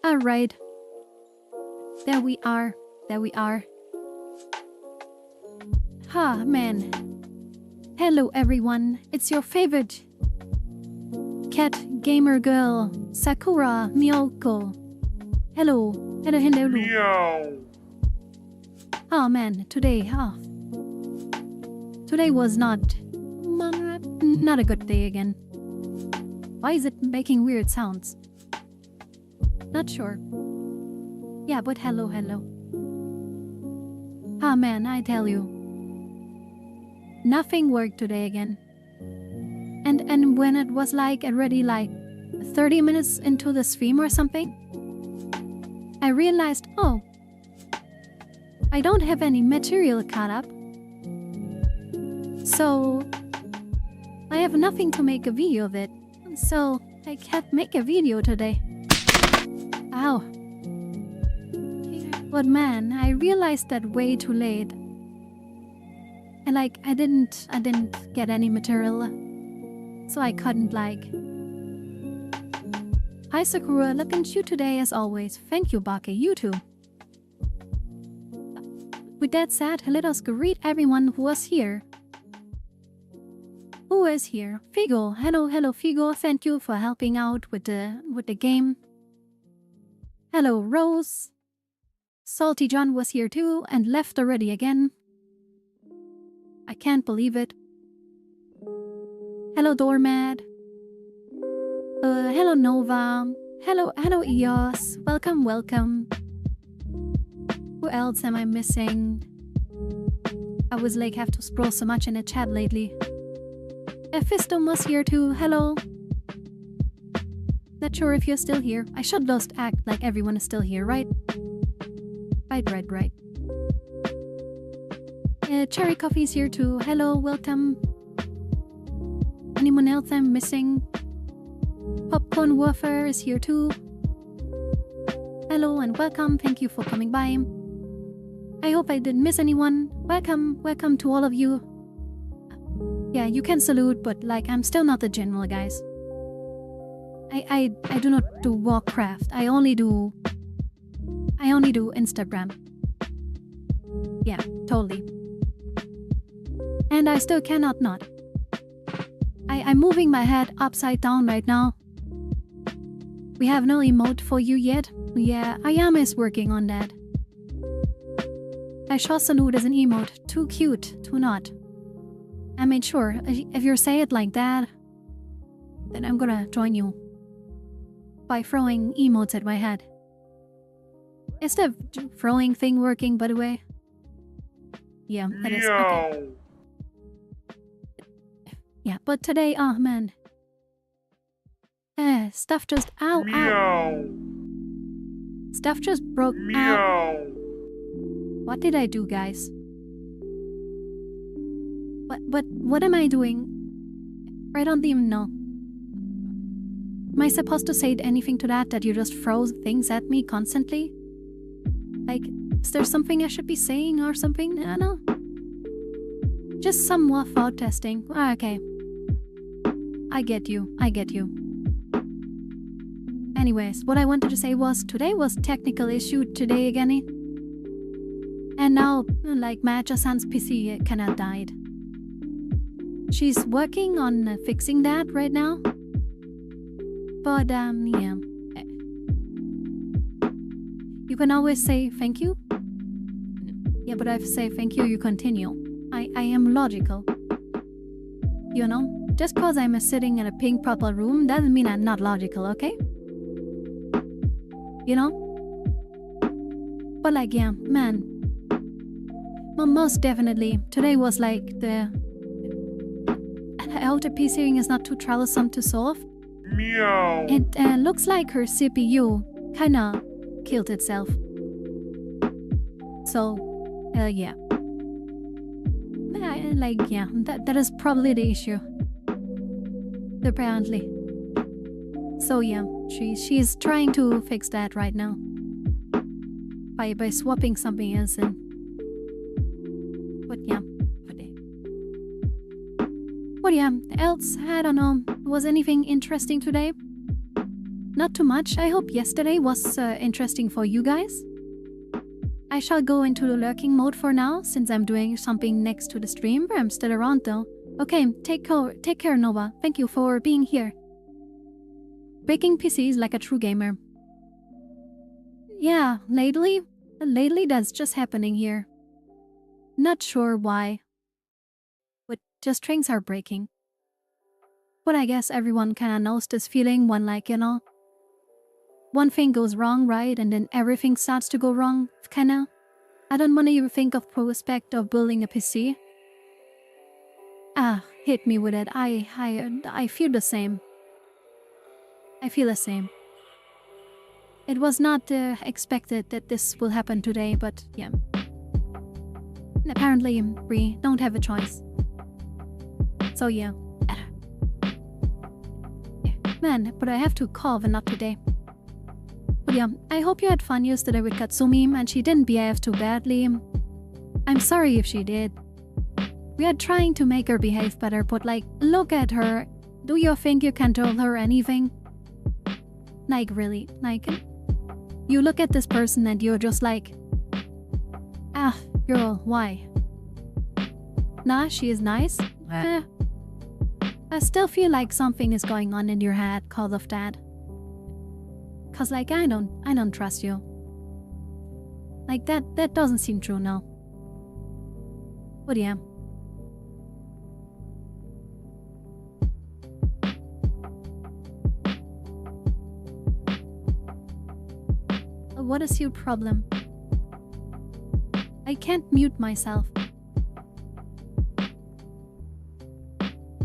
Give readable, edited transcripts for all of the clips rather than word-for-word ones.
Alright. There we are. Man. Hello everyone. It's your favorite cat gamer girl, Sakura Nyanko. Hello. Meow. Oh man, today was not a good day again. Why is it making weird sounds? Not sure. Yeah, but hello. Man, I tell you. Nothing worked today again. And when it was already 30 minutes into the stream or something, I realized, oh, I don't have any material caught up. So I have nothing to make a video of it. So I can't make a video today. Ow. But man, I realized that way too late. And I didn't get any material. So I couldn't Hi Sakura, looking at you today as always. Thank you, Bake, you too. With that said, let us greet everyone who was here. Who is here? Figo. Hello Figo. Thank you for helping out with the game. Hello Rose. Salty John was here too and left already again. I can't believe it. Hello Doormat. Hello Nova. Hello Eos. Welcome. Who else am I missing? I was have to scroll so much in the chat lately. Fistum was here too. Hello. Not sure if you're still here. I should just act like everyone is still here, right? Right. Cherry Coffee's here too. Hello, welcome. Anyone else I'm missing? Popcorn Warfare is here too. Hello and welcome. Thank you for coming by. I hope I didn't miss anyone. Welcome to all of you. Yeah, you can salute, but I'm still not the general, guys. I do not do Warcraft. I only do Instagram. Yeah, totally. And I still cannot not. I'm moving my head upside down right now. We have no emote for you yet. Yeah, Ayame is working on that. I shall salute as an emote. Too cute to not. I made sure, if you say it like that, then I'm gonna join you by throwing emotes at my head. Is the throwing thing working, by the way? Yeah, it is. Okay. Yeah, but today, oh man. Stuff just, ow. Stuff just broke out. What did I do, guys? What am I doing? I don't even know. Am I supposed to say anything to that you just throw things at me constantly? Is there something I should be saying or something? I don't know. Just some more thought testing. Okay. I get you. Anyways, what I wanted to say was today was technical issue today again. And now, Maja-san's PC kinda died. She's working on fixing that right now. But, yeah. You can always say thank you. Yeah, but if I say thank you, you continue. I am logical. You know? Just cause I'm sitting in a pink purple room doesn't mean I'm not logical, okay? You know? But yeah, man. Well, most definitely, today was the outer PC is not too troublesome to solve. Meow. It looks like her CPU kinda killed itself. So, yeah. Yeah, that is probably the issue. Apparently. So yeah, she's trying to fix that right now. By swapping something else in. But yeah. What else? I don't know. Was anything interesting today? Not too much. I hope yesterday was interesting for you guys. I shall go into the lurking mode for now, since I'm doing something next to the stream, but I'm still around though. Okay, take care, Nova. Thank you for being here. Breaking PCs like a true gamer. Yeah, lately that's just happening here. Not sure why. But just strings are breaking. But I guess everyone kinda knows this feeling when, like, you know, one thing goes wrong, right, and then everything starts to go wrong, kinda. I don't wanna even think of prospect of building a PC. Ah, hit me with it. I feel the same. I feel the same. It was not expected that this will happen today, but yeah. Apparently, we don't have a choice. So yeah. Man, but I have to carve and not today. But yeah, I hope you had fun yesterday with Katsumi and she didn't behave too badly. I'm sorry if she did. We are trying to make her behave better, but like, look at her. Do you think you can tell her anything? Like, really? Like, you look at this person and you're just like, ah, girl, why? Nah, she is nice. I still feel like something is going on in your head cause of that. Cause like, I don't trust you. Like, that doesn't seem true, no. But yeah. What is your problem? I can't mute myself.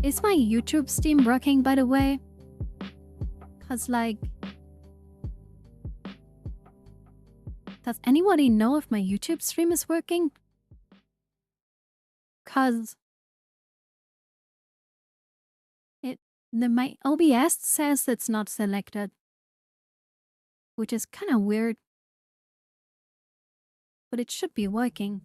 Is my YouTube stream working, by the way? Cause like... Does anybody know if my YouTube stream is working? Cause... my OBS says it's not selected. Which is kinda weird. But it should be working.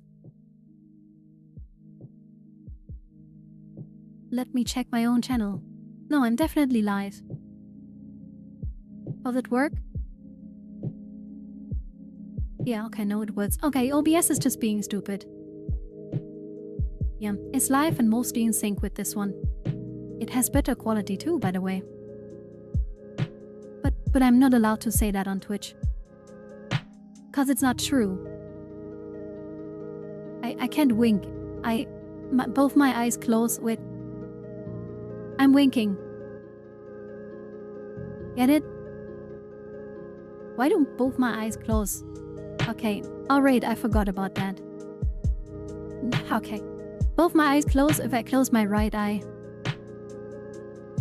Let me check my own channel. No, I'm definitely live. Does it work? Yeah, okay, no, it works. Okay, OBS is just being stupid. Yeah, it's live and mostly in sync with this one. It has better quality too, by the way. But I'm not allowed to say that on Twitch. Cause it's not true. I can't wink. Both my eyes close with... I'm winking. Get it? Why do both my eyes close? Okay, alright, I forgot about that. Okay. Both my eyes close if I close my right eye.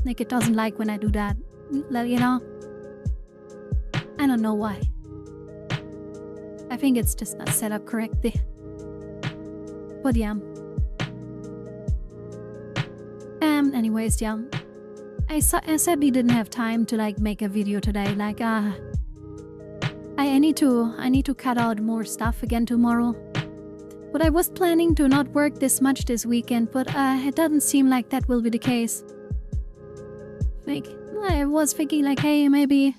Like, it doesn't like when I do that. You know? I don't know why. I think it's just not set up correctly. But yeah. Anyways, yeah. I sadly didn't have time to like make a video today. Like, I need to cut out more stuff again tomorrow. But I was planning to not work this much this weekend, but it doesn't seem like that will be the case. Like, I was thinking like, hey, maybe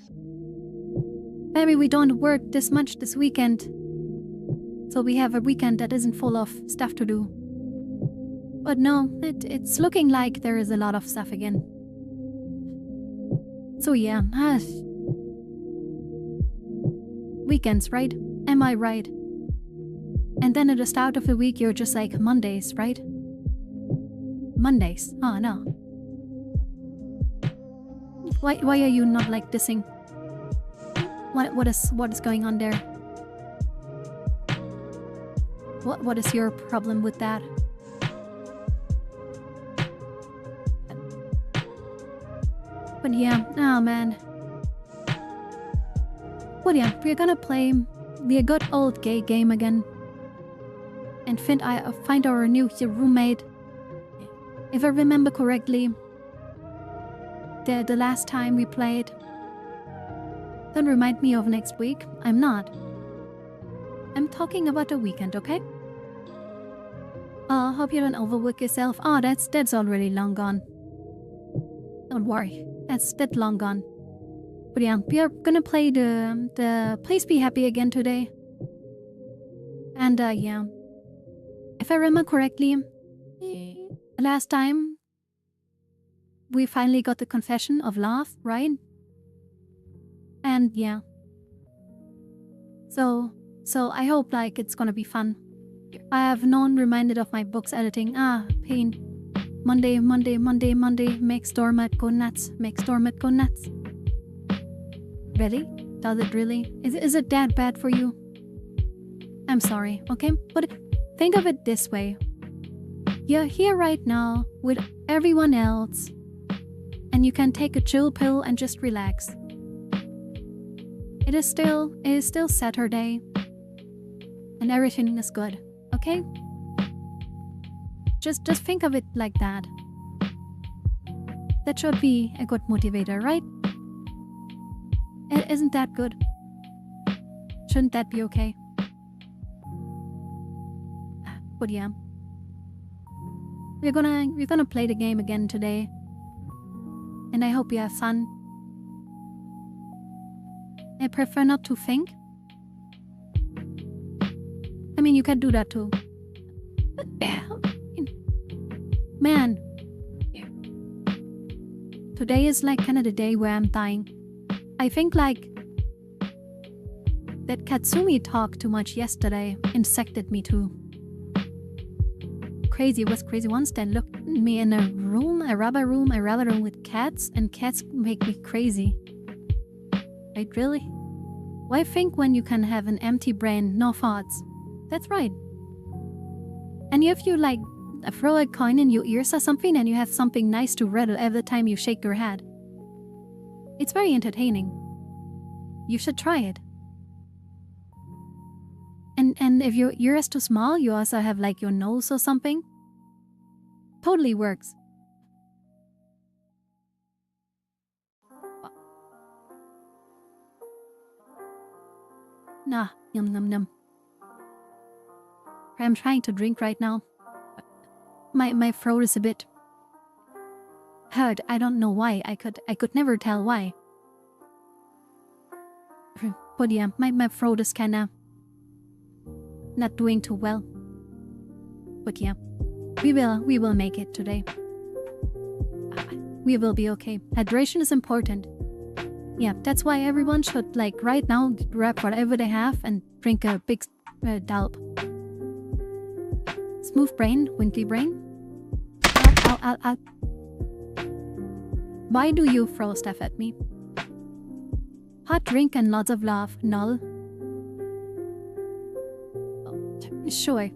we don't work this much this weekend. So we have a weekend that isn't full of stuff to do. But no, it's looking like there is a lot of stuff again. So yeah, weekends, right? Am I right? And then at the start of the week, you're just like Mondays, right? Mondays. Oh no. Why are you not like dissing? What is going on there? What is your problem with that? But yeah, oh man. But yeah, we're gonna play the good old gay game again. And find our new roommate. If I remember correctly, the last time we played. Don't remind me of next week. I'm not. I'm talking about the weekend, okay? Oh, hope you don't overwork yourself. Oh, that's already long gone. Don't worry. That's long gone. But yeah, we are gonna play the Please Be Happy again today. And yeah, if I remember correctly, last time we finally got the confession of love, right? And yeah. So I hope like it's gonna be fun. I have known reminded of my books editing. Pain. Monday, makes Dormat go nuts. Really? Does it really? Is it that bad for you? I'm sorry, okay? But think of it this way. You're here right now with everyone else, and you can take a chill pill and just relax. It is still Saturday, and everything is good, okay? Just think of it like that. That should be a good motivator, right? Isn't that good? Shouldn't that be okay? But yeah. We're gonna play the game again today. And I hope you have fun. I prefer not to think. I mean, you can do that too. Man. Today is like kind of the day where I'm dying. I think like that Katsumi talked too much yesterday infected me too. Crazy was crazy once, then looked at me in a rubber room with cats, and cats make me crazy. Wait, really? Why think when you can have an empty brain, no thoughts? That's right. And if you like throw a coin in your ears or something and you have something nice to rattle every time you shake your head. It's very entertaining. You should try it. And if your ear is too small, you also have like your nose or something. Totally works. Nah, yum num num. I'm trying to drink right now. My throat is a bit hurt. I don't know why. I could never tell why. But yeah, my throat is kinda not doing too well. But yeah, we will make it today. We will be okay. Hydration is important. Yeah, that's why everyone should like right now grab whatever they have and drink a big gulp. Smooth brain, winky brain. Ow. Why do you throw stuff at me? Hot drink and lots of love, null. Sure.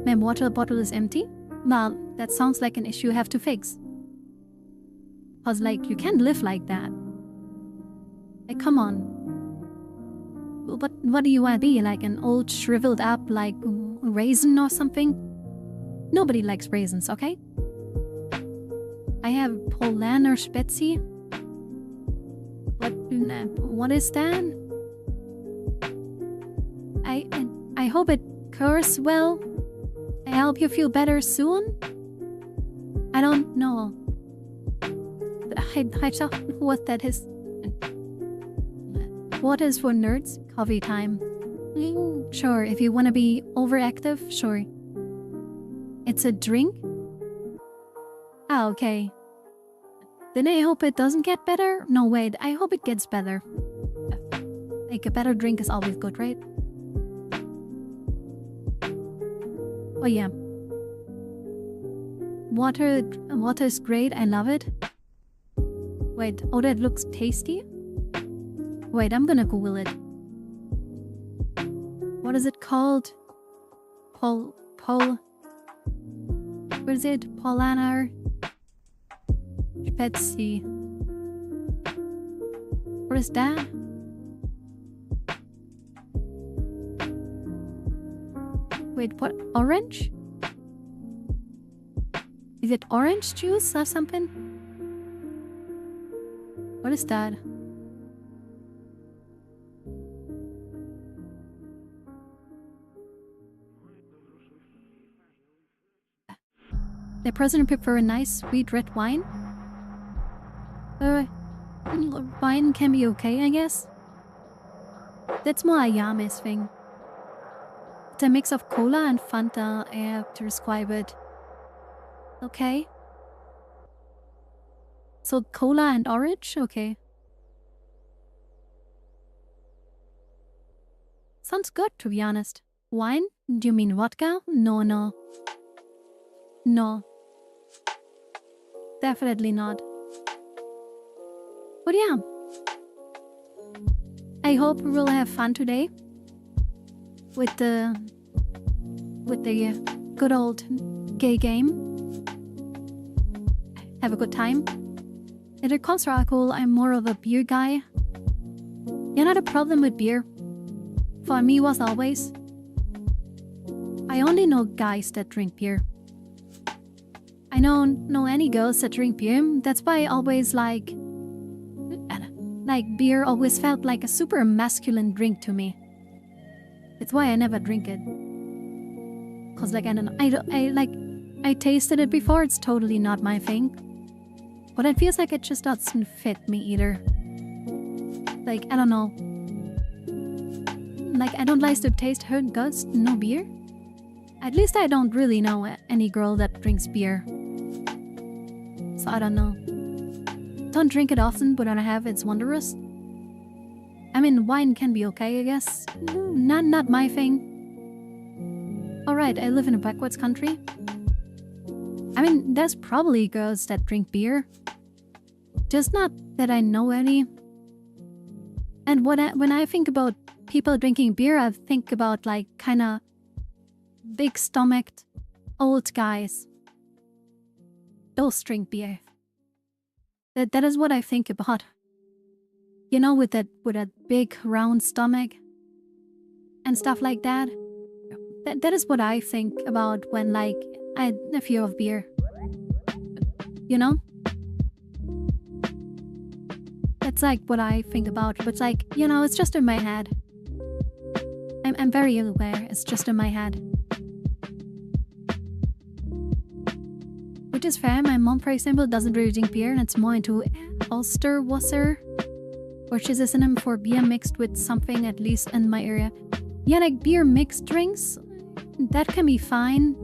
My water bottle is empty? Well, that sounds like an issue you have to fix. Cause like, you can't live like that. Like, come on. What do you want to be? Like an old shriveled up, like, raisin or something? Nobody likes raisins, okay? I have Polaner Spezi. What is that? I hope it cures well. I hope you feel better soon. I don't know. I don't know what that is. What is for nerds? Coffee time. Sure, if you want to be overactive, sure. It's a drink? Ah, okay. Then I hope it doesn't get better? No, wait, I hope it gets better. Like, a better drink is always good, right? Oh yeah. Water is great, I love it. Wait, oh, that looks tasty? Wait, I'm gonna Google it. What is it called? What is it? Polaner Spezi. What is that? Wait, what? Orange? Is it orange juice or something? What is that? The president prefer a nice sweet red wine? Wine can be okay, I guess. That's more Ayame's thing. It's a mix of cola and Fanta, I have to describe it. Okay. So cola and orange? Okay. Sounds good, to be honest. Wine? Do you mean vodka? No. No. Definitely not. But yeah. I hope we'll have fun today. With the good old gay game. Have a good time. When it comes to alcohol, I'm more of a beer guy. You know, the problem with beer for me was always I only know guys that drink beer. I don't know any girls that drink beer. That's why I always like beer always felt like a super masculine drink to me. It's why I never drink it. Cause like I tasted it before. It's totally not my thing. But it feels like it just doesn't fit me either. Like, I don't know. Like, I don't like to taste her guts, no beer. At least I don't really know any girl that drinks beer. So I don't know. Don't drink it often, but when I have, it's wondrous. I mean, wine can be okay, I guess. Not my thing. Alright, I live in a backwards country. I mean, there's probably girls that drink beer. Just not that I know any. And when I think about people drinking beer, I think about like kinda big-stomached old guys. Those drink beer. That is what I think about. You know, with that big round stomach and stuff like that. That is what I think about when like I had a few of beer. You know? That's like what I think about, but it's like, you know, it's just in my head. I'm very aware, it's just in my head. Which is fair, my mom, for example, doesn't really drink beer and it's more into Ulsterwasser, which is a synonym for beer mixed with something, at least in my area. Yeah, like beer mixed drinks, that can be fine.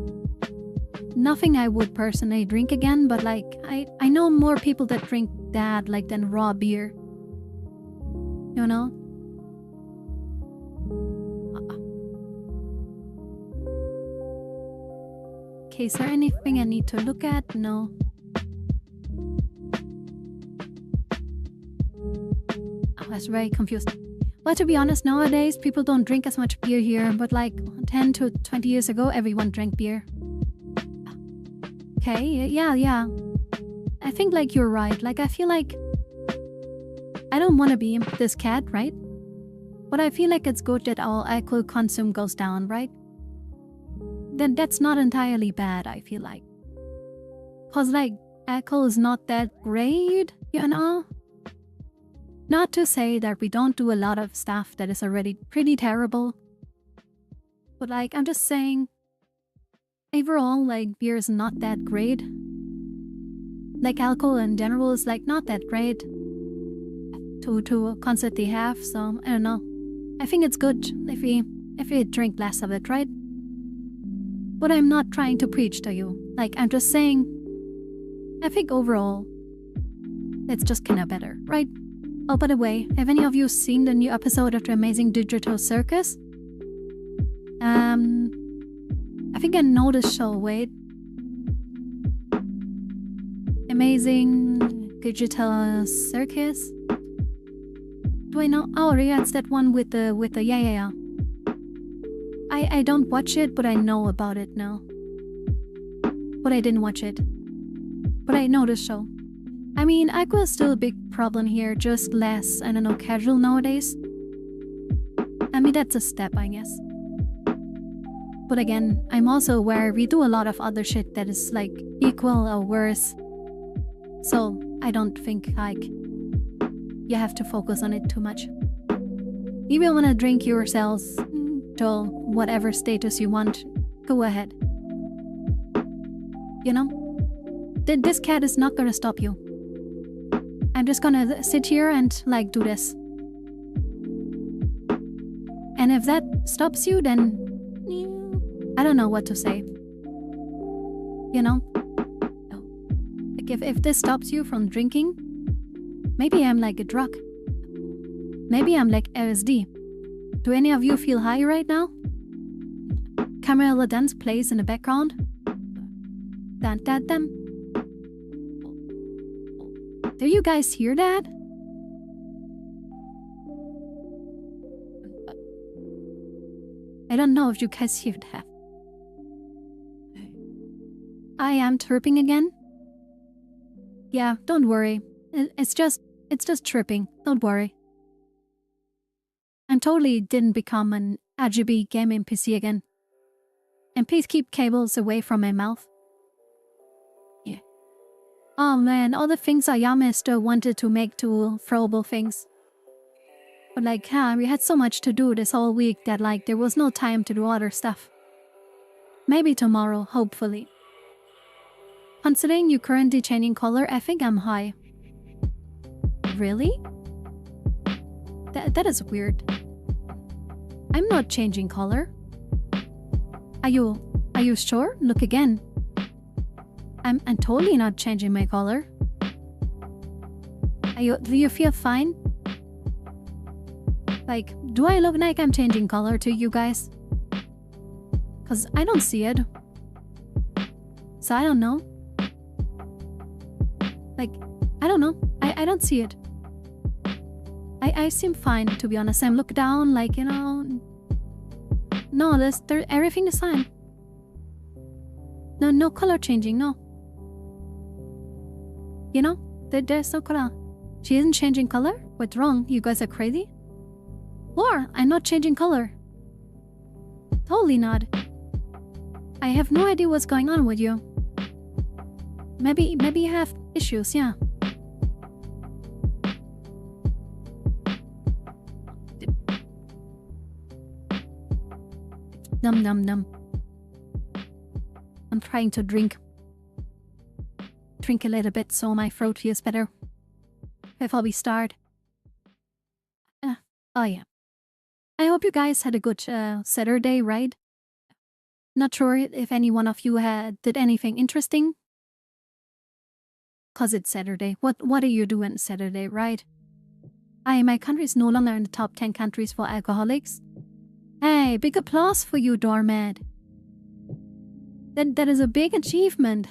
Nothing I would personally drink again, but like, I know more people that drink that like than raw beer. You know? Okay, is there anything I need to look at? No. I was very confused. Well, to be honest, nowadays people don't drink as much beer here, but like 10 to 20 years ago, everyone drank beer. Okay, yeah. I think like you're right. Like I feel like I don't want to be this cat, right? But I feel like it's good that our alcohol consume goes down, right? Then that's not entirely bad, I feel like. Cause like alcohol is not that great, you know? Not to say that we don't do a lot of stuff that is already pretty terrible. But like, I'm just saying, overall, like, beer is not that great. Like, alcohol in general is like not that great to constantly have, so I don't know. I think it's good if we drink less of it, right? But I'm not trying to preach to you. Like, I'm just saying, I think overall, it's just kinda better, right? Oh, by the way, have any of you seen the new episode of the Amazing Digital Circus? I think I know this show, wait. Amazing Digital Circus? Do I know? Oh, yeah, it's that one with the yeah. I don't watch it, but I know about it now. But I didn't watch it. But I know this show. I mean, alcohol is still a big problem here, just less, I don't know, casual nowadays. I mean, that's a step, I guess. But again, I'm also aware we do a lot of other shit that is like equal or worse. So I don't think like you have to focus on it too much. If you want to drink yourselves to whatever status you want, go ahead. You know? This cat is not gonna stop you. I'm just gonna sit here and like do this. And if that stops you, then I don't know what to say. You know? Like if this stops you from drinking, maybe I'm like a drug. Maybe I'm like LSD. Do any of you feel high right now? Camilla dance plays in the background. Dun dun dun. Do you guys hear that? I don't know if you guys hear that. I am tripping again. Yeah, don't worry. It's just tripping. Don't worry. I totally didn't become an RGB gaming PC again. And please keep cables away from my mouth. Yeah. Oh man, all the things Ayame still wanted to make to throwable things. But like, we had so much to do this whole week that like there was no time to do other stuff. Maybe tomorrow, hopefully. Considering you currently changing color, I think I'm high. Really? That is weird. I'm not changing color. Are you sure? Look again. I'm totally not changing my color. Do you feel fine? Like, do I look like I'm changing color to you guys? Cause I don't see it. So I don't know. Like, I don't know. I don't see it. I seem fine, to be honest. I'm look down, like, you know. No, everything is fine. No color changing, no. You know, there's no color. She isn't changing color? What's wrong? You guys are crazy? Or I'm not changing color. Totally not. I have no idea what's going on with you. Maybe you have issues, yeah. Num num num. I'm trying to drink a little bit so my throat feels better before we start. Oh yeah. I hope you guys had a good Saturday, right? Not sure if any one of you did anything interesting. Cause it's Saturday. What are you doing Saturday, right? My country is no longer in the top 10 countries for alcoholics. Hey, big applause for you, doormat. That is a big achievement.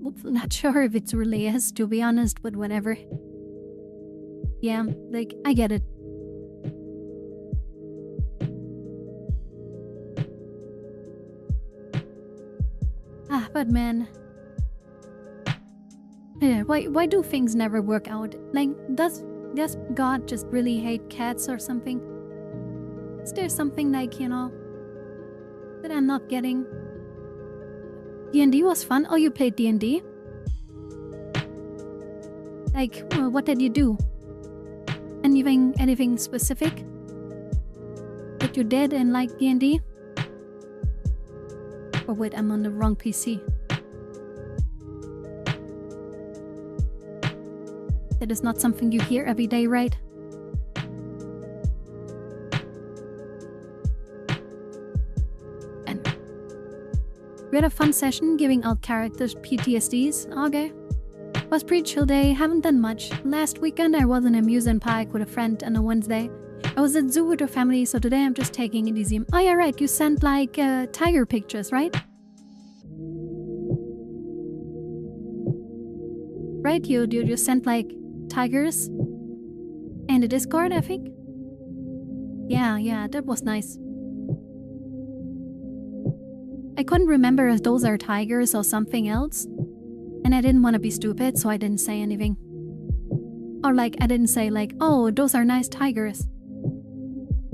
Oops, not sure if it's really is, to be honest, but whatever. Yeah, like, I get it. But man. Yeah, why do things never work out? Like, does God just really hate cats or something? Is there something like, you know, that I'm not getting? D&D was fun. Oh, you played D&D? Like, what did you do? Anything specific that you did in like D&D? Oh wait, I'm on the wrong PC. That is not something you hear every day, right? And we had a fun session giving out characters PTSDs. Okay. Was pretty chill day, haven't done much. Last weekend I was in an amusement park with a friend on a Wednesday. I was at zoo with her family, so today I'm just taking it easy. Oh yeah, right, you sent like tiger pictures, right? Right, you just sent like tigers and the Discord, I think. Yeah, that was nice. I couldn't remember if those are tigers or something else. And I didn't want to be stupid, so I didn't say anything. Or like, I didn't say like, oh, those are nice tigers.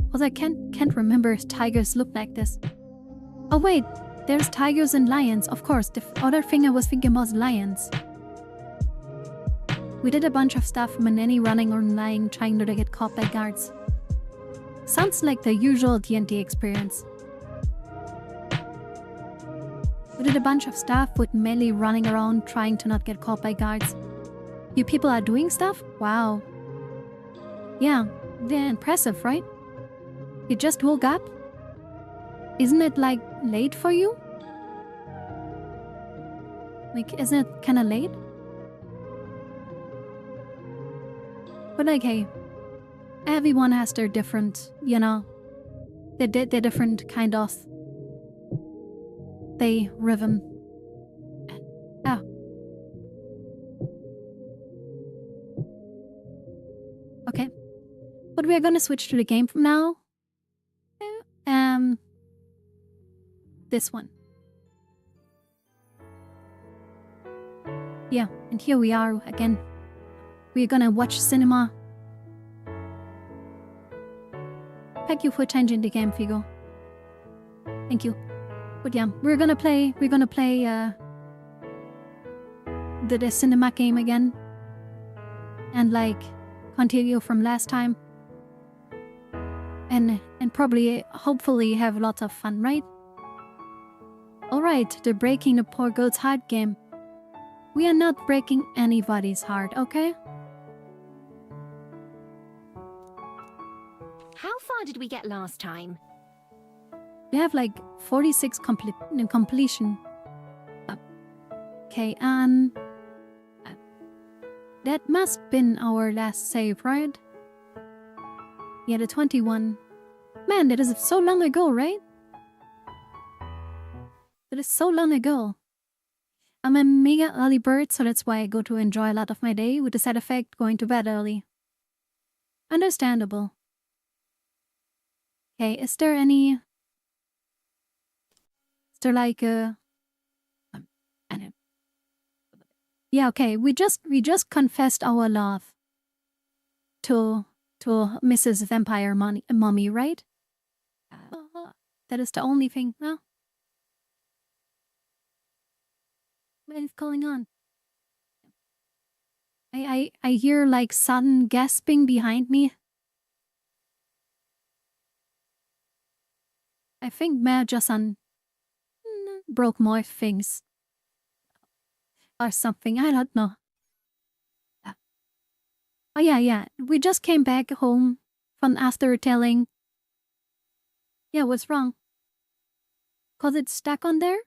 Because I can't remember if tigers look like this. Oh wait, there's tigers and lions. Of course, the other thing I was thinking was lions. We did a bunch of stuff, Maneni running or lying, trying not to get caught by guards. Sounds like the usual D&D experience. We did a bunch of stuff with Melly running around trying to not get caught by guards. You people are doing stuff? Wow. Yeah, they're impressive, right? You just woke up? Isn't it like late for you? Like, isn't it kinda late? But like, hey, everyone has their different, they're different kind of rhythm. Oh. Okay. But we are gonna switch to the game from now. This one. Yeah, and here we are again. We're gonna watch cinema. Thank you for changing the game, Figo. Thank you. But yeah, we're gonna play the cinema game again. And like continue from last time. And probably hopefully have lots of fun, right? Alright, the breaking the poor girl's heart game. We are not breaking anybody's heart, okay? How far did we get last time? We have like 46 completion. Okay, that must been our last save, right? Yeah, the 21. Man, that is so long ago, right? That is so long ago. I'm a mega early bird, so that's why I go to enjoy a lot of my day, with the side effect going to bed early. Understandable. Okay, is there like a... Yeah, okay, we just confessed our love to Mrs. Vampire Mommy, right? That is the only thing, no? What is going on? I hear like sudden gasping behind me. I think Maya-san broke more things. Or something, I don't know. Oh yeah, we just came back home from after telling. Yeah, what's wrong? 'Cause it's stuck on there?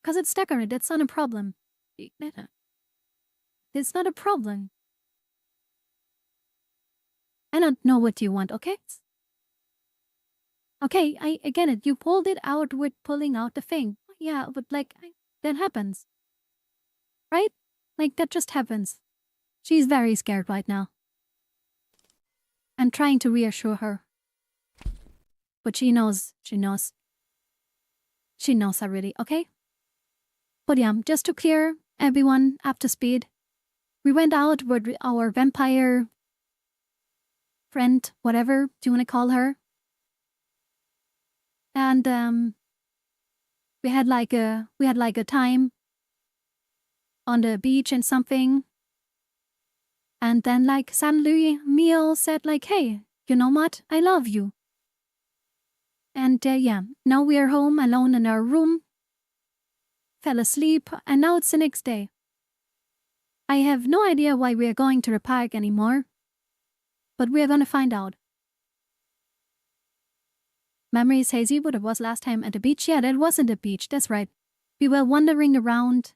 'Cause it's stuck on it, that's not a problem. It's not a problem. I don't know what you want, okay? Okay, I get it. You pulled it out with pulling out the thing. Yeah, but like, that happens. Right? Like, that just happens. She's very scared right now. I'm trying to reassure her. But she knows. She knows already, okay? But yeah, just to clear everyone up to speed, we went out with our vampire friend, whatever do you want to call her. And we had like a time on the beach and something. And then like suddenly Mio said like, hey, you know what? I love you. And yeah, now we are home alone in our room. Fell asleep, and now it's the next day. I have no idea why we are going to the park anymore. But we are gonna find out. Memory is hazy, but it was last time at the beach. Yeah, that wasn't the beach, that's right. We were wandering around.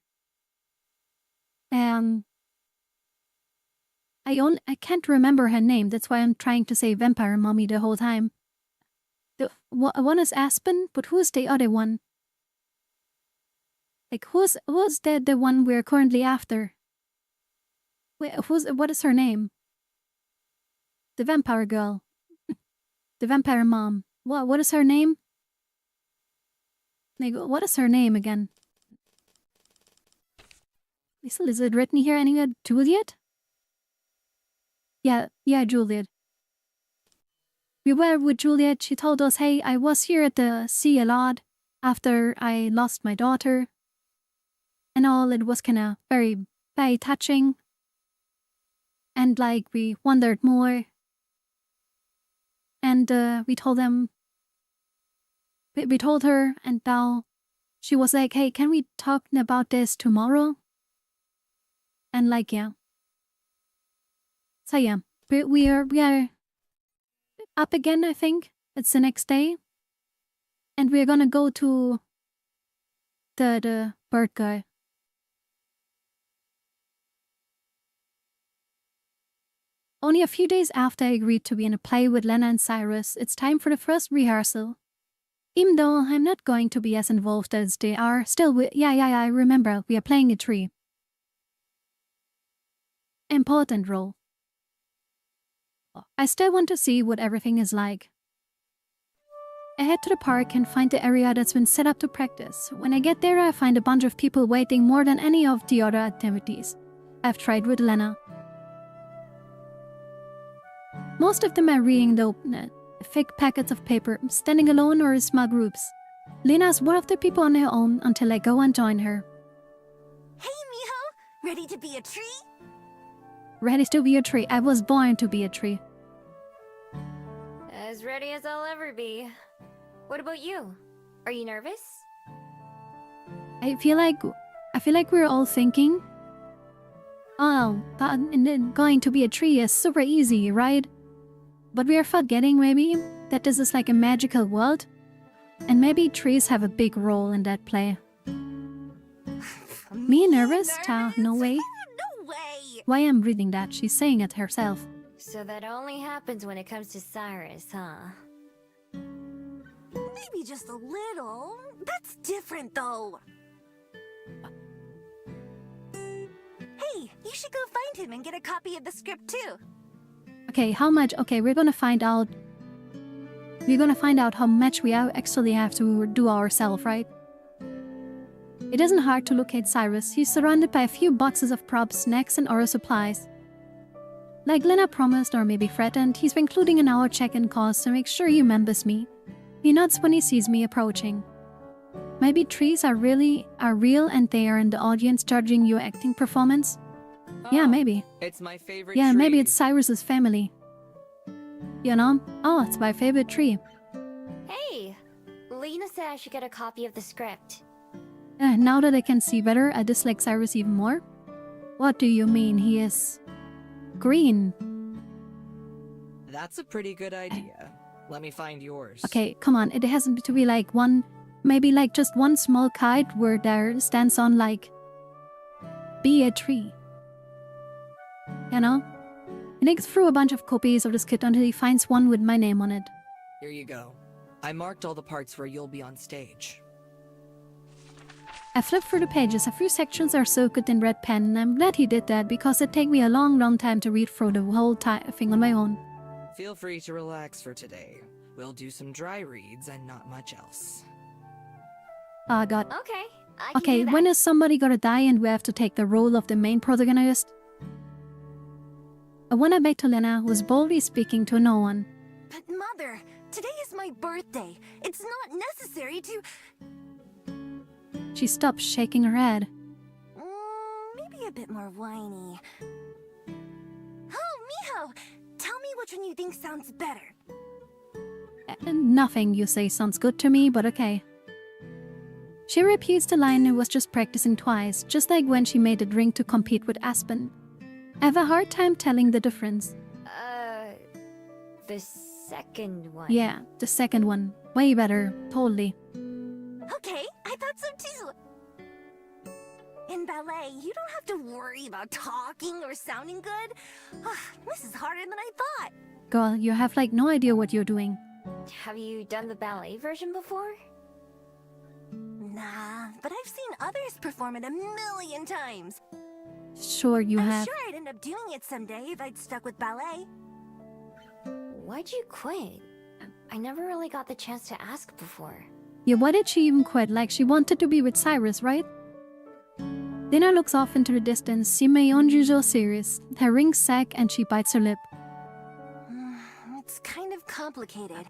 I can't remember her name, that's why I'm trying to say Vampire Mommy the whole time. The one is Aspen, but who's the other one? Like, who's the one we're currently after? Wait, what is her name? The vampire girl. The vampire mom. What is her name? Like, what is her name again? Is it written here anywhere? Juliet? Yeah, Juliet. We were with Juliet. She told us, hey, I was here at the sea a lot after I lost my daughter. And all, it was kind of very, very touching. And like, we wondered more. And we told them, we told her, and now she was like, hey, can we talk about this tomorrow? And like, yeah. So yeah, we are up again, I think. It's the next day. And we're gonna go to the bird guy. Only a few days after I agreed to be in a play with Lena and Cyrus, it's time for the first rehearsal. Even though I'm not going to be as involved as they are, still, I remember, we are playing a tree. Important role. I still want to see what everything is like. I head to the park and find the area that's been set up to practice. When I get there, I find a bunch of people waiting more than any of the other activities I've tried with Lena. Most of them are reading the thick packets of paper, standing alone or in small groups. Lena's one of the people on her own until I go and join her. Hey, Miho! Ready to be a tree? Ready to be a tree. I was born to be a tree. As ready as I'll ever be. What about you? Are you nervous? I feel like we're all thinking, oh, going to be a tree is super easy, right? But we are forgetting maybe that this is like a magical world, and maybe trees have a big role in that play. Me nervous? No way. No way! Why I'm reading that? She's saying it herself. So that only happens when it comes to Cyrus, huh? Maybe just a little. That's different, though. Hey, you should go find him and get a copy of the script, too. Okay, how much? Okay, we're gonna find out. We're gonna find out how much we actually have to do ourselves, right? It isn't hard to locate Cyrus. He's surrounded by a few boxes of props, snacks, and other supplies. Like Lena promised or maybe threatened, he's including an hour check-in cost to make sure he remembers me. He nods when he sees me approaching. Maybe trees are real and they are in the audience judging your acting performance? Yeah, maybe. It's my favorite Yeah, tree. maybe it's Cyrus's family. You know? Oh, it's my favorite tree. Hey! Lena said I should get a copy of the script. Now that I can see better, I dislike Cyrus even more. What do you mean he is green? That's a pretty good idea. Let me find yours. Okay, come on. It hasn't to be like one, maybe like just one small kite where there stands on like, be a tree. You know? He digs through a bunch of copies of the skit until he finds one with my name on it. Here you go. I marked all the parts where you'll be on stage. I flip through the pages. A few sections are circled in red pen, and I'm glad he did that because it take me a long time to read through the whole thing on my own. Feel free to relax for today. We'll do some dry reads and not much else. Oh god. Okay, I can Okay, do that. when is somebody gonna die and we have to take the role of the main protagonist? When I back to Lena, was boldly speaking to no one. But Mother, today is my birthday. It's not necessary to... She stopped shaking her head. Maybe a bit more whiny. Oh, Miho! Tell me which one you think sounds better. Nothing you say sounds good to me, but okay. She repeats the line and was just practicing twice, just like when she made a drink to compete with Aspen. I have a hard time telling the difference. The second one. Yeah, the second one. Way better, totally. Okay, I thought so too. In ballet, you don't have to worry about talking or sounding good. This is harder than I thought. Girl, you have like no idea what you're doing. Have you done the ballet version before? Nah, but I've seen others perform it a million times. Sure you I'm have. sure I'd end up doing it someday if I'd stuck with ballet. Why'd you quit? I never really got the chance to ask before. Yeah, why did she even quit? Like she wanted to be with Cyrus, right? Lena looks off into the distance, seeming unusual serious. Her rings sag and she bites her lip. It's kind of complicated.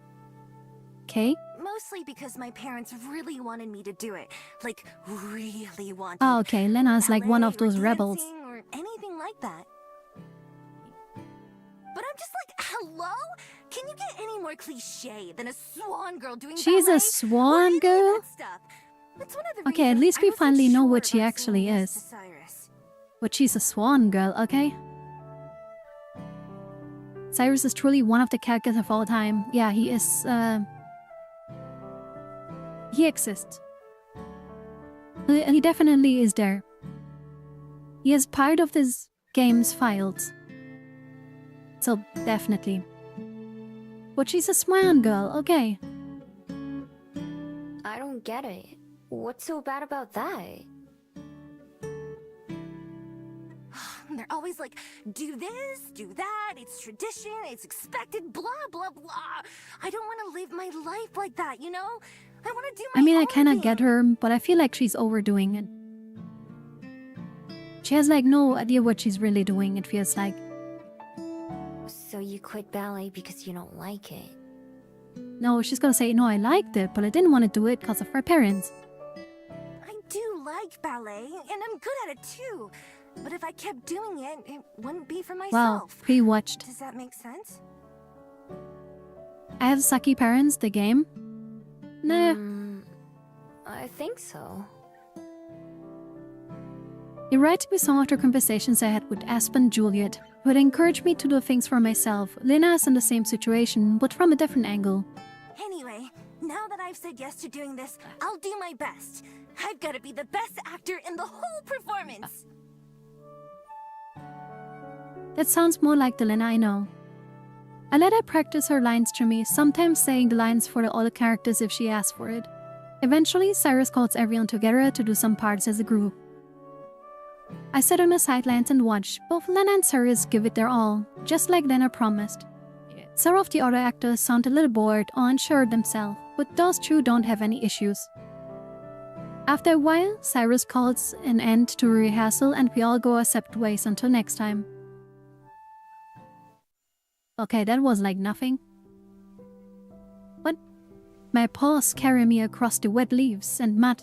Okay? Mostly because my parents really wanted me to do it. Like, really wanted. Oh, okay. Lena's like one of Ballet or those rebels. dancing or anything like that. But I'm just like, hello? Can you get any more cliche than a swan girl doing She's ballet? a swan Or any of girl? that stuff? That's one of the Okay, at reasons least I we wasn't finally know sure what she about actually saying yes is. to Cyrus. But she's a swan girl, okay? Cyrus is truly one of the characters of all time. Yeah, he is, he exists. He definitely is there. He is part of this game's files. So, definitely. But she's a swan girl, okay. I don't get it. What's so bad about that? They're always like, do this, do that, it's tradition, it's expected, blah, blah, blah. I don't want to live my life like that, you know? I want to do my I mean, I own cannot thing. get her, but I feel like she's overdoing it. She has like no idea what she's really doing, it feels like. So you quit ballet because you don't like it? No, she's gonna say, no, I liked it, but I didn't want to do it because of her parents. I do like ballet, and I'm good at it too. But if I kept doing it, it wouldn't be for Wow, myself. pre-watched. Does that make sense? I have sucky parents, the game? Nah. I think so. It reminds me some of the conversations I had with Aspen Juliet, who had encouraged me to do things for myself. Lena is in the same situation, but from a different angle. Anyway, now that I've said yes to doing this, I'll do my best. I've got to be the best actor in the whole performance. That sounds more like the Lena I know. I let her practice her lines to me, sometimes saying the lines for all the characters if she asks for it. Eventually, Cyrus calls everyone together to do some parts as a group. I sat on the sidelines and watched both Lena and Cyrus give it their all, just like Lena promised. Some of the other actors sound a little bored or unsure themselves, but those two don't have any issues. After a while, Cyrus calls an end to rehearsal and we all go our separate ways until next time. Okay, that was like nothing. What? My paws carry me across the wet leaves and mud.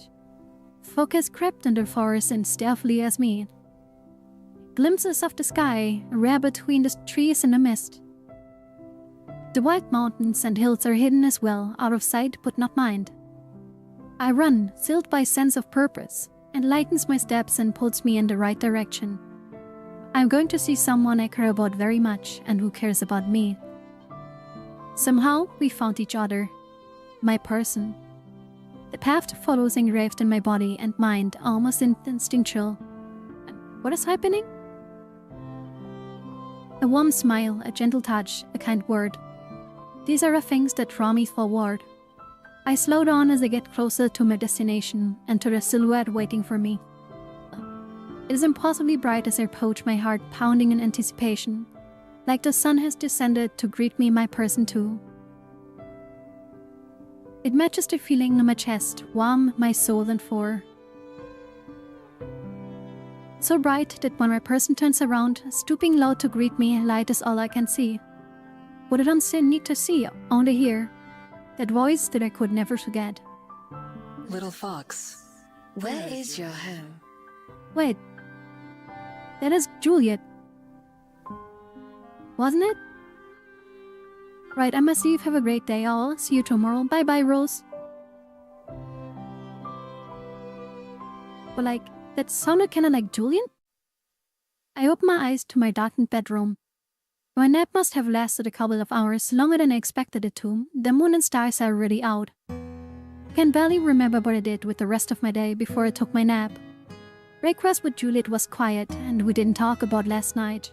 Focus crept in the forest and stealthily as me. Glimpses of the sky, rare between the trees in the mist. The wild mountains and hills are hidden as well, out of sight but not mind. I run, filled by sense of purpose, and lightens my steps and pulls me in the right direction. I'm going to see someone I care about very much and who cares about me. Somehow, we found each other. My person. The path follows engraved in my body and mind, almost instinctual. What is happening? A warm smile, a gentle touch, a kind word. These are the things that draw me forward. I slow down as I get closer to my destination and to the silhouette waiting for me. It is impossibly bright as I approach, my heart pounding in anticipation, like the sun has descended to greet me, my person too. It matches the feeling in my chest, warm my soul and for. So bright that when my person turns around, stooping low to greet me, light is all I can see. What I don't need to see, only hear. That voice that I could never forget. Little fox, where is your home? Wait. That is Juliet. Wasn't it? Right, I must leave. Have a great day all. See you tomorrow. Bye bye, Rose. But like, that sounded kinda like Julian? I opened my eyes to my darkened bedroom. My nap must have lasted a couple of hours, longer than I expected it to. The moon and stars are already out. I can barely remember what I did with the rest of my day before I took my nap. Breakfast with Juliet was quiet, and we didn't talk about last night.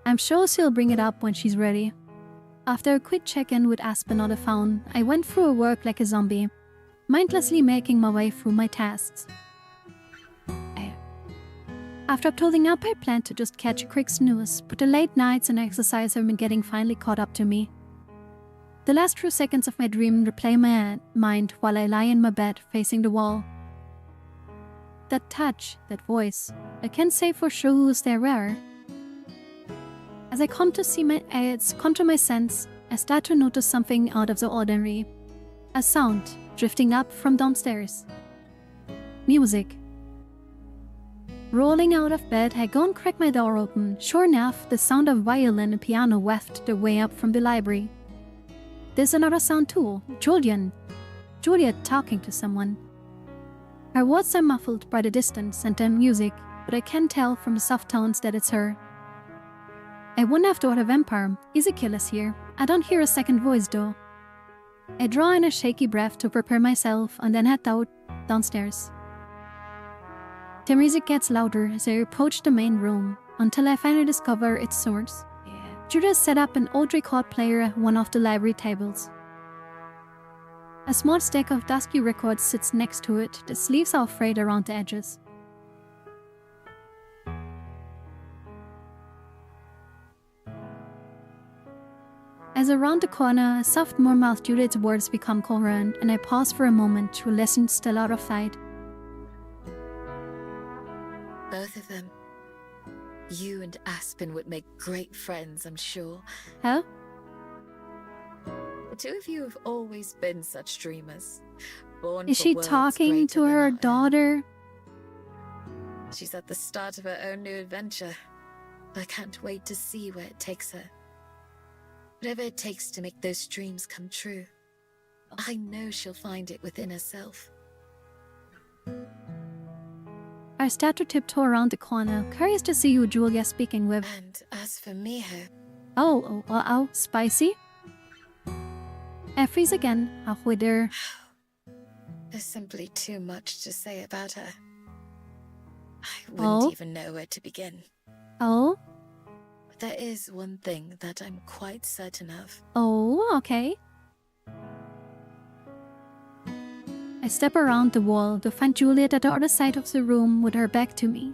I'm sure she'll bring it up when she's ready. After a quick check-in with Aspen on the phone, I went through her work like a zombie, mindlessly making my way through my tasks. After toiling up, I planned to just catch a quick snooze, but the late nights and exercise have been getting finally caught up to me. The last few seconds of my dream replay my mind while I lie in my bed facing the wall. That touch, that voice, I can't say for sure who's there where. As I come to my sense, I start to notice something out of the ordinary. A sound drifting up from downstairs. Music. Rolling out of bed, I go and crack my door open. Sure enough, the sound of violin and piano wafted their way up from the library. There's another sound too. Juliet talking to someone. Her words are muffled by the distance and the music, but I can tell from the soft tones that it's her. I wouldn't have thought a vampire. Ezekiel is here. I don't hear a second voice though. I draw in a shaky breath to prepare myself and then head downstairs. The music gets louder as I approach the main room until I finally discover its source. Judah set up an old record player at one of the library tables. A small stack of dusky records sits next to it, the sleeves are frayed around the edges. As around the corner, a soft murmur of Judith's words become coherent, and I pause for a moment to listen, still out of sight. Both of them. You and Aspen would make great friends, I'm sure. Huh? The two of you have always been such dreamers. Born Is for she worlds talking greater to than her our own. daughter? She's at the start of her own new adventure. I can't wait to see where it takes her. Whatever it takes to make those dreams come true. I know she'll find it within herself. I start to tiptoe around the corner, curious to see who Julia's speaking with. And as for Miho, Oh, spicy? I freeze again, halfway there. there's simply too much to say about her. I wouldn't even know where to begin. Oh? But there is one thing that I'm quite certain of. Oh, okay. I step around the wall to find Juliet at the other side of the room with her back to me.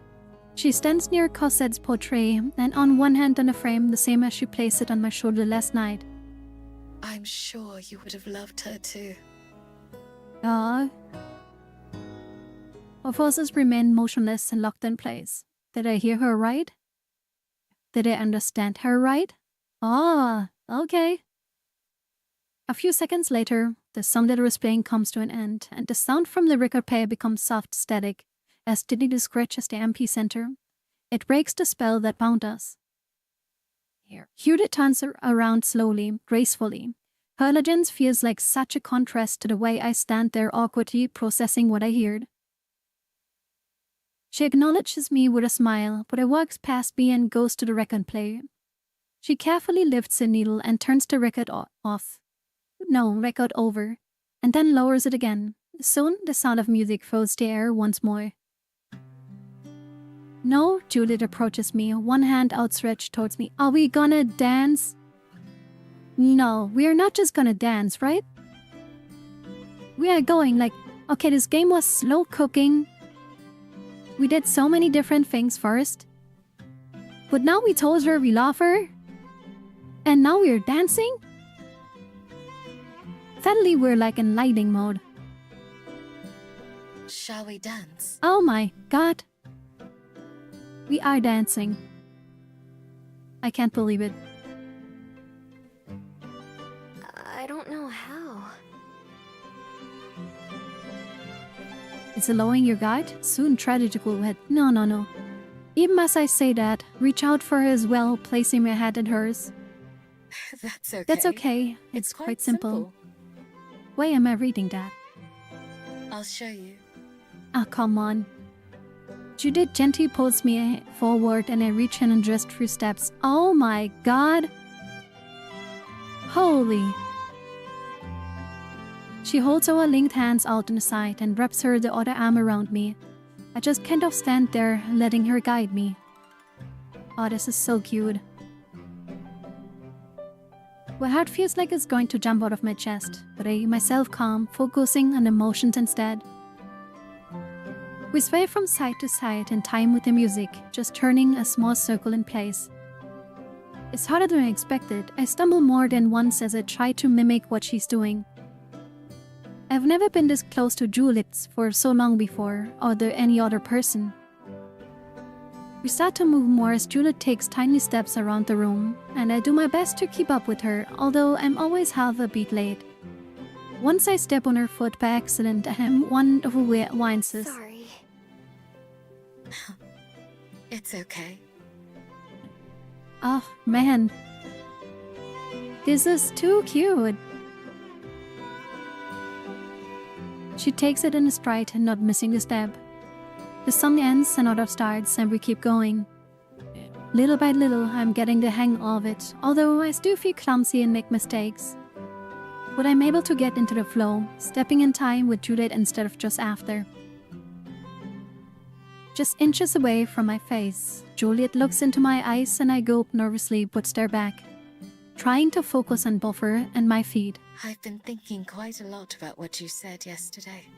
She stands near Cosette's portrait, and on one hand on a frame the same as she placed it on my shoulder last night. I'm sure you would have loved her too. Ah. Her forces remain motionless and locked in place. Did I hear her right? Did I understand her right? Ah, okay. A few seconds later, the song that was playing comes to an end, and the sound from the record player becomes soft static, as steady to scratches the MP center. It breaks the spell that bound us. Judith turns around slowly, gracefully. Her elegance feels like such a contrast to the way I stand there awkwardly processing what I heard. She acknowledges me with a smile, but it walks past me and goes to the record player. She carefully lifts the needle and turns the record off. No, record over, and then lowers it again. Soon, the sound of music fills the air once more. No, Juliet approaches me, one hand outstretched towards me. Are we gonna dance? No, we are not just gonna dance, right? We are going like, okay, this game was slow cooking. We did so many different things first. But now we told her we love her. And now we're dancing? Suddenly we're like in lighting mode. Shall we dance? Oh my god. We are dancing. I can't believe it. I don't know how. Is it lowering your guard? Soon tragedy will hit. No. Even as I say that, reach out for her as well, placing my hand in hers. That's okay. That's okay. It's quite simple. Why am I reading that? I'll show you. Ah, come on. Judith gently pulls me forward and I reach in and just 3 steps. Oh my god. Holy. She holds our linked hands out on the side and wraps her the other arm around me. I just kind of stand there, letting her guide me. Oh, this is so cute. My heart feels like it's going to jump out of my chest, but I myself calm, focusing on emotions instead. We sway from side to side in time with the music, just turning a small circle in place. It's harder than I expected. I stumble more than once as I try to mimic what she's doing. I've never been this close to Juliet for so long before, or any other person. We start to move more as Juliet takes tiny steps around the room, and I do my best to keep up with her, although I'm always half a beat late. Once I step on her foot by accident, and one of her winces. Sorry. It's okay. Oh, man. This is too cute. She takes it in a stride, not missing a step. The song ends, another starts, and we keep going. Little by little, I'm getting the hang of it, although I still feel clumsy and make mistakes. But I'm able to get into the flow, stepping in time with Juliet instead of just after. Just inches away from my face, Juliet looks into my eyes and I gulp nervously but stare back, trying to focus on both her and my feet. I've been thinking quite a lot about what you said yesterday.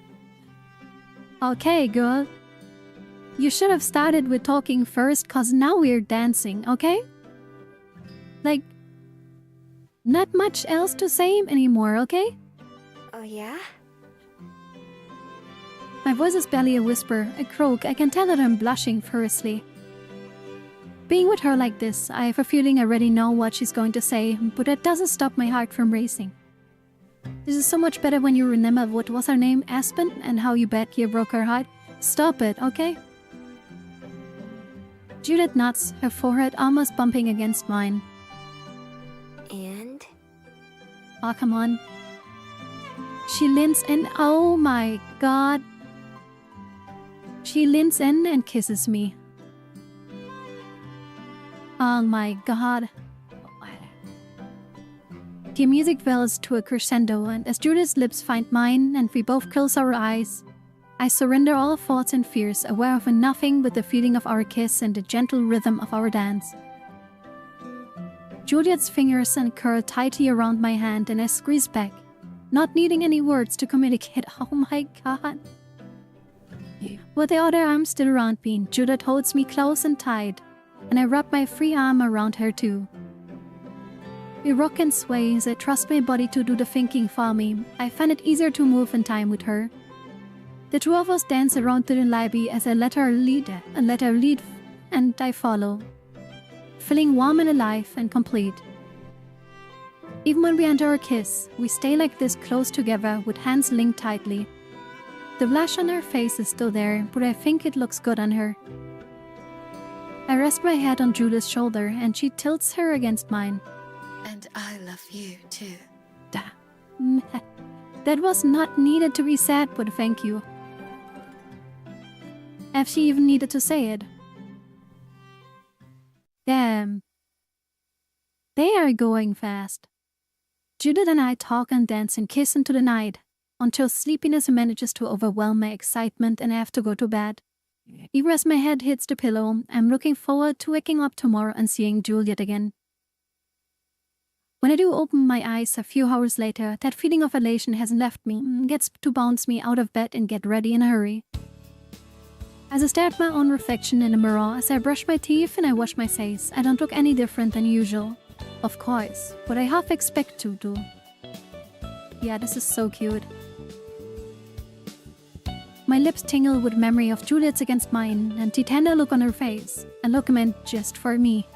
Okay, girl. You should have started with talking first, cause now we're dancing, okay? Like, not much else to say anymore, okay? Oh yeah? My voice is barely a whisper, a croak. I can tell that I'm blushing furiously. Being with her like this, I have a feeling I already know what she's going to say, but that doesn't stop my heart from racing. This is so much better when you remember what was her name, Aspen, and how you badly broke her heart. Stop it, okay? Judith nods, her forehead almost bumping against mine. And? Oh, come on. She leans in. Oh my god. She leans in and kisses me. Oh my god. The music builds to a crescendo, and as Judith's lips find mine and we both close our eyes, I surrender all thoughts and fears, aware of nothing but the feeling of our kiss and the gentle rhythm of our dance. Juliet's fingers curl tightly around my hand and I squeeze back, not needing any words to communicate. Oh my god. With the other arm still around me, Juliet holds me close and tight, and I wrap my free arm around her too. We rock and sway as I trust my body to do the thinking for me. I find it easier to move in time with her. The two of us dance around to the library as I let her lead, and I follow, feeling warm and alive and complete. Even when we enter our kiss, we stay like this close together with hands linked tightly. The blush on her face is still there, but I think it looks good on her. I rest my head on Judith's shoulder and she tilts her against mine. And I love you too. That was not needed to be said, but thank you. If she even needed to say it. Damn. They are going fast. Judith and I talk and dance and kiss into the night, until sleepiness manages to overwhelm my excitement and I have to go to bed. Even as my head hits the pillow, I'm looking forward to waking up tomorrow and seeing Juliet again. When I do open my eyes a few hours later, that feeling of elation hasn't left me, gets to bounce me out of bed and get ready in a hurry. As I stare at my own reflection in the mirror, as I brush my teeth and I wash my face, I don't look any different than usual. Of course, but I half expect to do. Yeah, this is so cute. My lips tingle with memory of Juliet's against mine and the tender look on her face, a look meant just for me.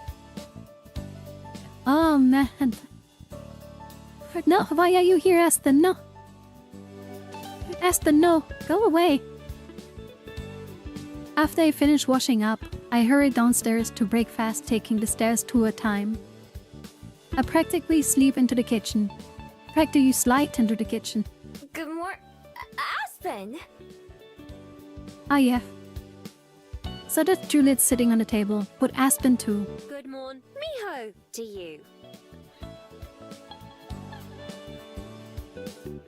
Oh man. No, why are you here, Aston? No. Aston, no. Go away. After I finish washing up, I hurry downstairs to break fast, taking the stairs 2 at a time. I practically slide into the kitchen. Good morning, Aspen! Ah, yeah. So that's Juliet sitting on the table, but Aspen too. Good morning, Miho, to you.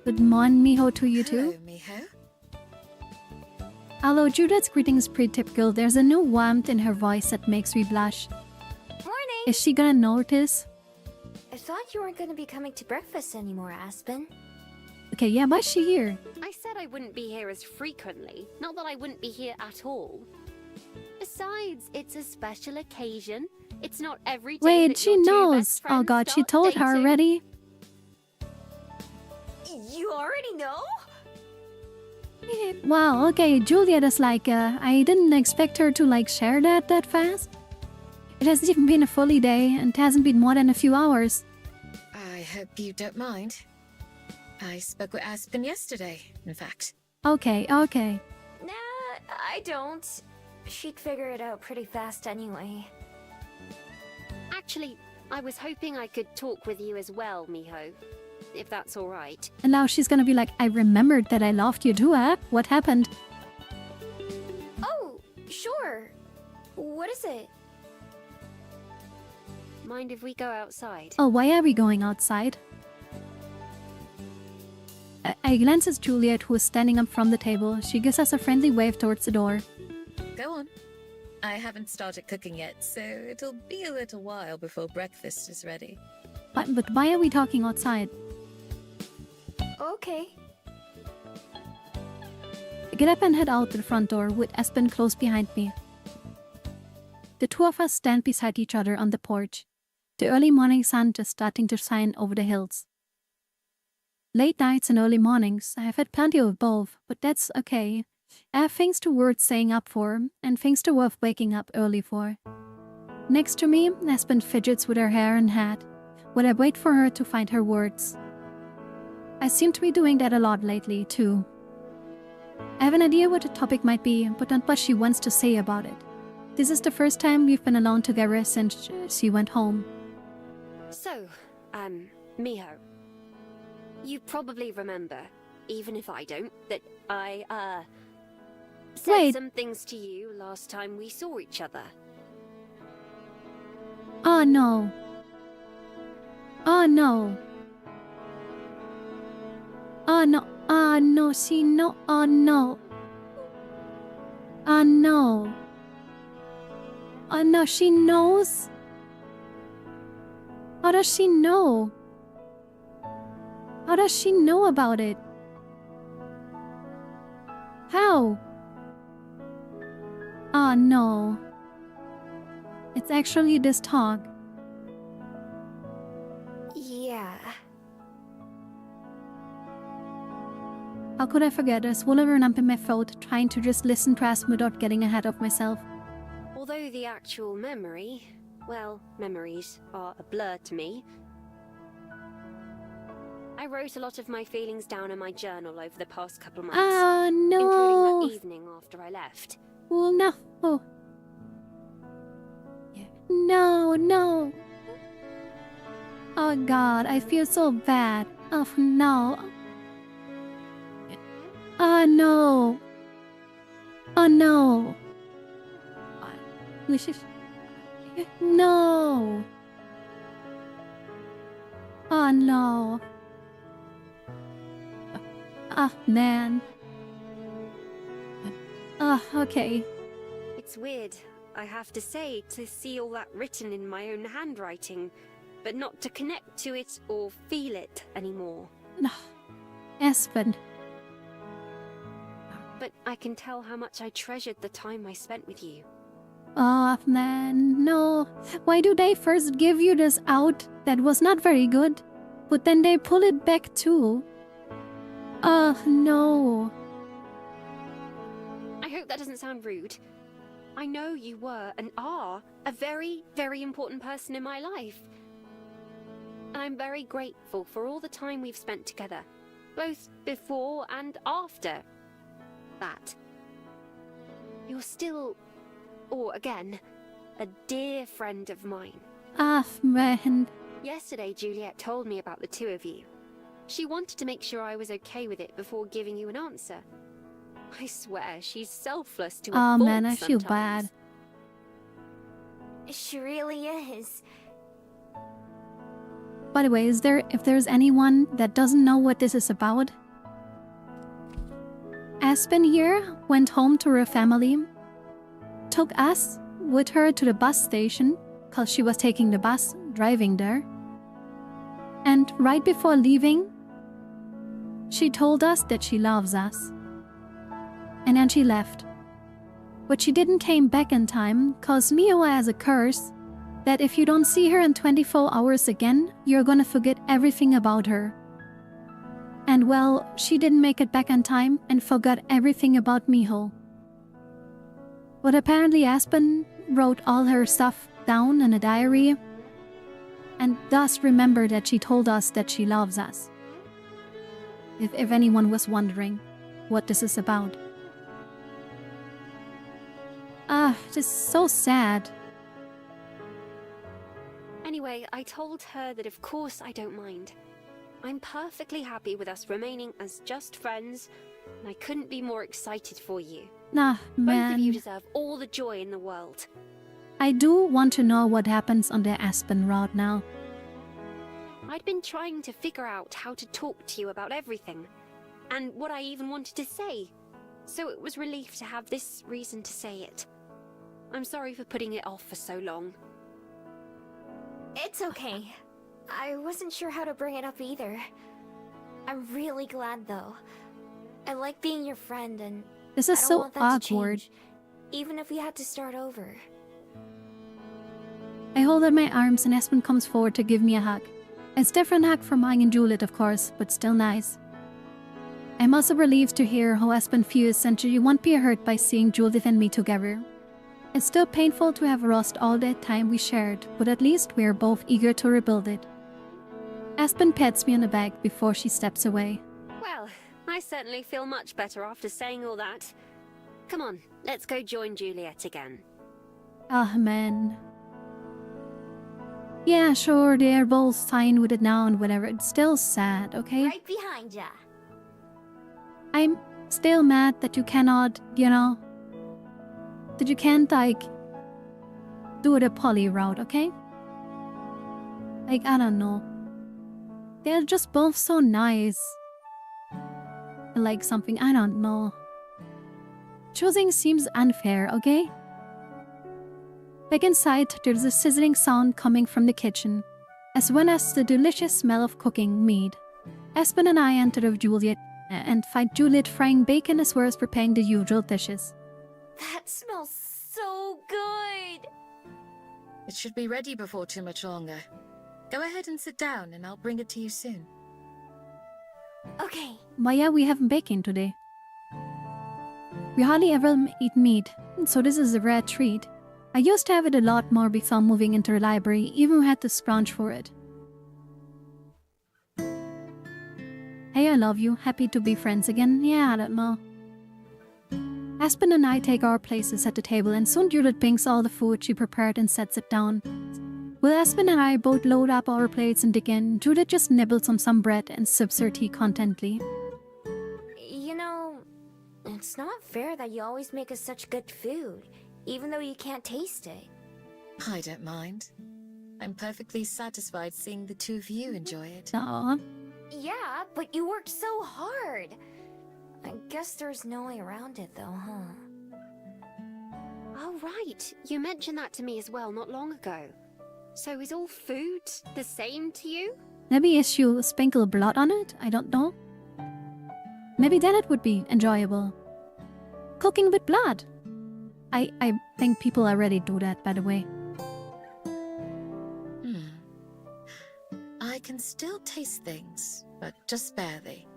Good morning, Miho, to you too. Hello, Miho. Although Juliet's greeting is pretty typical, there's a new warmth in her voice that makes me blush. Morning! Is she gonna notice? I thought you weren't gonna be coming to breakfast anymore, Aspen. Okay, yeah, why's she here? I said I wouldn't be here as frequently, not that I wouldn't be here at all. Besides, it's a special occasion. It's not every day. Wait, that she your two knows. best Oh friends god, she start told her dating. already. You already know? Wow, okay, Juliet is like, I didn't expect her to like share that fast. It hasn't even been a fully day and it hasn't been more than a few hours. I hope you don't mind. I spoke with Aspen yesterday, in fact. Okay. Nah, I don't. She'd figure it out pretty fast anyway. Actually, I was hoping I could talk with you as well, Miho. If that's alright. And now she's gonna be like, I remembered that I loved you too, huh? What happened? Oh, What is it? Mind if we go outside? Oh, why are we going outside? I glance at Juliet, who is standing up from the table. She gives us a friendly wave towards the door. Go on. I haven't started cooking yet, so it'll be a little while before breakfast is ready. But why are we talking outside? Okay. I get up and head out the front door with Espen close behind me. The two of us stand beside each other on the porch, the early morning sun just starting to shine over the hills. Late nights and early mornings, I have had plenty of both, but that's okay. I have things to worth staying up for, and things to worth waking up early for. Next to me, Espen fidgets with her hair and hat, while I wait for her to find her words. I seem to be doing that a lot lately, too. I have an idea what the topic might be, but not what she wants to say about it. This is the first time we've been alone together since she went home. So, Miho. You probably remember, even if I don't, that I, said Wait. some things to you last time we saw each other. Oh no. Oh no. Oh no. Oh no, she no. Oh no. Oh no. Oh no, she knows? How does she know? How does she know about it? How? Oh no. It's actually this talk. Yeah. How could I forget? There's swallowing up in my throat, trying to just listen to us without getting ahead of myself. Although the actual memory, well, memories are a blur to me. I wrote a lot of my feelings down in my journal over the past couple months. Oh no. Including that evening after I left. Oh no. Oh. No, no. Oh god, I feel so bad. Oh no. Oh no. Oh no. No. Oh no. Ah, man. Okay. It's weird, I have to say, to see all that written in my own handwriting, but not to connect to it or feel it anymore. No. Espen. But I can tell how much I treasured the time I spent with you. Oh, man, no. Why do they first give you this out that was not very good, but then they pull it back too? Oh, no. I hope that doesn't sound rude. I know you were and are a very, very important person in my life. And I'm very grateful for all the time we've spent together, both before and after that. You're still, or again, a dear friend of mine. Ah, man. Yesterday, Juliet told me about the two of you. She wanted to make sure I was okay with it before giving you an answer. I swear, she's selfless to a Oh, fault man, I feel sometimes. bad. She really is. By the way, if there's anyone that doesn't know what this is about, Aspen here went home to her family, took us with her to the bus station, cause she was taking the bus, driving there. And right before leaving, she told us that she loves us. And then she left. But she didn't came back in time, cause Miho has a curse that if you don't see her in 24 hours again, you're gonna forget everything about her. And well, she didn't make it back in time and forgot everything about Miho. But apparently Aspen wrote all her stuff down in a diary, and thus remembered that she told us that she loves us. If anyone was wondering what this is about. This is so sad. Anyway, I told her that of course I don't mind. I'm perfectly happy with us remaining as just friends, and I couldn't be more excited for you. Nah, Both of you man. deserve all the joy in the world. I do want to know what happens on the Aspen route now. I'd been trying to figure out how to talk to you about everything, and what I even wanted to say. So it was relief to have this reason to say it. I'm sorry for putting it off for so long. It's okay. I wasn't sure how to bring it up either. I'm really glad though. I like being your friend and This I is don't so want that to awkward. change, even if we had to start over. I hold out my arms and Aspen comes forward to give me a hug. It's different hug from mine and Juliet, of course, but still nice. I'm also relieved to hear how Aspen feels and she won't be hurt by seeing Juliet and me together. It's still painful to have lost all that time we shared, but at least we're both eager to rebuild it. Aspen pats me on the back before she steps away. Well, I certainly feel much better after saying all that. Come on, let's go join Juliet again. Ah, man. Yeah, sure, they're both fine with it now and whatever. It's still sad, okay? Right behind ya. I'm still mad that you cannot, that you can't, do the poly route, okay? I don't know. They're just both so nice. Like something, I don't know. Choosing seems unfair, okay? Back inside, there's a sizzling sound coming from the kitchen, as well as the delicious smell of cooking meat. Aspen and I enter with Juliet and find Juliet frying bacon as well as preparing the usual dishes. That smells so good! It should be ready before too much longer. Go ahead and sit down and I'll bring it to you soon. Okay. But yeah, we have bacon today. We hardly ever eat meat, so this is a rare treat. I used to have it a lot more before moving into the library, even had to scrounge for it. Hey, I love you. Happy to be friends again. Yeah, I don't know. Aspen and I take our places at the table and soon Judith brings all the food she prepared and sets it down. While Aspen and I both load up our plates and dig in, Judith just nibbles on some bread and sips her tea contently. You know, it's not fair that you always make us such good food, even though you can't taste it. I don't mind. I'm perfectly satisfied seeing the two of you enjoy it. Aww. Yeah, but you worked so hard. I guess there's no way around it though, huh? Oh, right. You mentioned that to me as well not long ago. So is all food the same to you? Maybe if you sprinkle blood on it? I don't know. Maybe then it would be enjoyable. Cooking with blood. I think people already do that, by the way. I can still taste things, but just barely.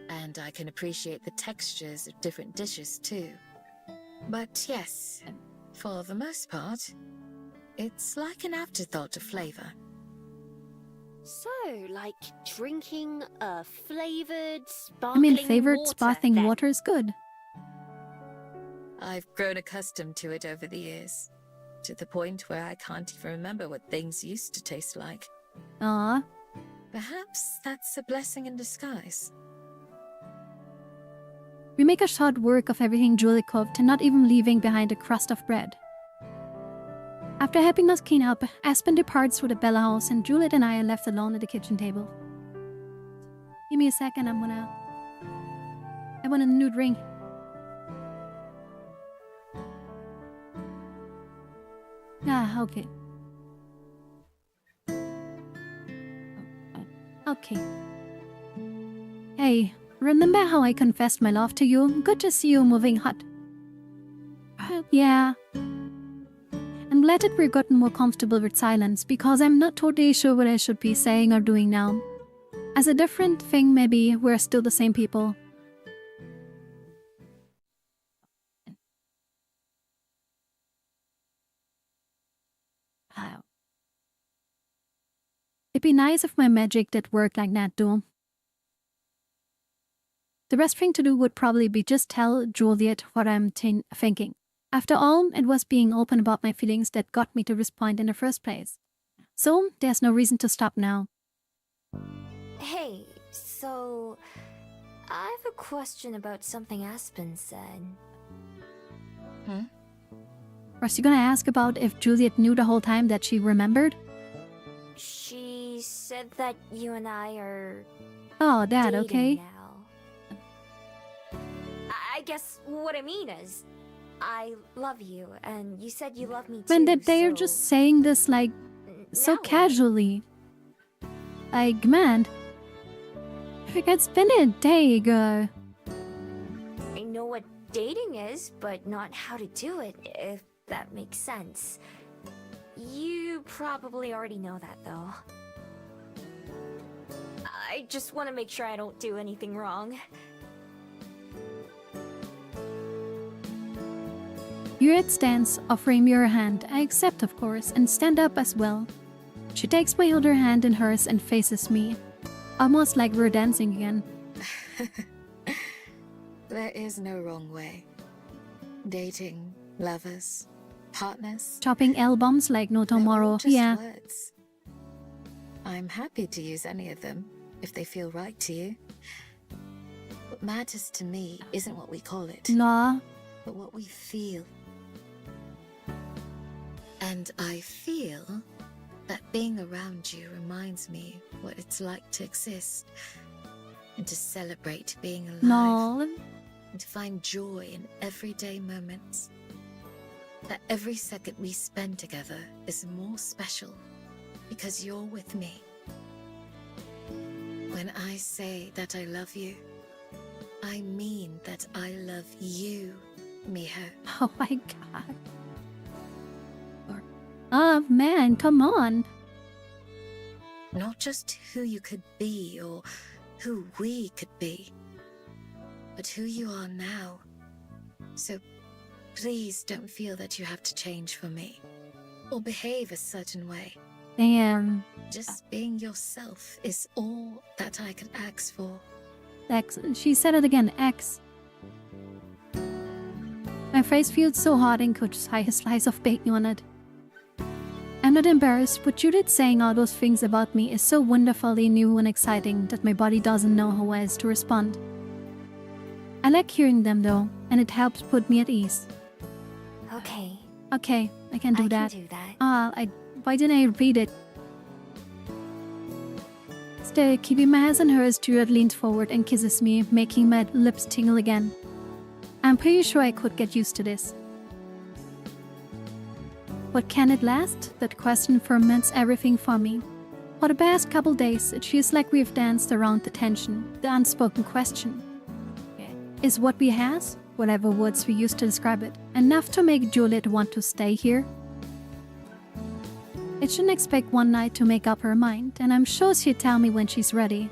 And I can appreciate the textures of different dishes too. But yes, for the most part, it's like an afterthought of flavor. So, like drinking a flavored, I sparkling mean, flavored water, sparkling then. water is good. I've grown accustomed to it over the years, to the point where I can't even remember what things used to taste like. Aww. Perhaps that's a blessing in disguise. We make a short work of everything Julie cooked and not even leaving behind a crust of bread. After helping us clean up, Aspen departs for the Bella house and Juliet and I are left alone at the kitchen table. Give me a second, I want a nude ring. Ah, okay. Okay. Hey, remember how I confessed my love to you? Good to see you moving hot. Yeah. I'm glad that we've gotten more comfortable with silence because I'm not totally sure what I should be saying or doing now. As a different thing, maybe we're still the same people. It'd be nice if my magic did work like that, though. The best thing to do would probably be just tell Juliet what I'm thinking. After all, it was being open about my feelings that got me to this point in the first place. So, there's no reason to stop now. Hey, so... I have a question about something Aspen said. Was she gonna ask about if Juliet knew the whole time that she remembered? She said that you and I are Oh, that, dating okay. now. I guess what I mean is, I love you, and you said you love me too. When that they are so just saying this like so now what? casually. Like, man. It's been a day, girl. I know what dating is, but not how to do it, if that makes sense. You probably already know that, though. I just want to make sure I don't do anything wrong. Juliet stands, offering me her hand. I accept, of course, and stand up as well. She takes my other hand in hers and faces me, almost like we're dancing again. There is no wrong way. Dating, lovers, partners. Chopping L-bombs like no they're all tomorrow. just Yeah. words. I'm happy to use any of them if they feel right to you. What matters to me isn't what we call it, No. but what we feel. And I feel that being around you reminds me what it's like to exist and to celebrate being alive No. and to find joy in everyday moments. That every second we spend together is more special because you're with me. When I say that I love you, I mean that I love you, Miho. Oh my god. Oh man, come on. Not just who you could be or who we could be, but who you are now. So please don't feel that you have to change for me or behave a certain way. Damn. Just being yourself is all that I could ask for. X. She said it again. X. My face feels so hot and could just a slice of bacon on it. I'm not embarrassed, but Judith saying all those things about me is so wonderfully new and exciting that my body doesn't know how else to respond. I like hearing them though, and it helps put me at ease. Okay, Okay, I can do I that. can do that. Why didn't I read it? Still, keeping my hands on hers, Judith leans forward and kisses me, making my lips tingle again. I'm pretty sure I could get used to this. But can it last? That question ferments everything for me. For the past couple days, it feels like we've danced around the tension, the unspoken question. Is what we has, whatever words we use to describe it, enough to make Juliet want to stay here? It shouldn't expect one night to make up her mind, and I'm sure she'll tell me when she's ready.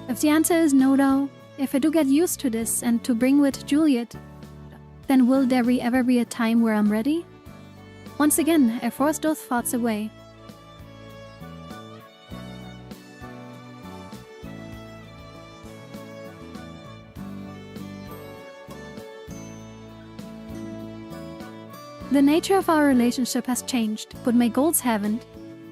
If the answer is no though, if I do get used to this and to bring with Juliet, then will there ever be a time where I'm ready? Once again, I force those thoughts away. The nature of our relationship has changed, but my goals haven't.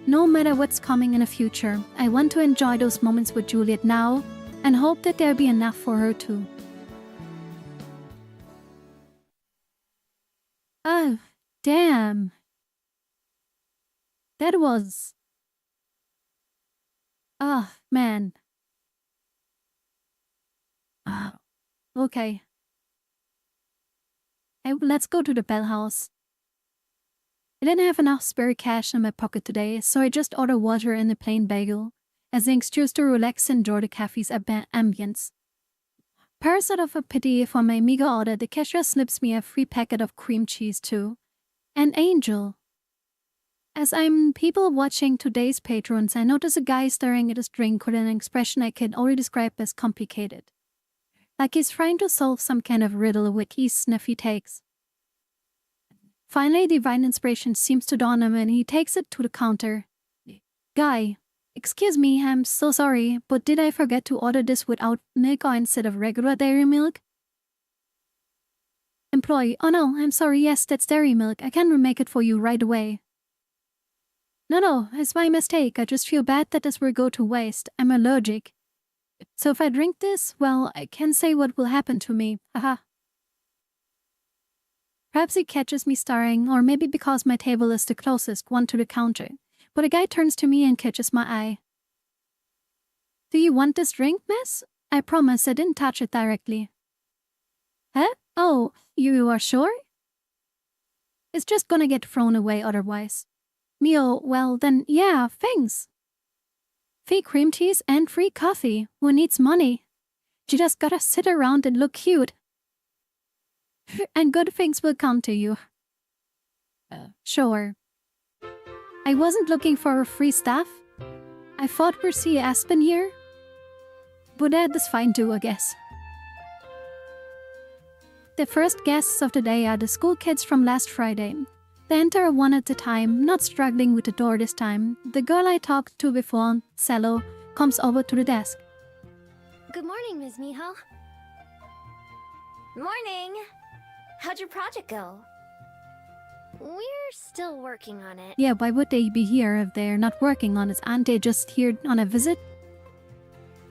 No matter what's coming in the future, I want to enjoy those moments with Juliet now and hope that there'll be enough for her too. Oh, damn. That was... Ah, man. Okay. Let's go to the Bell House. I didn't have enough spare cash in my pocket today, so I just ordered water and a plain bagel, as an excuse to relax and enjoy the cafe's ambience. Perhaps out of a pity for my meager order, the cashier slips me a free packet of cream cheese too. An angel. As I'm people watching today's patrons, I notice a guy staring at his drink with an expression I can only describe as complicated. Like he's trying to solve some kind of riddle with each sniff he takes. Finally, divine inspiration seems to dawn on him and he takes it to the counter. Guy, excuse me, I'm so sorry, but did I forget to order this without milk or instead of regular dairy milk? Employee, oh no, I'm sorry, yes, that's dairy milk. I can remake it for you right away. No, it's my mistake. I just feel bad that this will go to waste. I'm allergic. So if I drink this, well, I can't say what will happen to me. Haha. Perhaps he catches me staring, or maybe because my table is the closest one to the counter. But a guy turns to me and catches my eye. Do you want this drink, miss? I promise I didn't touch it directly. Huh? Oh, you are sure? It's just gonna get thrown away otherwise. Mio, well then, yeah, thanks. Free cream cheese and free coffee. Who needs money? You just gotta sit around and look cute. And good things will come to you. Sure. I wasn't looking for free stuff. I thought we'd see Aspen here. But that is fine too, I guess. The first guests of the day are the school kids from last Friday. They enter one at a time, not struggling with the door this time. The girl I talked to before, Cello, comes over to the desk. Good morning, Ms. Miho. Morning! How'd your project go? We're still working on it. Yeah, why would they be here if they're not working on it? Aren't they just here on a visit?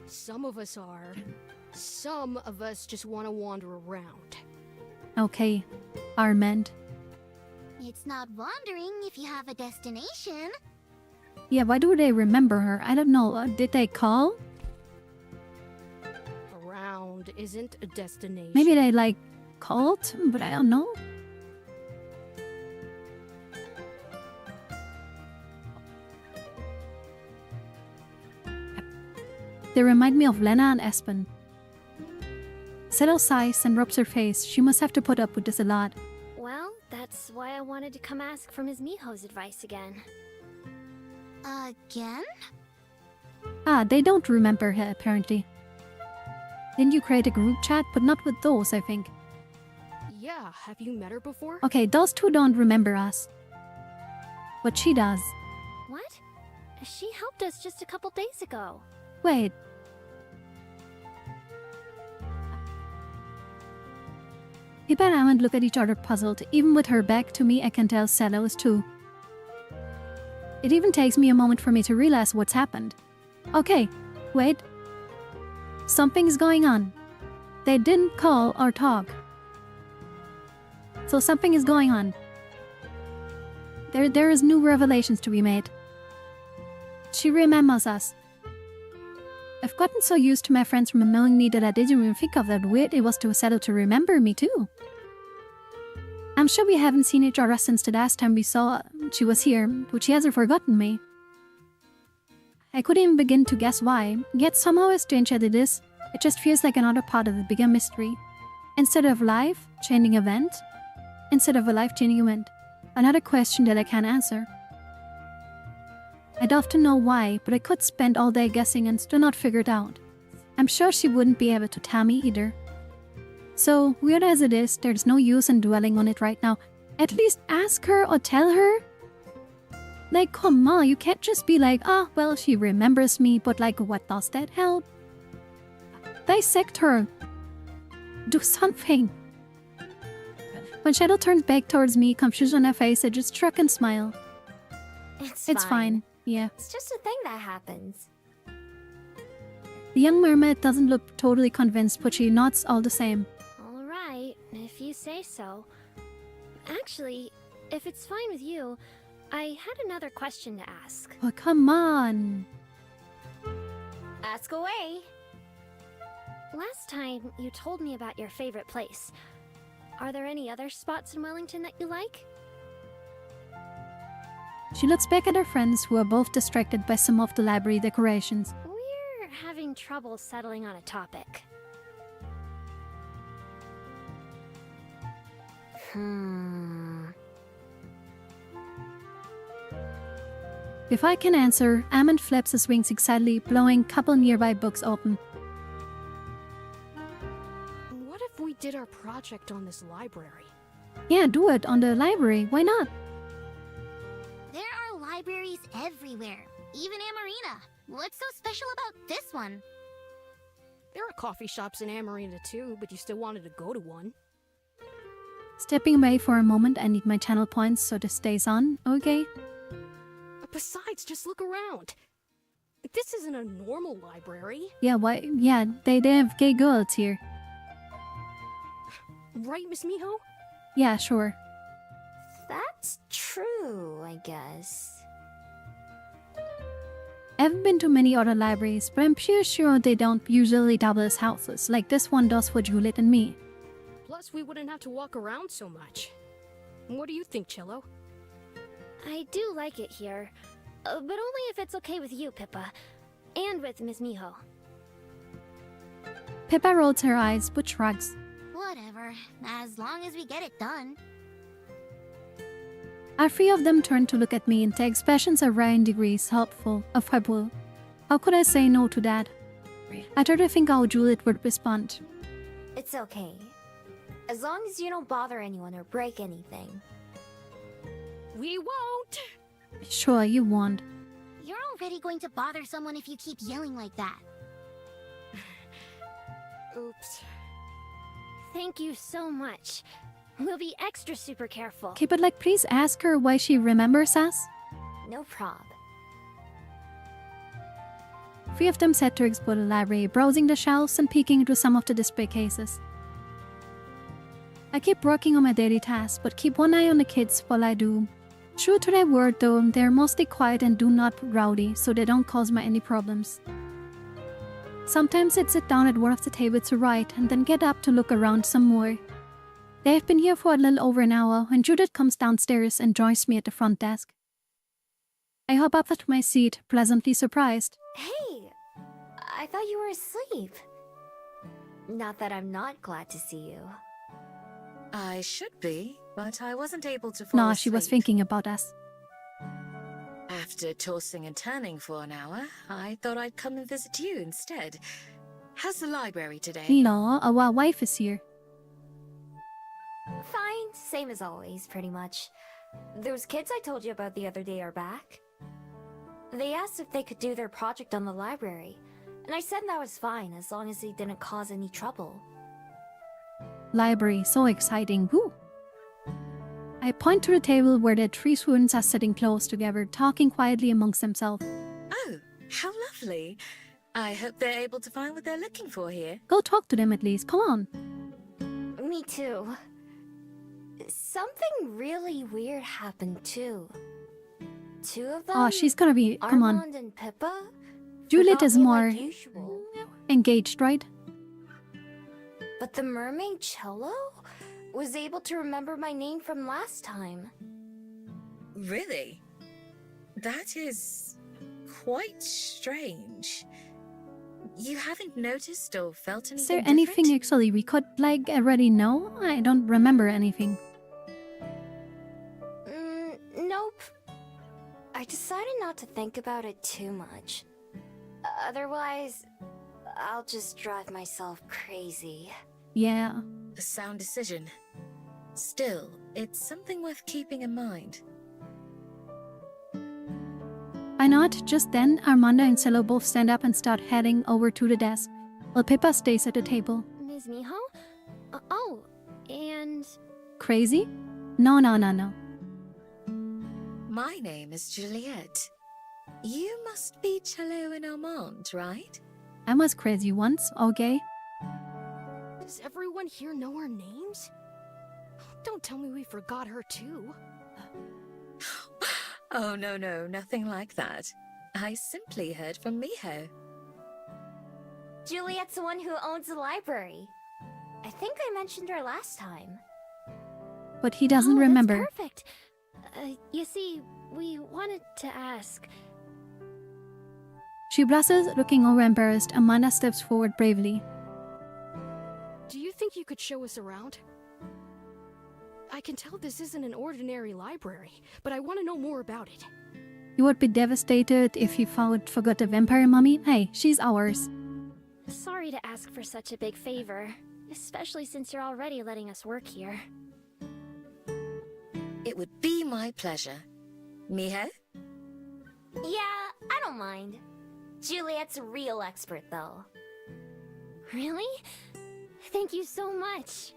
Some of us are. Some of us just want to wander around. Okay, Armand. It's not wandering if you have a destination. Yeah, why do they remember her? I don't know. Did they call? Around isn't a destination. Maybe they like called, but I don't know. They remind me of Lena and Aspen. Cello sighs and rubs her face. She must have to put up with this a lot. Well, that's why I wanted to come ask for Ms. Miho's advice again. Again? Ah, they don't remember her, apparently. Didn't you create a group chat? But not with those, I think. Yeah, have you met her before? Okay, those two don't remember us. But she does. What? She helped us just a couple days ago. Wait. Pippa and Amand look at each other puzzled. Even with her back to me, I can tell Cello is too. It even takes me a moment for me to realize what's happened. Okay, wait. Something's going on. They didn't call or talk. So something is going on. There is new revelations to be made. She remembers us. I've gotten so used to my friends remembering me that I didn't even think of that weird it was to Cello to remember me too. I'm sure we haven't seen each other since the last time we saw she was here, but she hasn't forgotten me. I couldn't even begin to guess why, yet somehow as strange as it is, it just feels like another part of the bigger mystery. Instead of life-changing event, another question that I can't answer. I'd love to know why, but I could spend all day guessing and still not figure it out. I'm sure she wouldn't be able to tell me either. So, weird as it is, there's no use in dwelling on it right now. At least ask her or tell her. Like, come on, you can't just be like, ah, well, she remembers me, but like, what does that help? Dissect her. Do something. When Shadow turns back towards me, confusion on her face, I just shrug and smile. It's fine. Yeah. It's just a thing that happens. The young mermaid doesn't look totally convinced, but she nods all the same. Alright, if you say so. Actually, if it's fine with you, I had another question to ask. Oh, come on. Ask away! Last time, you told me about your favorite place. Are there any other spots in Wellington that you like? She looks back at her friends who are both distracted by some of the library decorations. We're having trouble settling on a topic. If I can answer, Amand flaps his wings excitedly, blowing a couple nearby books open. What if we did our project on this library? Yeah, do it on the library. Why not? There are libraries everywhere, even Amarina. What's so special about this one? There are coffee shops in Amarina too, but you still wanted to go to one. Stepping away for a moment, I need my channel points so this stays on. Okay. Besides, just look around. This isn't a normal library. Yeah, why? Yeah, they have gay girls here. Right, Miss Miho? Yeah, sure. That's true, I guess. I haven't been to many other libraries, but I'm pretty sure they don't usually double as houses, like this one does for Juliet and me. Plus, we wouldn't have to walk around so much. What do you think, Cello? I do like it here, but only if it's okay with you, Pippa. And with Miss Miho. Pippa rolls her eyes, but shrugs. Whatever, as long as we get it done. All three of them turn to look at me, and their expressions are varying degrees helpful, affable. How could I say no to that? I try to think how Juliet would respond. It's okay. As long as you don't bother anyone or break anything. We won't! Sure, you won't. You're already going to bother someone if you keep yelling like that. Oops. Thank you so much. We'll be extra super careful. Okay, but like, please ask her why she remembers us. No prob. Three of them set to explore the library, browsing the shelves and peeking into some of the display cases. I keep working on my daily tasks, but keep one eye on the kids while I do. True to their word though, they're mostly quiet and do not rowdy, so they don't cause me any problems. Sometimes I'd sit down at one of the tables to write and then get up to look around some more. They've been here for a little over an hour when Judith comes downstairs and joins me at the front desk. I hop up at my seat, pleasantly surprised. Hey! I thought you were asleep. Not that I'm not glad to see you. I should be, but I wasn't able to fall Nah, asleep. she was thinking about us. After tossing and turning for an hour, I thought I'd come and visit you instead. How's the library today? No, our wife is here. Fine, same as always, pretty much. Those kids I told you about the other day are back. They asked if they could do their project on the library, and I said that was fine as long as they didn't cause any trouble. Library, so exciting. Woo! I point to the table where the three students are sitting close together, talking quietly amongst themselves. Oh, how lovely. I hope they're able to find what they're looking for here. Go talk to them at least, come on. Me too. Something really weird happened too. Two of them? Oh, she's gonna be, come on. Armand and Pippa? Juliet Forgot is me more like usual. engaged, right? But the mermaid Cello was able to remember my name from last time. Really? That is quite strange. You haven't noticed or felt anything Is there different? anything actually we could, like, already know? I don't remember anything. Nope. I decided not to think about it too much. Otherwise, I'll just drive myself crazy. Yeah. A sound decision. Still, it's something worth keeping in mind. Why not? Just then, Armando and Cello both stand up and start heading over to the desk, while Pippa stays at the table. Ms. Miho? Oh, and... Crazy? No, no, no, no. My name is Juliet. You must be Cello and Armand, right? I was crazy once, okay? Does everyone here know our names? Don't tell me we forgot her too. Oh, no, nothing like that. I simply heard from Miho. Juliet's the one who owns the library. I think I mentioned her last time. But he doesn't Oh, remember. That's perfect. You see, we wanted to ask... She blushes, looking over embarrassed. Amanda steps forward bravely. Do you think you could show us around? I can tell this isn't an ordinary library, but I want to know more about it. You would be devastated if you forgot the vampire mummy. Hey, she's ours. Sorry to ask for such a big favor, especially since you're already letting us work here. It would be my pleasure. Miho? Yeah, I don't mind. Juliet's a real expert, though. Really? Thank you so much.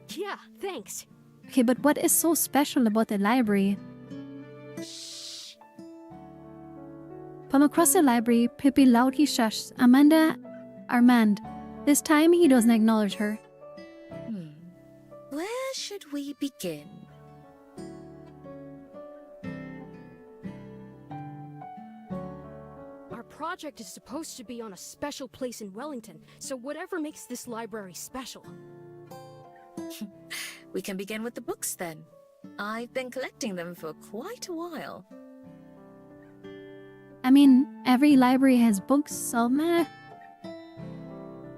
Yeah, thanks. Okay, but what is so special about the library? Shh. From across the library, Pippi loudly shushes Armand. This time, he doesn't acknowledge her. Where should we begin? Our project is supposed to be on a special place in Wellington, so whatever makes this library special. We can begin with the books then. I've been collecting them for quite a while. I mean, every library has books, so meh.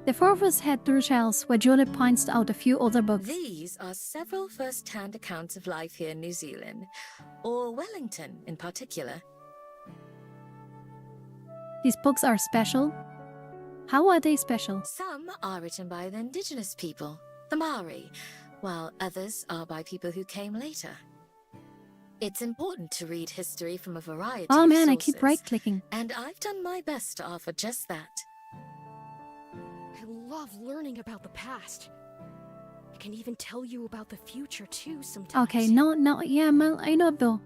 The four of us head to the shelves where Juliet points out a few older books. These are several first-hand accounts of life here in New Zealand, or Wellington in particular. These books are special. How are they special? Some are written by the indigenous people, the Maori, while others are by people who came later. It's important to read history from a variety Oh of man, sources, I keep right-clicking. and I've done my best to offer just that. I love learning about the past. I can even tell you about the future too sometimes. Okay, no, yeah, Mel, I know though.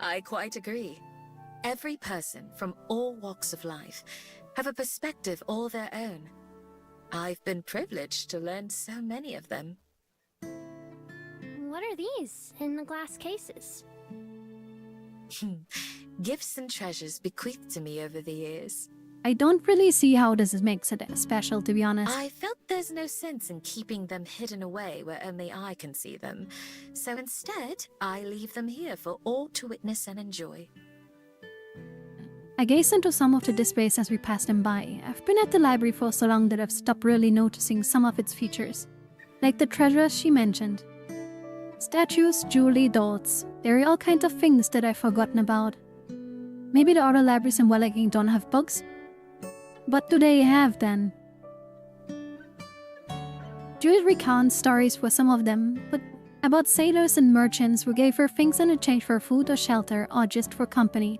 I quite agree. Every person from all walks of life have a perspective all their own. I've been privileged to learn so many of them. What are these in the glass cases? Gifts and treasures bequeathed to me over the years. I don't really see how this makes it special, to be honest. I felt there's no sense in keeping them hidden away where only I can see them. So instead, I leave them here for all to witness and enjoy. I gazed into some of the displays as we passed them by. I've been at the library for so long that I've stopped really noticing some of its features. Like the treasures she mentioned. Statues, jewelry, dolls. There are all kinds of things that I've forgotten about. Maybe the other libraries in Wellington don't have books? What do they have then? Judith recounts stories for some of them, but about sailors and merchants who gave her things in exchange for food or shelter or just for company.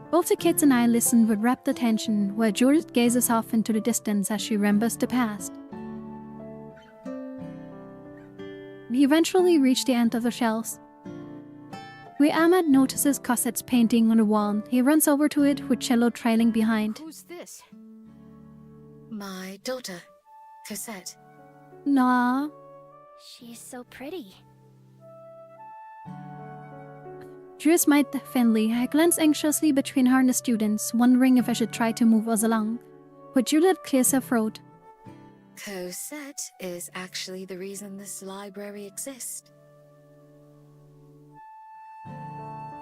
Both the kids and I listen with rapt attention while Judith gazes off into the distance as she remembers the past. We eventually reach the end of the shelves. Where Ahmed notices Cosette's painting on the wall, he runs over to it with cello trailing behind. Who's this? My daughter, Cosette. Nah. She's so pretty. Drew smiled faintly. I glanced anxiously between her and the students, wondering if I should try to move us along. But Juliet clears her throat. Cosette is actually the reason this library exists.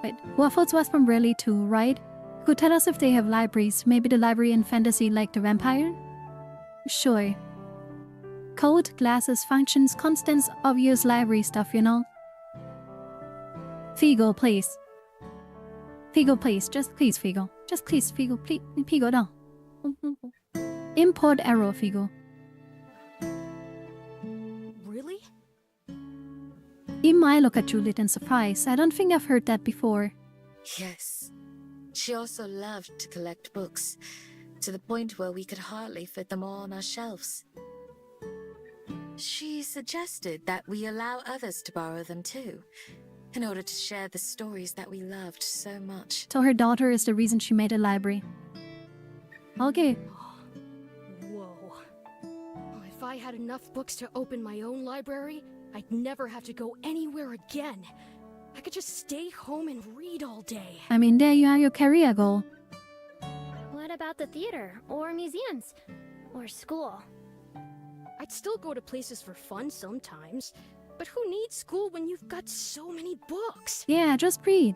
Wait, Waffles was from Raleigh too, right? Could tell us if they have libraries, maybe the library in fantasy like the vampire? Sure. Code, glasses, functions, constants, obvious library stuff, you know? Figo, please. Figo, please. Just please, Figo. Just please, Figo. Please, Figo, no. Import error, Figo. Really? He might look at Juliet in surprise. I don't think I've heard that before. Yes. She also loved to collect books, to the point where we could hardly fit them all on our shelves. She suggested that we allow others to borrow them too, in order to share the stories that we loved so much. So her daughter is the reason she made a library. Okay. Whoa. If I had enough books to open my own library, I'd never have to go anywhere again. I could just stay home and read all day. I mean, there you have your career goal. What about the theater, or museums, or school? I'd still go to places for fun sometimes. But who needs school when you've got so many books? Yeah, just read.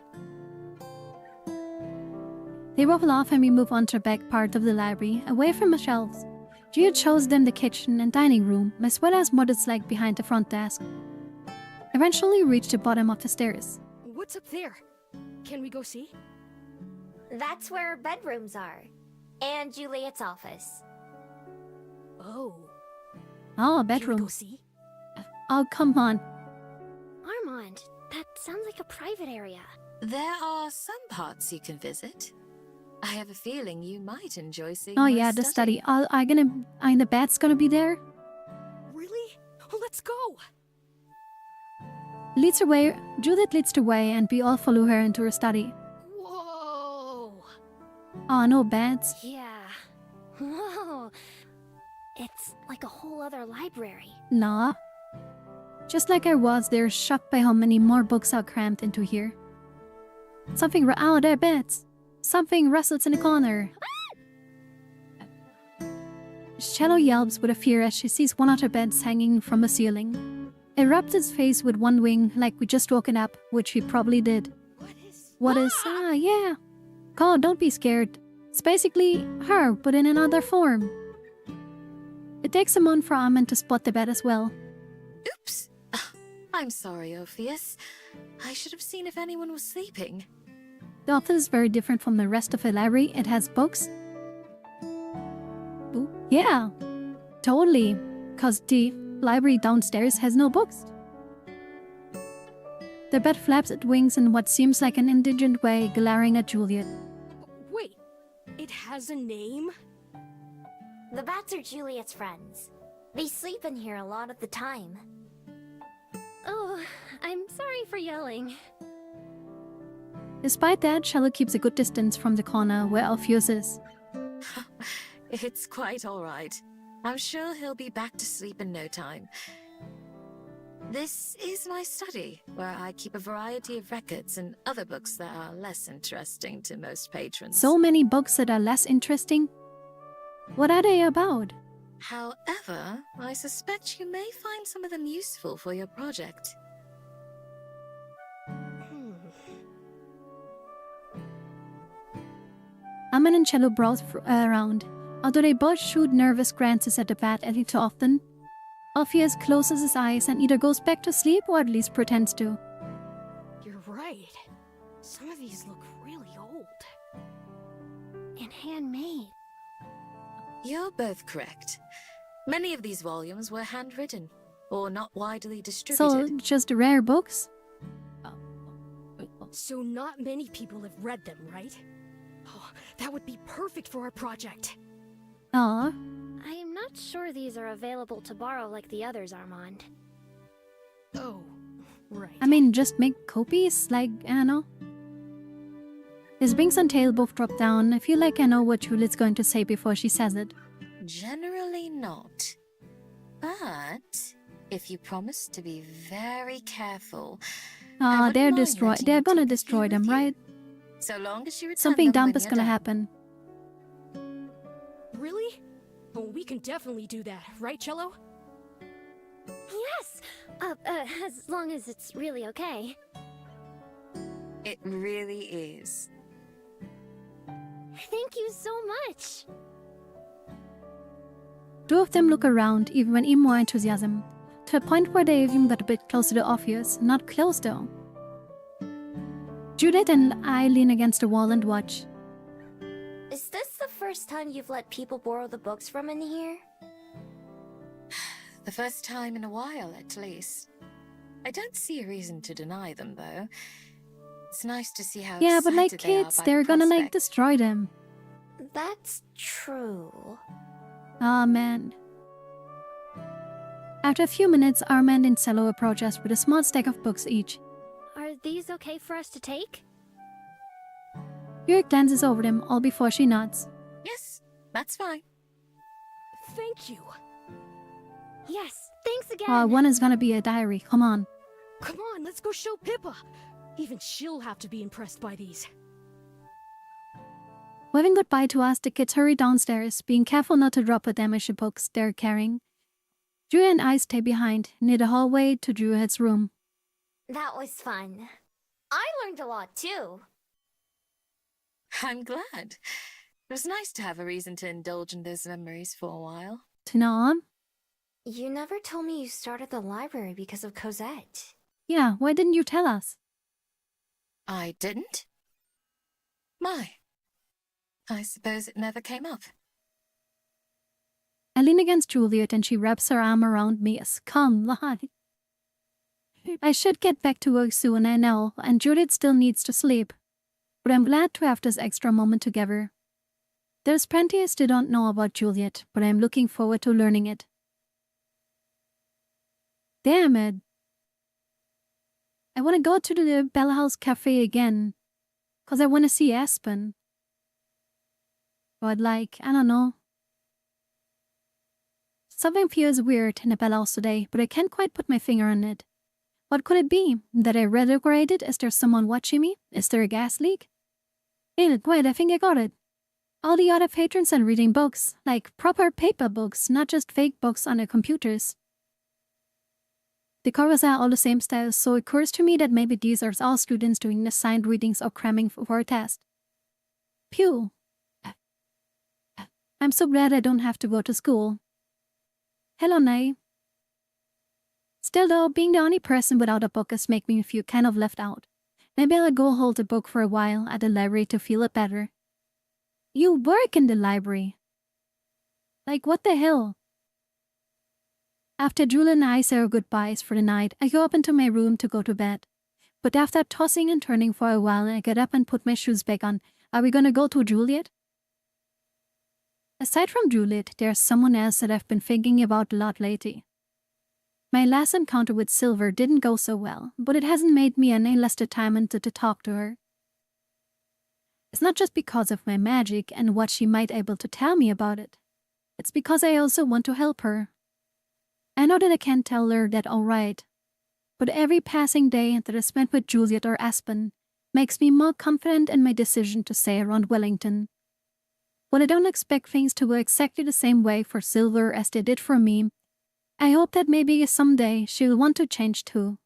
They waffle off and we move on to the back part of the library, away from the shelves. Juliet shows them the kitchen and dining room, as well as what it's like behind the front desk. Eventually reach the bottom of the stairs. What's up there? Can we go see? That's where bedrooms are. And Juliet's office. Oh. Oh, Can we bedroom. go see? Oh, come on. Armand, that sounds like a private area. There are some parts you can visit. I have a feeling you might enjoy seeing Oh my yeah, the study. Are the bed's gonna be there? Really? Oh, let's go! Leads her way. Judith leads the way, and we all follow her into her study. Whoa! Oh, no beds. Yeah. Whoa. It's like a whole other library. Nah. Just like I was there, shocked by how many more books are crammed into here. Oh, there, beds. Something rustles in the corner. Shallow yelps with a fear as she sees one of her beds hanging from the ceiling. It rubs its face with one wing like we just woken up, which we probably did. What is... yeah. God, don't be scared. It's basically her, but in another form. It takes a moment for Ayame to spot the bed as well. Oops. I'm sorry, Orpheus. I should have seen if anyone was sleeping. The office is very different from the rest of the library. It has books. Ooh, yeah, totally. Cause the library downstairs has no books. The bed flaps its wings in what seems like an indigent way, glaring at Juliet. Wait, it has a name? The bats are Juliet's friends. They sleep in here a lot of the time. Oh, I'm sorry for yelling. Despite that, Shallow keeps a good distance from the corner where Orpheus is. It's quite all right. I'm sure he'll be back to sleep in no time. This is my study, where I keep a variety of records and other books that are less interesting to most patrons. So many books that are less interesting? What are they about? However, I suspect you may find some of them useful for your project. Ayame and Cello browse around. Although they both shoot nervous glances at the bat every too often, Orpheus closes his eyes and either goes back to sleep or at least pretends to. You're right. Some of these look really old. And handmade. You're both correct. Many of these volumes were handwritten, or not widely distributed. So, just rare books? So not many people have read them, right? Oh, that would be perfect for our project. Aw. I am not sure these are available to borrow like the others, Armand. Oh, right. I mean, just make copies, like, I don't know. His wings and tail both drop down. I feel like I know what Juliet's going to say before she says it. Generally not. But if you promise to be very careful... Aw, they're gonna destroy them, right? So long as you return Something them dumb when is you're gonna done. happen. Really? Oh, we can definitely do that, right, Cello? Yes! As long as it's really okay. It really is. Thank you so much! Two of them look around, even when even more enthusiasm, to a point where they even got a bit closer to Orpheus. Not close though. Juliet and I lean against the wall and watch. Is this the first time you've let people borrow the books from in here? The first time in a while, at least. I don't see a reason to deny them, though. It's nice to see how Yeah, but like excited they are kids, by they're the gonna like prospect. destroy them. That's true. Aw, man. After a few minutes, Armand and Cello approach us with a small stack of books each. Are these okay for us to take? Yuri glances over them, all before she nods. Yes, that's fine. Thank you. Yes, thanks again! One is gonna be a diary, come on. Come on, let's go show Pippa. Even she'll have to be impressed by these. Waving goodbye to us, the kids hurry downstairs, being careful not to drop or damage the books they're carrying. Drew and I stay behind, near the hallway to Juliet's room. That was fun. I learned a lot too. I'm glad. It was nice to have a reason to indulge in those memories for a while. Tanom? You never told me you started the library because of Cosette. Yeah, why didn't you tell us? I didn't? My. I suppose it never came up. I lean against Juliet and she wraps her arm around me as come, lad. I should get back to work soon, I know, and Juliet still needs to sleep. But I'm glad to have this extra moment together. There's plenty I still don't know about Juliet, but I'm looking forward to learning it. Damn it. I want to go to the Bell House Cafe again, 'cause I want to see Aspen. But like, I don't know. Something feels weird in the house today, but I can't quite put my finger on it. What could it be? That I redecorated? Is there someone watching me? Is there a gas leak? Hey, wait, I think I got it. All the other patrons are reading books, like proper paper books, not just fake books on their computers. The covers are all the same style, so it occurs to me that maybe these are all students doing assigned readings or cramming for a test. Phew. I'm so glad I don't have to go to school. Hello, Nay. Still though, being the only person without a book is making me feel kind of left out. Maybe I'll go hold a book for a while at the library to feel it better. You work in the library. Like what the hell? After Julie and I say our goodbyes for the night, I go up into my room to go to bed. But after tossing and turning for a while, I get up and put my shoes back on. Are we gonna go to Juliet? Aside from Juliet, there's someone else that I've been thinking about a lot lately. My last encounter with Silver didn't go so well, but it hasn't made me any less determined to talk to her. It's not just because of my magic and what she might be able to tell me about it. It's because I also want to help her. I know that I can't tell her that alright, but every passing day that I spent with Juliet or Aspen makes me more confident in my decision to stay around Wellington. While I don't expect things to go exactly the same way for Silver as they did for me, I hope that maybe someday she'll want to change too.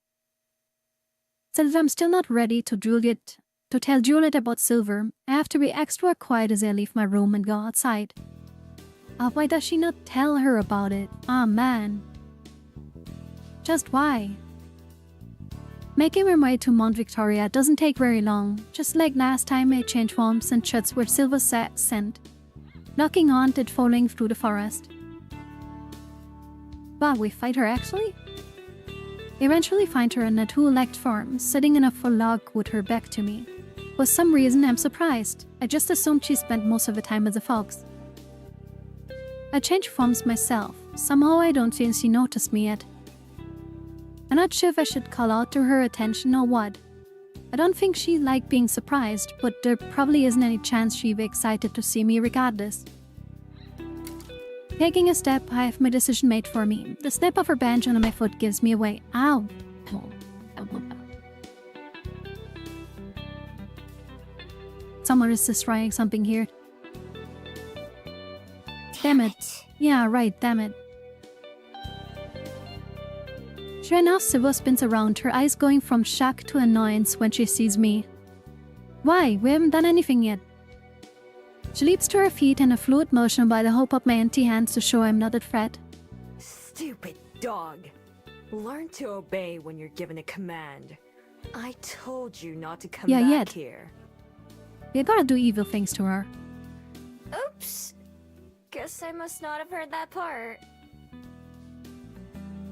So that I'm still not ready to tell Juliet about Silver, I have to be extra quiet as I leave my room and go outside. Why does she not tell her about it? Ah, man. Just why? Making my way to Mount Victoria doesn't take very long, just like last time I changed forms and shirts where Silver sent, knocking on and falling through the forest. Wow, we fight her actually? Eventually find her in a two-legged form, sitting in a full log with her back to me. For some reason, I'm surprised. I just assumed she spent most of the time as a fox. I changed forms myself. Somehow I don't think she noticed me yet. I'm not sure if I should call out to her attention or what. I don't think she liked being surprised, but there probably isn't any chance she'd be excited to see me regardless. Taking a step, I have my decision made for me. The snap of her bench under my foot gives me away. Ow! Someone is destroying something here. Damn it. Yeah, right, damn it. Sure enough, Silver spins around, her eyes going from shock to annoyance when she sees me. Why? We haven't done anything yet. She leaps to her feet in a fluid motion while I hold up my empty hands to show I'm not a threat. Stupid dog. Learn to obey when you're given a command. I told you not to come back here. You gotta do evil things to her. Oops. Guess I must not have heard that part.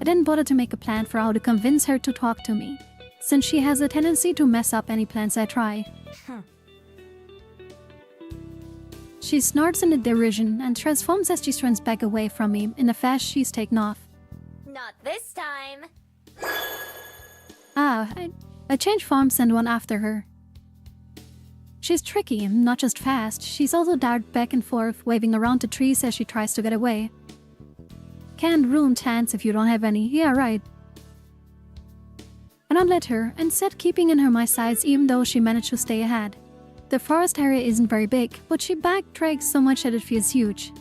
I didn't bother to make a plan for how to convince her to talk to me, since she has a tendency to mess up any plans I try. She snorts in derision and transforms as she turns back away from me in a fast she's taken off. Not this time. I change forms and run after her. She's tricky, not just fast, she's also darted back and forth, waving around the trees as she tries to get away. Can't ruin chance if you don't have any, yeah right. I don't let her, instead keeping in her my sights even though she managed to stay ahead. The forest area isn't very big, but she backtracks so much that it feels huge.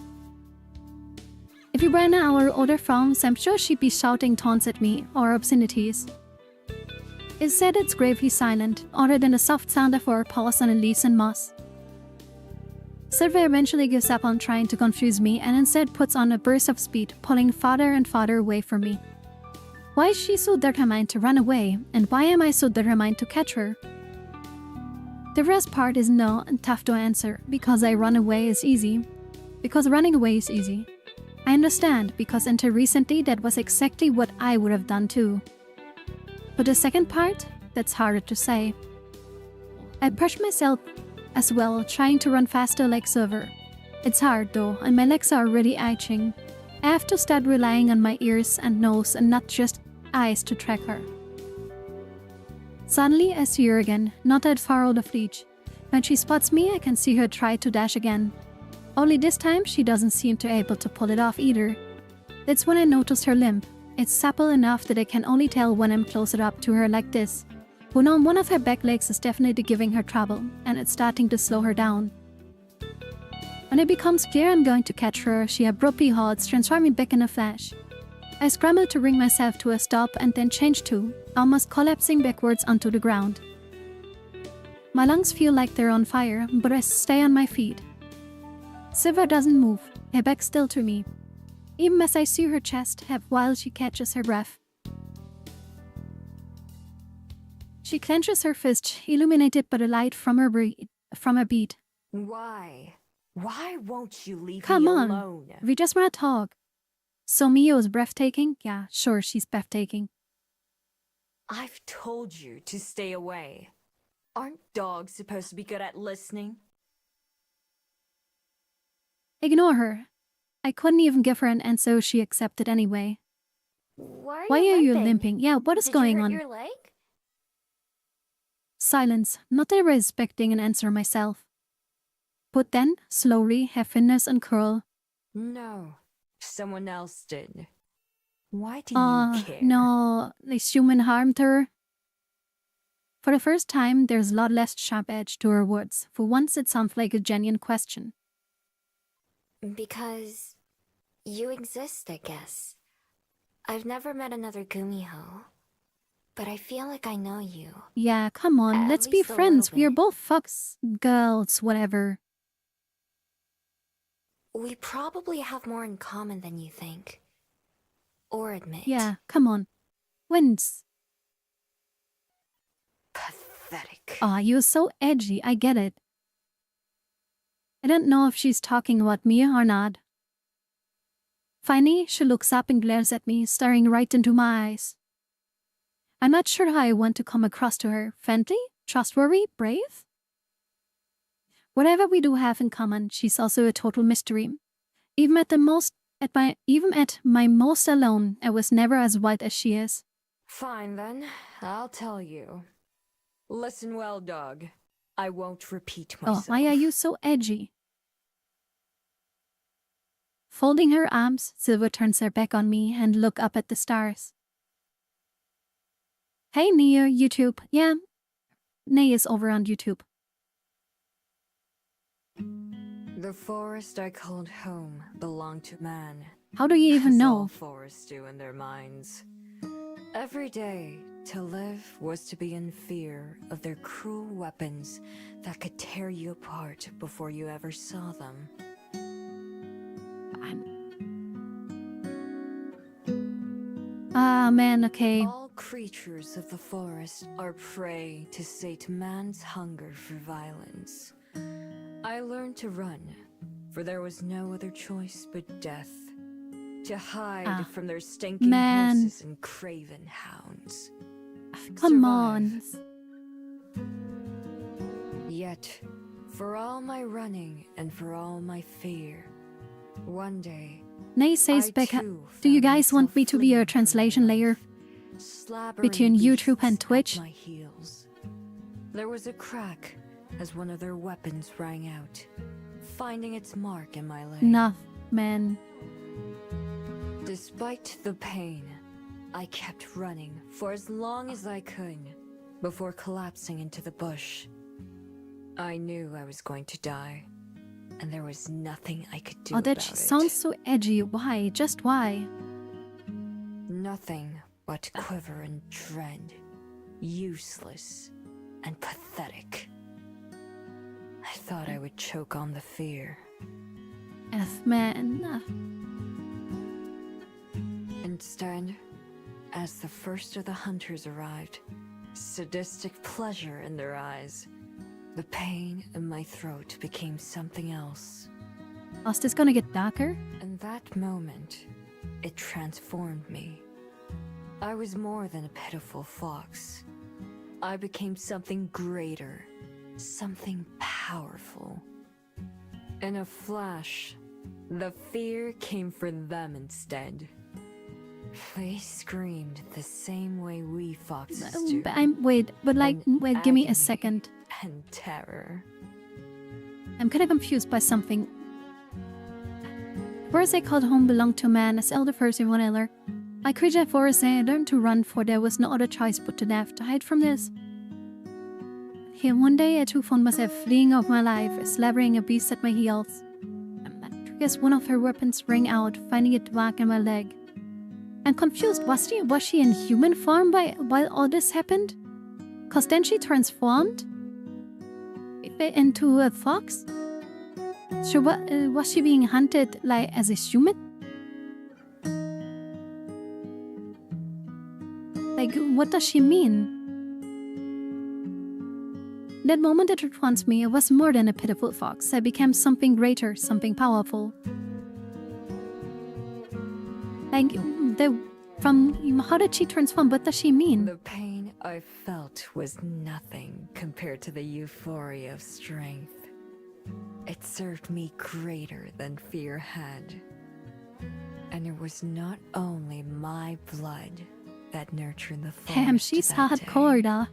If we were in our older forms, I'm sure she'd be shouting taunts at me, or obscenities. Instead, it's gravely silent, other than the soft sound of her paws on the leaves and moss. Silver eventually gives up on trying to confuse me and instead puts on a burst of speed, pulling farther and farther away from me. Why is she so determined to run away, and why am I so determined to catch her? The rest part is no and tough to answer, because running away is easy. I understand, because until recently that was exactly what I would have done too. But the second part, that's harder to say. I push myself as well, trying to run faster like Silver. It's hard though, and my legs are already itching. I have to start relying on my ears and nose and not just eyes to track her. Suddenly, I see her again, not that far out of reach. When she spots me, I can see her try to dash again. Only this time, she doesn't seem to be able to pull it off either. That's when I noticed her limp. It's supple enough that I can only tell when I'm closer up to her like this. But now one of her back legs is definitely giving her trouble, and it's starting to slow her down. When it becomes clear I'm going to catch her, she abruptly halts, transforming back in a flash. I scramble to bring myself to a stop and then change too, almost collapsing backwards onto the ground. My lungs feel like they're on fire, but I stay on my feet. Silver doesn't move, her back still to me, even as I see her chest heave while she catches her breath. She clenches her fist, illuminated by the light from a bead. Why? Why won't you leave Come me on, alone? we just wanna talk. So Mio is breathtaking? Yeah, sure, she's breathtaking. I've told you to stay away. Aren't dogs supposed to be good at listening? Ignore her. I couldn't even give her an answer, she accepted anyway. Why Why are you limping? Yeah, what is Did going you hurt on? your leg? Silence, not ever expecting an answer myself. But then, slowly, her fingers uncurl. No, someone else did. Why do you care? No, this human harmed her. For the first time, there's a lot less sharp edge to her words. For once, it sounds like a genuine question. Because you exist, I guess. I've never met another Gumiho, but I feel like I know you. Yeah, come on, At let's be least a friends. little We are bit. both fucks, girls, whatever. We probably have more in common than you think. Or admit. Yeah, come on. Wins. Pathetic. Aw, you're so edgy, I get it. I don't know if she's talking about me or not. Finally, she looks up and glares at me, staring right into my eyes. I'm not sure how I want to come across to her. Friendly? Trustworthy? Brave? Whatever we do have in common, she's also a total mystery. Even at my most alone, I was never as wild as she is. Fine then, I'll tell you. Listen well, dog. I won't repeat myself. Oh, why are you so edgy? Folding her arms, Silver turns her back on me and look up at the stars. Hey Neo, YouTube. Yeah, Nay is over on YouTube. The forest I called home belonged to man. How do you even As know? all forests do in their minds. Every day, to live was to be in fear of their cruel weapons that could tear you apart before you ever saw them. Ah, man, okay. All creatures of the forest are prey to sate man's hunger for violence. I learned to run, for there was no other choice but death. To hide from their stinking horses and craven hounds. Come on. Yet, for all my running and for all my fear, one day, Nay says I back, too do you found guys want myself me to be your fleeing from translation life, layer slabbering between YouTube and beasts at Twitch? my heels. There was a crack as one of their weapons rang out, finding its mark in my leg. Nah, man. Despite the pain, I kept running for as long as I could before collapsing into the bush. I knew I was going to die, and there was nothing I could do Oh, about that it. sounds so edgy. Why? Just why? Nothing but quiver and dread, useless and pathetic. I thought I would choke on the fear. Man. Instead, as the first of the hunters arrived, sadistic pleasure in their eyes, the pain in my throat became something else. Oh, is this gonna get darker? In that moment, it transformed me. I was more than a pitiful fox. I became something greater, something powerful. In a flash, the fear came for them instead. They screamed the same way we foxes do. Wait, give me a agony second. And terror. I'm kinda confused by something. Forest I called home belonged to a man as elder first in one elder. My creature forest I learned to run, for there was no other choice but to death to hide from this. Here one day I too found myself fleeing of my life, slavering a beast at my heels. And that triggers one of her weapons rang out, finding it back in my leg. I'm confused, was she in human form while all this happened? Cause then she transformed into a fox? So was she being hunted like as a human? Like, what does she mean? That moment it transformed me, I was more than a pitiful fox. I became something greater, something powerful. Like, how did she transform? What does she mean? The pain I felt was nothing compared to the euphoria of strength. It served me greater than fear had. And it was not only my blood that nurtured the forest. Damn, she's hardcore, though.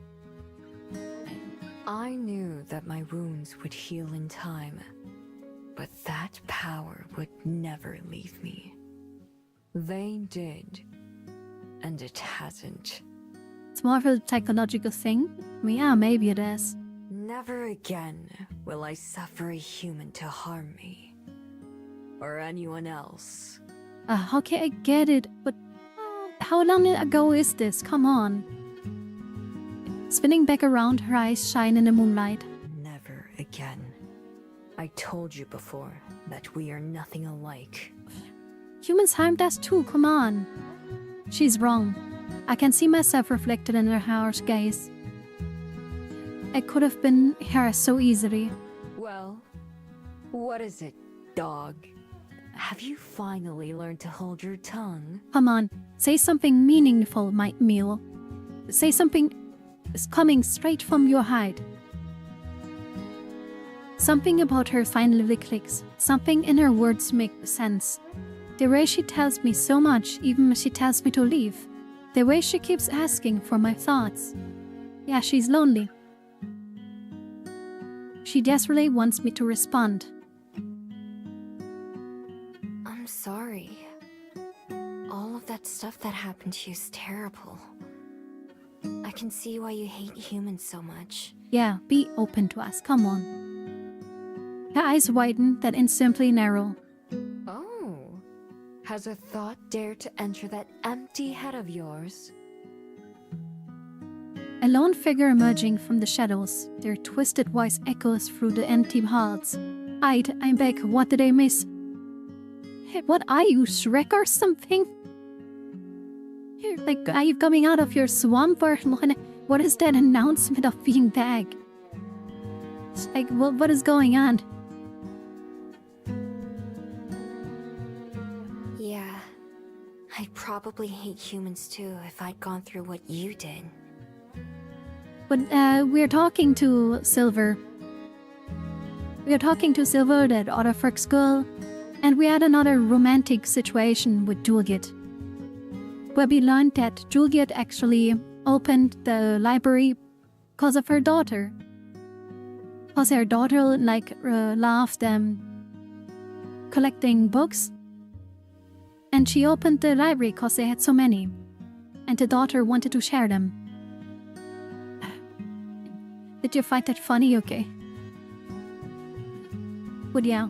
I knew that my wounds would heal in time, but that power would never leave me. They did, and it hasn't. It's more of a psychological thing? Yeah, maybe it is. Never again will I suffer a human to harm me. Or anyone else. Okay, I get it, but how long ago is this? Come on. Spinning back around, her eyes shine in the moonlight. Never again. I told you before that we are nothing alike. Humans harmed us too, come on. She's wrong. I can see myself reflected in her harsh gaze. I could have been her so easily. Well, what is it, dog? Have you finally learned to hold your tongue? Come on, say something meaningful, my meal. Say something is coming straight from your heart. Something about her finally clicks. Something in her words makes sense. The way she tells me so much, even when she tells me to leave. The way she keeps asking for my thoughts. Yeah, she's lonely. She desperately wants me to respond. I'm sorry. All of that stuff that happened to you is terrible. I can see why you hate humans so much. Yeah, be open to us, come on. Her eyes widen, that instantly narrow. Oh, has a thought dared to enter that empty head of yours? A lone figure emerging from the shadows, their twisted voice echoes through the empty halls. I'm back, what did I miss? Hey, what are you, Shrek or something? Here, like, are you coming out of your swamp or what is that announcement of being back? It's like, what is going on? Yeah, I'd probably hate humans too if I'd gone through what you did. But we're talking to Silver. We're talking to Silver, that other Fox girl, and we had another romantic situation with Juliet, where we learned that Juliet actually opened the library because of her daughter. Because her daughter loved collecting books, and she opened the library because they had so many, and the daughter wanted to share them. Did you find that funny? Okay. But yeah.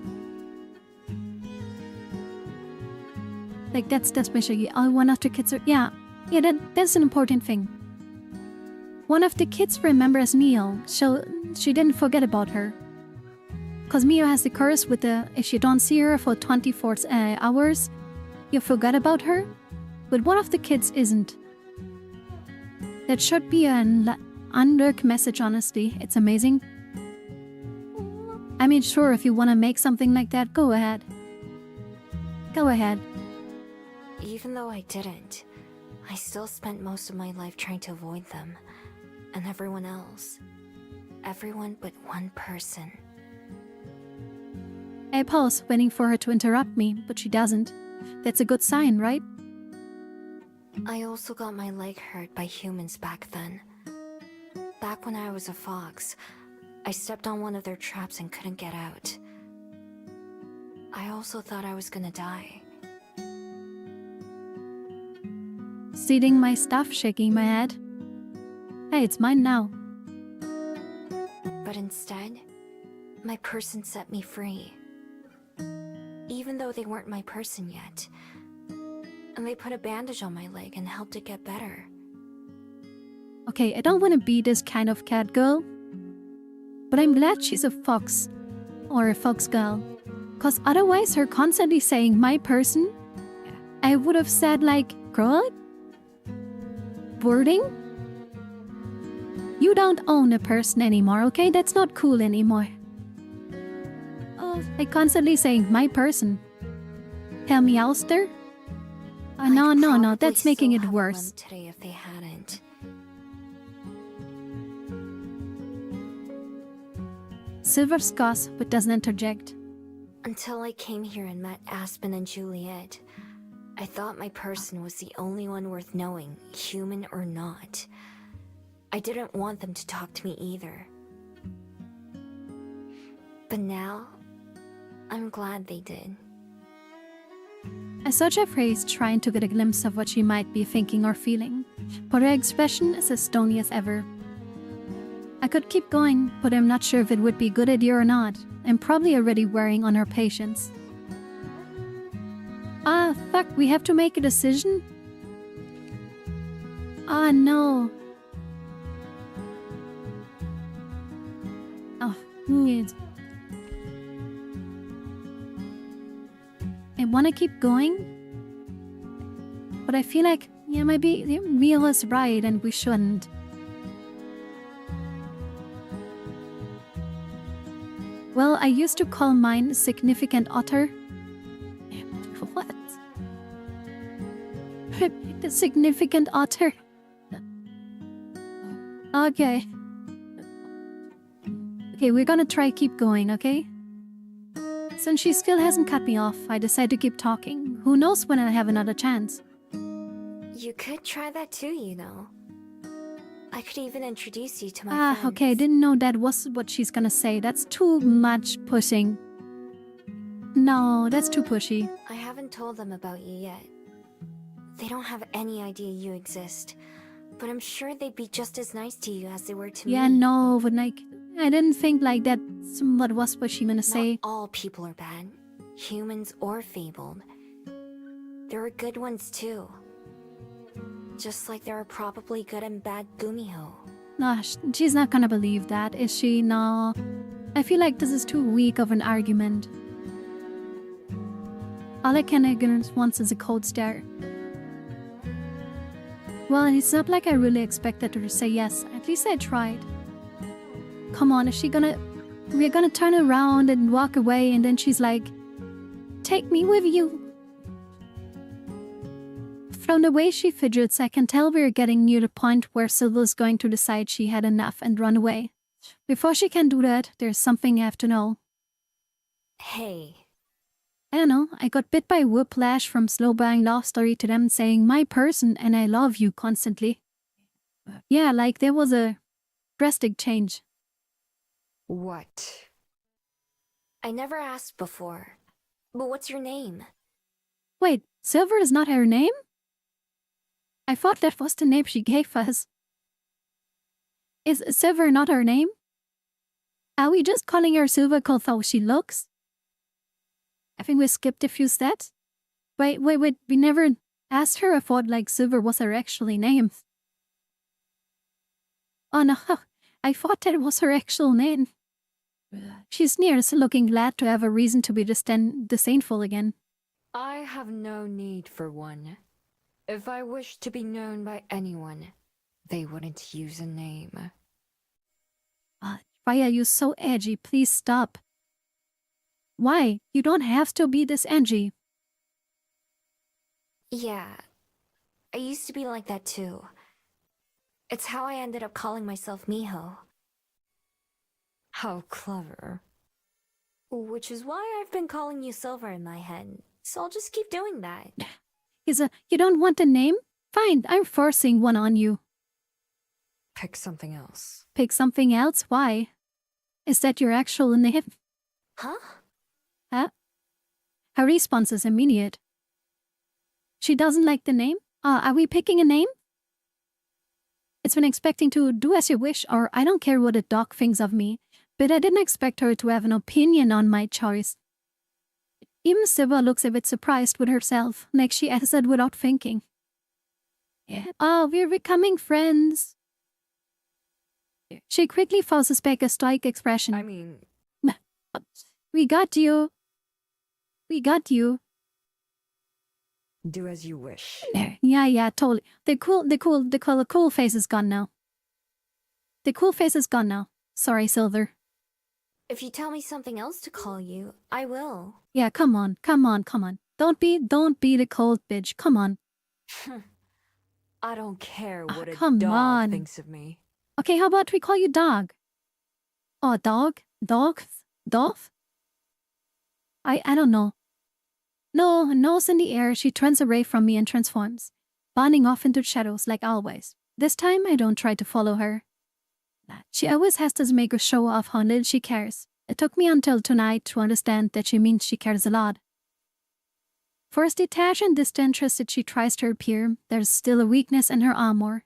Like, that's basically one of the kids are, yeah, that's an important thing. One of the kids remembers Mio, so she didn't forget about her. Cause Mio has the curse with if you don't see her for 24 hours, you forget about her. But one of the kids isn't. That should be an unlurk message, honestly. It's amazing. I mean, sure, if you want to make something like that, go ahead. Go ahead. Even though I didn't, I still spent most of my life trying to avoid them. And everyone else. Everyone but one person. I pause, waiting for her to interrupt me, but she doesn't. That's a good sign, right? I also got my leg hurt by humans back then. Back when I was a fox, I stepped on one of their traps and couldn't get out. I also thought I was gonna die. Stealing my stuff, shaking my head. Hey, it's mine now. But instead, my person set me free. Even though they weren't my person yet. And they put a bandage on my leg and helped it get better. Okay, I don't want to be this kind of cat girl. But I'm glad she's a fox. Or a fox girl. Cause otherwise her constantly saying my person, I would have said like, girl? Wording? You don't own a person anymore, okay? That's not cool anymore. Oh, like constantly saying my person. Tell me Ouster? No, that's making it worse. Today if they hadn't. Silver scoffs but doesn't interject. Until I came here and met Aspen and Juliet, I thought my person was the only one worth knowing, human or not. I didn't want them to talk to me either. But now, I'm glad they did. I saw Jeffrey's trying to get a glimpse of what she might be thinking or feeling, but her expression is as stony as ever. I could keep going, but I'm not sure if it would be a good idea or not. I'm probably already wearing on her patience. Ah, fuck, we have to make a decision? Ah, no. Oh, weird. I want to keep going, but I feel like, yeah, maybe Mia is right and we shouldn't. Well, I used to call mine significant otter. What? The significant otter. Okay. Okay, we're gonna try keep going, okay? Since she still hasn't cut me off, I decide to keep talking. Who knows when I'll have another chance? You could try that too, you know. I could even introduce you to my friends. Ah, okay, didn't know that was what she's gonna say. That's too much pushing. No, that's too pushy. I haven't told them about you yet. They don't have any idea you exist. But I'm sure they'd be just as nice to you as they were to me. Yeah, no, but like, I didn't think like that. What was what she gonna say? Not all people are bad. Humans or fabled. There are good ones too. Just like there are probably good and bad Gumiho. No, she's not gonna believe that, is she? No. I feel like this is too weak of an argument. All I can against once is a cold stare. Well, it's not like I really expected her to say yes. At least I tried. Come on, is she gonna... We're gonna turn around and walk away and then she's like, take me with you. From the way she fidgets, I can tell we're getting near the point where Silver's going to decide she had enough and run away. Before she can do that, there's something I have to know. Hey. I don't know, I got bit by whiplash from slow buying love story to them saying my person and I love you constantly. Yeah, like there was a drastic change. What? I never asked before. But what's your name? Wait, Silver is not her name? I thought that was the name she gave us. Is Silver not her name? Are we just calling her Silver cause how she looks? I think we skipped a few steps. Wait, we never asked her. I thought like Silver was her actual name. Oh no, I thought that was her actual name. She's near looking glad to have a reason to be disdainful again. I have no need for one. If I wished to be known by anyone, they wouldn't use a name. Why are you so edgy? Please stop. Why? You don't have to be this edgy. Yeah. I used to be like that too. It's how I ended up calling myself Miho. How clever. Which is why I've been calling you Silver in my head. So I'll just keep doing that. You don't want a name? Fine, I'm forcing one on you. Pick something else. Pick something else? Why? Is that your actual name? Huh? Huh? Her response is immediate. She doesn't like the name? Are we picking a name? It's been expecting to do as you wish, or I don't care what a dog thinks of me, but I didn't expect her to have an opinion on my choice. Even Siva looks a bit surprised with herself, like she answered without thinking. Yeah. Oh, we're becoming friends. She quickly forces back a stoic expression. I mean, We got you. We got you. do as you wish. Yeah, totally. The cool face is gone now. The cool face is gone now. Sorry, Silver. If you tell me something else to call you, I will. Yeah, come on. Don't be the cold bitch. Come on. I don't care what a come dog on. thinks of me. Okay, how about we call you Dog? Oh, Dog? Dog? I don't know. No, nose in the air, she turns away from me and transforms, bounding off into shadows like always. This time, I don't try to follow her. She always has to make a show of how little she cares. It took me until tonight to understand that she means she cares a lot. For as detached and disinterested she tries to appear, there's still a weakness in her armor.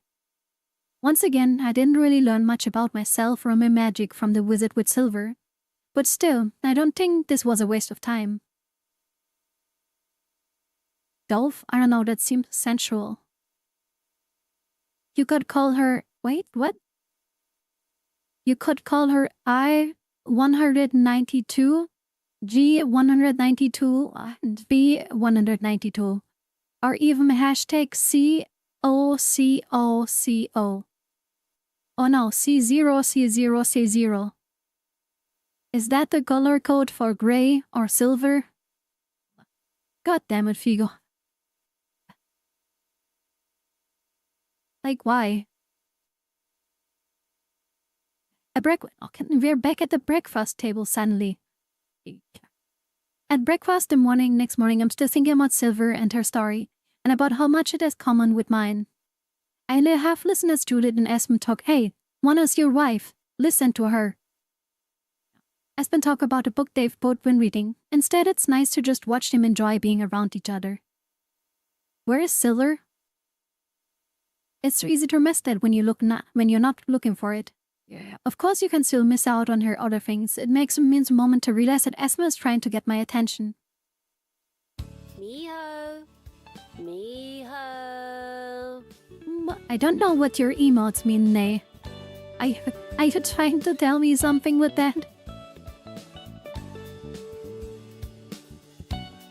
Once again, I didn't really learn much about myself or my magic from the wizard with silver. But still, I don't think this was a waste of time. Dolph? I don't know, that seems sensual. You could call her... Wait, what? You could call her I-192, G-192, and B-192. Or even hashtag C-O-C-O-C-O. Oh no, C0C0C0. Is that the color code for gray or silver? God damn it, Figo. Like, why? We're back at the breakfast table suddenly. At breakfast next morning, I'm still thinking about Silver and her story, and about how much it has common with mine. I half listen as Juliet and Espen talk. Hey, Juana's your wife. Listen to her. Espen talk about a book they've both been reading. Instead, it's nice to just watch them enjoy being around each other. Where is Silver? It's so easy to miss that when you're not looking for it. Yeah. Of course, you can still miss out on her other things. It makes me a moment to realize that Esme is trying to get my attention. Miho. I don't know what your emotes mean, Nay. Are you trying to tell me something with that?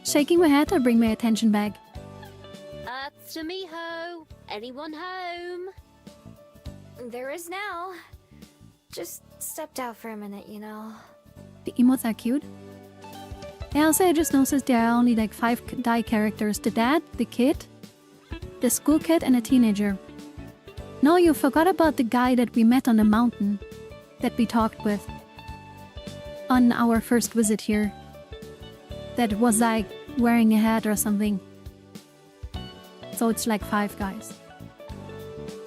Shaking my head to bring my attention back. That's to Miho. Anyone home? There is now. Just stepped out for a minute, you know. The emotes are cute. I just noticed there are only like 5 die characters. The dad, the kid, the school kid, and a teenager. No, you forgot about the guy that we met on the mountain. That we talked with. On our first visit here. That was like wearing a hat or something. So it's like 5 guys.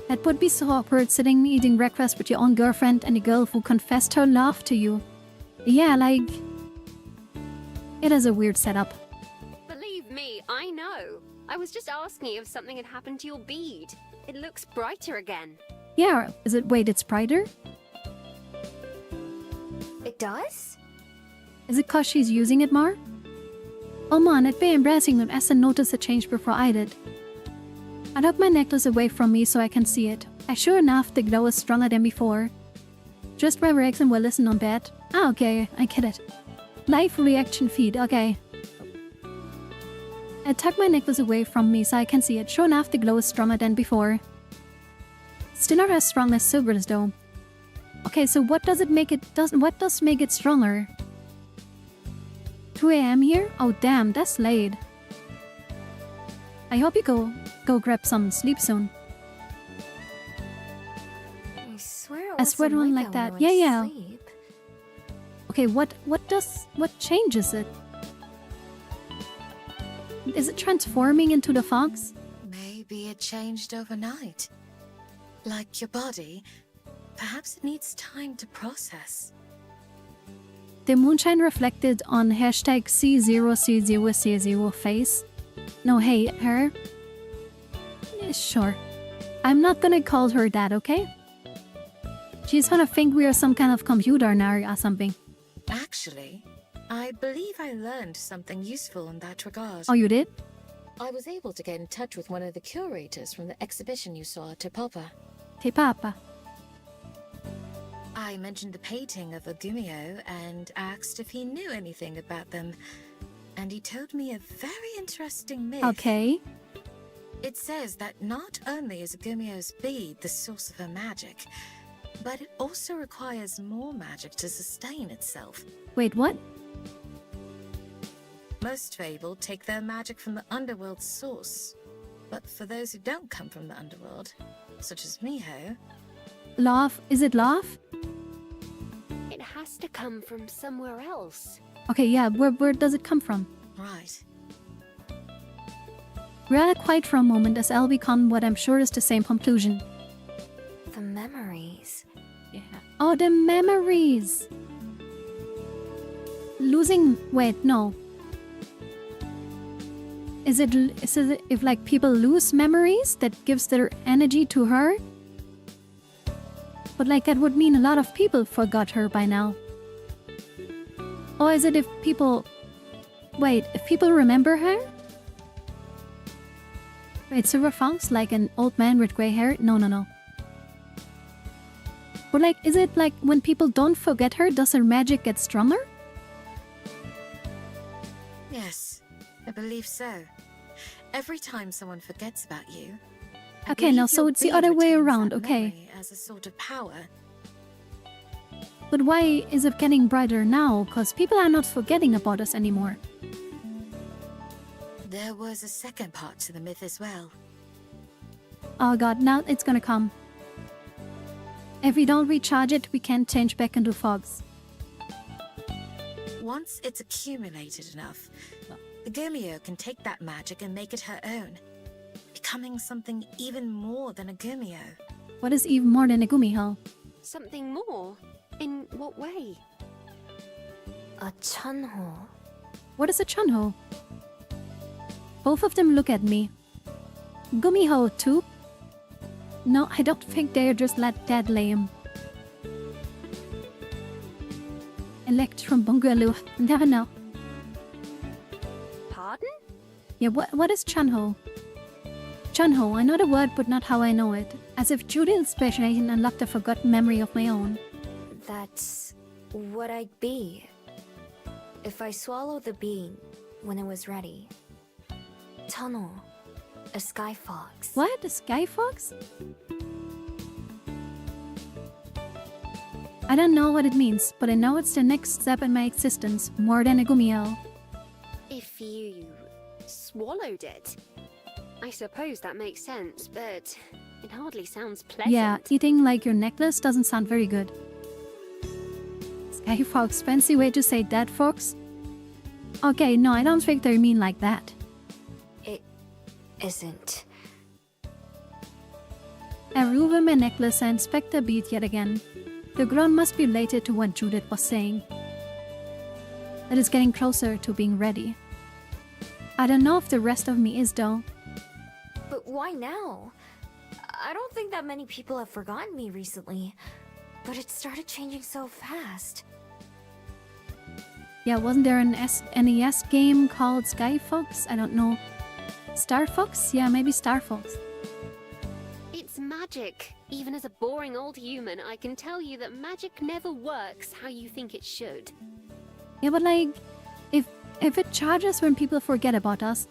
That would be so awkward, sitting eating breakfast with your own girlfriend and a girl who confessed her love to you. Yeah, like... It is a weird setup. Believe me, I know. I was just asking if something had happened to your bead. It looks brighter again. Yeah, wait, it's brighter? It does? Is it cause she's using it more? Oh man, it'd be embarrassing that Essen noticed the change before I did. I took my necklace away from me so I can see it. Sure enough, the glow is stronger than before. Just where Rex will listen on bed. Ah, okay, I get it. Live reaction feed, okay. I tuck my necklace away from me so I can see it. Sure enough, the glow is stronger than before. Still not as strong as Silver's though. Okay, so what does make it stronger? 2 AM here? Oh damn, that's late. I hope you go grab some sleep soon. I swear it wasn't like that. when I went to Yeah. sleep. Okay, what changes it? Is it transforming into the fox? Maybe it changed overnight. Like your body, perhaps it needs time to process. The moonshine reflected on hashtag C0C0C0 face. No, hey, her. Sure. I'm not gonna call her that, okay? She's gonna think we are some kind of computer nerd or something. Actually, I believe I learned something useful in that regard. Oh, you did? I was able to get in touch with one of the curators from the exhibition you saw at Tepapa. Te papa. I mentioned the painting of a Gumio and asked if he knew anything about them. And he told me a very interesting myth. Okay. It says that not only is a Gumio's bead the source of her magic, but it also requires more magic to sustain itself. Wait, what? Most Fable take their magic from the underworld's source. But for those who don't come from the underworld, such as Miho... Love? Is it love? It has to come from somewhere else. Okay, yeah, where does it come from? Right. Rather quiet for a moment as I'll become what I'm sure is the same conclusion. The memories. Yeah. Oh, the memories! Losing... Wait, no. Is it if like people lose memories that gives their energy to her? But like that would mean a lot of people forgot her by now. Or is it if people... Wait, if people remember her? Wait, Silver Fox? Like an old man with grey hair? No. But like, is it like when people don't forget her, does her magic get stronger? Yes, I believe so. Every time someone forgets about you... Okay, now so it's the other way around, okay. As a sort of power. But why is it getting brighter now? Because people are not forgetting about us anymore. There was a second part to the myth as well. Oh god, now it's gonna come. If we don't recharge it, we can't change back into fogs. Once it's accumulated enough, the Gumio can take that magic and make it her own, becoming something even more than a Gumio. What is even more than a Gumiho? Something more? In what way? A Chunho. What is a Chunho? Both of them look at me. Gumiho too? No, I don't think they're just that lame. Electrum Bungaloo. Never know. Pardon? Yeah, what is Chunho? Chunho, I know the word but not how I know it. As if due to inspiration unlocked a forgotten memory of my own. That's what I'd be if I swallowed the bean when it was ready. Tunnel, a sky fox. What? A sky fox? I don't know what it means, but I know it's the next step in my existence, more than a Gumiel. If you swallowed it, I suppose that makes sense, but it hardly sounds pleasant. Yeah, eating like your necklace doesn't sound very good. Sky fox, fancy way to say that, fox? Okay, no, I don't think they mean like that. It isn't. I remove my necklace and inspect the bead yet again. The ground must be related to what Judith was saying. It is getting closer to being ready. I don't know if the rest of me is though. But why now? I don't think that many people have forgotten me recently. But it started changing so fast. Yeah, wasn't there an NES game called Sky Fox? I don't know. Star Fox? Yeah, maybe Star Fox. It's magic. Even as a boring old human, I can tell you that magic never works how you think it should. Yeah, but like, if it charges when people forget about us,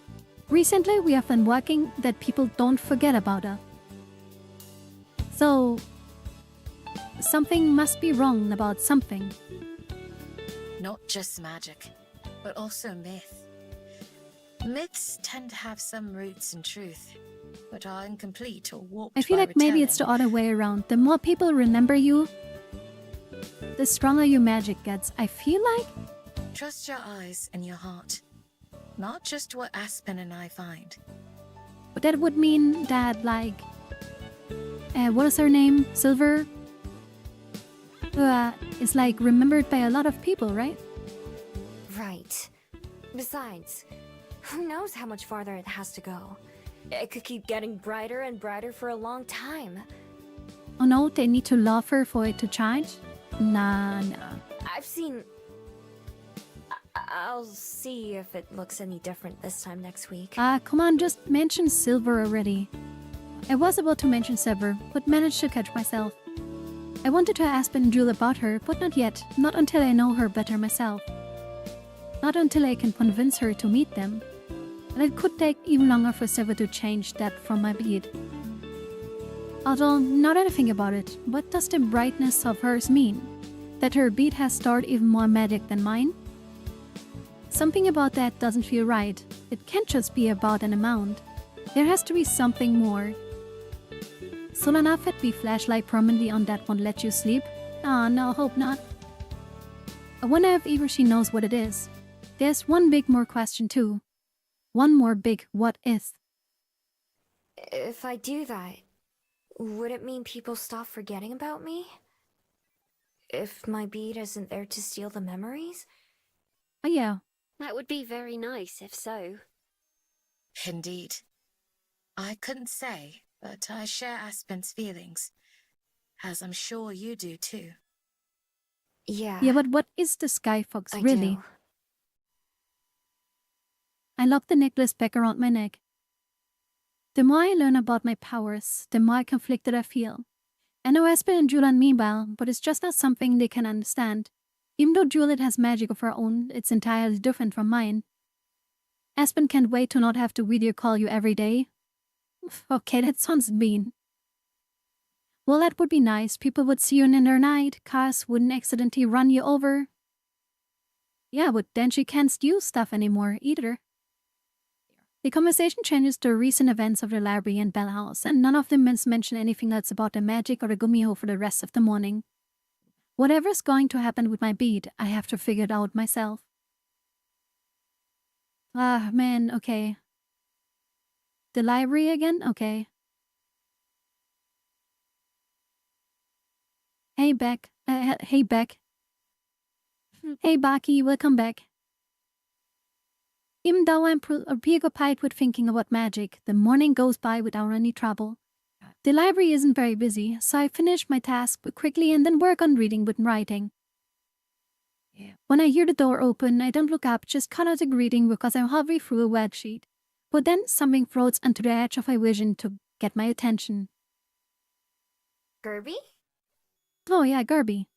recently we have been working that people don't forget about us. So, something must be wrong about something. Not just magic, but also myth. Myths tend to have some roots in truth, but are incomplete or warped I feel by like maybe it's the retelling. other way around. The more people remember you, the stronger your magic gets. I feel like... Trust your eyes and your heart, not just what Aspen and I find. But that would mean that, like... what is her name? Silver? Is like remembered by a lot of people, right? Right. Besides, who knows how much farther it has to go? It could keep getting brighter and brighter for a long time. Oh no, they need to love her for it to change? Nah. I've seen... I'll see if it looks any different this time next week. Come on, just mention Silver already. I was about to mention Silver, but managed to catch myself. I wanted to ask Ben and Jewel about her, but not yet. Not until I know her better myself. Not until I can convince her to meet them. And it could take even longer for Silver to change that from my bead. Although, now that I think about it, what does the brightness of hers mean? That her bead has stored even more magic than mine? Something about that doesn't feel right. It can't just be about an amount. There has to be something more. Soon enough that we flashlight permanently on that won't let you sleep? No, hope not. I wonder if even she knows what it is. There's one big more question too. One more big what if. If I do that, would it mean people stop forgetting about me? If my bead isn't there to steal the memories? Oh yeah. That would be very nice if so. Indeed. I couldn't say, but I share Aspen's feelings, as I'm sure you do too. Yeah. Yeah, but what is the Sky Fox I really? do. I lock the necklace back around my neck. The more I learn about my powers, the more conflicted I feel. I know Aspen and Julian mean well, but it's just not something they can understand. Even though Juliet has magic of her own, it's entirely different from mine. Aspen can't wait to not have to video call you every day. Okay, that sounds mean. Well, that would be nice. People would see you in their night. Cars wouldn't accidentally run you over. Yeah, but then she can't steal stuff anymore either. The conversation changes to recent events of the library and Bell House, and none of them mention anything that's about the magic or the gumiho for the rest of the morning. Whatever's going to happen with my bead, I have to figure it out myself. Ah, man, okay. The library again? Okay. Hey, Beck. Hey, Beck. Hey, Baki, welcome back. Even though I'm preoccupied with thinking about magic, the morning goes by without any trouble. The library isn't very busy, so I finish my task quickly and then work on reading and writing. When I hear the door open, I don't look up, just cut out a greeting because I'm halfway through a web sheet. But then something floats onto the edge of my vision to get my attention. Kirby? Oh yeah, Gerby.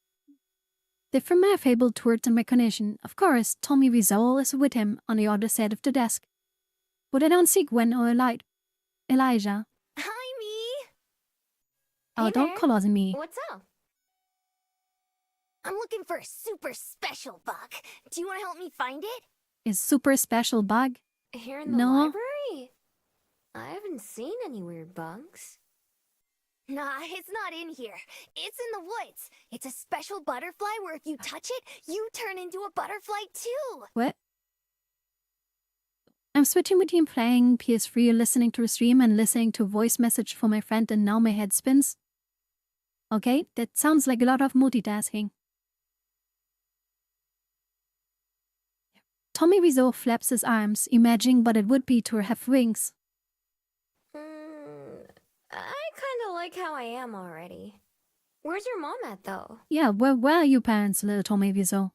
The from my fabled towards and recognition, of course, Tommy Wiseau is with him on the other side of the desk. But I don't see Gwen or Elijah. Hi, me! Oh, Hey don't there. call us me. What's up? I'm looking for a super special bug. Do you want to help me find it? Is super special bug? Here in the No. library? I haven't seen any weird bugs. Nah, it's not in here. It's in the woods. It's a special butterfly where if you touch it, you turn into a butterfly too. What? I'm switching between playing PS3, listening to a stream, and listening to a voice message from my friend, and now my head spins. Okay, that sounds like a lot of multitasking. Tommy Wiseau flaps his arms, imagining what it would be to have wings. I kinda like how I am already. Where's your mom at, though? Yeah, where are you parents, little Tommy Wiseau?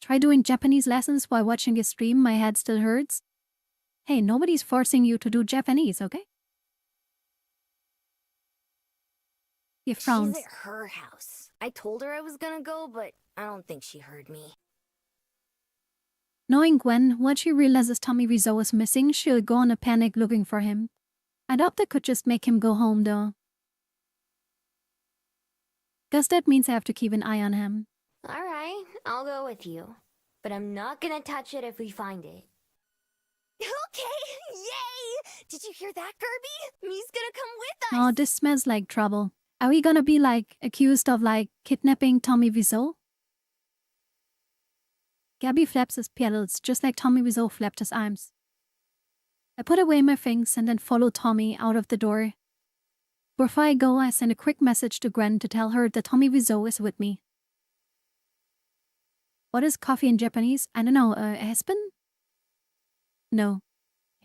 Try doing Japanese lessons while watching the stream, my head still hurts. Hey, nobody's forcing you to do Japanese, okay? He frowns. She's at her house. I told her I was gonna go, but I don't think she heard me. Knowing Gwen, once she realizes Tommy Wiseau is missing, she'll go on a panic looking for him. I doubt they could just make him go home, though. Guess that means I have to keep an eye on him. Alright, I'll go with you. But I'm not gonna touch it if we find it. Okay, yay! Did you hear that, Kirby? Me's gonna come with us. Oh, this smells like trouble. Are we gonna be, accused of, kidnapping Tommy Wiseau? Gabby flaps his petals, just like Tommy Wiseau flapped his arms. I put away my things and then follow Tommy out of the door. Before I go, I send a quick message to Gwen to tell her that Tommy Wiseau is with me. What is coffee in Japanese? I don't know, Aspen? No.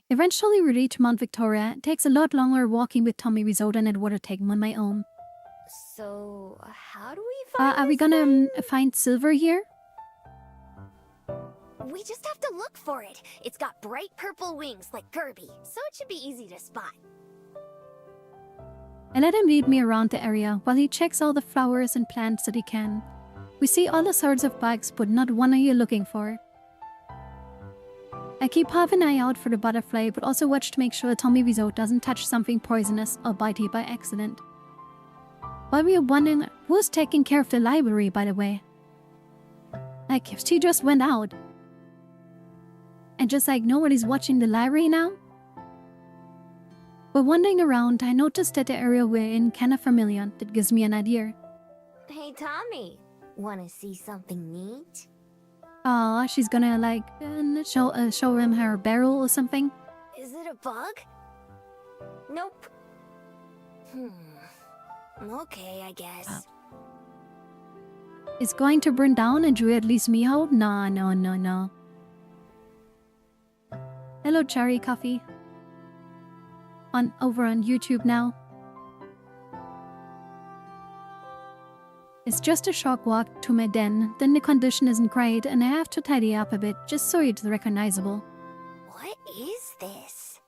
Eventually we reach Mount Victoria. It takes a lot longer walking with Tommy Wiseau than it would have taken on my own. So, how do we find Are we this gonna thing? find silver here? We just have to look for it. It's got bright purple wings like Kirby, so it should be easy to spot. I let him lead me around the area while he checks all the flowers and plants that he can. We see all the sorts of bugs, but not one are you looking for. I keep half an eye out for the butterfly, but also watch to make sure Tommy Wiseau doesn't touch something poisonous or bite you by accident. While we are wondering who's taking care of the library, by the way. Like, if she just went out. And just like nobody's watching the library now? While wandering around, I noticed that the area we're in kinda familiar. That gives me an idea. Hey, Tommy. Wanna see something neat? Aw, she's gonna like show him her barrel or something. Is it a bug? Nope. Okay, I guess. It's going to burn down and Drew at least me out? No. Hello, Cherry Coffee. Over on YouTube now. It's just a short walk to my den, then the condition isn't great and I have to tidy up a bit just so it's recognizable. What is this?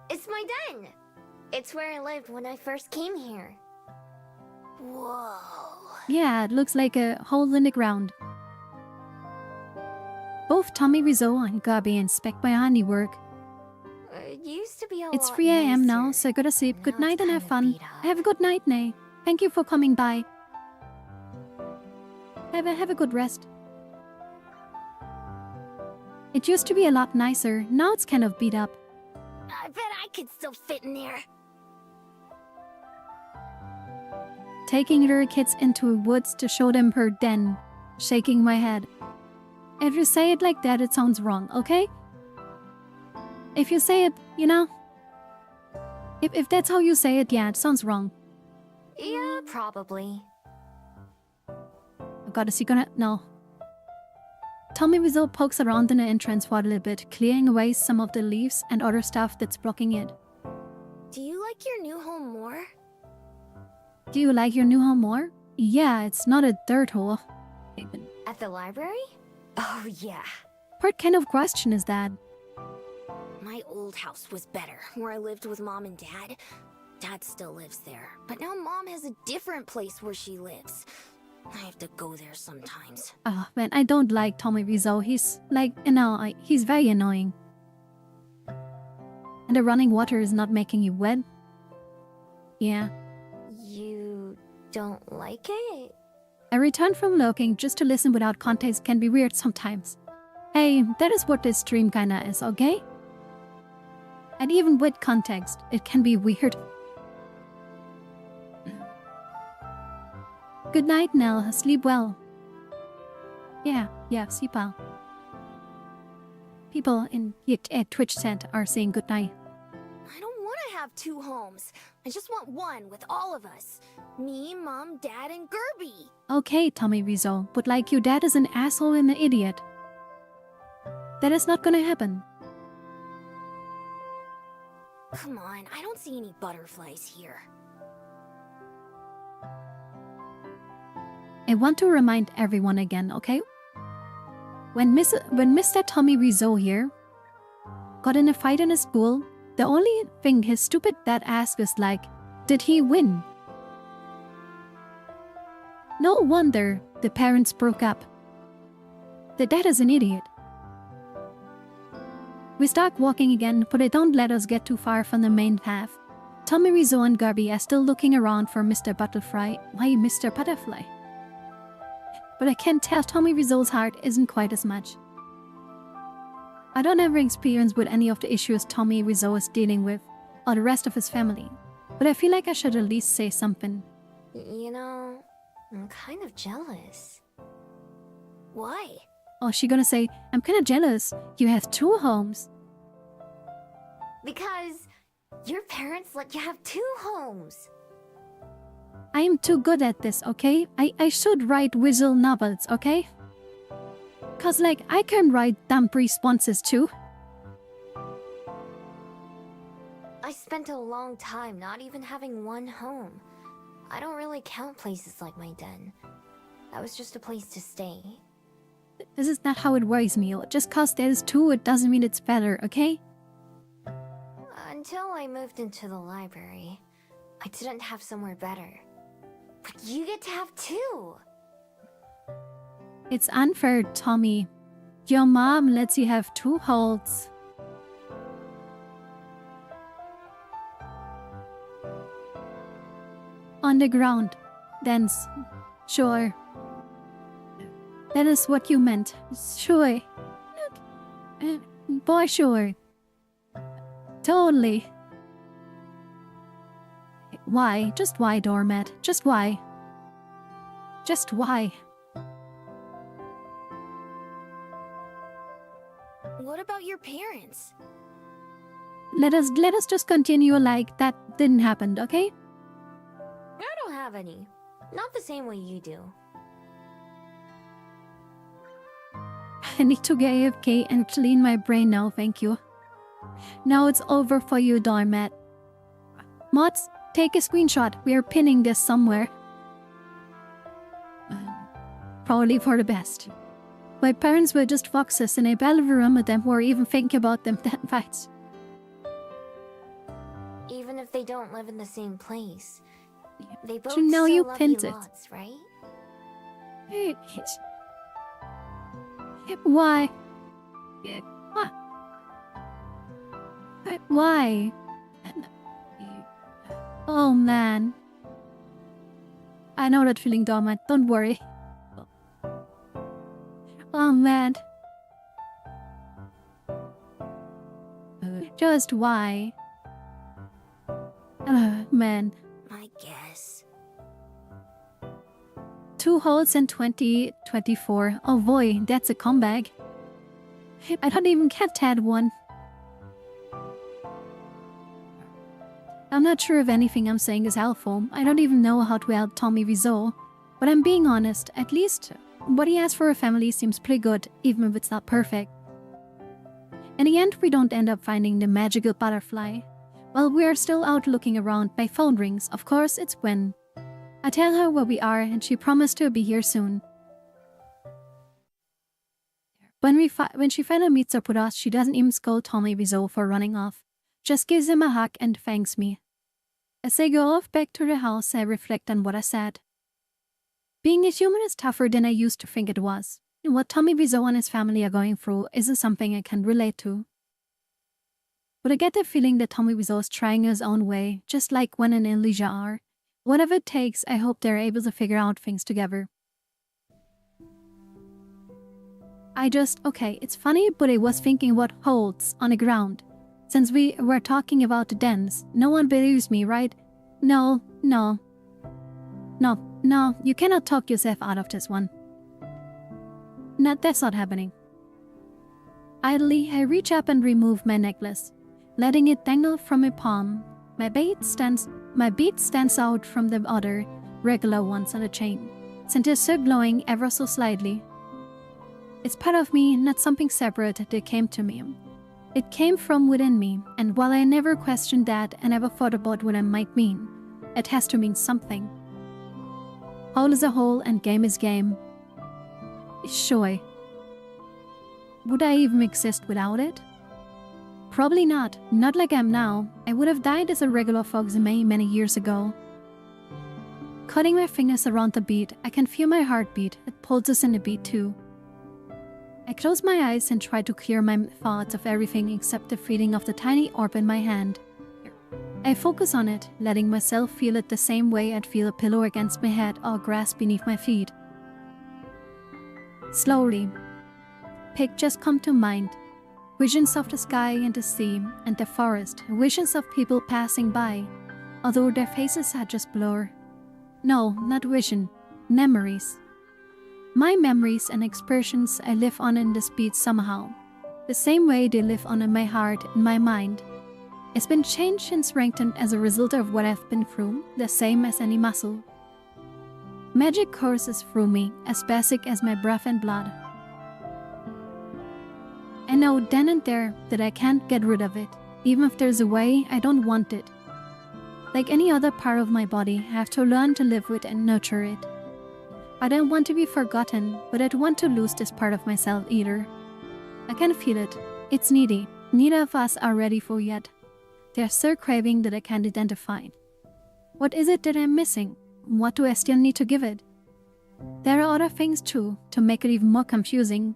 It's my den! It's where I lived when I first came here. Whoa. Yeah, it looks like a hole in the ground. Both Tommy Wiseau and Gabi inspect my handiwork. It used to be a It's lot 3 a.m. now, nicer. so I gotta sleep. Good Now night it's and have kinda fun. beat up. Have a good night, Nay. Thank you for coming by. Have a good rest. It used to be a lot nicer. Now it's kind of beat up. I bet I could still fit in there. Taking little kids into the woods to show them her den. Shaking my head. If you say it like that, it sounds wrong, okay? If you say it, you know? If that's how you say it, yeah, it sounds wrong. Yeah, probably. Oh god, is he gonna... No. Tommy Wiseau pokes around in the entrance for a little bit, clearing away some of the leaves and other stuff that's blocking it. Do you like your new home more? Do you like your new home more? Yeah, it's not a dirt hole. At the library? Oh, yeah. What kind of question is that? My old house was better, where I lived with Mom and Dad. Dad still lives there, but now Mom has a different place where she lives. I have to go there sometimes. Oh, man, I don't like Tommy Wiseau. He's like, he's very annoying. And the running water is not making you wet? Yeah. You don't like it? I returned from lurking just to listen without context can be weird sometimes. Hey, that is what this stream kinda is, okay? And even with context, it can be weird. Good night, Nell. Sleep well. Yeah, sleep well. People in at Twitch chat are saying good night. I don't want to have two homes. I just want one with all of us. Me, Mom, Dad, and Gerby. Okay, Tommy Wiseau, but like your dad is an asshole and an idiot. That is not gonna happen. Come on, I don't see any butterflies here. I want to remind everyone again, okay? When Mr. Tommy Wiseau here got in a fight in his school, the only thing his stupid dad asked was like, did he win? No wonder the parents broke up. The dad is an idiot. We start walking again, but they don't let us get too far from the main path. Tommy Wiseau and Garby are still looking around for Mr. Butterfly. Why Mr. Butterfly? But I can tell Tommy Wiseau's heart isn't quite as much. I don't have experience with any of the issues Tommy Wiseau is dealing with, or the rest of his family, but I feel like I should at least say something. You know, I'm kind of jealous. Why? Oh, she gonna say, I'm kinda jealous. You have two homes. Because your parents let you have two homes. I am too good at this, okay? I should write visual novels, okay? 'Cause like, I can write dumb responses too. I spent a long time not even having one home. I don't really count places like my den. That was just a place to stay. This is not how it works, Neil. Just 'cause there's two, it doesn't mean it's better, okay? Until I moved into the library, I didn't have somewhere better. But you get to have two! It's unfair, Tommy. Your mom lets you have two halls. On the ground. Then, sure. That is what you meant. Sure. Boy, sure. Totally. Why? Just why, doormat? Just why? Just why? What about your parents? Let us just continue like that didn't happen, okay? I don't have any. Not the same way you do. I need to get AFK and clean my brain now, thank you. Now it's over for you, doormat. Mods, take a screenshot. We are pinning this somewhere. Probably for the best. My parents were just foxes and I barely remember them or even think about them that much. Even if they don't live in the same place, they both You know still you love pinned you it. lots, right? Why? Why? Oh man. I know that feeling, Dormat. Don't worry. Oh man. Just why? Man. I guess. 2 holes in 2024. Oh boy, that's a comeback. I don't even get that one. I'm not sure if anything I'm saying is helpful. I don't even know how to help Tommy Wiseau. But I'm being honest, at least what he has for a family seems pretty good, even if it's not perfect. In the end, we don't end up finding the magical butterfly. While we are still out looking around, my phone rings. Of course, it's Gwen. I tell her where we are and she promised to be here soon. When she finally meets up with us, she doesn't even scold Tommy Wiseau for running off. Just gives him a hug and thanks me. As I go off back to the house, I reflect on what I said. Being a human is tougher than I used to think it was. What Tommy Wiseau and his family are going through isn't something I can relate to. But I get the feeling that Tommy Wiseau is trying his own way, just like Gwen and Elijah are. Whatever it takes, I hope they're able to figure out things together. Okay, it's funny, but I was thinking about holes on the ground. Since we were talking about the dens, no one believes me, right? No, you cannot talk yourself out of this one. No, that's not happening. Idly, I reach up and remove my necklace, letting it dangle from my palm. My bead stands out from the other, regular ones on the chain, since they're still glowing ever so slightly. It's part of me, not something separate that came to me. It came from within me, and while I never questioned that and never thought about what it might mean, it has to mean something. Hole is a hole and game is game. Sure. Would I even exist without it? Probably not. Not like I am now. I would have died as a regular fox many years ago. Cutting my fingers around the bead, I can feel my heartbeat. It pulses in the beat too. I close my eyes and try to clear my thoughts of everything except the feeling of the tiny orb in my hand. I focus on it, letting myself feel it the same way I'd feel a pillow against my head or grass beneath my feet. Slowly, pictures come to mind. Visions of the sky and the sea and the forest, visions of people passing by, although their faces are just blur. No, not vision, memories. My memories and expressions I live on in this beat somehow, the same way they live on in my heart and my mind. It's been changed and strengthened as a result of what I've been through, the same as any muscle. Magic courses through me, as basic as my breath and blood. know then and there that I can't get rid of it. Even if there's a way, I don't want it. Like any other part of my body, I have to learn to live with and nurture it. I don't want to be forgotten, but I don't want to lose this part of myself either. I can feel it. It's needy. Neither of us are ready for yet. There's still craving that I can't identify. What is it that I'm missing? What do I still need to give it? There are other things too, to make it even more confusing.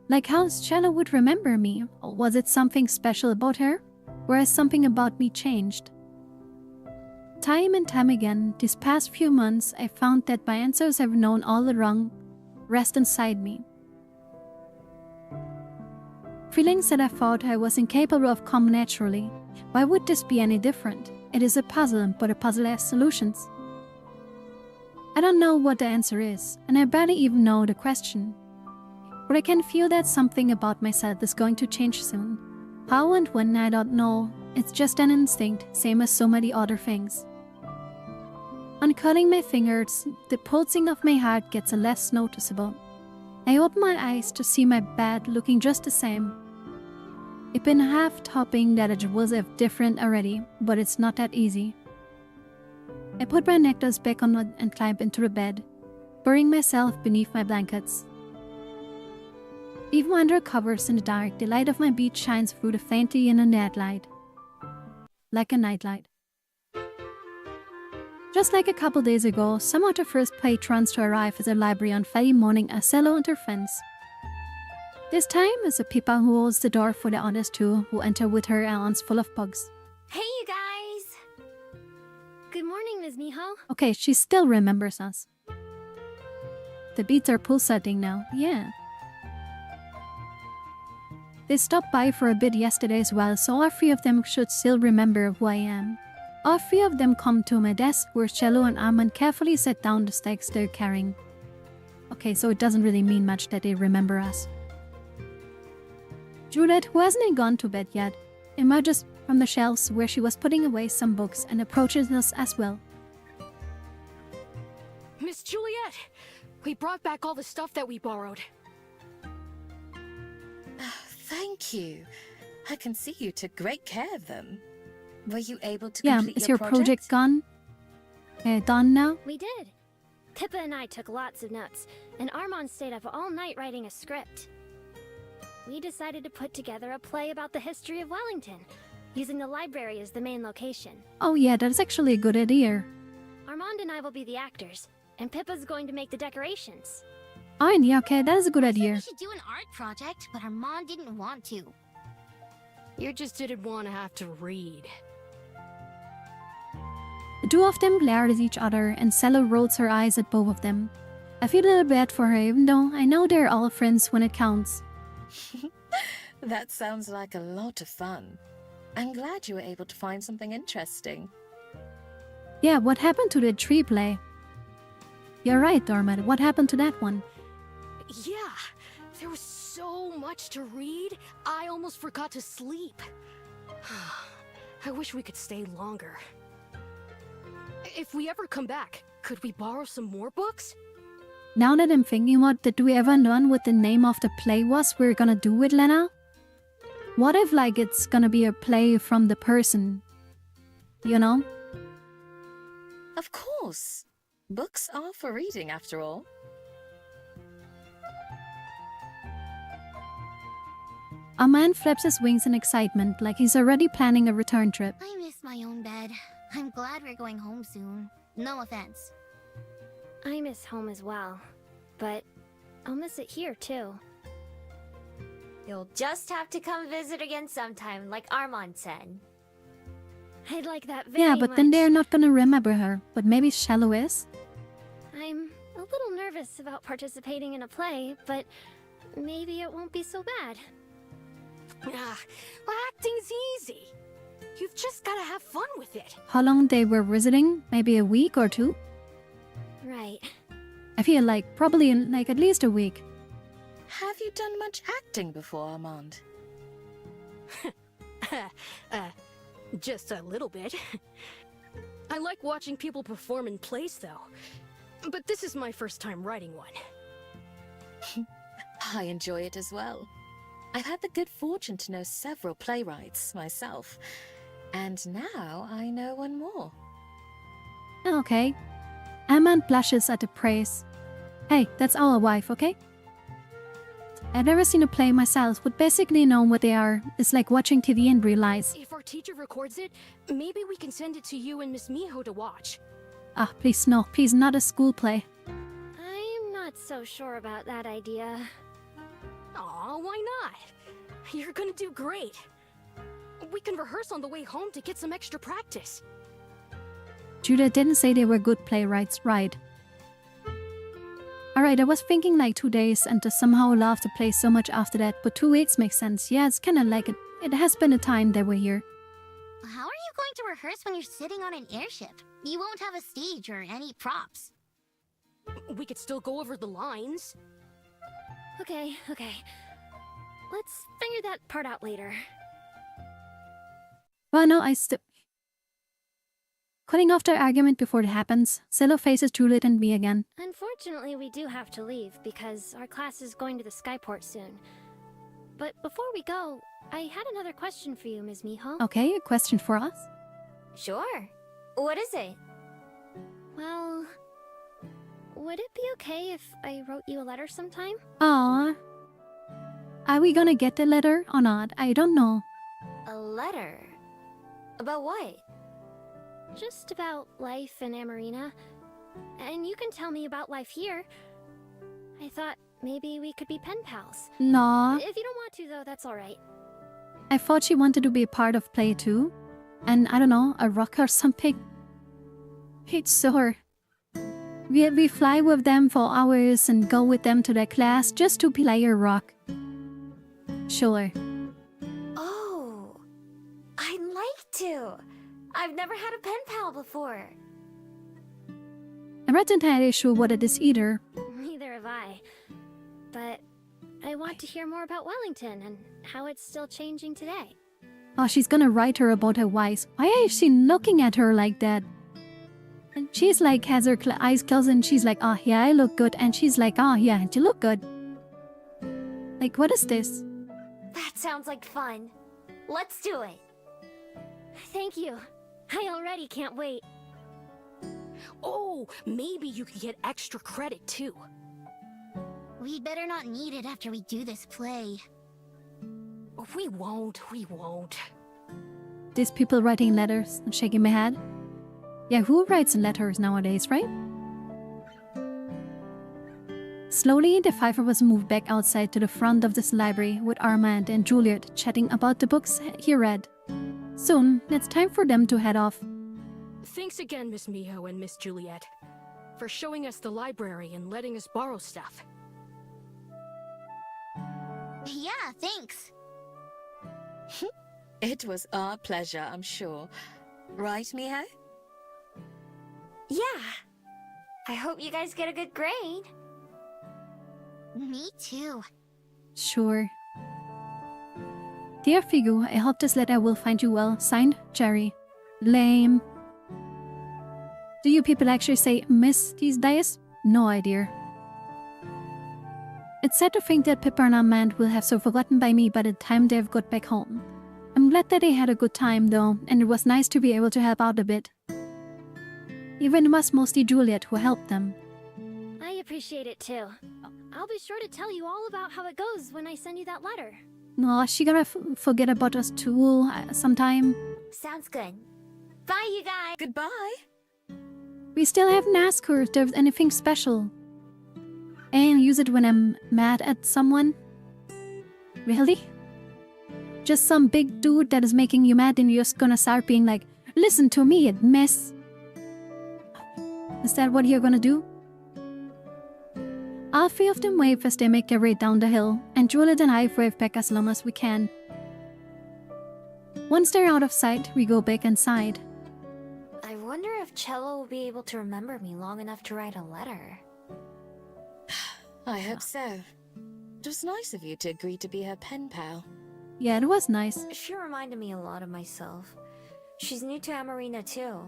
Like how Shallow would remember me, or was it something special about her? Or has something about me changed? Time and time again, these past few months, I found that my answers have known all along rest inside me. Feelings that I thought I was incapable of come naturally. Why would this be any different? It is a puzzle, but a puzzle has solutions. I don't know what the answer is, and I barely even know the question. But I can feel that something about myself is going to change soon. How and when, I don't know. It's just an instinct, same as so many other things. Uncurling my fingers, the pulsing of my heart gets less noticeable. I open my eyes to see my bed looking just the same. I've been half hoping that it was different already, but it's not that easy. I put my necklace back on and climb into the bed, burying myself beneath my blankets. Even under covers in the dark, the light of my bead shines through the faintly in the nightlight. Like a nightlight. Just like a couple days ago, some of the first patrons to arrive at the library on Friday morning are Cello and her friends. This time is a Pippa who holds the door for the others too, who enter with her arms full of books. Hey, you guys! Good morning, Ms. Miho. Okay, she still remembers us. The beats are pulsating now, yeah. They stopped by for a bit yesterday as well, so all three of them should still remember who I am. All three of them come to my desk where Cello and Armand carefully set down the stakes they're carrying. Okay, so it doesn't really mean much that they remember us. Juliet, who hasn't gone to bed yet, emerges from the shelves where she was putting away some books and approaches us as well. Miss Juliet, we brought back all the stuff that we borrowed. Thank you. I can see you took great care of them. Were you able to Yeah, complete is your project? project gone? Done now? We did. Pippa and I took lots of notes, and Armand stayed up all night writing a script. We decided to put together a play about the history of Wellington, using the library as the main location. Oh yeah, that's actually a good idea. Armand and I will be the actors, and Pippa's going to make the decorations. Oh yeah, okay, that is a good idea. We should do an art project, but Armand didn't want to. You just didn't want to have to read. The two of them glared at each other, and Cello rolls her eyes at both of them. I feel a little bad for her, even though I know they're all friends when it counts. That sounds like a lot of fun. I'm glad you were able to find something interesting. Yeah, what happened to the tree play? You're right, Dormant. What happened to that one? Yeah, there was so much to read, I almost forgot to sleep. I wish we could stay longer. If we ever come back, could we borrow some more books? Now that I'm thinking about, did we ever learn what the name of the play was we're gonna do with Lena? What if, like, it's gonna be a play from the person? You know? Of course. Books are for reading, after all. A man flaps his wings in excitement, like he's already planning a return trip. I miss my own bed. I'm glad we're going home soon. No offense. I miss home as well, but I'll miss it here too. You'll just have to come visit again sometime, like Armand said. I'd like that very Yeah, but then much. they're not gonna remember her. But maybe Shallow is? I'm a little nervous about participating in a play, but maybe it won't be so bad. Ah, well, acting's easy. You've just gotta have fun with it. How long they were visiting? Maybe a week or two? Right. I feel like probably in like at least a week. Have you done much acting before, Armand? Just a little bit. I like watching people perform in plays, though. But this is my first time writing one. I enjoy it as well. I've had the good fortune to know several playwrights myself, and now I know one more. Okay. Amand blushes at the praise. Hey, that's our wife, okay? I've never seen a play myself, but basically know what they are. It's like watching TV and realize, If our teacher records it, maybe we can send it to you and Miss Miho to watch. ah, please no, please not a school play. I'm not so sure about that idea. Aw, why not? You're gonna do great. We can rehearse on the way home to get some extra practice. Julia didn't say they were good playwrights, right? Alright, I was thinking like 2 days and just somehow loved the play so much after that, but 2 weeks makes sense. Yeah, it's kinda like it has been a time they were here. How are you going to rehearse when you're sitting on an airship? You won't have a stage or any props. We could still go over the lines. Okay. Let's figure that part out later. Well, no, Cutting off their argument before it happens, Zillow faces Juliet and me again. Unfortunately, we do have to leave because our class is going to the Skyport soon. But before we go, I had another question for you, Ms. Miho. Okay, a question for us? Sure. What is it? Well, would it be okay if I wrote you a letter sometime? Aww. Are we gonna get the letter or not? I don't know. A letter? About what? Just about life in Amarina. And you can tell me about life here. I thought maybe we could be pen pals. No. If you don't want to, though, that's alright. I thought she wanted to be a part of play too. And I don't know, a rock or something. It's sore. We fly with them for hours and go with them to their class just to play a rock. Sure. Oh, I'd like to. I've never had a pen pal before. I'm not entirely sure what it is either. Neither have I. But I want to hear more about Wellington and how it's still changing today. Oh, she's gonna write her about her wife. Why is she looking at her like that? And she's like, has her eyes closed and she's like, oh yeah, I look good. And she's like, oh yeah, you look good. Like, what is this? That sounds like fun. Let's do it. Thank you. I already can't wait. Oh, maybe you could get extra credit too. We'd better not need it after we do this play. We won't. These people writing letters. I'm shaking my head. Yeah, who writes letters nowadays, right? Slowly, the five of us moved back outside to the front of this library with Armand and Juliet chatting about the books he read. Soon, it's time for them to head off. Thanks again, Miss Miho and Miss Juliet, for showing us the library and letting us borrow stuff. Yeah, thanks. It was our pleasure, I'm sure. Right, Miho? Yeah. I hope you guys get a good grade. Me too. Sure. Dear Figu, I hope this letter will find you well. Signed, Jerry. Lame. Do you people actually say miss these days? No idea. It's sad to think that Pippa and Armand will have so forgotten by me by the time they've got back home. I'm glad that they had a good time though, and it was nice to be able to help out a bit. Even it was mostly Juliet who helped them. I appreciate it too. I'll be sure to tell you all about how it goes when I send you that letter. No, she gonna forget about us too sometime. Sounds good. Bye, you guys. Goodbye. We still haven't asked her if there's anything special. And use it when I'm mad at someone? Really? Just some big dude that is making you mad and you're just gonna start being like, listen to me, miss. Is that what you're gonna do? All three of them wave as they make their way down the hill, and Juliet and I wave back as long as we can. Once they're out of sight, we go back inside. I wonder if Cello will be able to remember me long enough to write a letter. I hope so. It was nice of you to agree to be her pen pal. Yeah, it was nice. She reminded me a lot of myself. She's new to Amarina too,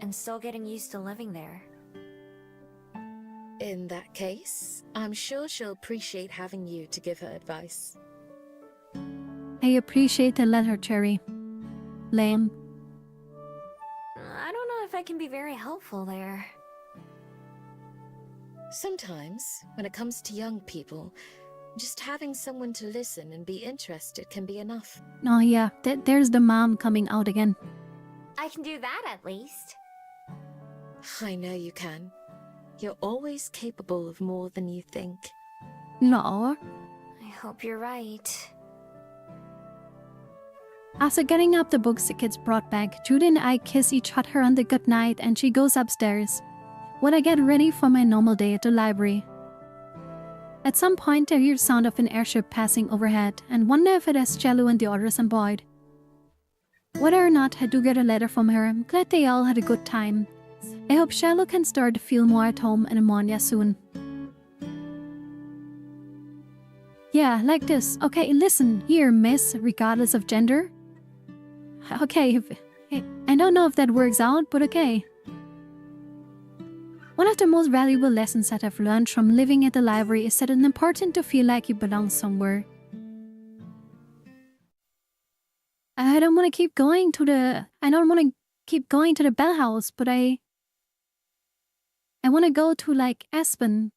and still getting used to living there. In that case, I'm sure she'll appreciate having you to give her advice. I appreciate the letter, Cherry. Lame. I don't know if I can be very helpful there. Sometimes, when it comes to young people, just having someone to listen and be interested can be enough. Oh yeah, there's the mom coming out again. I can do that at least. I know you can. You're always capable of more than you think. No. I hope you're right. After getting up the books the kids brought back, Judy and I kiss each other on the goodnight and she goes upstairs. When I get ready for my normal day at the library. At some point I hear the sound of an airship passing overhead and wonder if it has Jello and the others on board. Whether or not I do get a letter from her, I'm glad they all had a good time. I hope Shallow can start to feel more at home in Ammonia soon. Yeah, like this. Okay, listen, here, miss, regardless of gender. Okay, I don't know if that works out, but okay. One of the most valuable lessons that I've learned from living at the library is that it's important to feel like you belong somewhere. I don't want to keep going to the Bell House, but I want to go to, like, Aspen.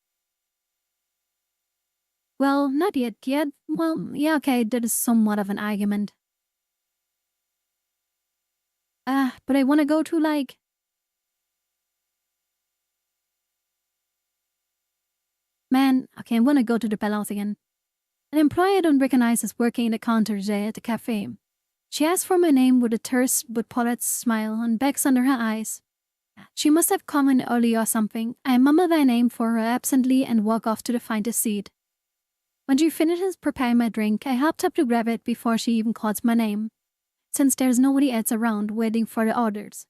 Well, not yet. Well, yeah, okay, that is somewhat of an argument. But I want to go to, like... Man, okay, I want to go to the Bell House again. An employee I don't recognize is working in the counter today at the cafe. She asks for my name with a terse but polite smile and begs under her eyes. She must have come in early or something. I mumble my name for her absently and walk off to find a seat. When she finishes preparing my drink, I helped up to grab it before she even calls my name, since there's nobody else around waiting for the orders.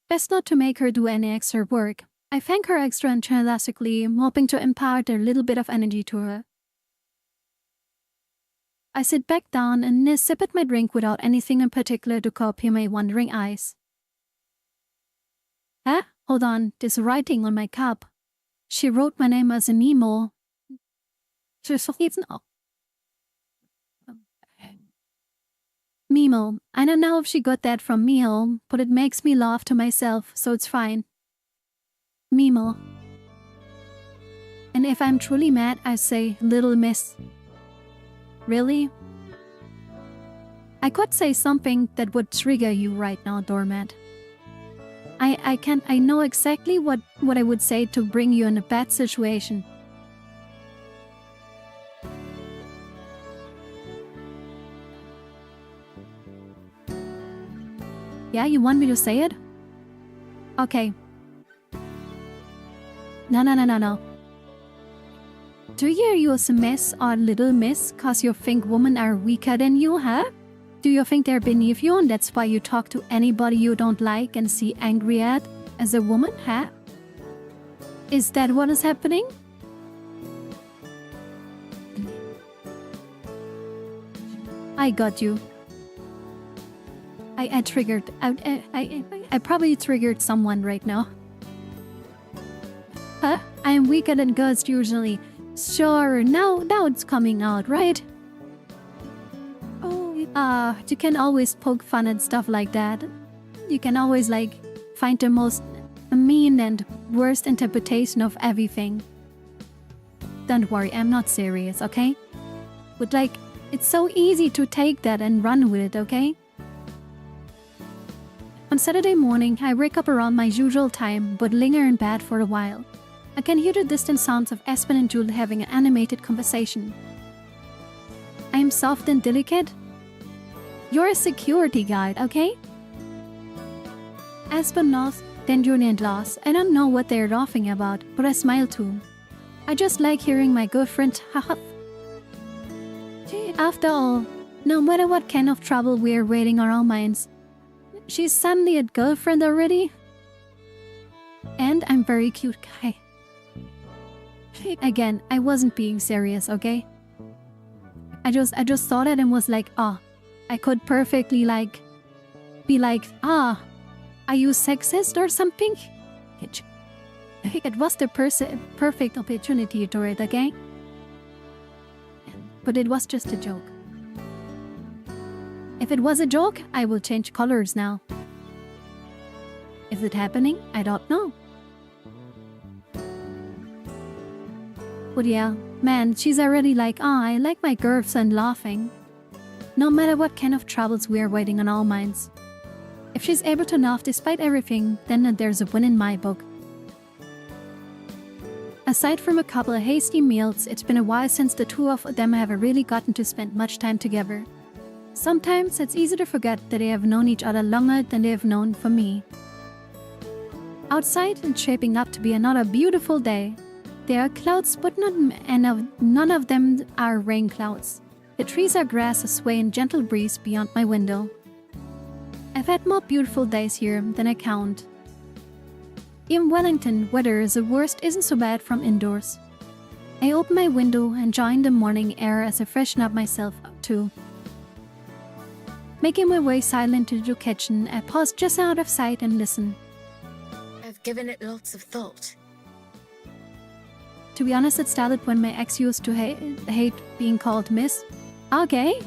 Best not to make her do any extra work. I thank her extra enthusiastically, hoping to impart a little bit of energy to her. I sit back down and sip at my drink without anything in particular to copy my wondering eyes. Huh? Hold on, there's writing on my cup. She wrote my name as a Mimo. Mimo. I don't know if she got that from Miho, but it makes me laugh to myself, so it's fine. Mimo. And if I'm truly mad, I say, Little Miss. Really? I could say something that would trigger you right now, Doormat. I know exactly what I would say to bring you in a bad situation. Yeah, you want me to say it? Okay. No. Do you use miss or little miss cause you think women are weaker than you, huh? Do you think they're beneath you and that's why you talk to anybody you don't like and see angry at as a woman, huh? Is that what is happening? I got you. I triggered. I probably triggered someone right now. Huh? I am weaker than girls usually. Sure, now it's coming out, right? Oh, you can always poke fun at stuff like that. You can always, like, find the most mean and worst interpretation of everything. Don't worry, I'm not serious, okay? But, like, it's so easy to take that and run with it, okay? On Saturday morning, I wake up around my usual time, but linger in bed for a while. I can hear the distant sounds of Aspen and Jewel having an animated conversation. I am soft and delicate. You're a security guard, okay? Aspen nods, then Jewel and laughs. I don't know what they're laughing about, but I smile too. I just like hearing my girlfriend haha. After all, no matter what kind of trouble we're waiting on our minds, she's suddenly a girlfriend already? And I'm very cute guy. Again, I wasn't being serious, okay? I just thought it and was like, I could perfectly be like, are you sexist or something? It was the perfect opportunity to it, okay? But it was just a joke. If it was a joke, I will change colors now. Is it happening? I don't know. But yeah, man, she's already like, I like my curves and laughing. No matter what kind of troubles we are waiting on our minds. If she's able to laugh despite everything, then there's a win in my book. Aside from a couple of hasty meals, it's been a while since the two of them have really gotten to spend much time together. Sometimes it's easy to forget that they have known each other longer than they have known for me. Outside, it's shaping up to be another beautiful day. There are clouds, but none of them are rain clouds. The trees are grass sway in gentle breeze beyond my window. I've had more beautiful days here than I count. In Wellington, weather is the worst isn't so bad from indoors. I open my window and enjoy the morning air as I freshen up myself too. Making my way silent to the kitchen, I pause just out of sight and listen. I've given it lots of thought. To be honest, it started when my ex used to hate being called Miss. Okay.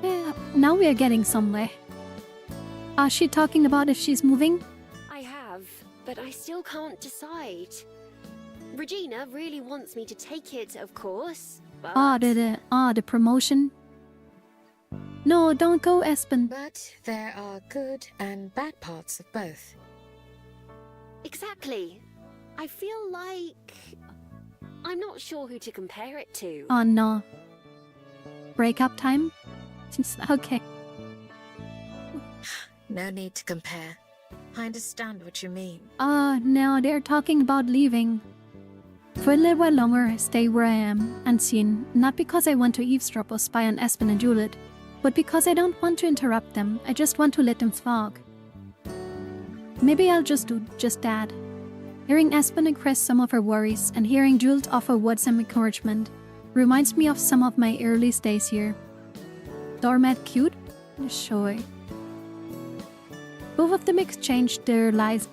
Yeah, now we are getting somewhere. Is she talking about if she's moving? I have, but I still can't decide. Regina really wants me to take it, of course, but... The promotion. No, don't go, Espen. But there are good and bad parts of both. Exactly. I feel like... I'm not sure who to compare it to. Oh no. Breakup time? Okay. No need to compare. I understand what you mean. Now they're talking about leaving. For a little while longer, I stay where I am, unseen, not because I want to eavesdrop or spy on Espen and Juliet, but because I don't want to interrupt them. I just want to let them talk. Maybe I'll just do just that. Hearing Espen express some of her worries and hearing Jules offer words of encouragement reminds me of some of my earliest days here. Doormat cute? Sure. Both of them changed their lives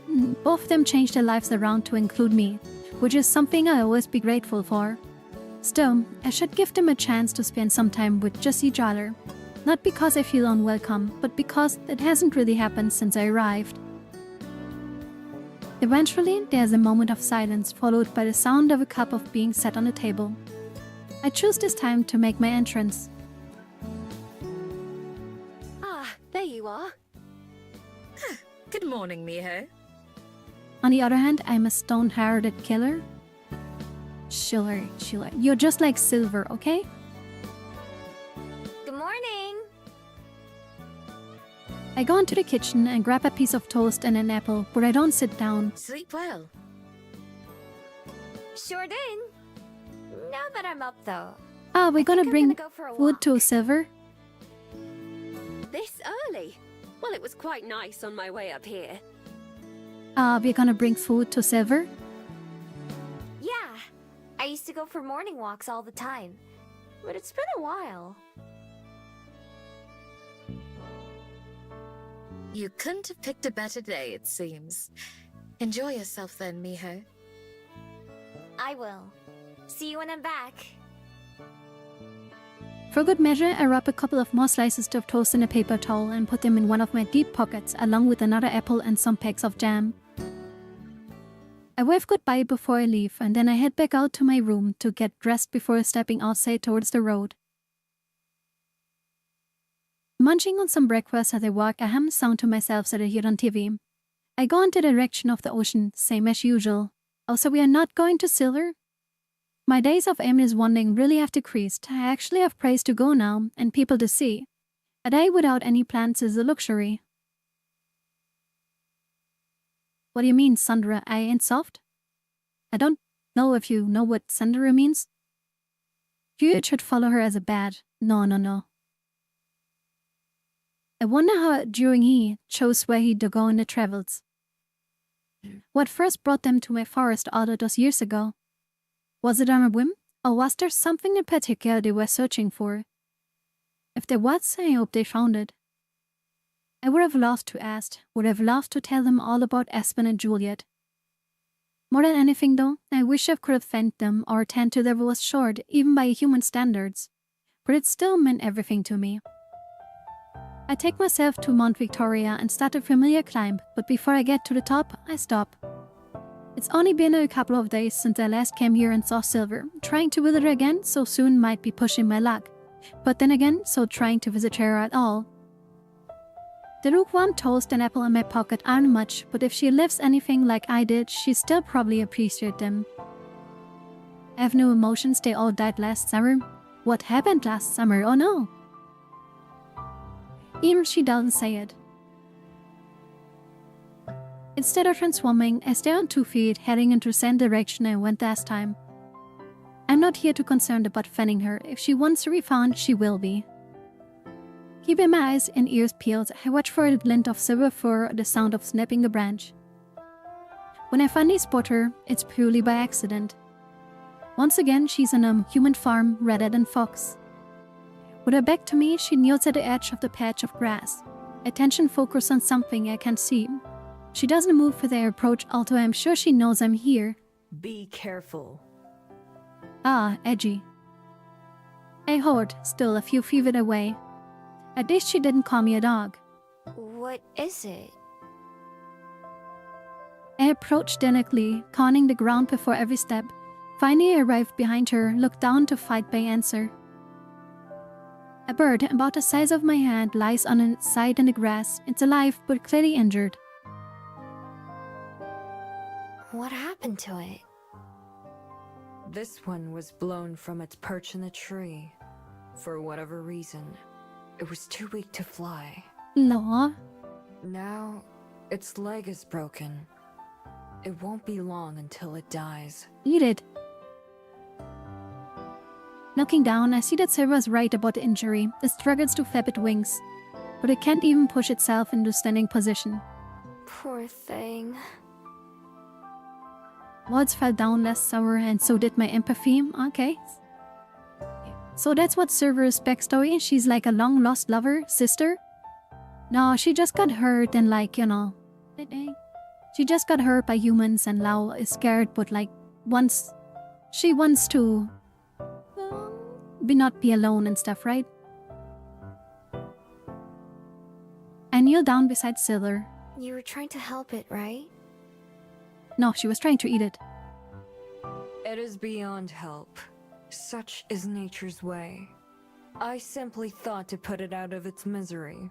around to include me, which is something I always be grateful for. Still, I should give them a chance to spend some time with just each other. Not because I feel unwelcome, but because it hasn't really happened since I arrived. Eventually, there's a moment of silence followed by the sound of a cup of being set on the table. I choose this time to make my entrance. Ah, there you are. Good morning, Miho. On the other hand, I'm a stone-hearted killer. Sure. You're just like Silver, okay? Good morning! I go into the kitchen and grab a piece of toast and an apple, but I don't sit down. Sleep well. Sure did. Now that I'm up, though. We're gonna bring go for a food walk. to Silver. This early? Well, it was quite nice on my way up here. We're gonna bring food to Silver. Yeah, I used to go for morning walks all the time, but it's been a while. You couldn't have picked a better day, it seems. Enjoy yourself then, Miho. I will. See you when I'm back. For good measure, I wrap a couple of more slices of toast in a paper towel and put them in one of my deep pockets, along with another apple and some packs of jam. I wave goodbye before I leave, and then I head back out to my room to get dressed before stepping outside towards the road. Munching on some breakfast as I walk, I hum a sound to myself that I hear on TV. I go in the direction of the ocean, same as usual. Also, we are not going to Silver? My days of aimless wandering really have decreased. I actually have place to go now, and people to see. A day without any plans is a luxury. What do you mean, Sandra? I ain't soft? I don't know if you know what Sandra means. You should follow her as a bad. No. I wonder how during he chose where he'd go in the travels. What first brought them to my forest all those years ago? Was it on a whim, or was there something in particular they were searching for? If there was, I hope they found it. I would have loved to ask, would have loved to tell them all about Espen and Juliet. More than anything though, I wish I could have thanked them or tend to their was short, even by human standards. But it still meant everything to me. I take myself to Mount Victoria and start a familiar climb, but before I get to the top, I stop. It's only been a couple of days since I last came here and saw Silver. Trying to visit her again so soon might be pushing my luck. But then again, so trying to visit her at all. The lukewarm toast and apple in my pocket aren't much, but if she lives anything like I did, she still probably appreciate them. I have no emotions, they all died last summer. What happened last summer? Oh no! Even she doesn't say it. Instead of transforming, I stay on 2 feet, heading into the same direction I went last time. I'm not here to concerned about finding her. If she wants to be found, she will be. Keeping my eyes and ears peeled, I watch for a glint of silver fur or the sound of snapping a branch. When I finally spot her, it's purely by accident. Once again, she's on a human farm rather than fox. With her back to me, she kneels at the edge of the patch of grass. Attention focused on something I can't see. She doesn't move with their approach, although I'm sure she knows I'm here. Be careful. Ah, edgy. I hoard, still a few feet away. At least she didn't call me a dog. What is it? I approached delicately, conning the ground before every step. Finally, I arrived behind her, looked down to fight by answer. A bird about the size of my hand lies on its side in the grass. It's alive, but clearly injured. What happened to it? This one was blown from its perch in the tree. For whatever reason, it was too weak to fly. No. Now, its leg is broken. It won't be long until it dies. Eat it. Looking down, I see that Silver's right about the injury. It struggles to flap its wings, but it can't even push itself into standing position. Poor thing. Words fell down less sour, and so did my empathy. Okay. So that's what Silver's backstory. She's like a long-lost lover, sister? No, she just got hurt and she just got hurt by humans and now is scared, but she wants to not be alone and stuff, right? I kneel down beside Silver. You were trying to help it, right? No, she was trying to eat it. It is beyond help. Such is nature's way. I simply thought to put it out of its misery.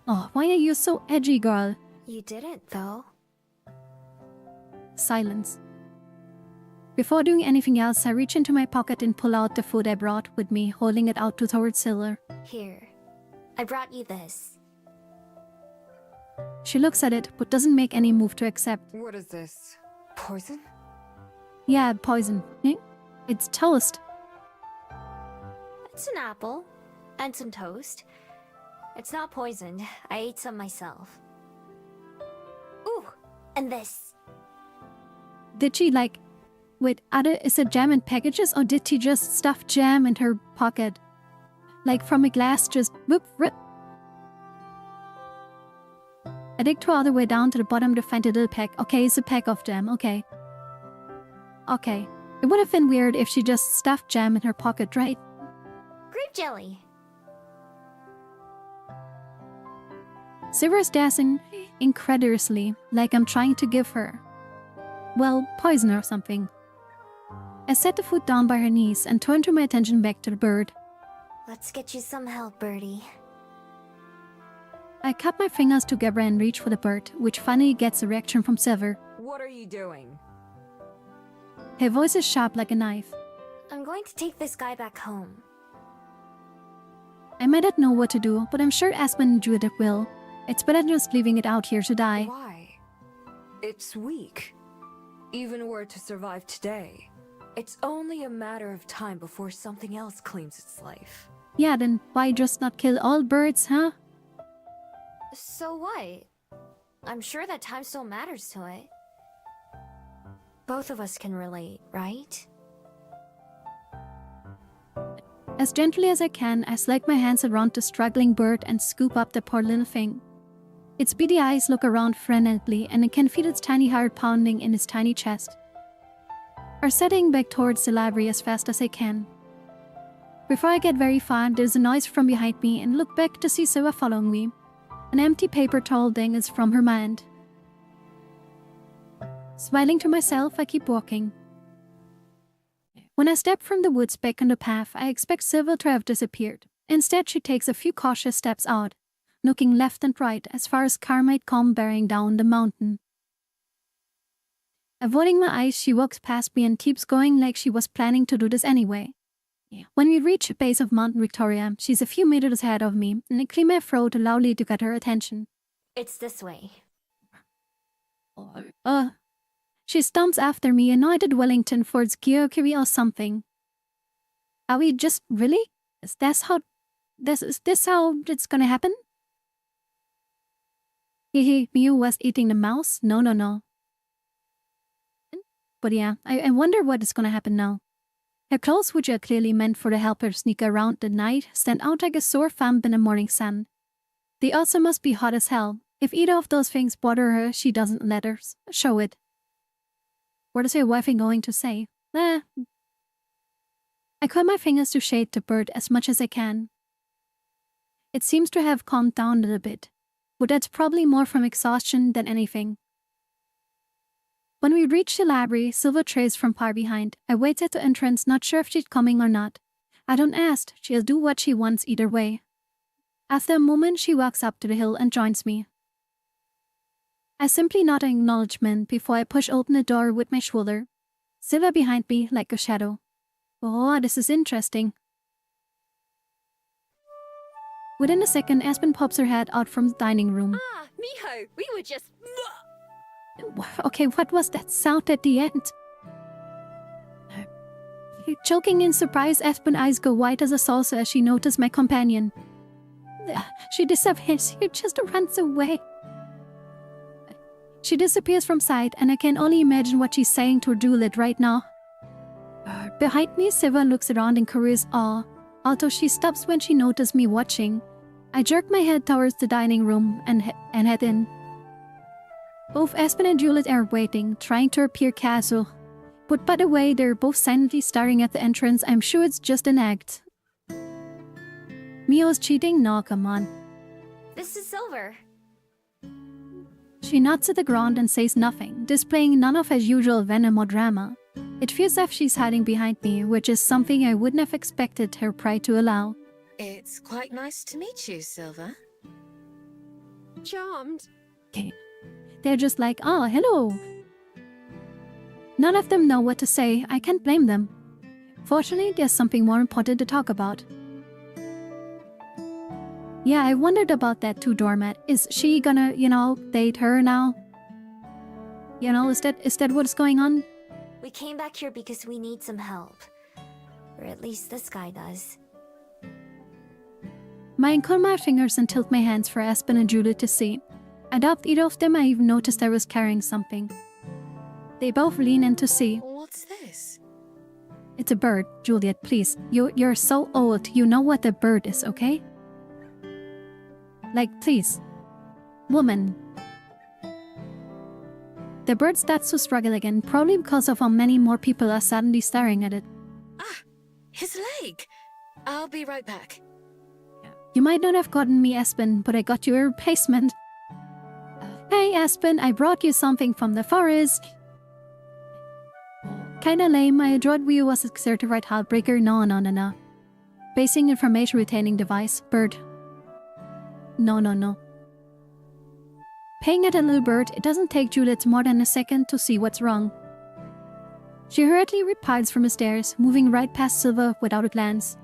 Oh, why are you so edgy, girl? You didn't, though. Silence. Before doing anything else, I reach into my pocket and pull out the food I brought with me, holding it out towards Silver. Here. I brought you this. She looks at it, but doesn't make any move to accept. What is this? Poison? Yeah, poison. It's toast. It's an apple. And some toast. It's not poisoned. I ate some myself. Ooh! And this. Did she wait, is it jam in packages, or did she just stuff jam in her pocket? Like from a glass, just whoop, rip. I dig all the way down to the bottom to find a little pack. Okay, it's a pack of jam, okay. Okay. It would have been weird if she just stuffed jam in her pocket, right? Grape jelly. Silver's dancing incredulously, like I'm trying to give her, well, poison or something. I set the food down by her knees and turned my attention back to the bird. Let's get you some help, Birdie. I cut my fingers together and reach for the bird, which finally gets a reaction from Silver. What are you doing? Her voice is sharp like a knife. I'm going to take this guy back home. I might not know what to do, but I'm sure Aspen and Judith will. It's better than just leaving it out here to die. Why? It's weak. Even were it to survive today, it's only a matter of time before something else claims its life. Yeah, then why just not kill all birds, huh? So what? I'm sure that time still matters to it. Both of us can relate, right? As gently as I can, I slide my hands around the struggling bird and scoop up the poor little thing. Its beady eyes look around frantically, and I can feel its tiny heart pounding in its tiny chest. I'm setting back towards the library as fast as I can. Before I get very far, there's a noise from behind me and look back to see Silver following me. An empty paper towel dangles from her mind. Smiling to myself, I keep walking. When I step from the woods back on the path, I expect Silver to have disappeared. Instead, she takes a few cautious steps out, looking left and right as far as car might come bearing down the mountain. Avoiding my eyes, she walks past me and keeps going like she was planning to do this anyway. When we reach the base of Mountain Victoria, she's a few meters ahead of me, and I clear my throat loudly to get her attention. It's this way. She stomps after me, anointed Wellington for its Gyokiri or something. Are we just really? Is this how it's gonna happen? Hehe, Miu was eating the mouse? No. But yeah, I wonder what is gonna happen now. Her clothes, which are clearly meant for the helper sneak around at night, stand out like a sore thumb in the morning sun. They also must be hot as hell. If either of those things bother her, she doesn't let her show it. What is her wifey going to say? I curl my fingers to shade the bird as much as I can. It seems to have calmed down a little bit, but that's probably more from exhaustion than anything. When we reach the library, Silver trails from far behind. I wait at the entrance, not sure if she's coming or not. I don't ask, she'll do what she wants either way. After a moment, she walks up to the hill and joins me. I simply nod an acknowledgement before I push open the door with my shoulder. Silver behind me like a shadow. Oh, this is interesting. Within a second, Aspen pops her head out from the dining room. Ah, Miho, we were just... Okay, what was that sound at the end? Choking in surprise, Aspen's eyes go white as a saucer as she notices my companion. She disappears. She just runs away. She disappears from sight, and I can only imagine what she's saying to Juliet right now. Behind me, Silver looks around in curious awe, although she stops when she notices me watching. I jerk my head towards the dining room and head in. Both Aspen and Juliet are waiting, trying to appear casual. But by the way, they're both silently staring at the entrance. I'm sure it's just an act. Mio's cheating? No, come on. This is Silver. She nods at the ground and says nothing, displaying none of her usual venom or drama. It feels as if she's hiding behind me, which is something I wouldn't have expected her pride to allow. It's quite nice to meet you, Silver. Charmed. Okay. They're just like, oh, hello. None of them know what to say. I can't blame them. Fortunately, there's something more important to talk about. Yeah, I wondered about that too, Doormat. Is she gonna, date her now? Is that what's going on? We came back here because we need some help. Or at least this guy does. I uncurl my fingers and tilt my hands for Aspen and Juliet to see. I doubt either of them I even noticed I was carrying something. They both lean in to see. What's this? It's a bird, Juliet, please. You're so old, you know what a bird is, okay? Like, please. Woman. The bird starts to struggle again, probably because of how many more people are suddenly staring at it. Ah, his leg. I'll be right back. You might not have gotten me Aspen, but I got you a replacement. Hey Aspen, I brought you something from the forest. Kinda lame, my adroit view was a certified heartbreaker. No. Basic information retaining device, bird. No. Paying at a little bird, it doesn't take Juliet more than a second to see what's wrong. She hurriedly repels from the stairs, moving right past Silver without a glance.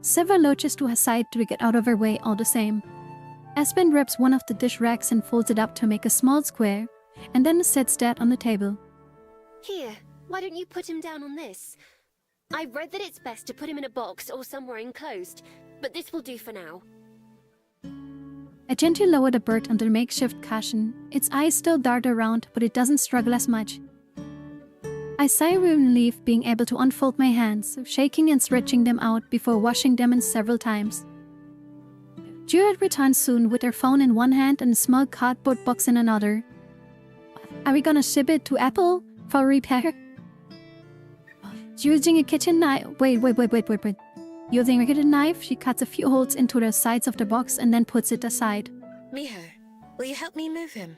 Silver lurches to her side to get out of her way all the same. Aspen grabs one of the dish racks and folds it up to make a small square, and then sets that on the table. Here, why don't you put him down on this? I read that it's best to put him in a box or somewhere enclosed, but this will do for now. I gently lower the bird under the makeshift cushion. Its eyes still dart around, but it doesn't struggle as much. I sigh with relief being able to unfold my hands, shaking and stretching them out before washing them in several times. Juliet returns soon with her phone in one hand and a small cardboard box in another. Are we gonna ship it to Apple for repair? Using a kitchen knife. Wait. Using a kitchen knife, she cuts a few holes into the sides of the box and then puts it aside. Miho, will you help me move him?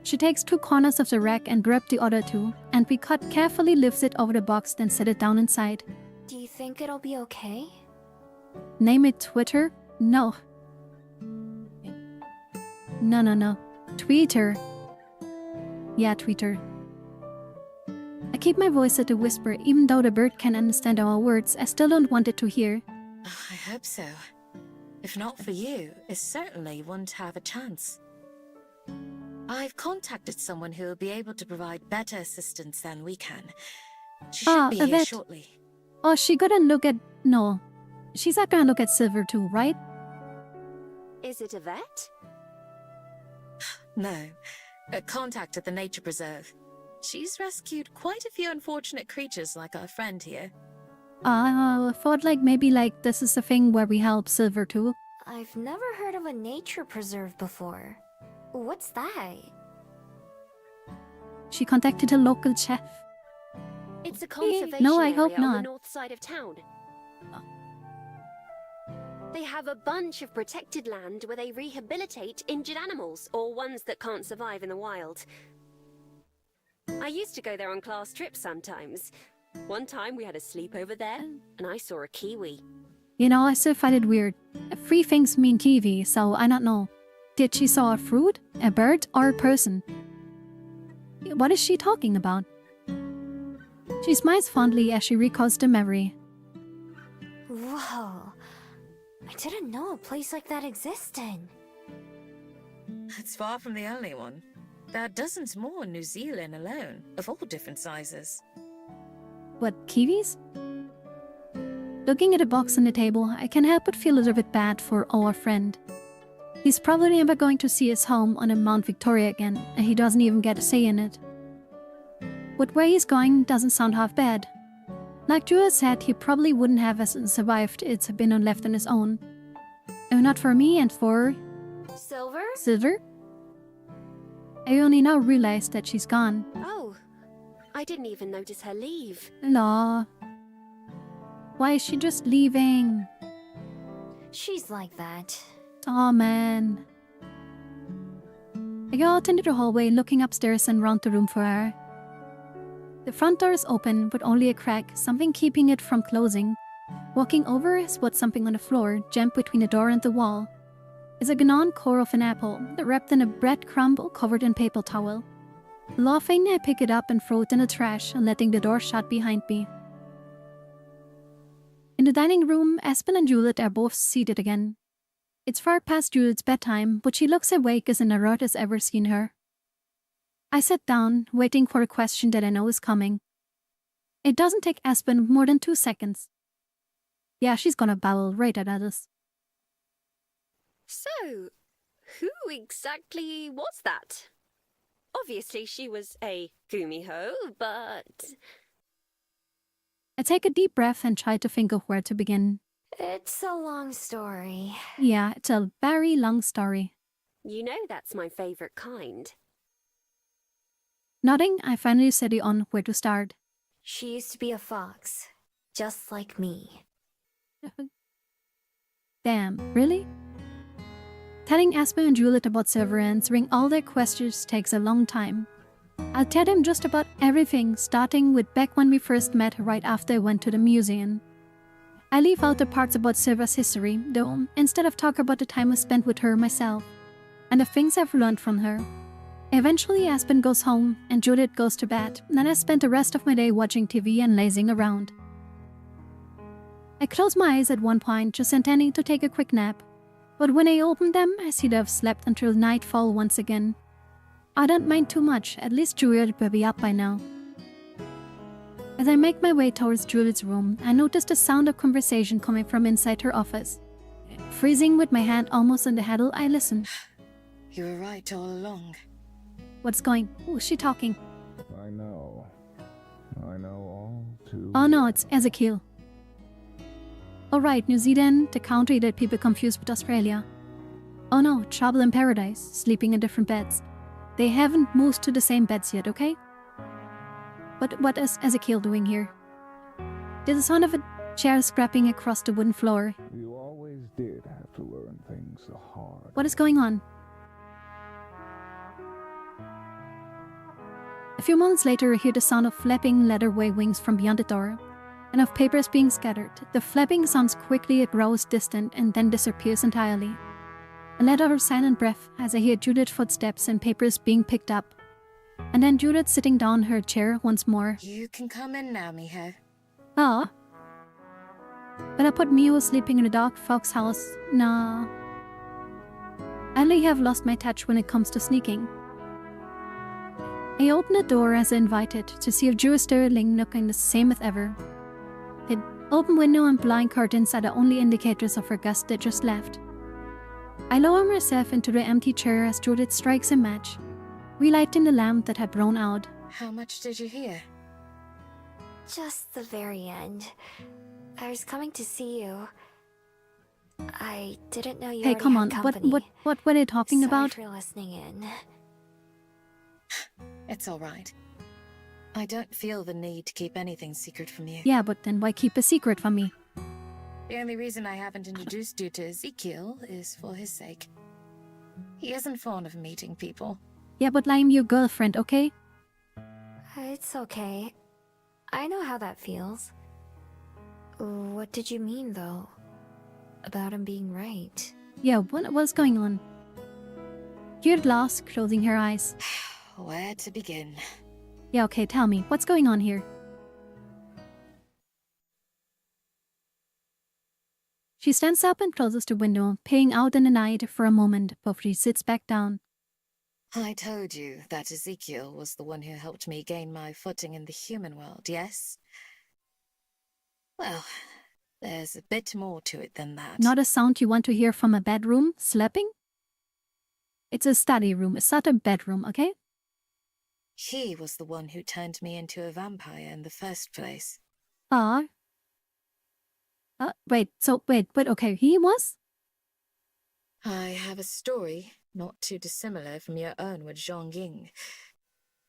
She takes 2 corners of the rack and grabs the other 2, and Picard carefully lifts it over the box, then set it down inside. Do you think it'll be okay? Name it Twitter? No. No. Tweeter. Yeah, Tweeter. I keep my voice at a whisper, even though the bird can understand our words. I still don't want it to hear. I hope so. If not for you, it certainly wouldn't have a chance. I've contacted someone who will be able to provide better assistance than we can. She should be a here vet. shortly. Oh, she gonna look at... No. She's not gonna look at Silver too, right? Is it a vet? No, a contact at the nature preserve. She's rescued quite a few unfortunate creatures like our friend here. I thought maybe this is a thing where we help Silver too. I've never heard of a nature preserve before. What's that? She contacted a local chef. It's a conservation No, I area hope on the not. north side of town. They have a bunch of protected land where they rehabilitate injured animals or ones that can't survive in the wild. I used to go there on class trips sometimes. One time we had a sleepover there, and I saw a kiwi. You know, I still find it weird. 3 things mean kiwi, so I don't know. Did she saw a fruit, a bird, or a person? What is she talking about? She smiles fondly as she recalls the memory. Whoa. I didn't know a place like that existed. It's far from the only one. There are dozens more in New Zealand alone, of all different sizes. What, kiwis? Looking at the box on the table, I can't help but feel a little bit bad for our friend. He's probably never going to see his home on a Mount Victoria again, and he doesn't even get a say in it. But where he's going doesn't sound half bad. Like Jewel said, he probably wouldn't have survived it's been left on his own. If not for me and for... Silver? I only now realized that she's gone. Oh, I didn't even notice her leave. Law. Why is she just leaving? She's like that. Aw, man. I go out into the hallway, looking upstairs and round the room for her. The front door is open, but only a crack, something keeping it from closing. Walking over, I spot something on the floor, jammed between the door and the wall. It's a gnawn core of an apple, wrapped in a bread crumble covered in paper towel. Laughing, I pick it up and throw it in the trash, letting the door shut behind me. In the dining room, Aspen and Juliet are both seated again. It's far past Juliet's bedtime, but she looks awake as alert as ever seen her. I sit down, waiting for a question that I know is coming. It doesn't take Aspen more than 2 seconds. Yeah, she's gonna babble right at us. So, who exactly was that? Obviously she was a Gumiho, but... I take a deep breath and try to think of where to begin. It's a long story. Yeah, it's a very long story. You know that's my favorite kind. Nodding, I finally settle on where to start. She used to be a fox, just like me. Damn, really? Telling Aspen and Juliet about Silver and answering all their questions takes a long time. I'll tell them just about everything, starting with back when we first met right after I went to the museum. I leave out the parts about Silver's history, though, instead of talk about the time I spent with her myself, and the things I've learned from her. Eventually Aspen goes home, and Juliet goes to bed, then I spend the rest of my day watching TV and lazing around. I close my eyes at one point, just intending to take a quick nap, but when I open them, I see that I've slept until nightfall once again. I don't mind too much, at least Juliet will be up by now. As I make my way towards Juliet's room, I notice the sound of conversation coming from inside her office. Freezing with my hand almost on the handle, I listen. You were right all along. What's going? Who's she talking? I know. I know all too Oh no, it's Ezekiel. Alright, New Zealand, the country that people confuse with Australia. Oh no, trouble in paradise, sleeping in different beds. They haven't moved to the same beds yet, okay? But what is Ezekiel doing here? There's the sound of a chair scraping across the wooden floor. You always did have to learn things. trying so hard. What is going on? A few moments later, I hear the sound of flapping leatherway wings from beyond the door, and of papers being scattered. The flapping sounds quickly, it grows distant, and then disappears entirely. A letter of silent breath as I hear Judith's footsteps and papers being picked up. And then Judith sitting down in her chair once more. You can come in now, Miho. Ah. But I put Mio sleeping in a dark fox house. Nah. I only have lost my touch when it comes to sneaking. I open the door as invited to see if Drew is still looking the same as ever. The open window and blind curtains are the only indicators of her guest that just left. I lower myself into the empty chair as Judith strikes a match, relighting the lamp that had blown out. How much did you hear? Just the very end. I was coming to see you. I didn't know you Hey, already come had on, company. what were they talking Sorry about? for listening in. It's all right. I don't feel the need to keep anything secret from you. Yeah, but then why keep a secret from me? The only reason I haven't introduced you to Ezekiel is for his sake. He isn't fond of meeting people. Yeah, but I'm your girlfriend, okay? It's okay. I know how that feels. What did you mean, though? About him being right? Yeah, what's going on? Judith lost, closing her eyes. Where to begin? Yeah, okay, tell me, what's going on here? She stands up and closes the window, peering out in the night for a moment before she sits back down. I told you that Ezekiel was the one who helped me gain my footing in the human world, yes? Well, there's a bit more to it than that. Not a sound you want to hear from a bedroom, slapping? It's a study room, it's not a bedroom, okay? He was the one who turned me into a vampire in the first place. Wait, okay, he was? I have a story not too dissimilar from your own with Zhong Ying,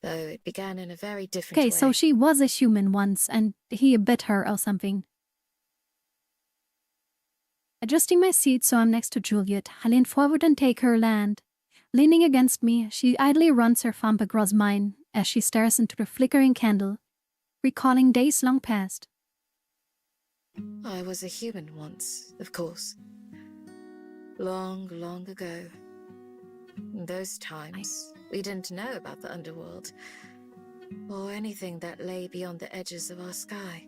though it began in a very different way. Okay, so she was a human once, and he bit her or something. Adjusting my seat so I'm next to Juliet, I lean forward and take her land. Leaning against me, she idly runs her thumb across mine as she stares into the flickering candle, recalling days long past. I was a human once, of course. Long, long ago. In those times, we didn't know about the underworld, or anything that lay beyond the edges of our sky.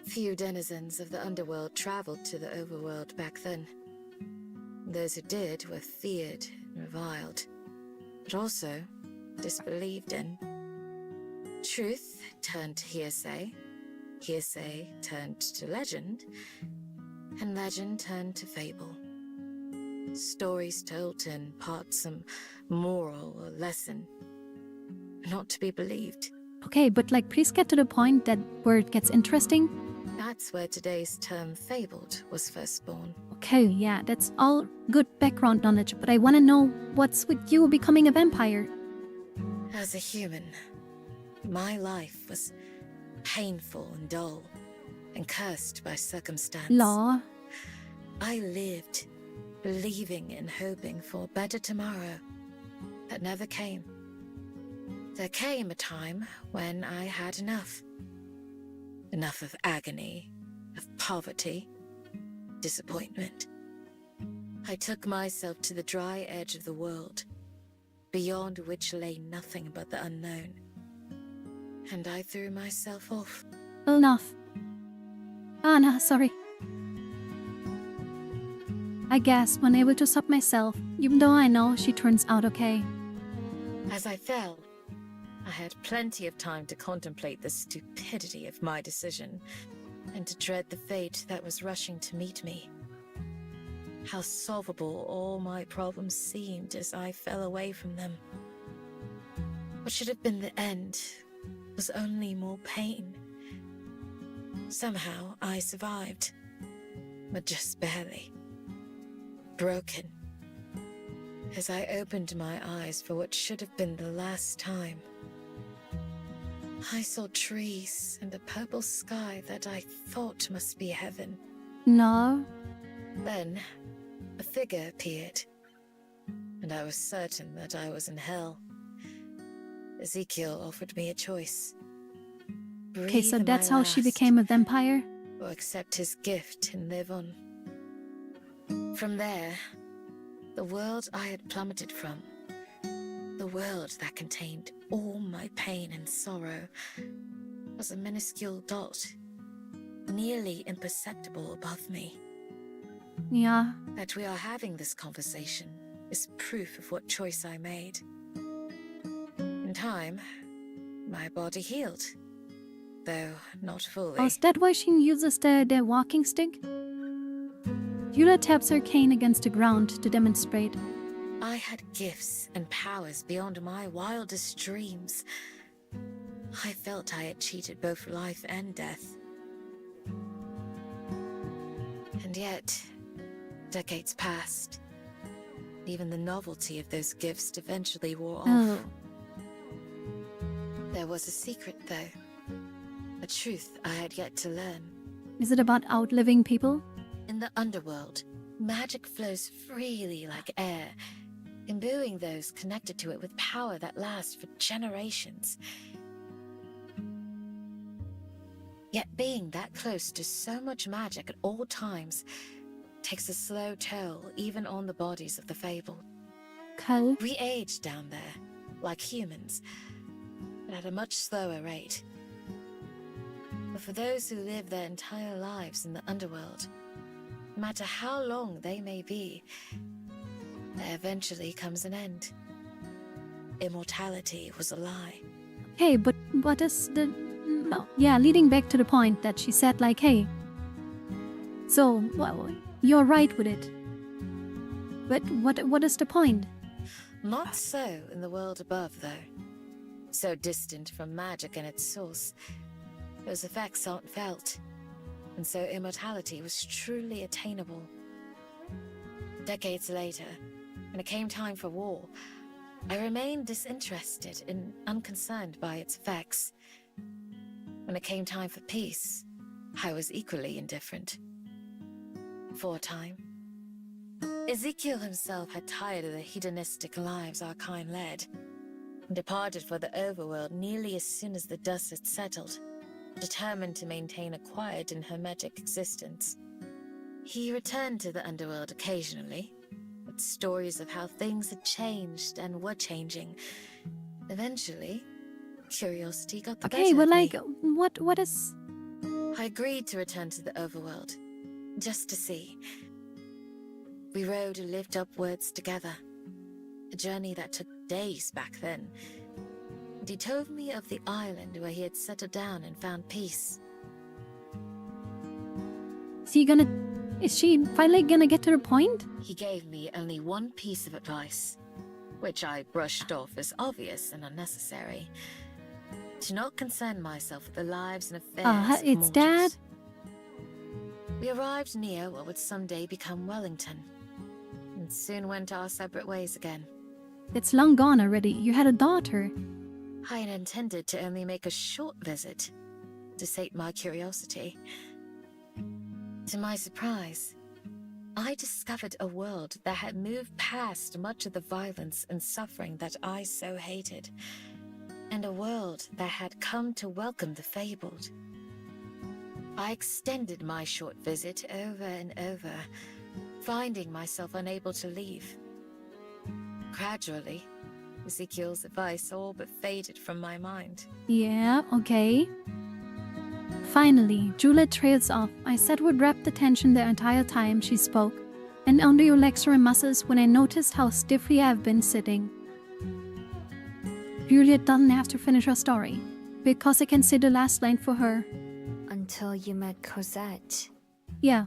Few denizens of the underworld traveled to the overworld back then. Those who did were feared and reviled, but also disbelieved in. Truth turned to hearsay, hearsay turned to legend, and legend turned to fable. Stories told to impart some moral or lesson, not to be believed. Okay, but please get to the point that where it gets interesting. That's where today's term fabled was first born. Okay, yeah, that's all good background knowledge, but I want to know what's with you becoming a vampire. As a human, my life was painful and dull, and cursed by circumstance. Law. I lived, believing and hoping for a better tomorrow that never came. There came a time when I had enough. Enough of agony, of poverty, disappointment. I took myself to the dry edge of the world, beyond which lay nothing but the unknown. And I threw myself off. Enough. No, sorry. I gasp, unable to stop myself, even though I know she turns out okay. As I fell, I had plenty of time to contemplate the stupidity of my decision, and to dread the fate that was rushing to meet me. How solvable all my problems seemed as I fell away from them. What should have been the end was only more pain. Somehow I survived, but just barely. Broken. As I opened my eyes for what should have been the last time, I saw trees and a purple sky that I thought must be heaven. No. Then, a figure appeared, and I was certain that I was in hell. Ezekiel offered me a choice. Okay, so Breathe that's my how she last, became a vampire? or accept his gift and live on. From there, the world I had plummeted from, the world that contained all my pain and sorrow, was a minuscule dot, nearly imperceptible above me. Yeah. That we are having this conversation is proof of what choice I made. In time, my body healed, though not fully. Oh, is that why she uses the walking stick? Yula taps her cane against the ground to demonstrate. I had gifts and powers beyond my wildest dreams. I felt I had cheated both life and death. And yet, decades passed. Even the novelty of those gifts eventually wore off. Oh. There was a secret, though. A truth I had yet to learn. Is it about outliving people? In the underworld, magic flows freely like air, imbuing those connected to it with power that lasts for generations. Yet being that close to so much magic at all times takes a slow toll even on the bodies of the fabled. Cull? We age down there, like humans, but at a much slower rate. But for those who live their entire lives in the underworld, no matter how long they may be, there eventually comes an end. Immortality was a lie. Hey, but what is the... No. Yeah, leading back to the point that she said like, hey. So, well, you're right with it. But what is the point? Not so in the world above, though. So distant from magic and its source, those effects aren't felt, and so immortality was truly attainable. Decades later, when it came time for war, I remained disinterested and unconcerned by its effects. When it came time for peace, I was equally indifferent. For a time, Ezekiel himself had tired of the hedonistic lives our kind led, and departed for the overworld nearly as soon as the dust had settled, determined to maintain a quiet and hermetic existence. He returned to the underworld occasionally, with stories of how things had changed and were changing. Eventually, curiosity got the better Okay, but of like, me. what is... I agreed to return to the overworld, just to see. We rode and lived upwards together, a journey that took days back then. And he told me of the island where he had settled down and found peace. Is she finally gonna get to the point? He gave me only one piece of advice, which I brushed off as obvious and unnecessary. To not concern myself with the lives and affairs of it's Dad? mortals. We arrived near what would someday become Wellington, and soon went our separate ways again. It's long gone already. You had a daughter. I had intended to only make a short visit, to sate my curiosity. To my surprise, I discovered a world that had moved past much of the violence and suffering that I so hated, and a world that had come to welcome the fabled. I extended my short visit over and over, finding myself unable to leave. Gradually, Ezekiel's advice all but faded from my mind. Yeah, okay. Finally, Juliet trails off. I sat with rapt attention the entire time she spoke, and under your lecturing muscles when I noticed how stiffly I've been sitting. Juliet doesn't have to finish her story, because I can say the last line for her. Until you met Cosette. Yeah.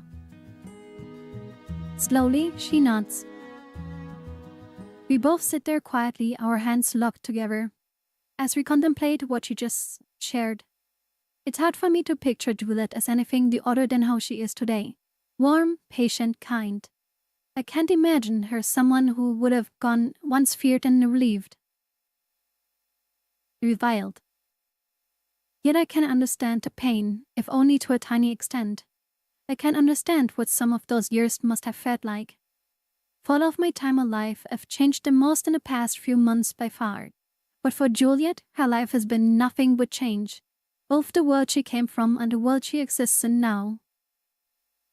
Slowly, she nods. We both sit there quietly, our hands locked together, as we contemplate what she just shared. It's hard for me to picture Juliet as anything other than how she is today. Warm, patient, kind. I can't imagine her someone who would have gone once feared and relieved. Reviled. Yet I can understand the pain, if only to a tiny extent. I can understand what some of those years must have felt like. For all of my time alive, I've changed the most in the past few months by far. But for Juliet, her life has been nothing but change. Both the world she came from and the world she exists in now.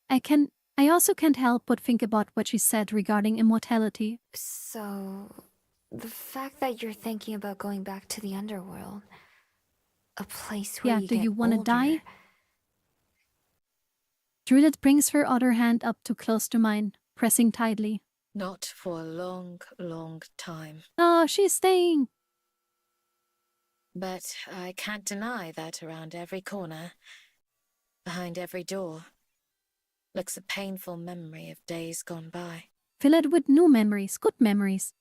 I also can't help but think about what she said regarding immortality. So, the fact that you're thinking about going back to the underworld, a place where Yeah, you do get you want to older. die? Juliet brings her other hand up too close to mine, pressing tightly. Not for a long, long time. Oh, she's staying. But I can't deny that around every corner, behind every door, looks a painful memory of days gone by. Fill it with new memories, good memories.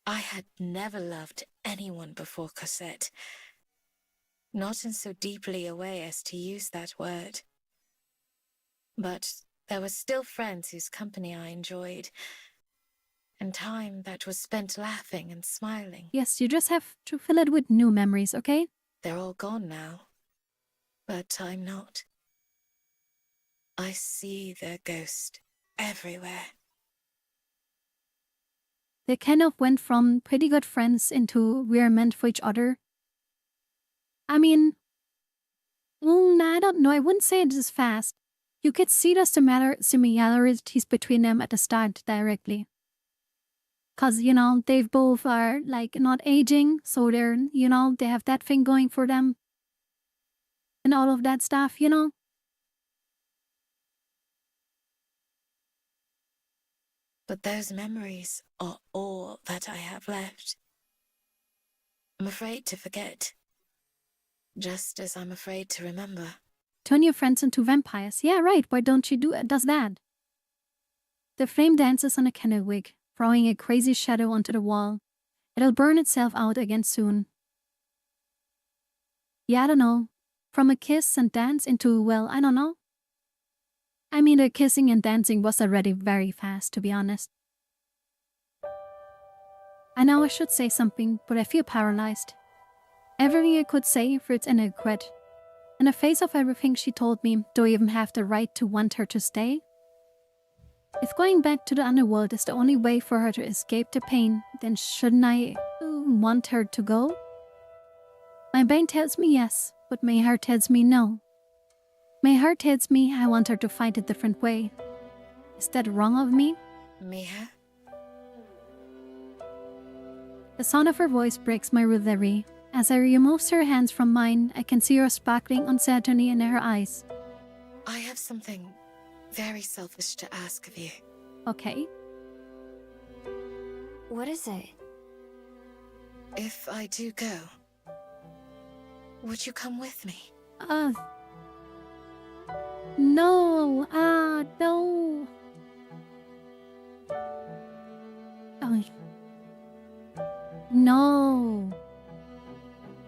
I had never loved anyone before Cosette. Not in so deeply a way as to use that word. But there were still friends whose company I enjoyed, and time that was spent laughing and smiling. Yes, you just have to fill it with new memories, okay? They're all gone now, but I'm not. I see their ghost everywhere. They kind of went from pretty good friends into we're meant for each other. I mean, I don't know, I wouldn't say it is fast. You could see the similarities between them at the start directly. Cause, they both are, not aging, so they're, they have that thing going for them. And all of that stuff. But those memories are all that I have left. I'm afraid to forget, just as I'm afraid to remember. Turn your friends into vampires. Yeah, right, why don't you does that? The flame dances on a candle wick, throwing a crazy shadow onto the wall. It'll burn itself out again soon. Yeah, I don't know. From a kiss and dance into, well, I don't know. I mean, the kissing and dancing was already very fast, to be honest. I know I should say something, but I feel paralyzed. Everything I could say fruits inadequate. In the face of everything she told me, do I even have the right to want her to stay? If going back to the underworld is the only way for her to escape the pain, then shouldn't I want her to go? My brain tells me yes, but my heart tells me no. My heart tells me I want her to find a different way. Is that wrong of me? Mia? The sound of her voice breaks my reverie. As I remove her hands from mine, I can see her sparkling uncertainty in her eyes. I have something very selfish to ask of you. Okay. What is it? If I do go, would you come with me? No, no. Oh. No.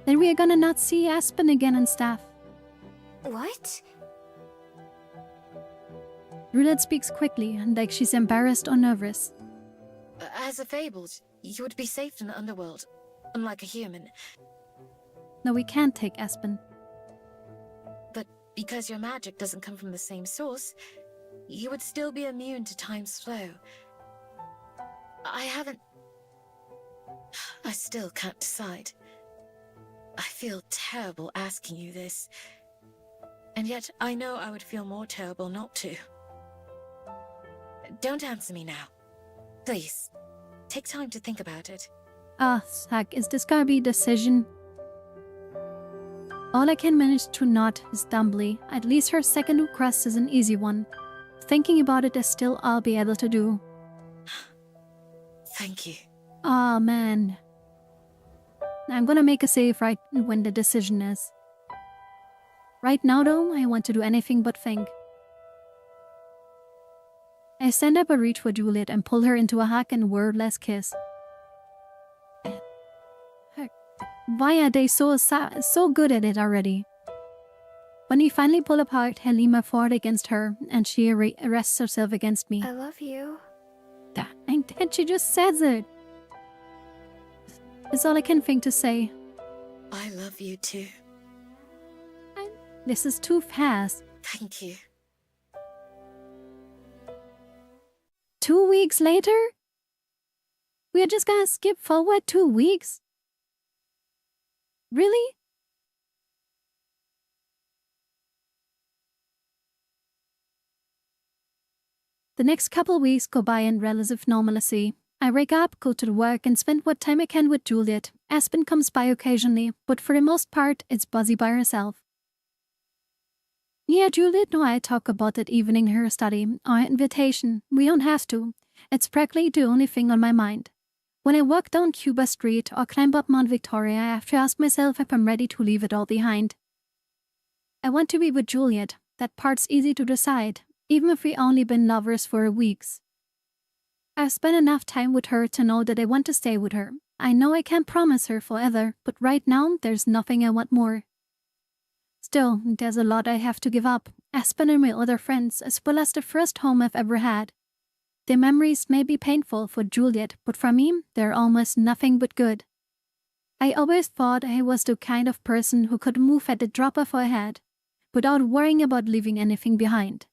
Then we are gonna not see Aspen again and stuff. What? Roulette speaks quickly, like she's embarrassed or nervous. As a fabled, you would be safe in the underworld, unlike a human. No, we can't take Aspen. But because your magic doesn't come from the same source, you would still be immune to time's flow. I still can't decide. I feel terrible asking you this, and yet I know I would feel more terrible not to. Don't answer me now. Please, take time to think about it. Zach, is this gonna be a decision? All I can manage to nod is dumbly. At least her second request is an easy one. Thinking about it is still I'll be able to do. Thank you. Aw, man. I'm gonna make a save right when the decision is. Right now, though, I want to do anything but think. I stand up and reach for Juliet and pull her into a hug and wordless kiss. Why are they so good at it already? When we finally pull apart, I lean my forward against her, and she rests herself against me. I love you. And she just says it. It's all I can think to say. I love you too. This is too fast. Thank you. 2 weeks later? We are just gonna skip forward 2 weeks? Really? The next couple weeks go by in relative normalcy. I wake up, go to work, and spend what time I can with Juliet. Aspen comes by occasionally, but for the most part, it's Buzzy by herself. Yeah, Juliet and I talk about that evening in her study, our invitation. We don't have to. It's practically the only thing on my mind. When I walk down Cuba Street or climb up Mount Victoria, I have to ask myself if I'm ready to leave it all behind. I want to be with Juliet. That part's easy to decide, even if we've only been lovers for weeks. I've spent enough time with her to know that I want to stay with her. I know I can't promise her forever, but right now there's nothing I want more. Still, there's a lot I have to give up. Aspen and my other friends, as well as the first home I've ever had. The memories may be painful for Juliet, but for me, they're almost nothing but good. I always thought I was the kind of person who could move at the drop of a hat, without worrying about leaving anything behind.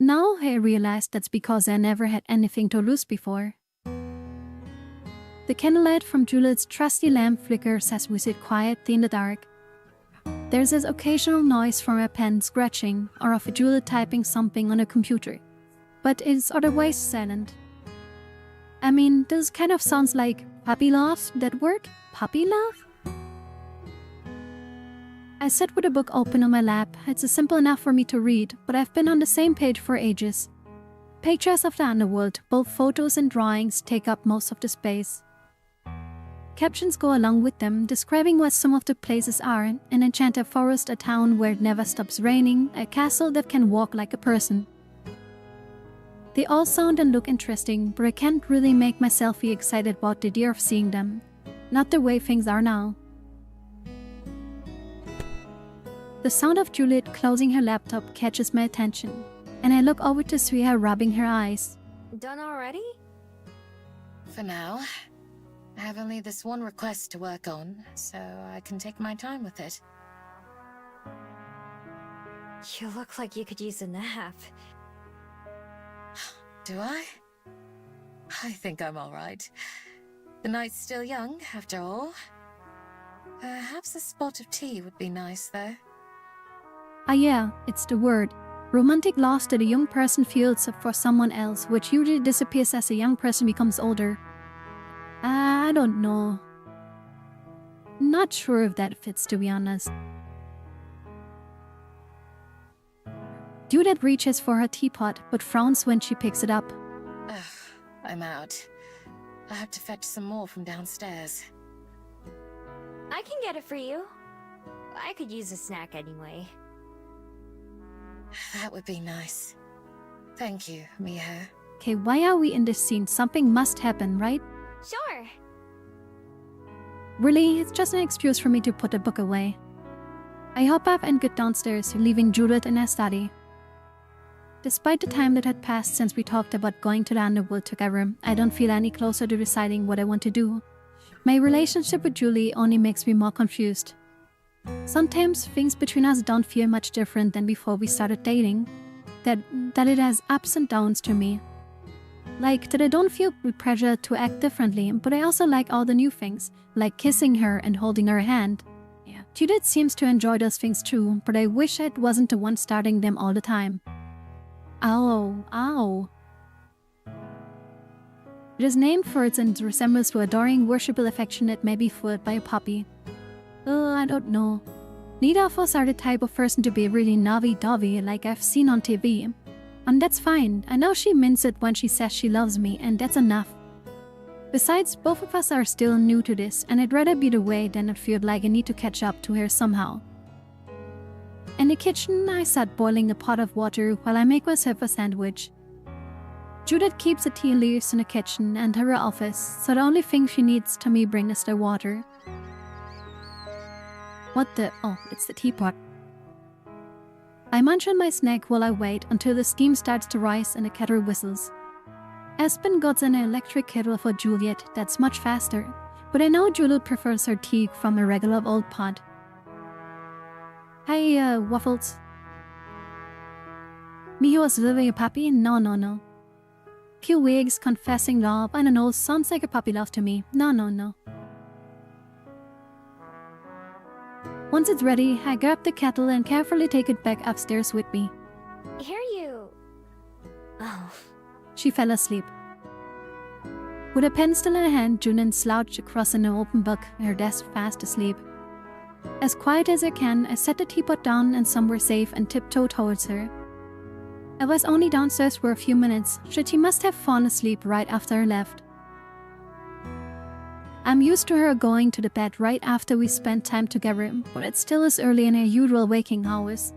Now I realize that's because I never had anything to lose before. The candlelight from Juliet's trusty lamp flickers as we sit quietly in the dark. There's this occasional noise from a pen scratching or of Juliet typing something on a computer, but it's otherwise silent. I mean, this kind of sounds like puppy love, that word? Puppy love? I sit with a book open on my lap. It's simple enough for me to read, but I've been on the same page for ages. Pictures of the underworld, both photos and drawings, take up most of the space. Captions go along with them, describing what some of the places are: an enchanted forest, a town where it never stops raining, a castle that can walk like a person. They all sound and look interesting, but I can't really make myself feel excited about the idea of seeing them. Not the way things are now. The sound of Juliet closing her laptop catches my attention, and I look over to see her rubbing her eyes. Done already? For now. I have only this one request to work on, so I can take my time with it. You look like you could use a nap. Do I? I think I'm alright. The night's still young, after all. Perhaps a spot of tea would be nice, though. Ah yeah, it's the word. Romantic loss that a young person feels for someone else, which usually disappears as a young person becomes older. I don't know. Not sure if that fits, to be honest. Juliet reaches for her teapot, but frowns when she picks it up. Ugh, I'm out. I have to fetch some more from downstairs. I can get it for you. I could use a snack anyway. That would be nice. Thank you, Miho. Okay, why are we in this scene? Something must happen, right? Sure. Really, it's just an excuse for me to put the book away. I hop up and get downstairs, leaving Juliet in her study. Despite the time that had passed since we talked about going to the underworld together, I don't feel any closer to deciding what I want to do. My relationship with Julie only makes me more confused. Sometimes things between us don't feel much different than before we started dating. That it has ups and downs to me. Like that I don't feel pressure to act differently, but I also like all the new things, like kissing her and holding her hand. Yeah. Judith seems to enjoy those things too, but I wish I wasn't the one starting them all the time. Ow, ow. It is named for its resemblance to adoring, worshipful affection that may be fueled by a puppy. I don't know. Neither of us are the type of person to be really lovey-dovey like I've seen on TV. And that's fine. I know she means it when she says she loves me, and that's enough. Besides, both of us are still new to this, and I'd rather be the way than feel like I need to catch up to her somehow. In the kitchen, I sat boiling a pot of water while I make myself a sandwich. Judith keeps the tea leaves in the kitchen and her office, so the only thing she needs to me bring is the water. What the? Oh, it's the teapot. I munch on my snack while I wait until the steam starts to rise and the kettle whistles. Aspen got an electric kettle for Juliet that's much faster, but I know Juliet prefers her tea from a regular old pot. Hey, Waffles. Miho is living a puppy? No. Few wigs, confessing love, I don't know, sounds like a puppy love to me. No. Once it's ready, I grab the kettle and carefully take it back upstairs with me. Here you... Oh. She fell asleep. With a pen still in her hand, Junin slouched across an open book, her desk fast asleep. As quiet as I can, I set the teapot down and somewhere safe and tiptoed towards her. I was only downstairs for a few minutes, so she must have fallen asleep right after I left. I'm used to her going to the bed right after we spent time together, but it still is early in her usual waking hours.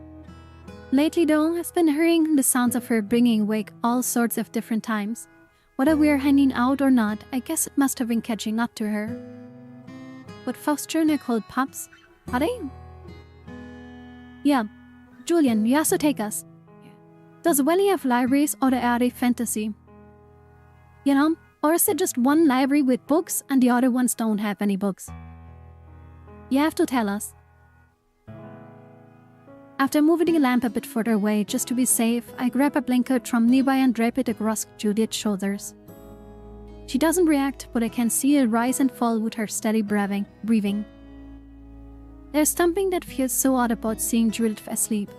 Lately though, I've been hearing the sounds of her bringing awake all sorts of different times. Whether we're hanging out or not, I guess it must have been catching up to her. What Faustjörn are called pups? Are they? Yeah. Julian, you have to take us. Does Welly have libraries or are they fantasy? You know, or is it just one library with books and the other ones don't have any books? You have to tell us. After moving the lamp a bit further away just to be safe, I grab a blanket from nearby and drape it across Judith's shoulders. She doesn't react, but I can see it rise and fall with her steady breathing. There's something that feels so odd about seeing Judith asleep,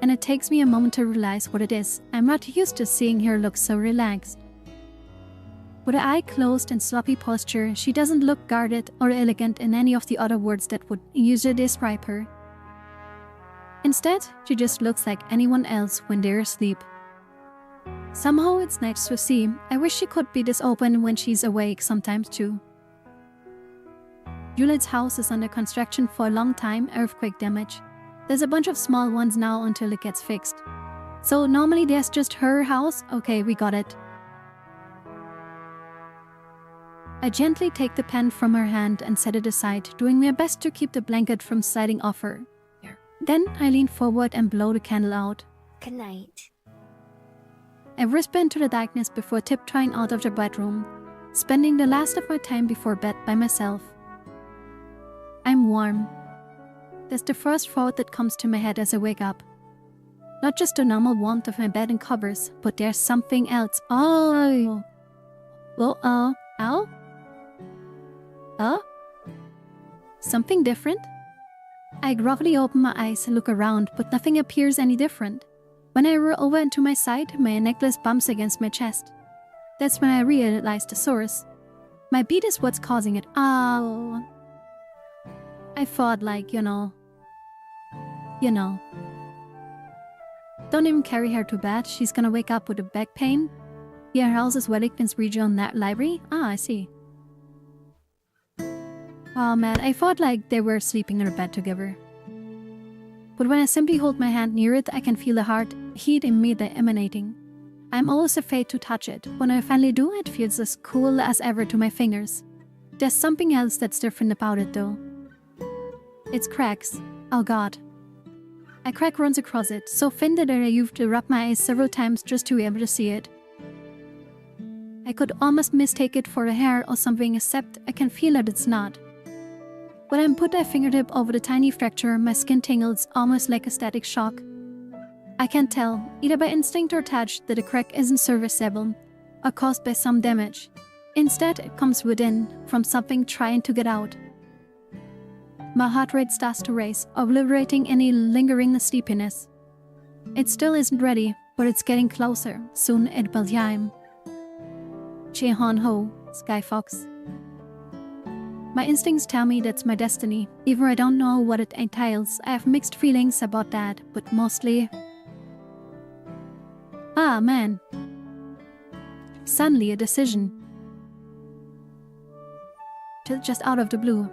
and it takes me a moment to realize what it is. I'm not used to seeing her look so relaxed. With her eye closed and sloppy posture, she doesn't look guarded or elegant in any of the other words that would usually describe her. Instead, she just looks like anyone else when they're asleep. Somehow it's nice to see. I wish she could be this open when she's awake sometimes too. Juliet's house is under construction for a long time, earthquake damage. There's a bunch of small ones now until it gets fixed. So normally there's just her house. Okay, we got it. I gently take the pen from her hand and set it aside, doing my best to keep the blanket from sliding off her. Then I lean forward and blow the candle out. Good night. I whisper into the darkness before tiptoeing out of the bedroom, spending the last of my time before bed by myself. I'm warm. That's the first thought that comes to my head as I wake up. Not just the normal warmth of my bed and covers, but there's something else. Oh! Something different? I groggily open my eyes and look around, but nothing appears any different. When I roll over into my side, my necklace bumps against my chest. That's when I realize the source. My beat is what's causing it. Ow! I thought you know. Don't even carry her to bed, she's gonna wake up with a back pain. Your house is Wellington's regional library? Ah, I see. Oh man, I thought they were sleeping in a bed together. But when I simply hold my hand near it, I can feel the heart heat in me emanating. I'm always afraid to touch it. When I finally do, it feels as cool as ever to my fingers. There's something else that's different about it though. It's cracks. Oh god. A crack runs across it, so thin that I have to rub my eyes several times just to be able to see it. I could almost mistake it for a hair or something, except I can feel that it's not. When I put my fingertip over the tiny fracture, my skin tingles almost like a static shock. I can tell, either by instinct or touch, that the crack isn't serviceable or caused by some damage. Instead, it comes within, from something trying to get out. My heart rate starts to race, obliterating any lingering sleepiness. It still isn't ready, but it's getting closer. Soon it will time. Chehon Ho, Sky Fox. My instincts tell me that's my destiny. Even I don't know what it entails. I have mixed feelings about that, but mostly... Ah, man. Suddenly a decision. Just out of the blue.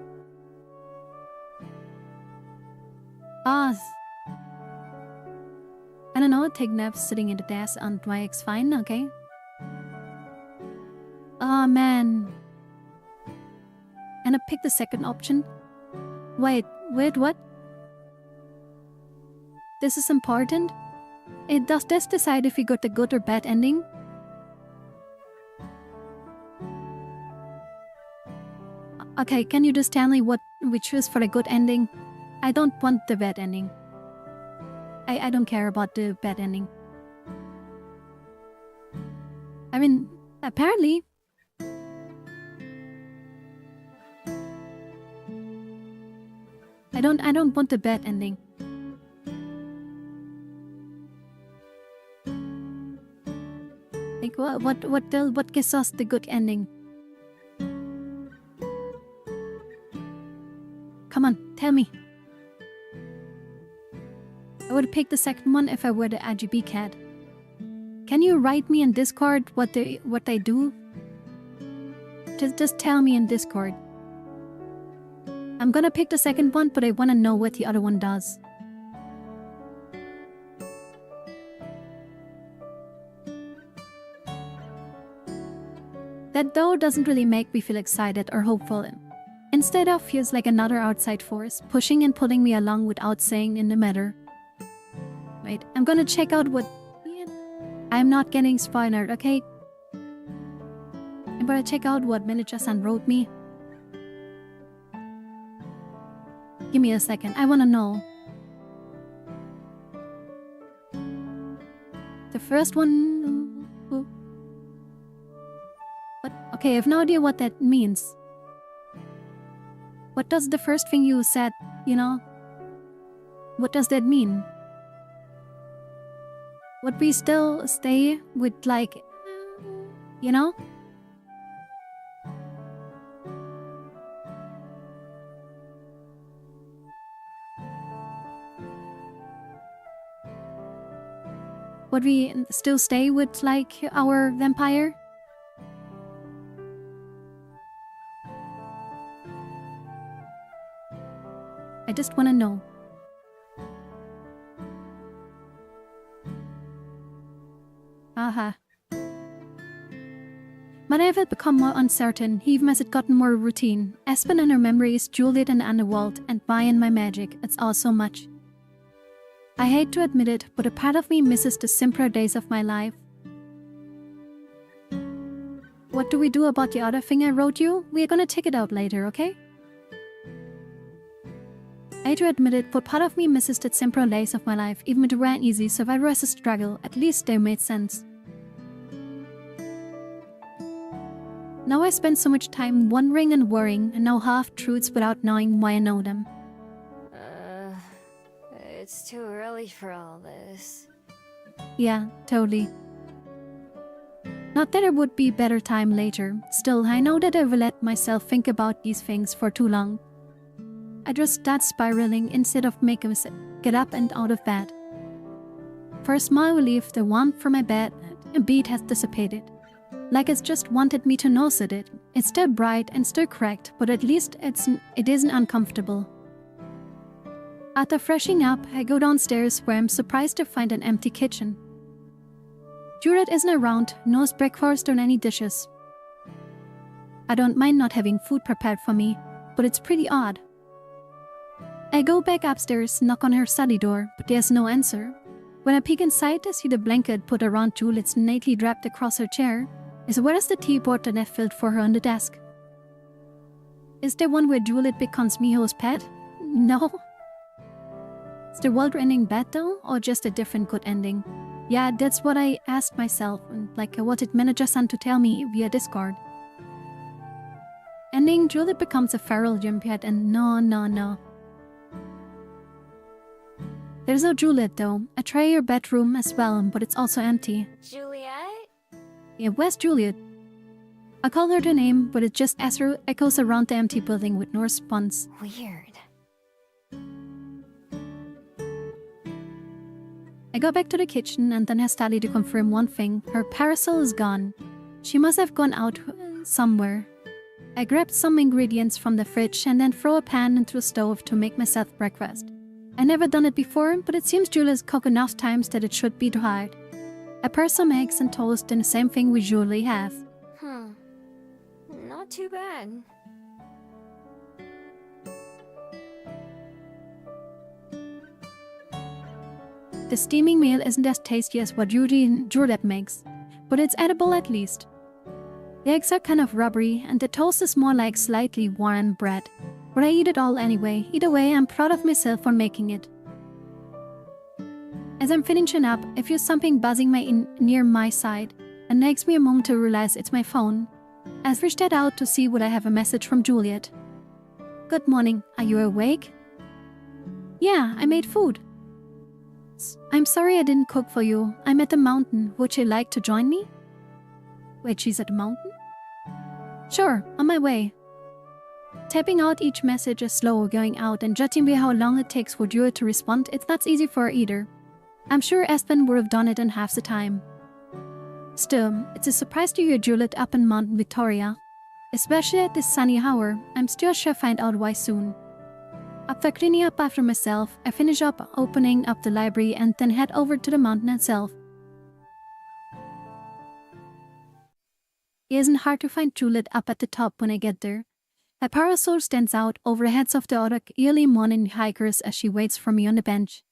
I don't know, take naps sitting in the desk on my ex fine, okay? Oh man. And I picked the second option. Wait, what? This is important? Does this decide if we got the good or bad ending? Okay, can you just tell me what we choose for the good ending? I don't want the bad ending. I don't care about the bad ending. I mean, apparently. I don't want the bad ending. Like what gives us the good ending? Come on, tell me. I would pick the second one if I were the RGB cat. Can you write me in Discord what they do? Just tell me in Discord. I'm gonna pick the second one, but I wanna know what the other one does. That though doesn't really make me feel excited or hopeful. Instead of feels like another outside force, pushing and pulling me along without saying in the matter. Wait, I'm gonna check out what... I'm not getting spoiled, okay? I'm gonna check out what Manager-san wrote me. Give me a second, I wanna know. The first one... What? Okay, I have no idea what that means. What does the first thing you said, you know? What does that mean? Would we still stay with, like, you know? Would we still stay with, like, our vampire? I just want to know. Aha. But I have become more uncertain, even as it gotten more routine. Aspen and her memories, Juliet and the underworld, and Vi and my magic. It's all so much. I hate to admit it, but a part of me misses the simpler days of my life. What do we do about the other thing I wrote you? We're gonna check it out later, okay? I hate to admit it, but part of me misses the simpler days of my life, even if it weren't easy, survival as a struggle, at least they made sense. Now I spend so much time wondering and worrying, and know half-truths without knowing why I know them. It's too early for all this. Yeah, totally. Not that there would be better time later, still I know that I will let myself think about these things for too long. I just start spiraling instead of making myself get up and out of bed. For a small relief, the warmth from my bed and beat has dissipated. Like it's just wanted me to nose at it. It's still bright and still cracked, but at least it isn't uncomfortable. After freshening up, I go downstairs where I'm surprised to find an empty kitchen. Juliet isn't around, no breakfast or any dishes. I don't mind not having food prepared for me, but it's pretty odd. I go back upstairs, knock on her study door, but there's no answer. When I peek inside, I see the blanket put around Juliet's neatly wrapped across her chair, as well as the teapot that I filled for her on the desk. Is there one where Juliet becomes Miho's pet? No. Is the world ending bad though, or just a different good ending? Yeah, that's what I asked myself, and like I wanted Manager-san to tell me via Discord. Ending, Juliet becomes a feral Olympiad, and no. There's no Juliet though. I try her bedroom as well, but it's also empty. Juliet? Yeah, where's Juliet? I call her the name, but it just echoes around the empty building with no response. Weird. I go back to the kitchen and then I study to confirm one thing. Her parasol is gone. She must have gone out somewhere. I grabbed some ingredients from the fridge and then throw a pan into the stove to make myself breakfast. I never done it before, but it seems Julia's cooked enough times that it should be hard. I pour some eggs and toast and the same thing we usually have. Not too bad. The steaming meal isn't as tasty as what Juliet makes, but it's edible at least. The eggs are kind of rubbery and the toast is more like slightly warm bread. But I eat it all anyway. Either way, I'm proud of myself for making it. As I'm finishing up, I feel something buzzing near my side. It takes me a moment to realize it's my phone. I reached it out to see would I have a message from Juliet. Good morning, are you awake? Yeah, I made food. I'm sorry I didn't cook for you. I'm at the mountain. Would you like to join me? Wait, she's at the mountain? Sure, on my way. Typing out each message is slow going out, and judging by how long it takes for Juliet to respond, it's not easy for her either. I'm sure Espen would have done it in half the time. Still, it's a surprise to hear Juliet up in Mount Victoria. Especially at this sunny hour, I'm still sure I'll find out why soon. After cleaning up after myself, I finish up opening up the library and then head over to the mountain itself. It isn't hard to find Juliet up at the top when I get there. Her parasol stands out over the heads of the other early morning hikers as she waits for me on the bench.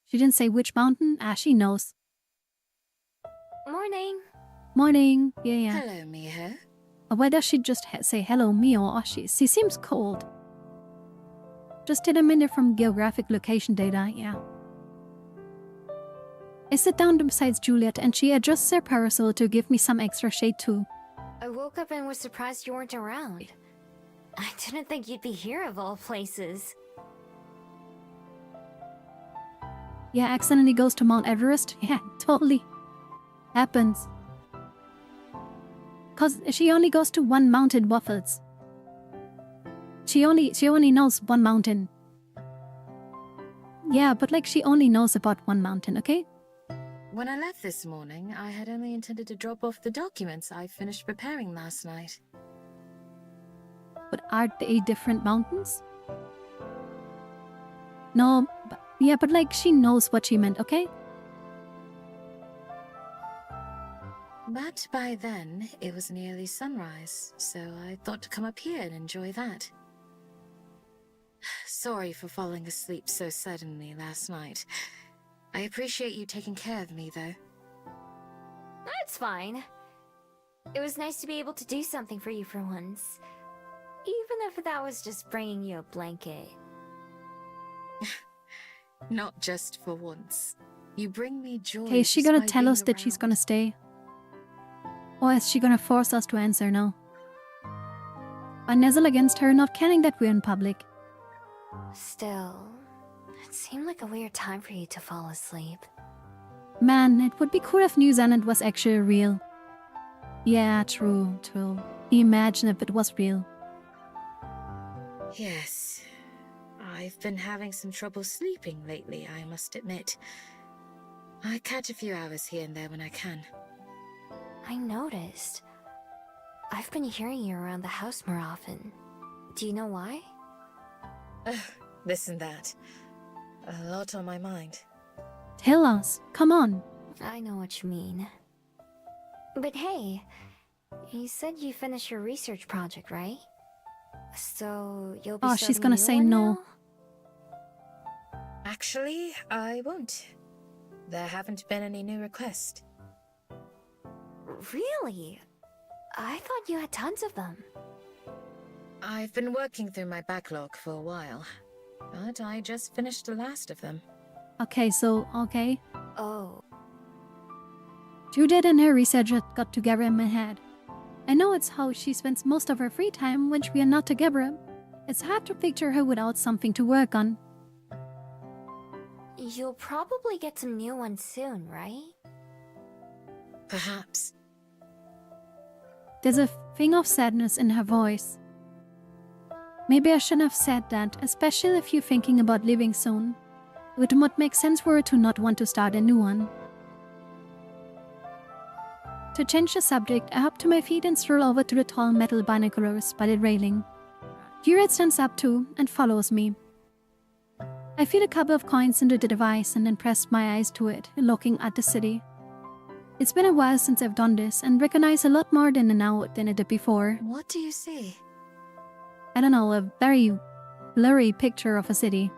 She didn't say which mountain. She knows. Morning. Morning. Yeah. Hello, Miho. Or why does she just say hello, Mio? Or she seems cold. Just did a minute from geographic location data, yeah. I sit down beside Juliet and she adjusts her parasol to give me some extra shade too. I woke up and was surprised you weren't around. I didn't think you'd be here of all places. Yeah, accidentally goes to Mount Everest? Yeah, totally. Happens. Cause she only goes to one mountain waffles. She only knows one mountain. Yeah, but like she only knows about one mountain, okay? When I left this morning, I had only intended to drop off the documents I finished preparing last night. But are they different mountains? No, but like she knows what she meant, okay? But by then, it was nearly sunrise, so I thought to come up here and enjoy that. Sorry for falling asleep so suddenly last night. I appreciate you taking care of me, though. That's fine. It was nice to be able to do something for you for once. Even if that was just bringing you a blanket. Not just for once. You bring me joy. Okay, is she just gonna by tell being us that she's around. gonna stay? Or is she gonna force us to answer no? I nuzzle against her, not caring that we're in public. Still, it seemed like a weird time for you to fall asleep. Man, it would be cool if New Zealand was actually real. Yeah, true. Imagine if it was real. Yes. I've been having some trouble sleeping lately, I must admit. I catch a few hours here and there when I can. I noticed. I've been hearing you around the house more often. Do you know why? This and that. A lot on my mind. Tell us, come on. I know what you mean. But hey, you said you finished your research project, right? So you'll be Oh, she's starting a gonna new say one no. now? Actually, I won't. There haven't been any new requests. Really? I thought you had tons of them. I've been working through my backlog for a while, but I just finished the last of them. Okay. Oh. Judith and her research got together in my head. I know it's how she spends most of her free time when we are not together. It's hard to picture her without something to work on. You'll probably get some new ones soon, right? Perhaps. There's a thing of sadness in her voice. Maybe I shouldn't have said that, especially if you're thinking about leaving soon. It would make sense for her to not want to start a new one. To change the subject, I hop to my feet and stroll over to the tall metal binoculars by the railing. Juliet stands up too and follows me. I feed a couple of coins into the device and then press my eyes to it, looking at the city. It's been a while since I've done this and recognize a lot more now than I did before. What do you see? I don't know, a very blurry picture of a city.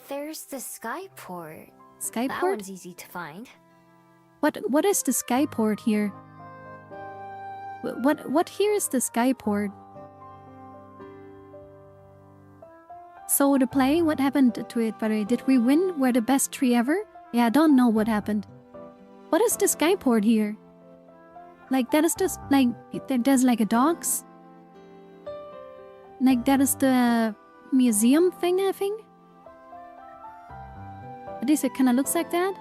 There's the skyport. That Skyport? one's easy to find. What is the skyport here? What here is the skyport? So the play, what happened to it, by the way? Did we win? We're the best tree ever? Yeah, I don't know what happened. What is the skyport here? Like, that is just, like, there's like a dogs? Like, that is the museum thing, I think? At least it kinda looks like that.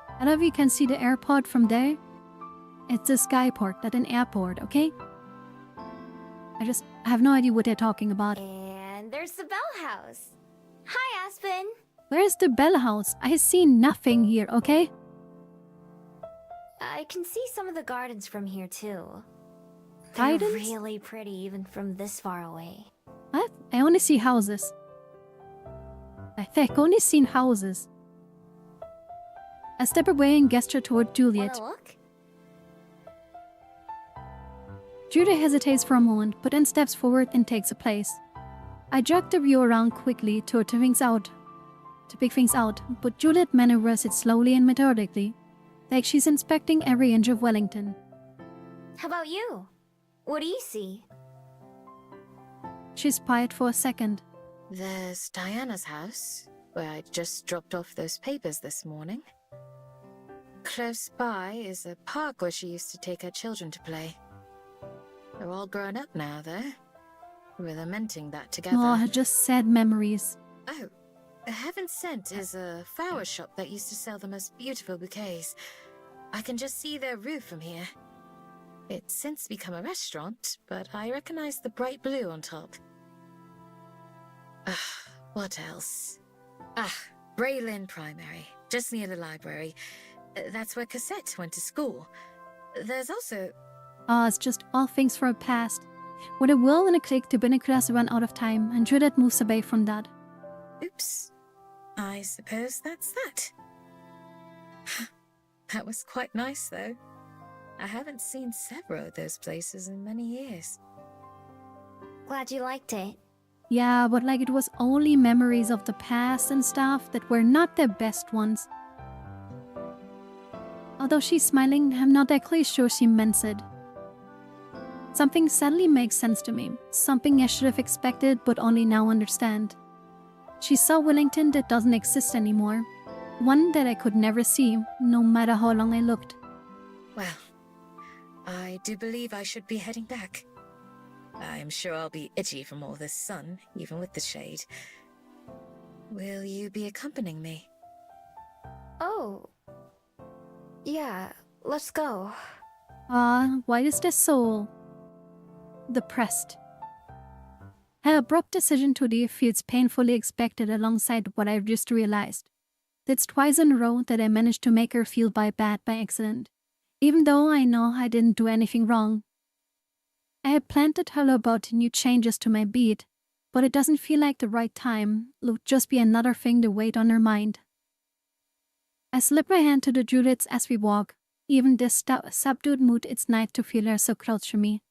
I don't know if you can see the airport from there. It's a skyport, not an airport, okay? I have no idea what they're talking about. And there's the bell house. Hi, Aspen. Where's the bell house? I see nothing here, okay? I can see some of the gardens from here too. Gardens? They're really pretty even from this far away. What? I only see houses. I think I only seen houses. I step away and gesture toward Juliet. Wanna look? Juliet hesitates for a moment, but then steps forward and takes a place. I jerk the view around quickly to pick things out, but Juliet maneuvers it slowly and methodically, like she's inspecting every inch of Wellington. How about you? What do you see? She's quiet for a second. There's Diana's house, where I just dropped off those papers this morning. Close by is a park where she used to take her children to play. They're all grown up now, though. We're lamenting that together. Oh, just sad memories. Oh, Heaven Sent is a flower shop that used to sell the most beautiful bouquets. I can just see their roof from here. It's since become a restaurant, but I recognize the bright blue on top. What else? Braylin Primary, just near the library. That's where Cassette went to school. There's also... Oh, it's just all things for a past. With a will and a click, the binoculars run out of time, and Juliet moves away from that. Oops. I suppose that's that. That was quite nice, though. I haven't seen several of those places in many years. Glad you liked it. Yeah, but like it was only memories of the past and stuff that were not the best ones. Although she's smiling, I'm not exactly sure she meant it. Something suddenly makes sense to me. Something I should have expected but only now understand. She saw Wellington that doesn't exist anymore. One that I could never see, no matter how long I looked. Well, I do believe I should be heading back. I'm sure I'll be itchy from all this sun, even with the shade. Will you be accompanying me? Oh. Yeah, let's go. Why is this so... depressed? Her abrupt decision to leave feels painfully expected alongside what I've just realized. It's twice in a row that I managed to make her feel bad by accident, even though I know I didn't do anything wrong. I had planned to tell her about new changes to my beat, but it doesn't feel like the right time. It'll just be another thing to weight on her mind. I slip my hand to the Juliet's as we walk. Even this subdued mood, it's nice to feel her so close to me.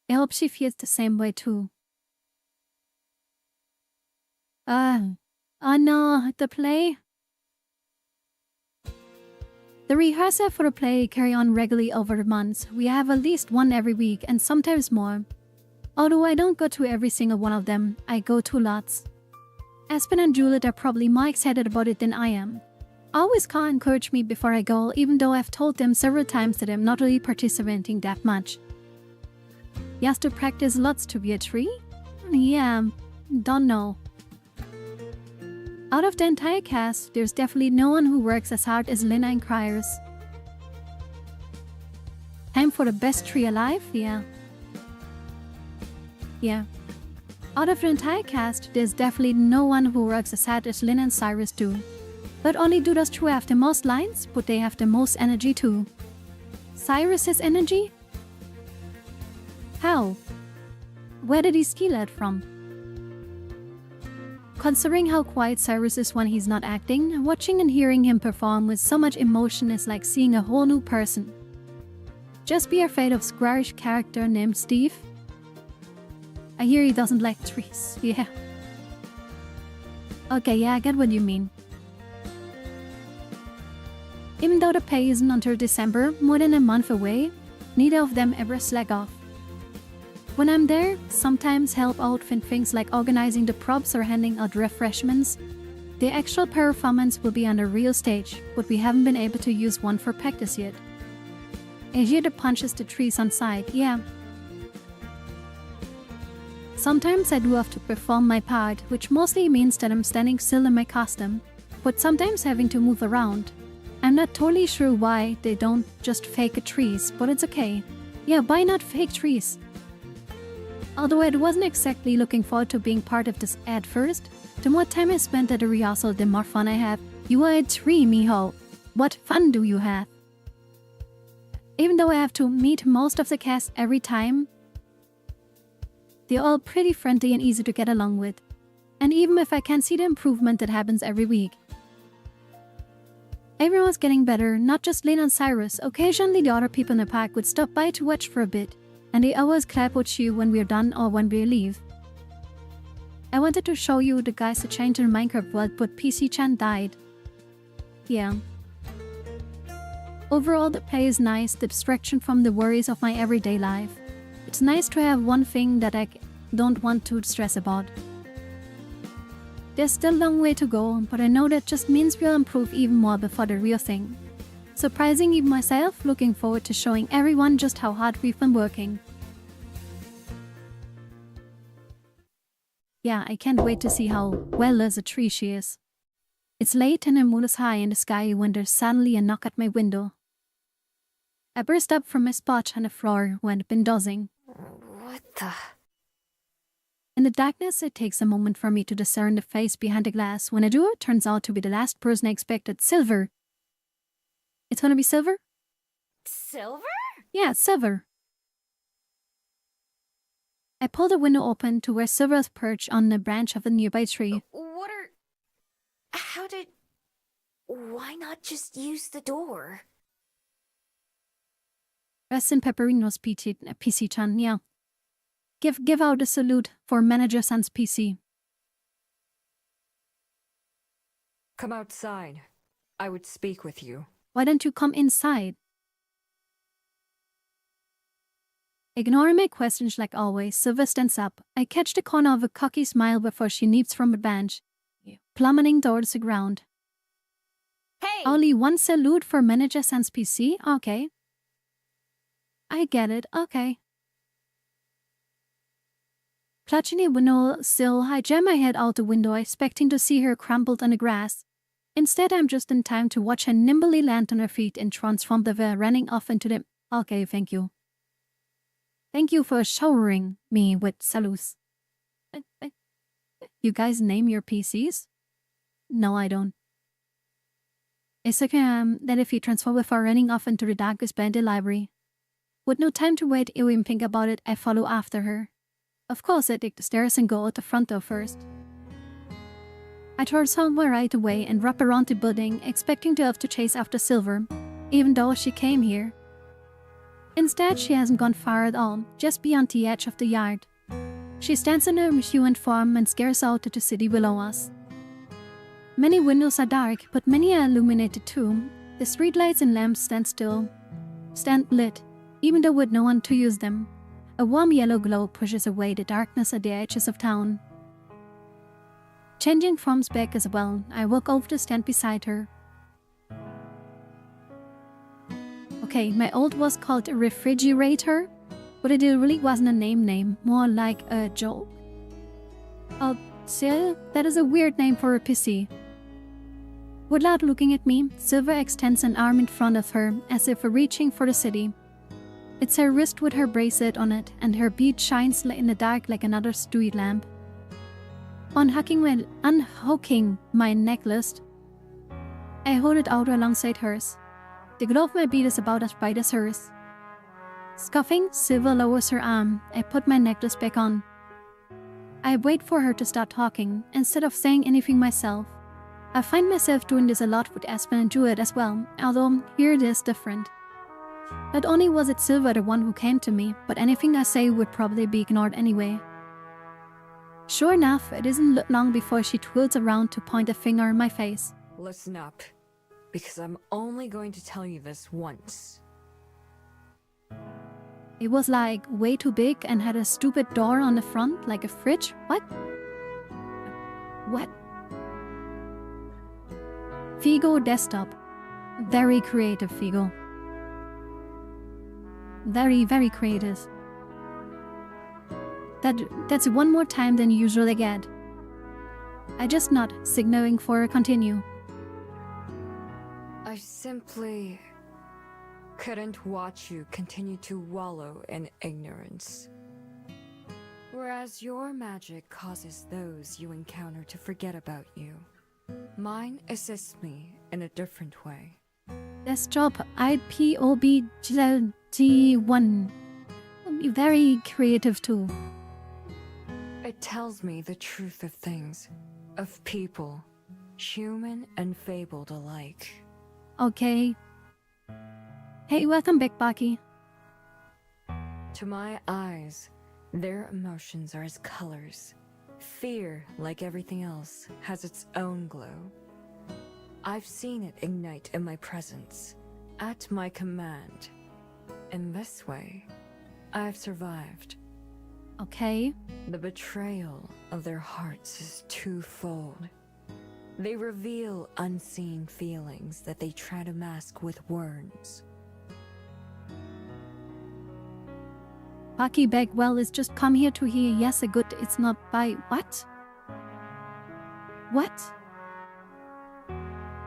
I hope she feels the same way too. Oh no, the play? The rehearsal for the play carry on regularly over the months. We have at least one every week and sometimes more. Although I don't go to every single one of them, I go to lots. Aspen and Juliet are probably more excited about it than I am. Always call and encourage me before I go, even though I've told them several times that I'm not really participating that much. You have to practice lots to be a tree? Yeah, don't know. Out of the entire cast, there's definitely no one who works as hard as Lena and Criers. Time for the best tree alive? Yeah. Out of the entire cast, there's definitely no one who works as hard as Lena and Cyrus do. Not only do those two have the most lines, but they have the most energy too. Cyrus has energy? How? Where did he steal that from? Considering how quiet Cyrus is when he's not acting, watching and hearing him perform with so much emotion is like seeing a whole new person. Just be afraid of squarish character named Steve. I hear he doesn't like trees, yeah. Okay, yeah, I get what you mean. Even though the pay isn't until December, more than a month away, neither of them ever slack off. When I'm there, sometimes help out in things like organizing the props or handing out refreshments. The actual performance will be on a real stage, but we haven't been able to use one for practice yet. I hear the punches the trees on side, yeah. Sometimes I do have to perform my part, which mostly means that I'm standing still in my costume, but sometimes having to move around. I'm not totally sure why they don't just fake a trees, but it's okay. Yeah, why not fake trees? Although I wasn't exactly looking forward to being part of this at first, the more time I spent at the rehearsal, the more fun I have. You are a tree, miho. What fun do you have? Even though I have to meet most of the cast every time, they're all pretty friendly and easy to get along with. And even if I can see the improvement that happens every week. Everyone's getting better, not just Lane and Cyrus. Occasionally the other people in the park would stop by to watch for a bit, and they always clap with you when we're done or when we leave. I wanted to show you the guys that changed in Minecraft world, but PC-chan died. Yeah. Overall, the play is nice, the distraction from the worries of my everyday life. It's nice to have one thing that I don't want to stress about. There's still a long way to go, but I know that just means we'll improve even more before the real thing. Surprising even myself, looking forward to showing everyone just how hard we've been working. Yeah, I can't wait to see how well as a tree she is. It's late and the moon is high in the sky when there's suddenly a knock at my window. I burst up from my spot on the floor when I'd been dozing. What the? In the darkness, it takes a moment for me to discern the face behind the glass. When I do, it turns out to be the last person I expected, Silver. It's gonna be Silver? Silver? Yeah, Silver. I pull the window open to where Silver's perched on the branch of a nearby tree. Why not just use the door? Rest in Pepperinos PC-chan, yeah. Give out a salute for Manager San's PC. Come outside. I would speak with you. Why don't you come inside? Ignoring my questions like always, Silver stands up. I catch the corner of a cocky smile before she leaps from the bench, plummeting towards the ground. Hey! Only one salute for Manager San's PC? Okay. I get it, okay. Clutching the window sill, I jam my head out the window, expecting to see her crumpled on the grass. Instead, I'm just in time to watch her nimbly land on her feet and transform the veil, running off into the... Okay, thank you. Thank you for showering me with salutes. You guys name your PCs? No, I don't. It's okay that if you transform before running off into the darkest bed in the library. With no time to wait or even think about it, I follow after her. Of course, I take the stairs and go out the front door first. I turn somewhere right away and wrap around the building, expecting to have to chase after Silver, even though she came here. Instead, she hasn't gone far at all, just beyond the edge of the yard. She stands in her human form and stares out at the city below us. Many windows are dark, but many are illuminated too. The streetlights and lamps stand lit, even though with no one to use them. A warm yellow glow pushes away the darkness at the edges of town. Changing forms back as well, I walk over to stand beside her. Okay, my old was called a refrigerator, but it really wasn't a name, more like a joke. Oh, still, that is a weird name for a PC. Without looking at me, Silver extends an arm in front of her, as if reaching for the city. It's her wrist with her bracelet on it, and her bead shines in the dark like another street lamp. Unhooking my necklace, I hold it out alongside hers. The glow of my bead is about as bright as hers. Scoffing, Silver lowers her arm. I put my necklace back on. I wait for her to start talking, instead of saying anything myself. I find myself doing this a lot with Aspen and Jewett as well, although here it is different. Not only was it Silver the one who came to me, but anything I say would probably be ignored anyway. Sure enough, it isn't long before she twirls around to point a finger in my face. Listen up, because I'm only going to tell you this once. It was like way too big and had a stupid door on the front, like a fridge. What? What? Figo desktop. Very creative, Figo. Very, very creative. That's one more time than you usually get. I just nod, signaling for a continue. I simply couldn't watch you continue to wallow in ignorance. Whereas your magic causes those you encounter to forget about you, mine assists me in a different way. Desktop IPOBG1. Very creative too. It tells me the truth of things, of people, human and fabled alike. Okay. Hey, welcome back, Baki. To my eyes, their emotions are as colors. Fear, like everything else, has its own glow. I've seen it ignite in my presence, at my command. In this way, I've survived. Okay. The betrayal of their hearts is twofold. They reveal unseen feelings that they try to mask with words. Baki Bagwell is just come here to hear yes a good it's not by what? What?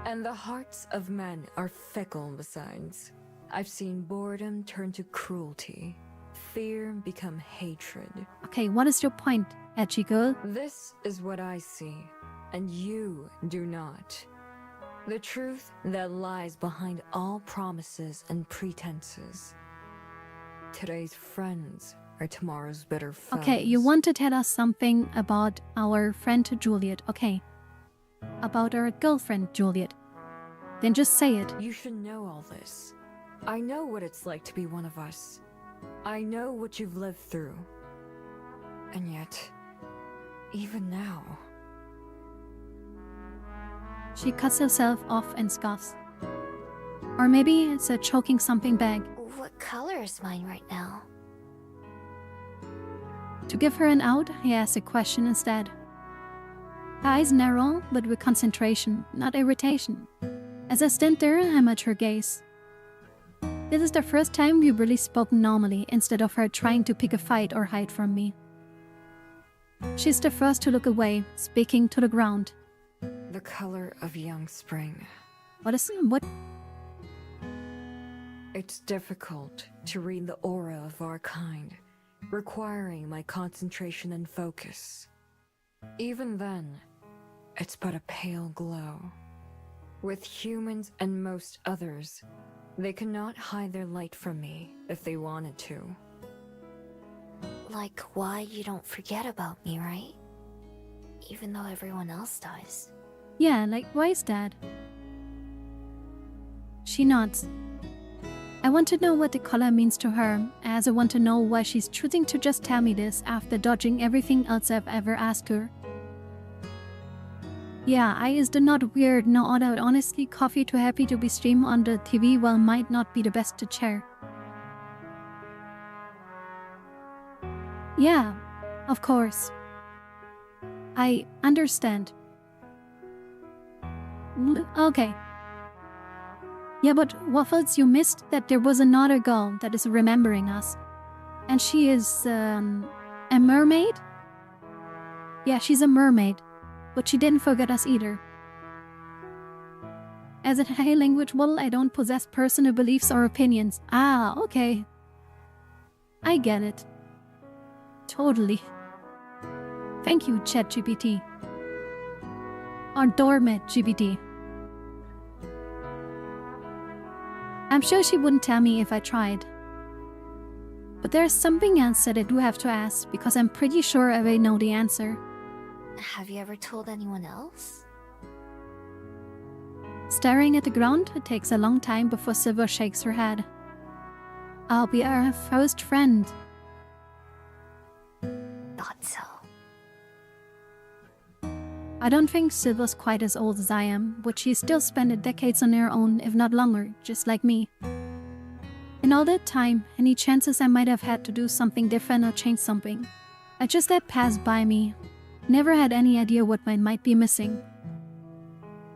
And the hearts of men are fickle besides. I've seen boredom turn to cruelty, fear become hatred. Okay, what is your point, edgy girl? This is what I see, and you do not. The truth that lies behind all promises and pretenses. Today's friends are tomorrow's bitter foes. Okay, you want to tell us something about our friend Juliet, okay. About our girlfriend Juliet. Then just say it. You should know all this. I know what it's like to be one of us. I know what you've lived through. And yet, even now... She cuts herself off and scoffs. Or maybe it's a choking something bag. What color is mine right now? To give her an out, he asks a question instead. Her eyes narrow, but with concentration, not irritation. As I stand there, I match her gaze. This is the first time we've really spoken normally, instead of her trying to pick a fight or hide from me. She's the first to look away, speaking to the ground. The color of young spring. What? It's difficult to read the aura of our kind, requiring my concentration and focus. Even then, it's but a pale glow. With humans and most others, they cannot hide their light from me if they wanted to. Like why you don't forget about me, right? Even though everyone else does. Yeah, like why is that? She nods. I want to know what the color means to her, as I want to know why she's choosing to just tell me this after dodging everything else I've ever asked her. Yeah, I is the not weird, no other honestly coffee too happy to be streamed on the TV while might not be the best to chair. Yeah, of course. I understand. Okay. Yeah, but Waffles, you missed that there was another girl that is remembering us. And she is, a mermaid? Yeah, she's a mermaid. But she didn't forget us either. As a high language model, I don't possess personal beliefs or opinions. Ah, okay. I get it. Totally. Thank you, ChatGPT. Or Doormat GPT. I'm sure she wouldn't tell me if I tried. But there's something else that I do have to ask, because I'm pretty sure I already know the answer. Have you ever told anyone else? Staring at the ground, it takes a long time before Silver shakes her head. I'll be our first friend. Thought so. I don't think Silver's quite as old as I am, but she's still spent decades on her own, if not longer, just like me. In all that time, any chances I might have had to do something different or change something, I just let pass by me. Never had any idea what mine might be missing.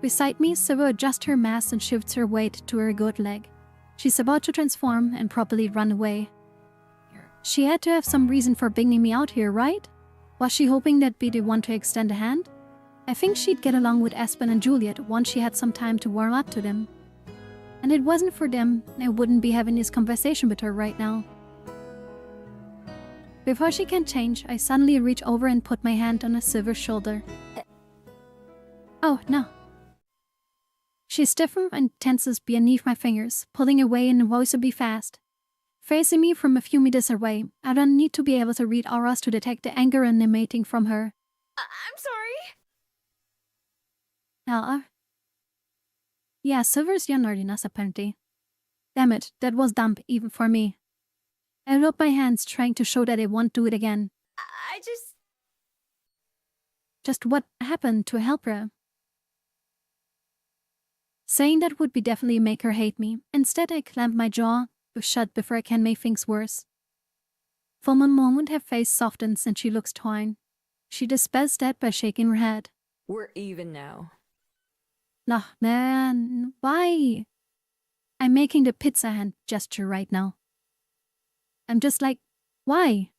Beside me, Silver adjusts her mass and shifts her weight to her good leg. She's about to transform and probably run away. She had to have some reason for bringing me out here, right? Was she hoping that'd be the one to extend a hand? I think she'd get along with Aspen and Juliet once she had some time to warm up to them. And it wasn't for them, I wouldn't be having this conversation with her right now. Before she can change, I suddenly reach over and put my hand on Silver's shoulder. Oh, no. She stiffens and tenses beneath my fingers, pulling away invisibly fast. Facing me from a few meters away, I don't need to be able to read auras to detect the anger emanating from her. I'm sorry. Yeah, Silver's younger than us apparently. Damn it, that was dumb even for me. I rub my hands trying to show that I won't do it again. I just... Just what happened to help her? Saying that would be definitely make her hate me. Instead, I clamp my jaw shut before I can make things worse. For one moment, her face softens and she looks torn. She dispels that by shaking her head. We're even now. Nah, man, why? I'm making the pizza hand gesture right now. I'm just like, why?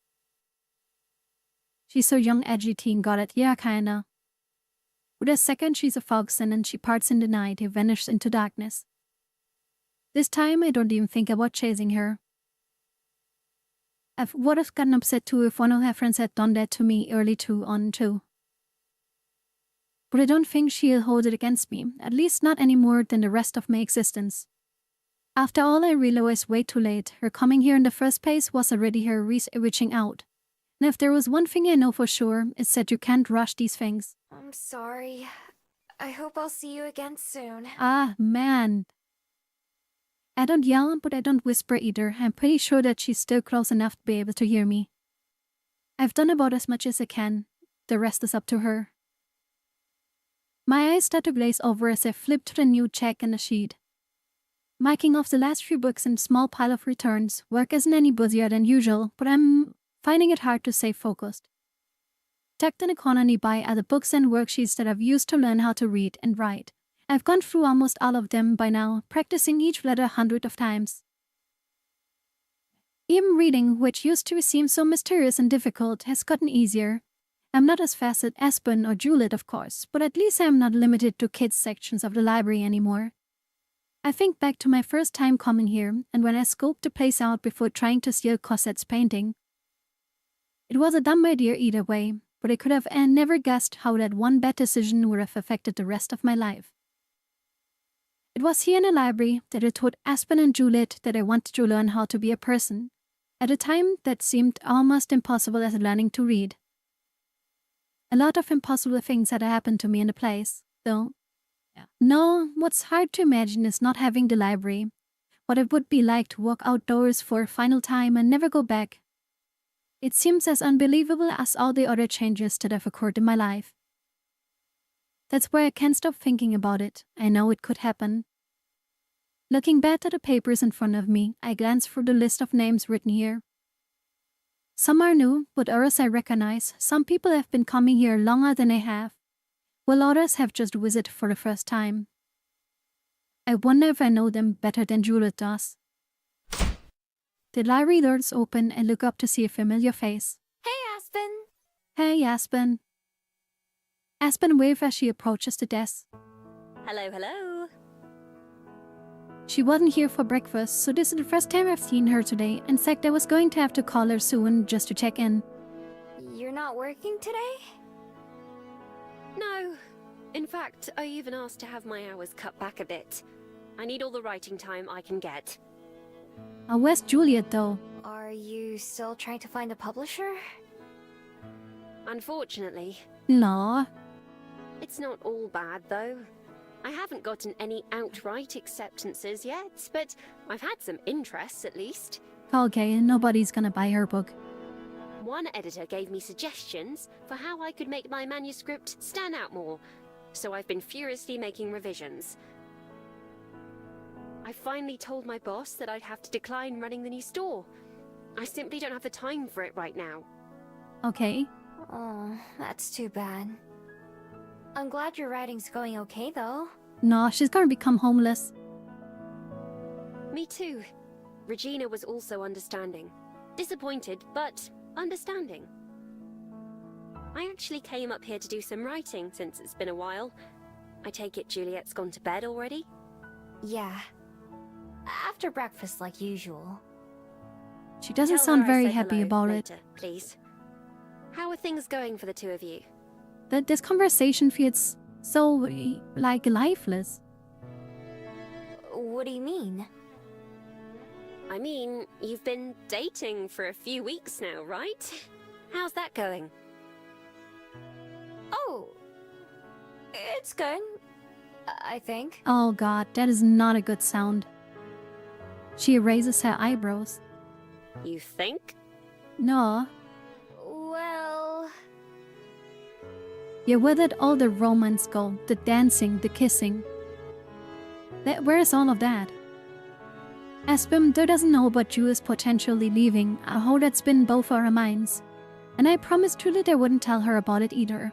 She's so young, edgy teen, got it, yeah, kinda. With a second, she's a fox and then she parts in the night, and vanishes into darkness. This time, I don't even think about chasing her. I would have gotten upset too if one of her friends had done that to me early on too. But I don't think she'll hold it against me, at least not any more than the rest of my existence. After all, I realized way too late, her coming here in the first place was already her reaching out. And if there was one thing I know for sure, it's that you can't rush these things. I'm sorry. I hope I'll see you again soon. Ah, man. I don't yell, but I don't whisper either. I'm pretty sure that she's still close enough to be able to hear me. I've done about as much as I can. The rest is up to her. My eyes start to glaze over as I flip to the new check in the sheet. Marking off the last few books in a small pile of returns. Work isn't any busier than usual, but I'm finding it hard to stay focused. Tucked in a corner nearby are the books and worksheets that I've used to learn how to read and write. I've gone through almost all of them by now, practicing each letter hundreds of times. Even reading, which used to seem so mysterious and difficult, has gotten easier. I'm not as fast as Aspen or Juliet, of course, but at least I'm not limited to kids' sections of the library anymore. I think back to my first time coming here, and when I scoped the place out before trying to steal Cosette's painting. It was a dumb idea either way, but I could have never guessed how that one bad decision would have affected the rest of my life. It was here in the library that I told Aspen and Juliet that I wanted to learn how to be a person, at a time that seemed almost impossible as learning to read. A lot of impossible things had happened to me in the place, though. No, what's hard to imagine is not having the library, what it would be like to walk outdoors for a final time and never go back. It seems as unbelievable as all the other changes that have occurred in my life. That's why I can't stop thinking about it. I know it could happen. Looking back at the papers in front of me, I glance through the list of names written here. Some are new, but others I recognize. Some people have been coming here longer than I have, while others have just visited for the first time. I wonder if I know them better than Juliet does. The library doors open and look up to see a familiar face. Hey, Aspen! Hey, Aspen. Aspen waves as she approaches the desk. Hello, hello. She wasn't here for breakfast, so this is the first time I've seen her today. In fact, I was going to have to call her soon just to check in. You're not working today? No. In fact, I even asked to have my hours cut back a bit. I need all the writing time I can get. Where's Juliet, though? Are you still trying to find a publisher? Unfortunately. No. It's not all bad, though. I haven't gotten any outright acceptances yet, but I've had some interest at least. Okay, nobody's gonna buy her book. One editor gave me suggestions for how I could make my manuscript stand out more, so I've been furiously making revisions. I finally told my boss that I'd have to decline running the new store. I simply don't have the time for it right now. Okay. Oh, that's too bad. I'm glad your writing's going okay, though. No, she's gonna become homeless. Me too. Regina was also understanding. Disappointed, but understanding. I actually came up here to do some writing since it's been a while. I take it Juliet's gone to bed already? Yeah. After breakfast, like usual. She doesn't Tell sound her I very say happy hello about later, it. Please. How are things going for the two of you? This conversation feels so, like, lifeless. What do you mean? I mean, you've been dating for a few weeks now, right? How's that going? Oh, it's good. I think. Oh god, that is not a good sound. She raises her eyebrows. You think? No. Well... Yeah, where did all the romance go? The dancing, the kissing? Where's all of that? Aspen doesn't know about Julius potentially leaving, how that's been both our minds. And I promised Juliet I wouldn't tell her about it either.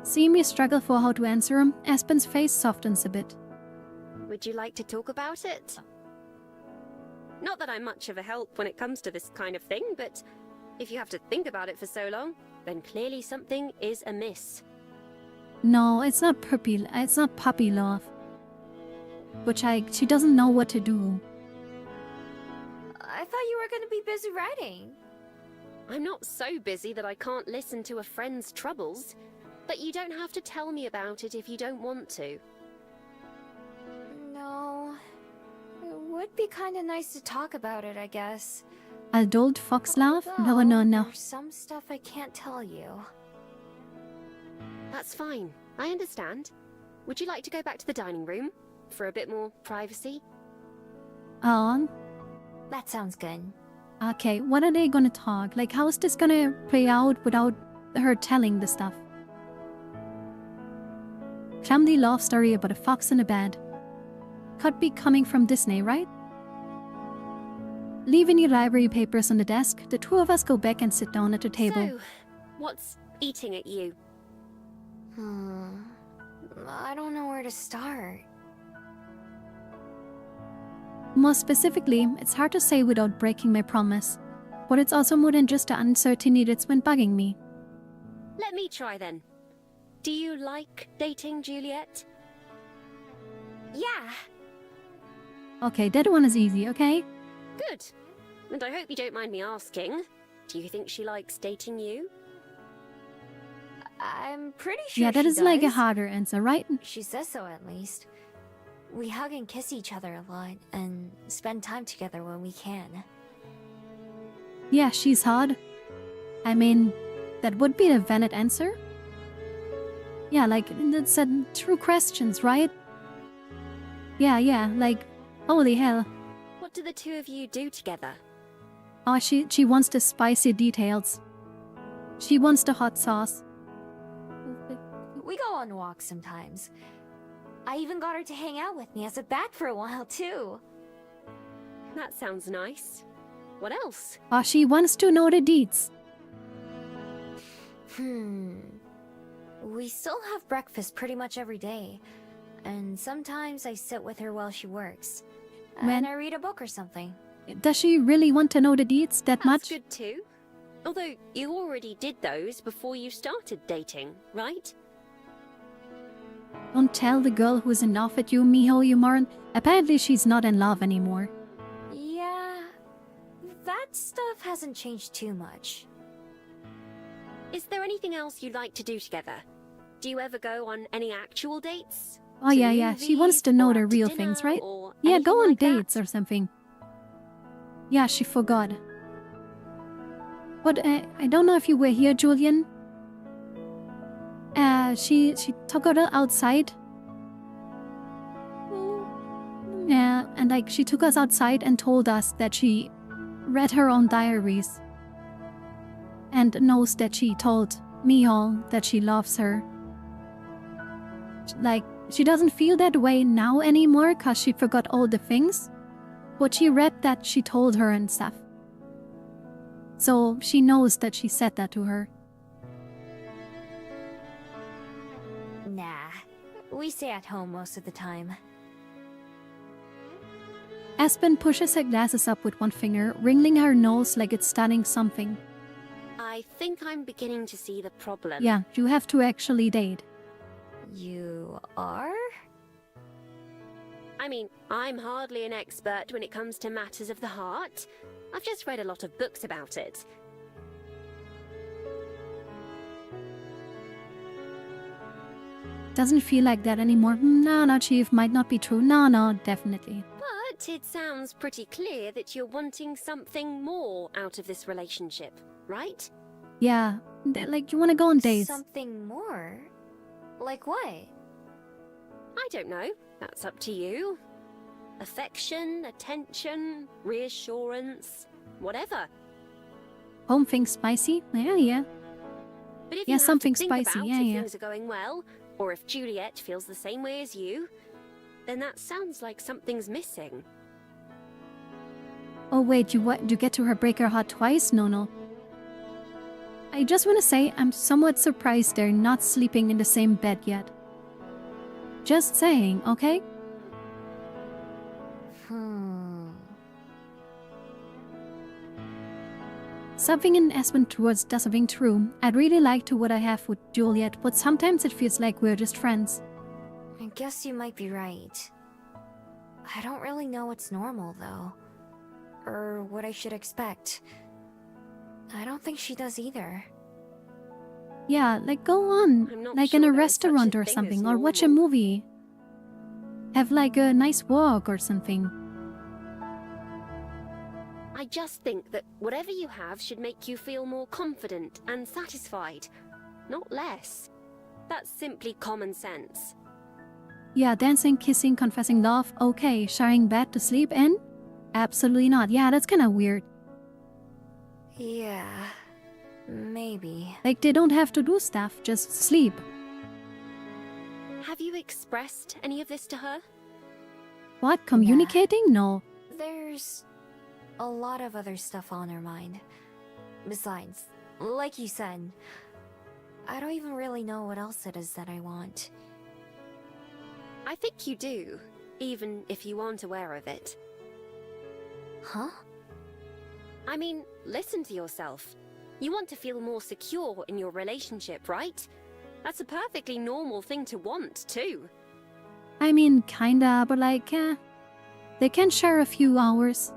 Seeing me struggle for how to answer him, Aspen's face softens a bit. Would you like to talk about it? Not that I'm much of a help when it comes to this kind of thing, but if you have to think about it for so long, then clearly something is amiss. No, it's not puppy love. But she doesn't know what to do. I thought you were gonna be busy writing. I'm not so busy that I can't listen to a friend's troubles, but you don't have to tell me about it if you don't want to. No. It would be kinda nice to talk about it, I guess. Adult fox laugh? No. There's some stuff I can't tell you. That's fine. I understand. Would you like to go back to the dining room for a bit more privacy? That sounds good. Okay, what are they gonna talk? Like, how is this gonna play out without her telling the stuff? Family love story about a fox in a bed. Could be coming from Disney, right? Leaving your library papers on the desk, the two of us go back and sit down at the table. So, what's eating at you? I don't know where to start. More specifically, it's hard to say without breaking my promise. But it's also more than just the uncertainty that's been bugging me. Let me try then. Do you like dating Juliet? Yeah. Okay, that one is easy, okay? Good. And I hope you don't mind me asking, do you think she likes dating you? I'm pretty sure Yeah, that she is like a does. harder answer, right? She says so, at least. We hug and kiss each other a lot, and spend time together when we can. Yeah, she's hard. I mean, that would be the valid answer. Yeah, like, that's true questions, right? Yeah, like, holy hell. What do the two of you do together? Oh, she wants the spicy details. She wants the hot sauce. We go on walks sometimes. I even got her to hang out with me as a bat for a while, too. That sounds nice. What else? Oh, she wants to know the deeds. We still have breakfast pretty much every day. And sometimes I sit with her while she works. And I read a book or something. Does she really want to know the deeds that much? That's good too. Although, you already did those before you started dating, right? Don't tell the girl who's in love with you, Miho, you moron. Apparently she's not in love anymore. Yeah, that stuff hasn't changed too much. Is there anything else you'd like to do together? Do you ever go on any actual dates? Oh To yeah, she wants movies, to know or the out to real dinner, things, right? or Yeah, anything go on like that? dates or something. Yeah, she forgot. But I don't know if you were here, Julian. She took her outside. Yeah, and like she took us outside and told us that she read her own diaries. And knows that she told Miho that she loves her. Like, she doesn't feel that way now anymore because she forgot all the things. What she read that she told her and stuff. So she knows that she said that to her. Nah, we stay at home most of the time. Aspen pushes her glasses up with one finger, wrinkling her nose like it's studying something. I think I'm beginning to see the problem. Yeah, you have to actually date. You are? I mean, I'm hardly an expert when it comes to matters of the heart. I've just read a lot of books about it. Doesn't feel like that anymore. No, Chief, might not be true. No, definitely. But it sounds pretty clear that you're wanting something more out of this relationship, right? Yeah, like you want to go on dates. Something more? Like what? I don't know. That's up to you. Affection, attention, reassurance, whatever. Home things spicy? Yeah. But if Yeah, you have something to think spicy, about yeah. if things are going well, or if Juliet feels the same way as you, then that sounds like something's missing. Oh wait, you get to her break her heart twice? No. I just want to say I'm somewhat surprised they're not sleeping in the same bed yet. Just saying, okay? Something in Aspen towards does something true. I'd really like to what I have with Juliet, but sometimes it feels like we're just friends. I guess you might be right. I don't really know what's normal, though. Or what I should expect. I don't think she does either. Yeah, like go on. I'm not Like sure in a there is such a restaurant or thing as something, or watch a normal. movie. Have like a nice walk or something. I just think that whatever you have should make you feel more confident and satisfied, not less. That's simply common sense. Yeah, dancing, kissing, confessing love, okay. Sharing bed to sleep in? Absolutely not. Yeah, that's kinda weird. Yeah, maybe. Like they don't have to do stuff, just sleep. Have you expressed any of this to her? What, communicating? No. There's a lot of other stuff on her mind. Besides, like you said, I don't even really know what else it is that I want. I think you do, even if you aren't aware of it. Huh? I mean, listen to yourself. You want to feel more secure in your relationship, right? That's a perfectly normal thing to want, too. I mean, kinda, but like, they can share a few hours.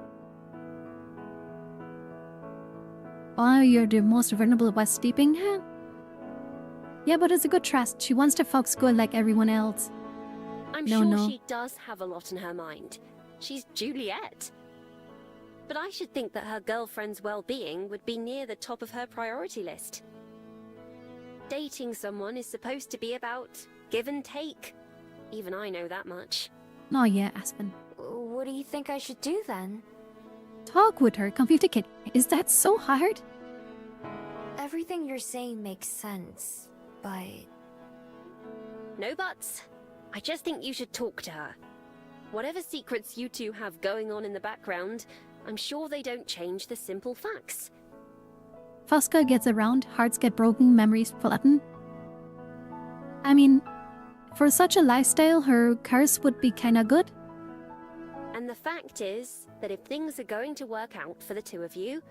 Oh, you're the most vulnerable while sleeping, huh? Yeah, but it's a good trust. She wants to fuck good like everyone else. I'm No, sure no. she does have a lot in her mind. She's Juliet. But I should think that her girlfriend's well-being would be near the top of her priority list. Dating someone is supposed to be about give and take. Even I know that much. Oh yeah, Aspen. What do you think I should do then? Talk with her, communicate. Is that so hard? Everything you're saying makes sense, but... No buts. I just think you should talk to her. Whatever secrets you two have going on in the background, I'm sure they don't change the simple facts. Fosca gets around, hearts get broken, memories flatten. I mean, for such a lifestyle, her curse would be kinda good. And the fact is that if things are going to work out for the two of you,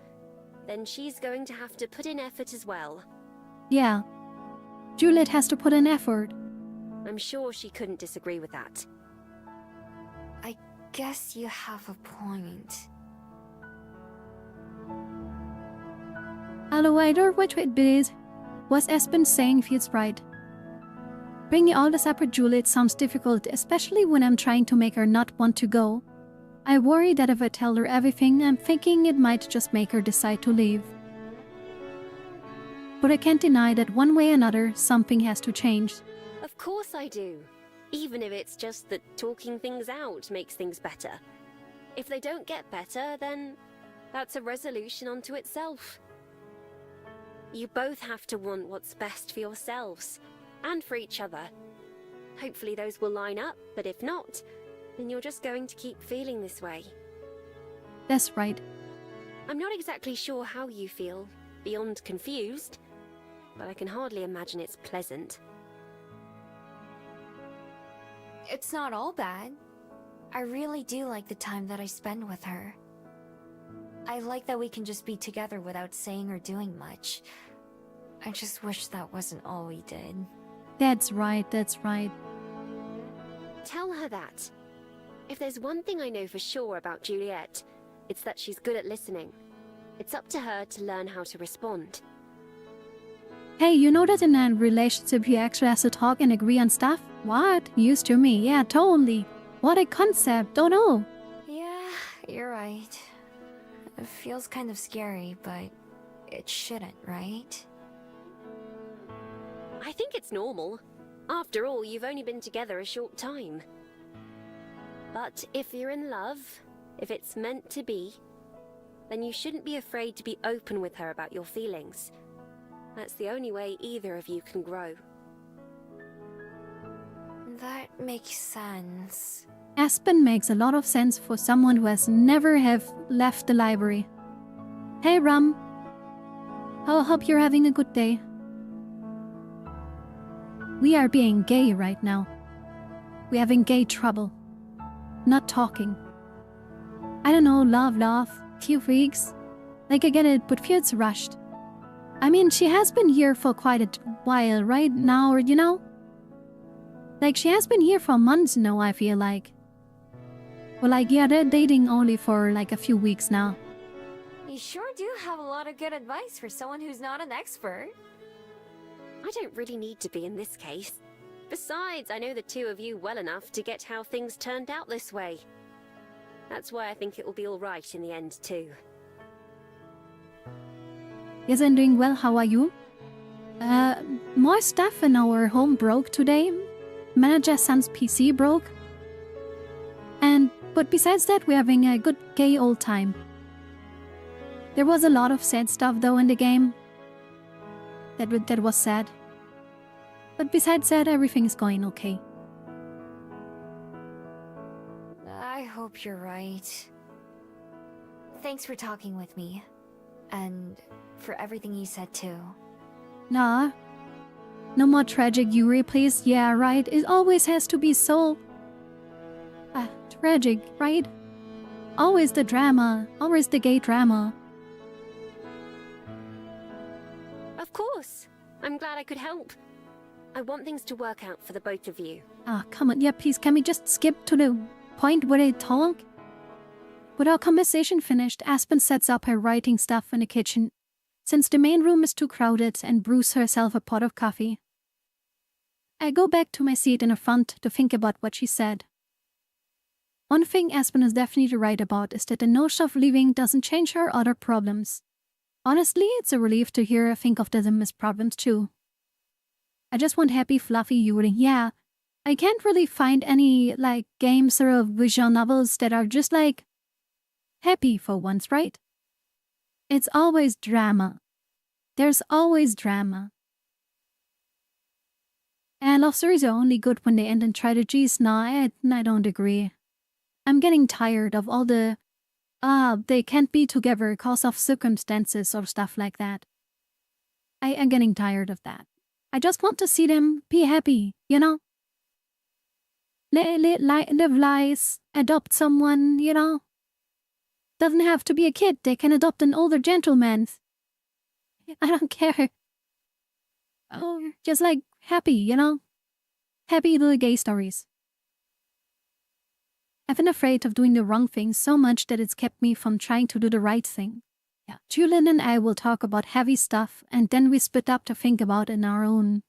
then she's going to have to put in effort as well. Yeah. Juliet has to put in effort. I'm sure she couldn't disagree with that. I guess you have a point. Alligator, which it is. What Aspen saying feels right. Bringing all this up with Juliet sounds difficult, especially when I'm trying to make her not want to go. I worry that if I tell her everything, I'm thinking it might just make her decide to leave. But I can't deny that one way or another, something has to change. Of course I do. Even if it's just that talking things out makes things better. If they don't get better, then that's a resolution unto itself. You both have to want what's best for yourselves, and for each other. Hopefully those will line up, but if not, then you're just going to keep feeling this way. That's right. I'm not exactly sure how you feel, beyond confused, but I can hardly imagine it's pleasant. It's not all bad. I really do like the time that I spend with her. I like that we can just be together without saying or doing much. I just wish that wasn't all we did. That's right, that's right. Tell her that. If there's one thing I know for sure about Juliet, it's that she's good at listening. It's up to her to learn how to respond. Hey, you know that in a relationship you actually have to talk and agree on stuff? What? Used to me? Yeah, totally. What a concept, don't know. Yeah, you're right. It feels kind of scary, but it shouldn't, right? I think it's normal. After all, you've only been together a short time. But if you're in love, if it's meant to be, then you shouldn't be afraid to be open with her about your feelings. That's the only way either of you can grow. That makes sense. Aspen makes a lot of sense for someone who has never have left the library. Hey, Rum. I hope you're having a good day. We are being gay right now. We're having gay trouble. Not talking. I don't know, love, few weeks. Like I get it, but feels rushed. I mean, she has been here for quite a while right now, or you know? Like she has been here for months now, I feel like. Well, like, yeah, they're dating only for like a few weeks now. You sure do have a lot of good advice for someone who's not an expert. I don't really need to be in this case. Besides, I know the two of you well enough to get how things turned out this way. That's why I think it will be all right in the end, too. Yes, I'm doing well. How are you? More stuff in our home broke today. Manager's son's PC broke. But besides that, we're having a good gay old time. There was a lot of sad stuff though in the game. That was sad. But besides that, everything is going okay. I hope you're right. Thanks for talking with me. And for everything you said too. Nah. No more tragic Yuri, please. Yeah, right. It always has to be so... tragic, right? Always the drama. Always the gay drama. Of course. I'm glad I could help. I want things to work out for the both of you. Come on. Yeah, please, can we just skip to the point where they talk? With our conversation finished, Aspen sets up her writing stuff in the kitchen, since the main room is too crowded, and brews herself a pot of coffee. I go back to my seat in the front to think about what she said. One thing Aspen is definitely right about is that the notion of leaving doesn't change her other problems. Honestly, it's a relief to hear her think of them as problems too. I just want happy, fluffy Yuri. Yeah, I can't really find any, like, games or visual novels that are just, like, happy for once, right? It's always drama. There's always drama. And love stories are only good when they end in tragedies. No, I don't agree. I'm getting tired of all the, they can't be together because of circumstances or stuff like that. I am getting tired of that. I just want to see them be happy, you know? Live lives, adopt someone, you know? Doesn't have to be a kid, they can adopt an older gentleman. I don't care. Oh, just like happy, you know? Happy little gay stories. I've been afraid of doing the wrong thing so much that it's kept me from trying to do the right thing. Yeah, Julian and I will talk about heavy stuff, and then we split up to think about it on our own.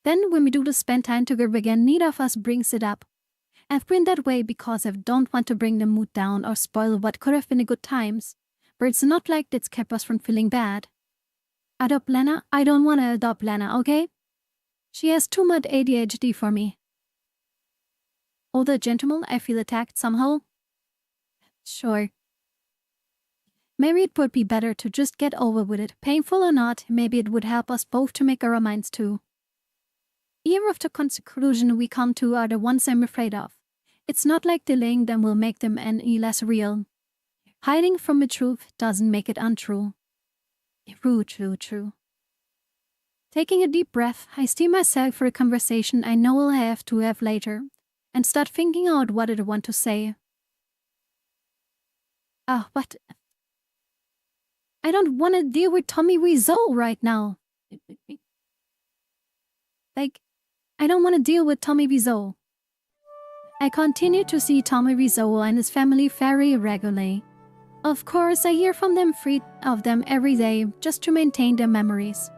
Then when we do the spend time together again, neither of us brings it up. I've been that way because I don't want to bring the mood down or spoil what could have been a good times, but it's not like that's kept us from feeling bad. Adopt Lena? I don't want to adopt Lena, okay? She has too much ADHD for me. Older gentleman, I feel attacked somehow. Sure. Maybe it would be better to just get over with it. Painful or not, maybe it would help us both to make our minds too. either of the conclusion we come to are the ones I'm afraid of. It's not like delaying them will make them any less real. Hiding from the truth doesn't make it untrue. True. Taking a deep breath, I steel myself for a conversation I know I'll have to have later, and start thinking out what I want to say. But I don't want to deal with Tommy Wiseau right now. I don't want to deal with Tommy Wiseau. I continue to see Tommy Wiseau and his family very regularly. Of course, I hear from them, three of them every day, just to maintain their memories.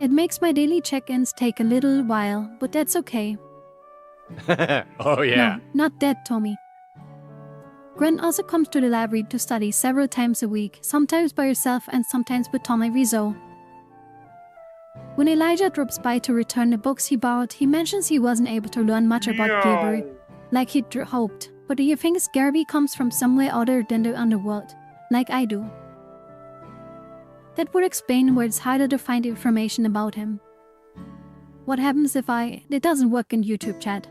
It makes my daily check-ins take a little while, but that's okay. Oh yeah. No, not that, Tommy. Gwen also comes to the library to study several times a week, sometimes by herself and sometimes with Tommy Wiseau. When Elijah drops by to return the books he borrowed, he mentions he wasn't able to learn much about Gabriel, like he'd hoped, but he thinks Garby comes from somewhere other than the underworld, like I do. That would explain where it's harder to find information about him. What happens if it doesn't work in YouTube chat?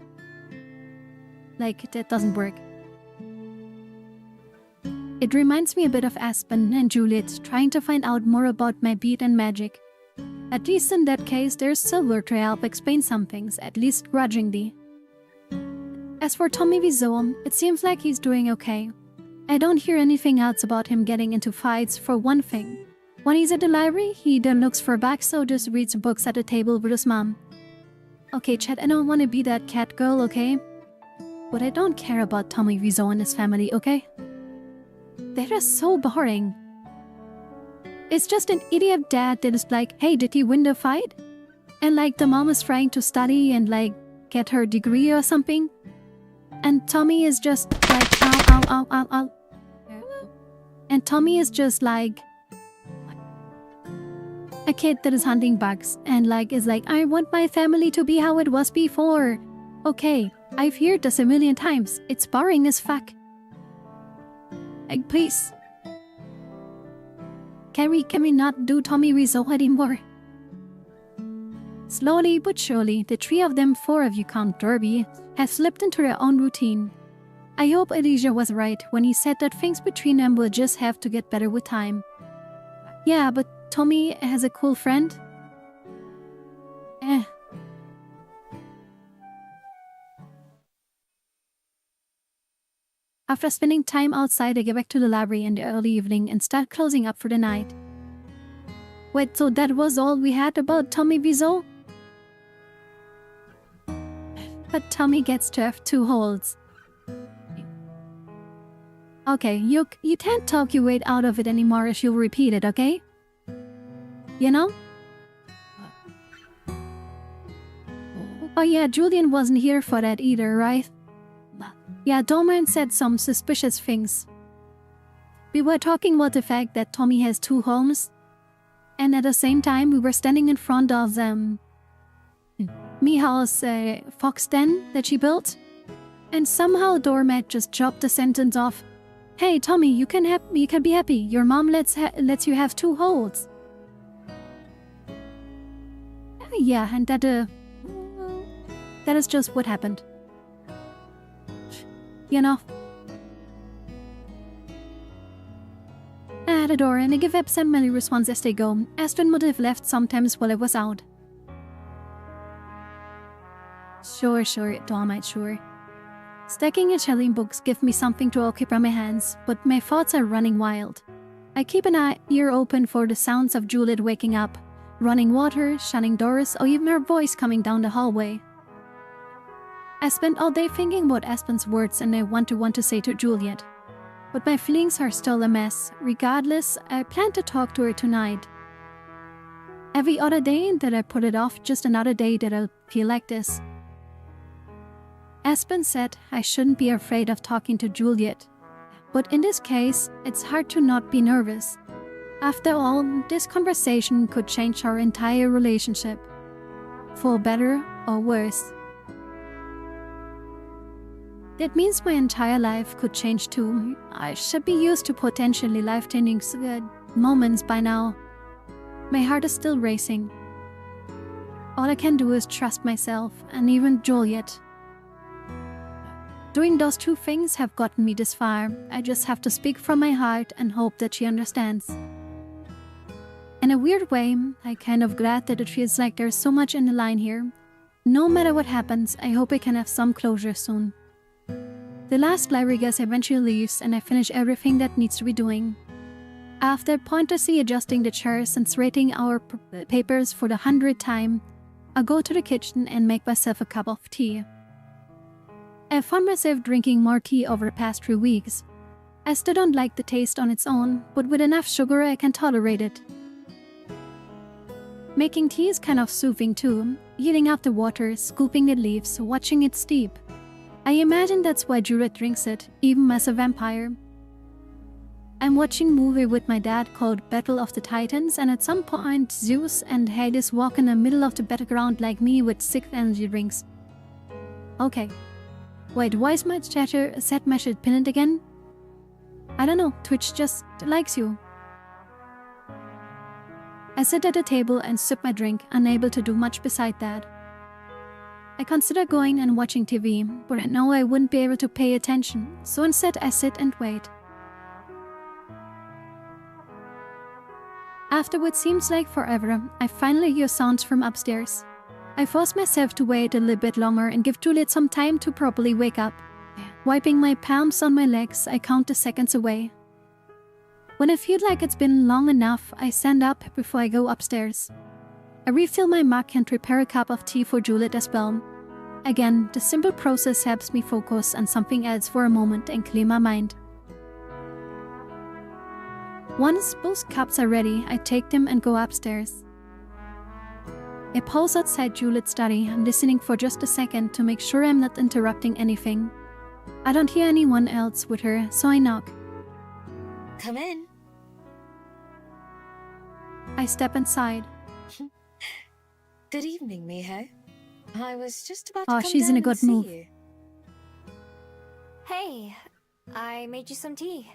That doesn't work. It reminds me a bit of Aspen and Juliet trying to find out more about my beat and magic. At least in that case, there's Silver to help explain some things, at least grudgingly. As for Tommy Wiseau, it seems like he's doing okay. I don't hear anything else about him getting into fights, for one thing. When he's at the library, he either looks for books or just reads books at the table with his mom. Okay, chat, I don't want to be that cat girl, okay? But I don't care about Tommy Wiseau and his family, okay? They're just so boring. It's just an idiot dad that is like, hey, did he win the fight? And the mom is trying to study and get her degree or something. And Tommy is just ow. And Tommy is just a kid that is hunting bugs and is I want my family to be how it was before. Okay, I've heard this a million times. It's boring as fuck. Please. Can we not do Tommy Wiseau anymore? Slowly but surely, the three of them, four if you count Derby, have slipped into their own routine. I hope Elijah was right when he said that things between them will just have to get better with time. Yeah, but Tommy has a cool friend. After spending time outside, I get back to the library in the early evening and start closing up for the night. Wait, so that was all we had about Tommy Wiseau? But Tommy gets to have 2 holes. Okay, you can't talk your way out of it anymore if you'll repeat it, okay? You know? Oh yeah, Julian wasn't here for that either, right? Yeah, Doman said some suspicious things. We were talking about the fact that Tommy has 2 homes, and at the same time we were standing in front of Miha's fox den that she built, and somehow Doormat just chopped the sentence off. Hey Tommy, you can be happy. Your mom lets you have 2 holes. Yeah, and that is just what happened. You know. At the door, and I give absent-minded response as they go. Aspen would have left sometimes while I was out. Sure, Dormite, sure. Stacking and shelving books give me something to occupy my hands, but my thoughts are running wild. I keep an ear open for the sounds of Juliet waking up, running water, shutting doors, or even her voice coming down the hallway. I spent all day thinking about Aspen's words and I want to say to Juliet. But my feelings are still a mess. Regardless, I plan to talk to her tonight. Every other day that I put it off, just another day that I'll feel like this. Aspen said I shouldn't be afraid of talking to Juliet. But in this case, it's hard to not be nervous. After all, this conversation could change our entire relationship. For better or worse. That means my entire life could change too. I should be used to potentially life-changing moments by now. My heart is still racing. All I can do is trust myself, and even Juliet. Doing those two things have gotten me this far. I just have to speak from my heart and hope that she understands. In a weird way, I'm kind of glad that it feels like there's so much in the line here. No matter what happens, I hope I can have some closure soon. The last library guest eventually leaves and I finish everything that needs to be doing. After pointlessly adjusting the chairs and rating our papers for the 100th time, I go to the kitchen and make myself a cup of tea. I found myself drinking more tea over the past 3 weeks. I still don't like the taste on its own, but with enough sugar I can tolerate it. Making tea is kind of soothing too, heating up the water, scooping the leaves, watching it steep. I imagine that's why Juliet drinks it, even as a vampire. I'm watching a movie with my dad called Battle of the Titans, and at some point Zeus and Hades walk in the middle of the battleground like me with 6 energy drinks. Okay. Wait, why is my set message pinned again? I don't know, Twitch just likes you. I sit at the table and sip my drink, unable to do much beside that. I consider going and watching TV, but I know I wouldn't be able to pay attention, so instead I sit and wait. After what seems like forever, I finally hear sounds from upstairs. I force myself to wait a little bit longer and give Juliet some time to properly wake up. Wiping my palms on my legs, I count the seconds away. When I feel like it's been long enough, I stand up before I go upstairs. I refill my mug and prepare a cup of tea for Juliet as well. Again, the simple process helps me focus on something else for a moment and clear my mind. Once both cups are ready, I take them and go upstairs. I pause outside Juliet's study, listening for just a second to make sure I'm not interrupting anything. I don't hear anyone else with her, so I knock. Come in. I step inside. Good evening, Miho. I was just about to Oh, come she's down in a and good see mood. you. Hey, I made you some tea.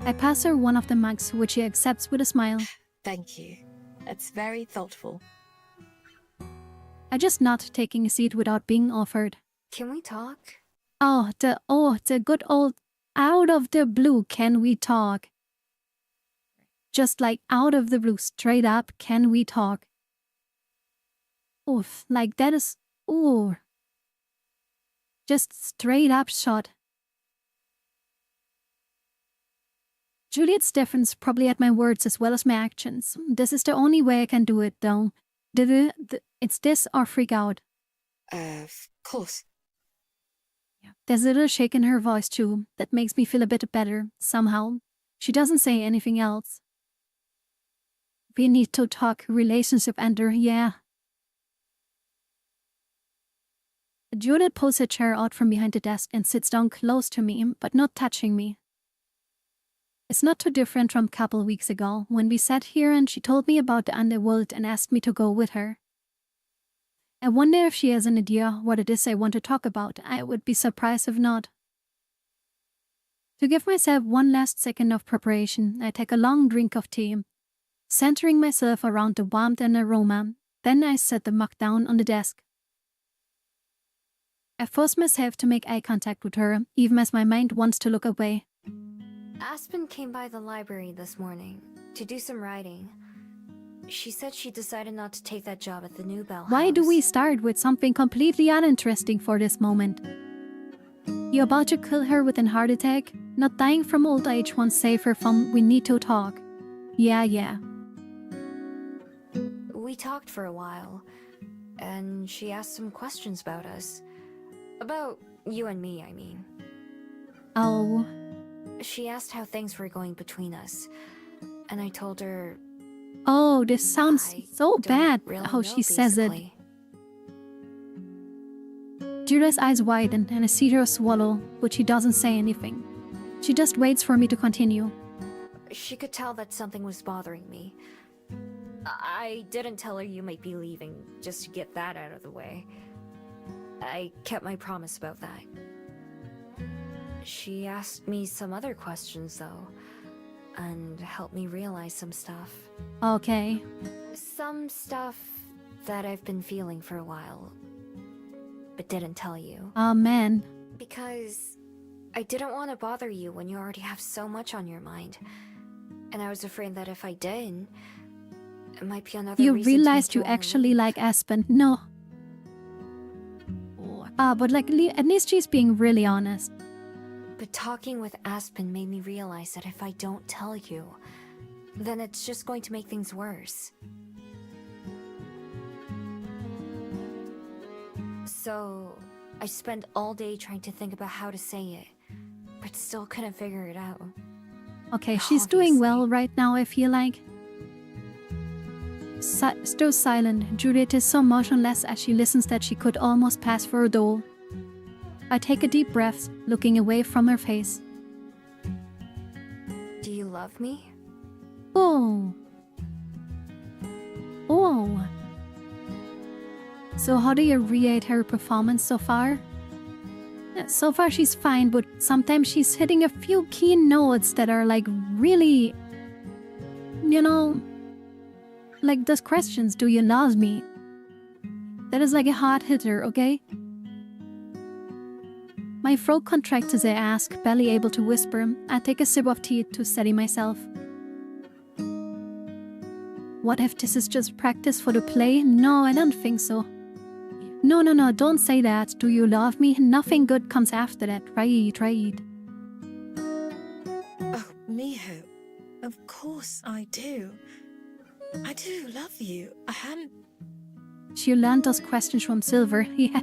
I pass her one of the mugs, which she accepts with a smile. Thank you. That's very thoughtful. I just nod, taking a seat without being offered. Can we talk? Oh, the good old out of the blue, can we talk? Just like out of the blue, straight up, can we talk? Oof, like that is, ooh. Just straight up shot. Juliet stiffens, probably at my words as well as my actions. This is the only way I can do it, though. It's this or freak out. Of course. There's a little shake in her voice too, that makes me feel a bit better, somehow. She doesn't say anything else. We need to talk relationship, Ender, yeah. Juliet pulls her chair out from behind the desk and sits down close to me, but not touching me. It's not too different from a couple weeks ago, when we sat here and she told me about the underworld and asked me to go with her. I wonder if she has an idea what it is I want to talk about. I would be surprised if not. To give myself one last second of preparation, I take a long drink of tea, centering myself around the warmth and aroma. Then I set the mug down on the desk. I force myself to make eye contact with her, even as my mind wants to look away. Aspen came by the library this morning to do some writing. She said she decided not to take that job at the New Bell House. Why do we start with something completely uninteresting for this moment? You're about to kill her with a heart attack? Not dying from old age won't save her from we need to talk. Yeah. We talked for a while, and she asked some questions about us. About you and me, I mean. Oh. She asked how things were going between us, and I told her... Oh, this sounds so bad, really how know, she says it. basically. Julia's eyes widen and I see her swallow, but she doesn't say anything. She just waits for me to continue. She could tell that something was bothering me. I didn't tell her you might be leaving, just to get that out of the way. I kept my promise about that. She asked me some other questions, though, and helped me realize some stuff. Okay. Some stuff that I've been feeling for a while, but didn't tell you. Oh man. Because I didn't want to bother you when you already have so much on your mind. And I was afraid that if I did, it might be another You reason to realized make you wanna actually leave. like Aspen. No. But like, at least she's being really honest. But talking with Aspen made me realize that if I don't tell you, then it's just going to make things worse. So, I spent all day trying to think about how to say it, but still couldn't figure it out. Okay, she's doing well Obviously. right now, I feel like. Still silent, Juliet is so motionless as she listens that she could almost pass for a doll. I take a deep breath, looking away from her face. Do you love me? Oh. Oh. So how do you rate her performance so far? So far she's fine, but sometimes she's hitting a few key notes that are like really, you know, like those questions, do you love me? That is like a hard hitter, okay? My throat contracts as I ask, barely able to whisper. I take a sip of tea to steady myself. What if this is just practice for the play? No, I don't think so. No, don't say that. Do you love me? Nothing good comes after that. Right. Oh, Miho, of course I do. I do love you. I hadn't... She learned those questions from Silver. Yeah.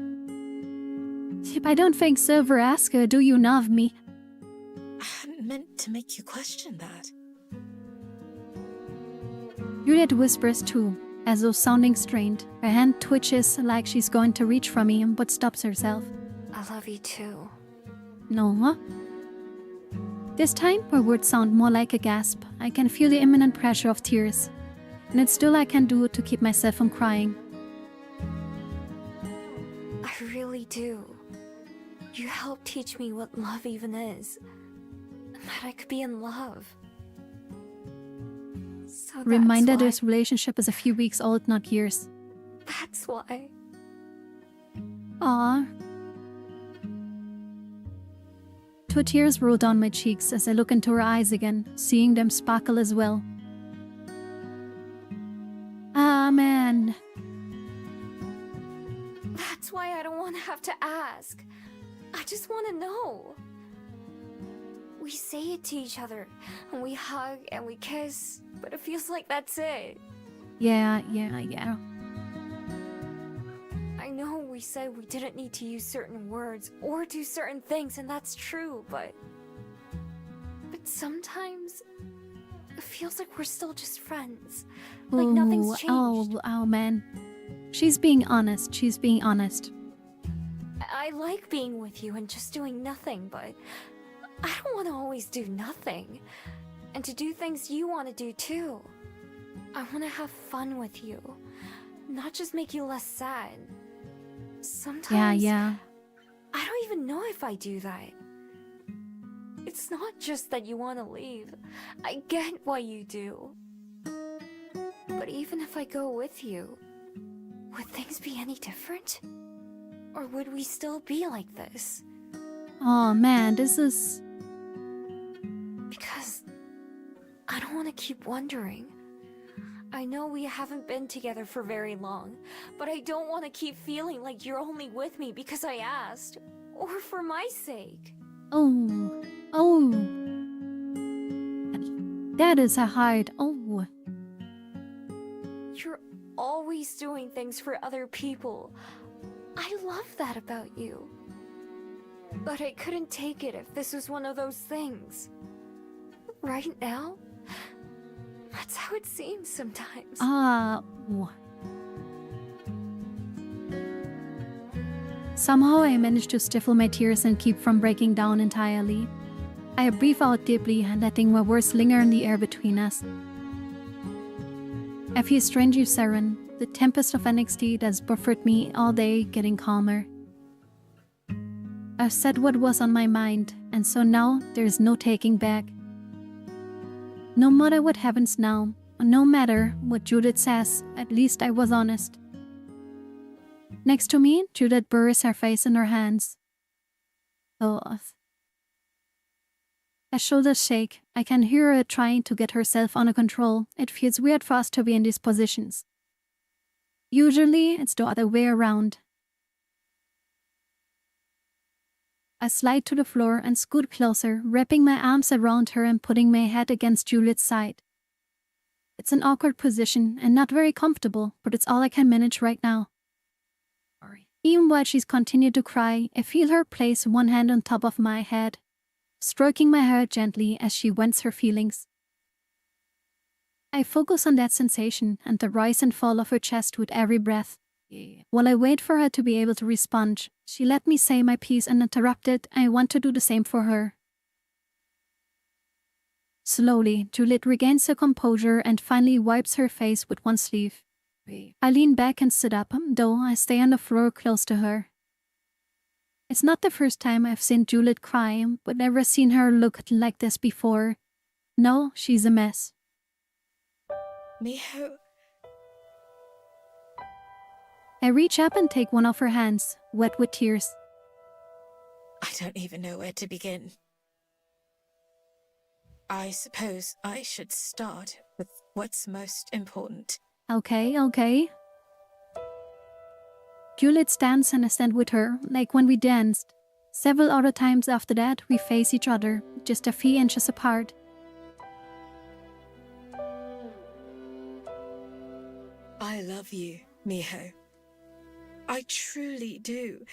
I don't think Silver asked her, do you love me? I hadn't meant to make you question that. Juliet whispers too, as though sounding strained. Her hand twitches like she's going to reach for me, but stops herself. I love you too. No, huh? This time, her words sound more like a gasp. I can feel the imminent pressure of tears. And it's still I can do to keep myself from crying. I really do. You helped teach me what love even is. And that I could be in love. So Reminder that's why, this relationship is a few weeks old, not years. That's why. Aww. Two tears roll down my cheeks as I look into her eyes again, seeing them sparkle as well. Ah, man. That's why I don't want to have to ask. I just want to know. We say it to each other, and we hug and we kiss, but it feels like that's it. Yeah. I know we said we didn't need to use certain words or do certain things, and that's true, but sometimes it feels like we're still just friends. Like nothing's changed. Oh, man. She's being honest. I like being with you and just doing nothing, but I don't want to always do nothing. And to do things you want to do too. I want to have fun with you, not just make you less sad. Sometimes Yeah. I don't even know if I do that. It's not just that you want to leave. I get why you do. But even if I go with you, would things be any different? Or would we still be like this? Oh, man, this is... Because I don't want to keep wondering. I know we haven't been together for very long, but I don't want to keep feeling like you're only with me because I asked, or for my sake. Oh. That is a hard... Oh. You're always doing things for other people. I love that about you. But I couldn't take it if this was one of those things. Right now, that's how it seems sometimes. Oh. Somehow I managed to stifle my tears and keep from breaking down entirely. I breathe out deeply, letting my words linger in the air between us. I feel strangely serene, the tempest of NXT that's buffered me all day getting calmer. I've said what was on my mind, and so now there is no taking back. No matter what happens now, no matter what Judith says, at least I was honest. Next to me, Juliet buries her face in her hands. Oh. Her shoulders shake. I can hear her trying to get herself under control. It feels weird for us to be in these positions. Usually, it's the other way around. I slide to the floor and scoot closer, wrapping my arms around her and putting my head against Juliet's side. It's an awkward position and not very comfortable, but it's all I can manage right now. Even while she's continued to cry, I feel her place one hand on top of my head, stroking my hair gently as she vents her feelings. I focus on that sensation and the rise and fall of her chest with every breath. While I wait for her to be able to respond, she let me say my piece uninterrupted. I want to do the same for her. Slowly, Juliet regains her composure and finally wipes her face with one sleeve. I lean back and sit up, though I stay on the floor close to her. It's not the first time I've seen Juliet cry, but never seen her look like this before. No, she's a mess. Miho. I reach up and take one of her hands, wet with tears. I don't even know where to begin. I suppose I should start with what's most important. Okay. Juliet stands and I stand with her, like when we danced. Several other times after that, we face each other, just a few inches apart. I love you, Miho. I truly do.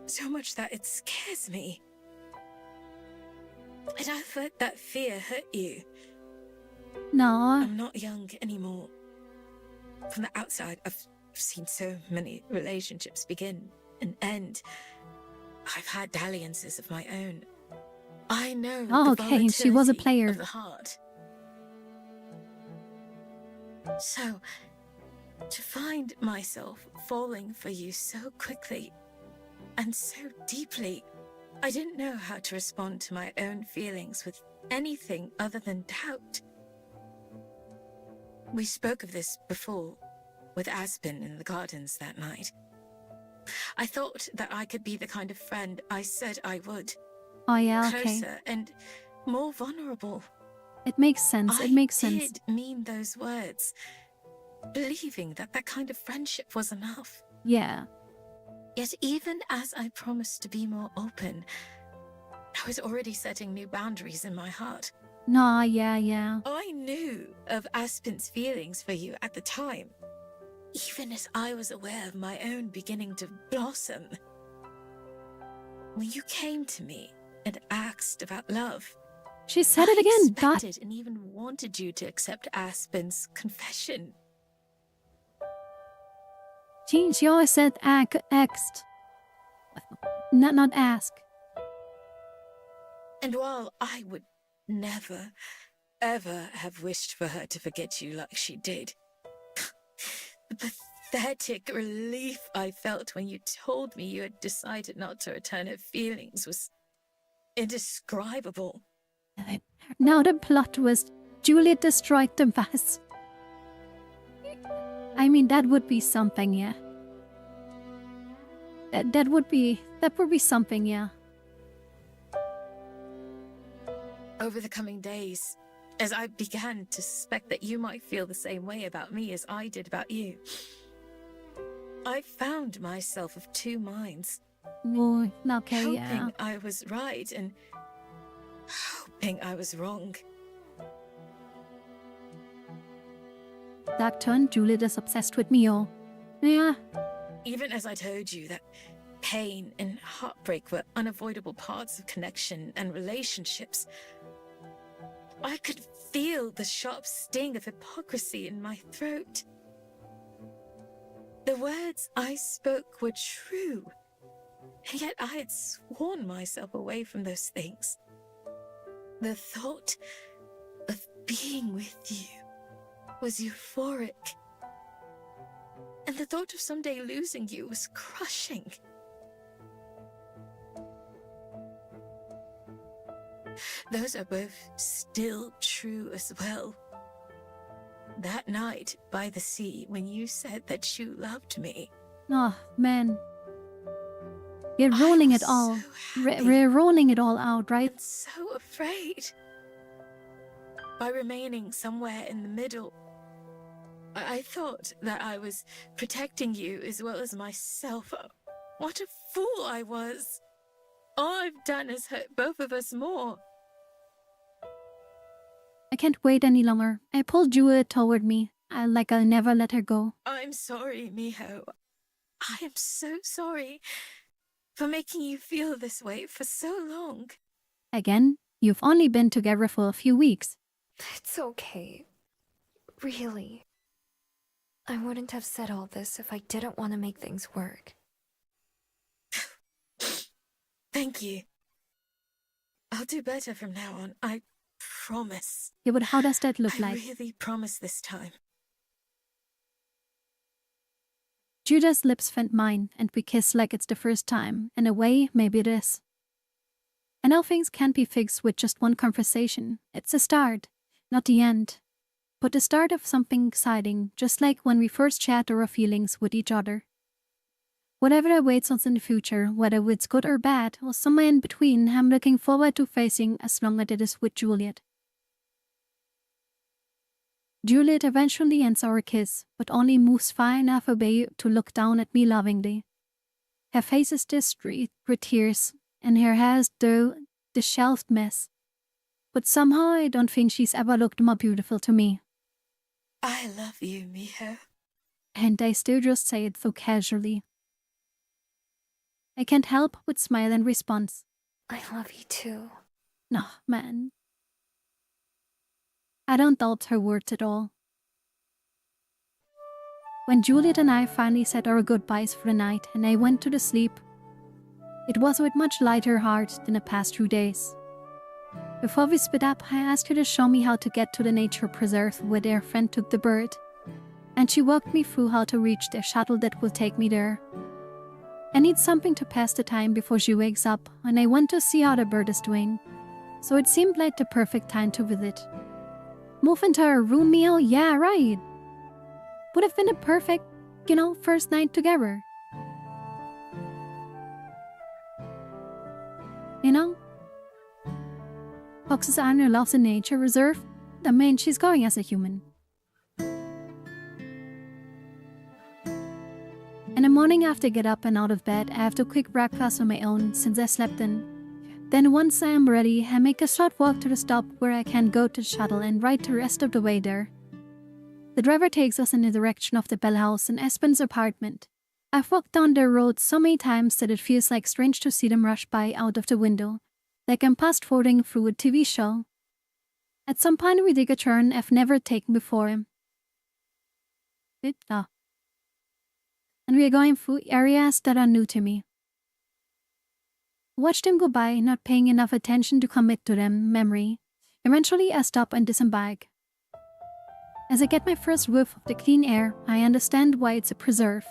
So much that it scares me. And I've let that fear hurt you. No. I'm not young anymore. From the outside, I've seen so many relationships begin and end. I've had dalliances of my own. I know Oh, the okay, she was a volatility player. of the heart. So, to find myself falling for you so quickly and so deeply, I didn't know how to respond to my own feelings with anything other than doubt. We spoke of this before, with Aspen in the gardens that night. I thought that I could be the kind of friend I said I would. Oh yeah, okay. Closer and more vulnerable. It makes sense, it makes sense. I did mean those words, believing that that kind of friendship was enough. Yeah. Yet even as I promised to be more open, I was already setting new boundaries in my heart. No, yeah. I knew of Aspen's feelings for you at the time, even as I was aware of my own beginning to blossom. When you came to me and asked about love, She said it again, I expected and even wanted you to accept Aspen's confession. She always said asked. Not ask. And while I would never, ever have wished for her to forget you like she did, the pathetic relief I felt when you told me you had decided not to return her feelings was indescribable. Now the plot was Juliet destroyed the vase. I mean, that would be something, yeah. That would be something, yeah. Over the coming days, as I began to suspect that you might feel the same way about me as I did about you, I found myself of two minds. Oh, okay, hoping yeah. I was right and hoping I was wrong. That turned Juliet is obsessed with Mio. Yeah. Even as I told you that pain and heartbreak were unavoidable parts of connection and relationships, I could feel the sharp sting of hypocrisy in my throat. The words I spoke were true, and yet I had sworn myself away from those things. The thought of being with you was euphoric, and the thought of someday losing you was crushing. Those are both still true as well. That night by the sea, when you said that you loved me, Oh, man. We're rolling it all. We're rolling it all out, right? I'm so afraid. By remaining somewhere in the middle, I thought that I was protecting you as well as myself. What a fool I was. All I've done is hurt both of us more. I can't wait any longer. I pulled Juliet toward me, like I'll never let her go. I'm sorry, Miho. I am so sorry for making you feel this way for so long. Again, you've only been together for a few weeks. It's okay. Really. I wouldn't have said all this if I didn't want to make things work. Thank you. I'll do better from now on. I promise. Yeah, but how does that look I like? really promise this time. Judah's lips felt mine, and we kissed like it's the first time. In a way, maybe it is. I know things can't be fixed with just one conversation. It's a start, not the end. But the start of something exciting, just like when we first shared our feelings with each other. Whatever awaits us in the future, whether it's good or bad, or somewhere in between, I'm looking forward to facing as long as it is with Juliet. Juliet eventually ends our kiss, but only moves far enough away to look down at me lovingly. Her face is discreet with tears, and her hair is the shelved mess. But somehow I don't think she's ever looked more beautiful to me. I love you, Miho. And I still just say it so casually. I can't help but smile in response. I love you too. No, man. I don't doubt her words at all. When Juliet and I finally said our goodbyes for the night and I went to sleep, it was with much lighter heart than the past 2 days. Before we split up, I asked her to show me how to get to the nature preserve where their friend took the bird, and she walked me through how to reach the shuttle that will take me there. I need something to pass the time before she wakes up, and I want to see how the bird is doing, so it seemed like the perfect time to visit. Move into her room meal? Yeah, right. Would have been a perfect, first night together. Fox's owner loves a nature reserve. I mean, she's going as a human. In the morning after I get up and out of bed, I have to quick breakfast on my own since I slept in. Then once I am ready, I make a short walk to the stop where I can go to the shuttle and ride the rest of the way there. The driver takes us in the direction of the Bell House and Espen's apartment. I've walked down their road so many times that it feels like strange to see them rush by out of the window, like I'm fast forwarding through a TV show. At some point we take a turn I've never taken before. And we are going through areas that are new to me. Watch them go by, not paying enough attention to commit to them, memory. Eventually I stop and disembark. As I get my first whiff of the clean air, I understand why it's a preserve.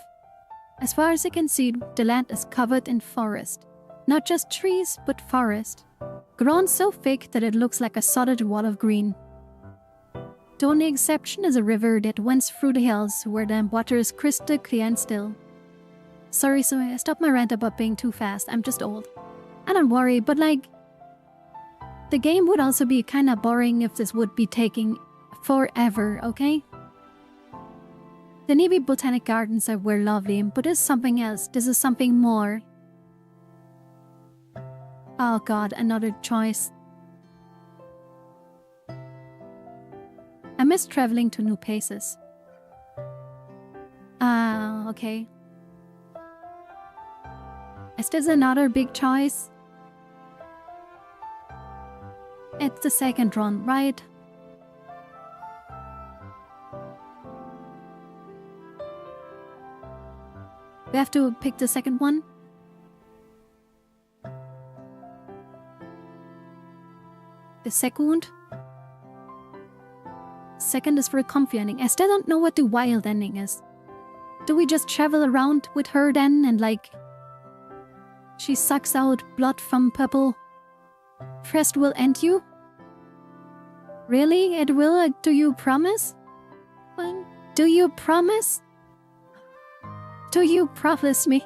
As far as I can see, the land is covered in forest. Not just trees, but forest. Grown so thick that it looks like a solid wall of green. The only exception is a river that winds through the hills where the water is crystal clear and still. Sorry, I stopped my rant about being too fast. I'm just old. I don't worry, but the game would also be kinda boring if this would be taking forever, okay? The nearby botanic gardens were lovely, but this is something else. This is something more. Oh god, another choice. I miss traveling to new places. Okay. Is this another big choice? It's the second run, right? We have to pick the second one? The second? Second is for a comfy ending. I still don't know what the wild ending is. Do we just travel around with her then and she sucks out blood from purple? First will end you? Really? It will? Do you promise? Do you promise? Do you promise me?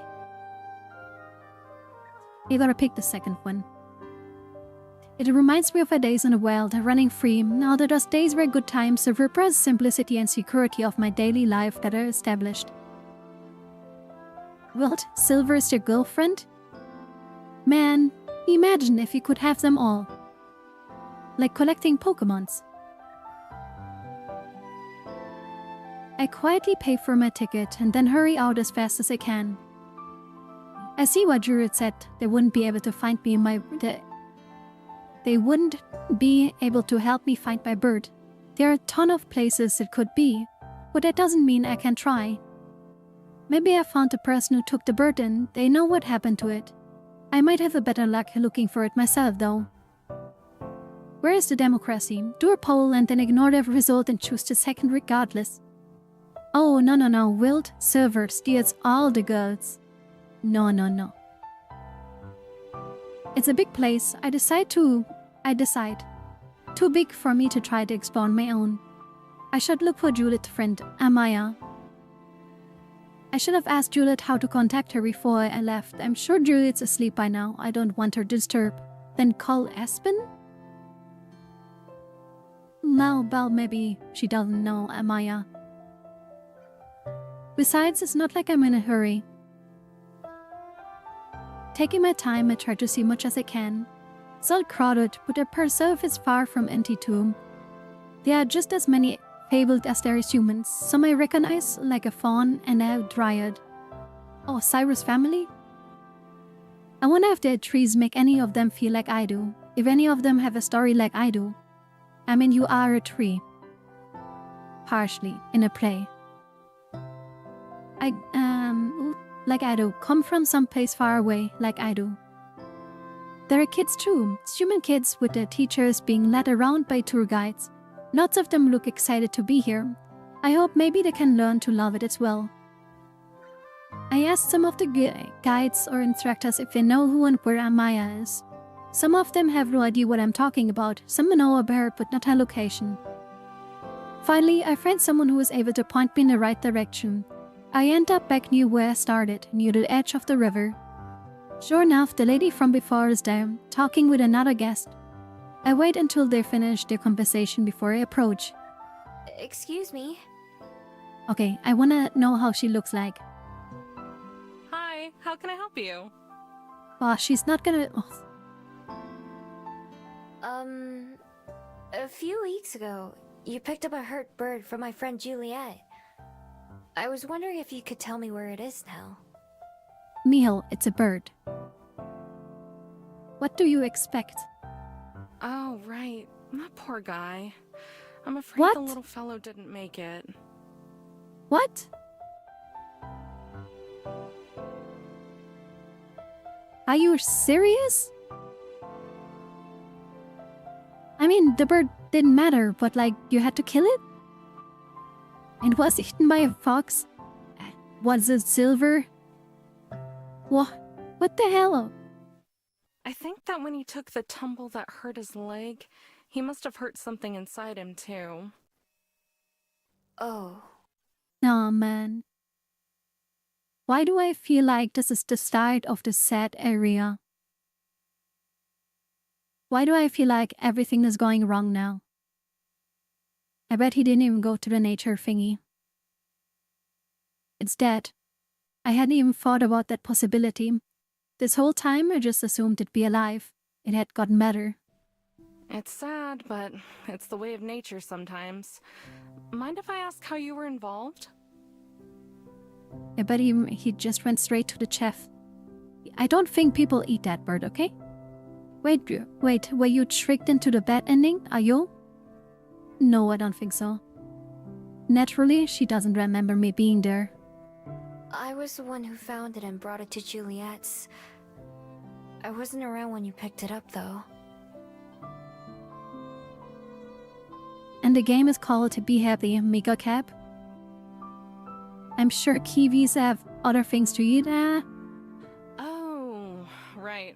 I gotta pick the second one. It reminds me of our days in the wild, running free. Now that those days were good times, the repressed simplicity and security of my daily life that are established. Wilt, Silver is your girlfriend? Man, imagine if you could have them all. Like collecting Pokemons. I quietly pay for my ticket and then hurry out as fast as I can. I see what Druid said. They wouldn't be able to find me in my... They wouldn't be able to help me find my bird. There are a ton of places it could be, but that doesn't mean I can't try. Maybe I found the person who took the bird and they know what happened to it. I might have a better luck looking for it myself, though. Where is the democracy? Do a poll and then ignore the result and choose the second regardless. Oh, no. Wilt, Silver steals all the girls. No. It's a big place. I decide. Too big for me to try to explore on my own. I should look for Juliet's friend, Amaya. I should have asked Juliet how to contact her before I left. I'm sure Juliet's asleep by now. I don't want her to disturb. Then call Aspen? Well, maybe she doesn't know Amaya. Besides, it's not like I'm in a hurry. Taking my time, I try to see much as I can. It's all crowded, but the preserve is far from empty too. There are just as many fabled as there is humans. Some I recognize, like a faun and a dryad. Oh, Cyrus' family? I wonder if their trees make any of them feel like I do. If any of them have a story like I do. I mean, you are a tree. Partially, in a play. Like I do. Come from someplace far away, like I do. There are kids too. It's human kids with their teachers being led around by tour guides. Lots of them look excited to be here. I hope maybe they can learn to love it as well. I asked some of the guides or instructors if they know who and where Amaya is. Some of them have no idea what I'm talking about. Some know about her, but not her location. Finally, I find someone who is able to point me in the right direction. I end up back near where I started, near the edge of the river. Sure enough, the lady from before is there, talking with another guest. I wait until they finish their conversation before I approach. Excuse me. Okay, I wanna know how she looks like. Hi, how can I help you? Oh, she's not gonna... A few weeks ago, you picked up a hurt bird from my friend Juliet. I was wondering if you could tell me where it is now. Neil, it's a bird. What do you expect? Oh, right. That poor guy. I'm afraid What? the little fellow didn't make it. What? Are you serious? I mean, the bird didn't matter, but like, you had to kill it? And was eaten by a fox? Was it silver? What the hell? I think that when he took the tumble that hurt his leg, he must have hurt something inside him too. Oh. Nah, man. Why do I feel like this is the start of the sad area? Why do I feel like everything is going wrong now? I bet he didn't even go to the nature thingy. It's dead. I hadn't even thought about that possibility. This whole time I just assumed it'd be alive. It had gotten better. It's sad, but it's the way of nature sometimes. Mind if I ask how you were involved? I bet he just went straight to the chef. I don't think people eat that bird, okay? Wait, were you tricked into the bad ending, are you? No, I don't think so. Naturally, she doesn't remember me being there. I was the one who found it and brought it to Juliet's. I wasn't around when you picked it up, though. And the game is called Be Happy, Mega Cap. I'm sure kiwis have other things to eat, Oh, right.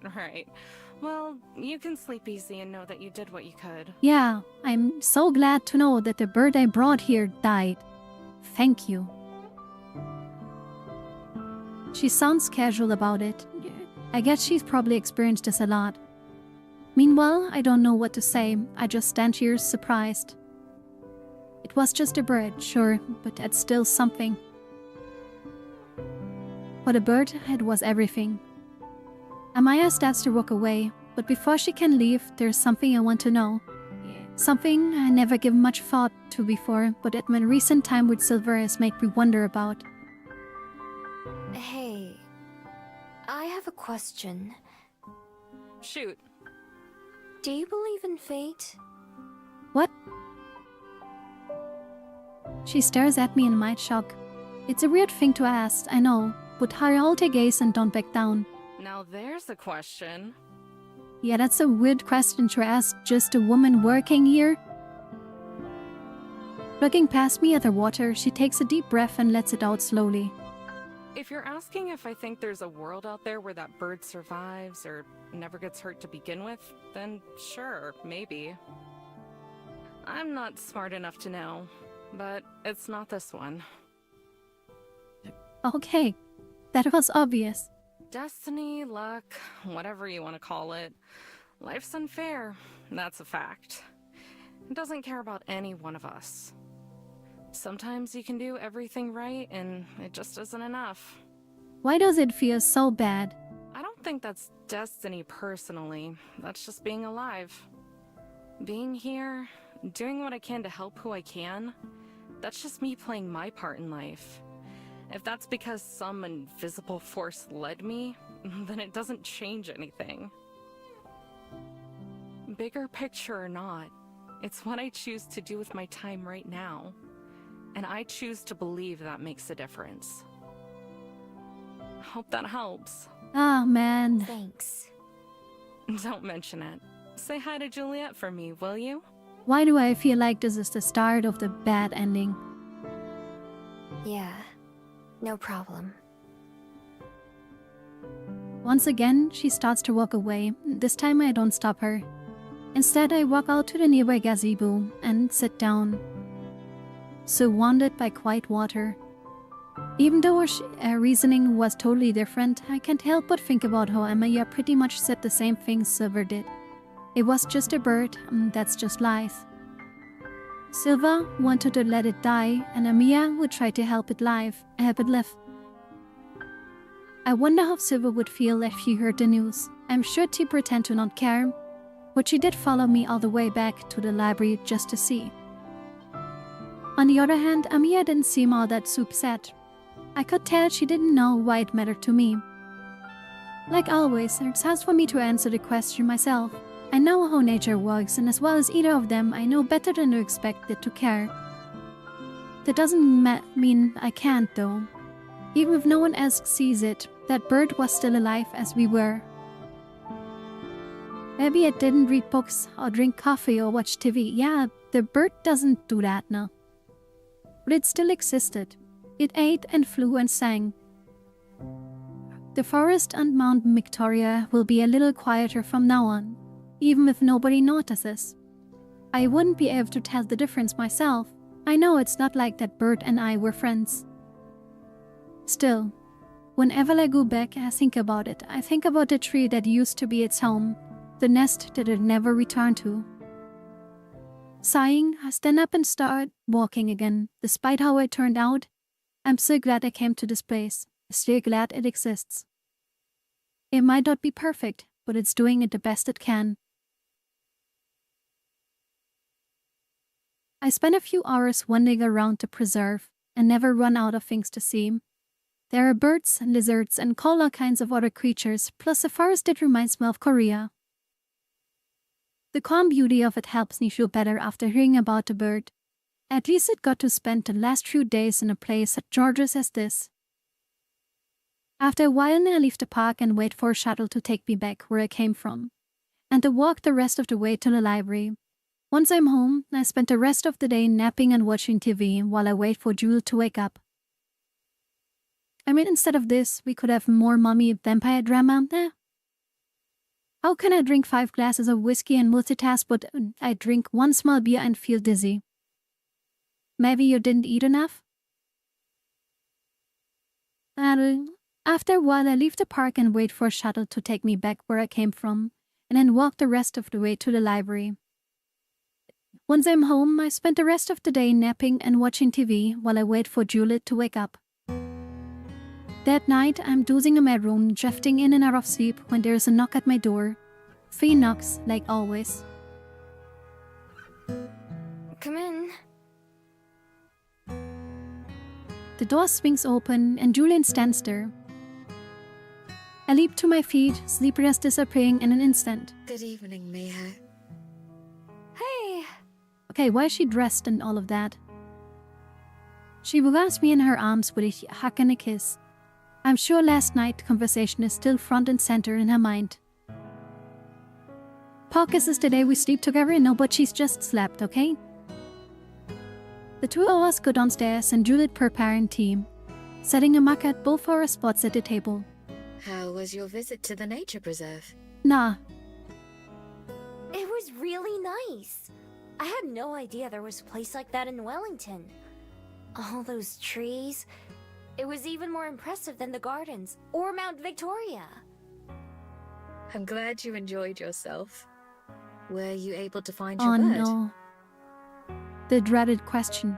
Well, you can sleep easy and know that you did what you could. Yeah, I'm so glad to know that the bird I brought here died. Thank you. She sounds casual about it. I guess she's probably experienced this a lot. Meanwhile, I don't know what to say. I just stand here surprised. It was just a bird, sure, but it's still something. For the bird, it was everything. Amaya starts to walk away, but before she can leave, there's something I want to know. Something I never given much thought to before, but that my recent time with Silver has made me wonder about. Hey, I have a question. Shoot. Do you believe in fate? What? She stares at me in mild shock. It's a weird thing to ask, I know, but I hold her gaze and don't back down. Now there's a question. Yeah, that's a weird question to ask just a woman working here. Looking past me at the water, she takes a deep breath and lets it out slowly. If you're asking if I think there's a world out there where that bird survives or never gets hurt to begin with, then sure, maybe. I'm not smart enough to know, but it's not this one. Okay, that was obvious. Destiny, luck, whatever you want to call it. Life's unfair, that's a fact. It doesn't care about any one of us. Sometimes you can do everything right and it just isn't enough. Why does it feel so bad? I don't think that's destiny personally. That's just being alive. Being here, doing what I can to help who I can, that's just me playing my part in life. If that's because some invisible force led me, then it doesn't change anything. Bigger picture or not, it's what I choose to do with my time right now. And I choose to believe that makes a difference. Hope that helps. Ah, man. Thanks. Don't mention it. Say hi to Juliet for me, will you? Why do I feel like this is the start of the bad ending? Yeah, no problem. Once again, she starts to walk away. This time I don't stop her. Instead, I walk out to the nearby gazebo and sit down, surrounded by quiet water. Even though her reasoning was totally different, I can't help but think about how Amaya pretty much said the same thing Silver did. It was just a bird, that's just life. Silver wanted to let it die, and Amaya would try to help it live. I wonder how Silver would feel if she heard the news. I'm sure she'd pretend to not care, but she did follow me all the way back to the library just to see. On the other hand, Amaya didn't seem all that upset. I could tell she didn't know why it mattered to me. Like always, it's hard for me to answer the question myself. I know how nature works, and as well as either of them, I know better than to expect it to care. That doesn't mean I can't, though. Even if no one else sees it, that bird was still alive as we were. Maybe it didn't read books, or drink coffee, or watch TV. Yeah, the bird doesn't do that now. But it still existed. It ate and flew and sang. The forest and Mount Victoria will be a little quieter from now on, even if nobody notices. I wouldn't be able to tell the difference myself. I know it's not like that bird and I were friends. Still, whenever I go back, I think about it. I think about the tree that used to be its home, the nest that it never returned to. Sighing, I stand up and start walking again. Despite how it turned out, I'm so glad I came to this place. Still glad it exists. It might not be perfect, but it's doing it the best it can. I spent a few hours wandering around the preserve and never run out of things to see. There are birds, lizards, and all kinds of other creatures, plus a forest that reminds me of Korea. The calm beauty of it helps me feel better after hearing about the bird. At least it got to spend the last few days in a place as gorgeous as this. After a while, I leave the park and wait for a shuttle to take me back where I came from, and to walk the rest of the way to the library. Once I'm home, I spend the rest of the day napping and watching TV while I wait for Jewel to wake up. I mean, instead of this, we could have more mommy vampire drama. How can I drink 5 glasses of whiskey and multitask, but I drink 1 small beer and feel dizzy? Maybe you didn't eat enough? After a while, I leave the park and wait for a shuttle to take me back where I came from, and then walk the rest of the way to the library. Once I'm home, I spend the rest of the day napping and watching TV while I wait for Juliet to wake up. That night, I'm dozing in my room, drifting in and out of sleep when there's a knock at my door. 3 knocks, like always. Come in. The door swings open and Julian stands there. I leap to my feet, sleepiness disappearing in an instant. Good evening, Miho. Hey. Okay, why is she dressed and all of that? She grabs me in her arms with a hug and a kiss. I'm sure last night's conversation is still front and center in her mind. Podcast is the day we sleep together and know but she's just slept, okay? The 2 of us go downstairs and Juliet preparing tea, setting a mug at both our spots at the table. How was your visit to the nature preserve? Nah. It was really nice. I had no idea there was a place like that in Wellington. All those trees. It was even more impressive than the gardens or Mount Victoria. I'm glad you enjoyed yourself. Were you able to find your Oh bird? no. The dreaded question.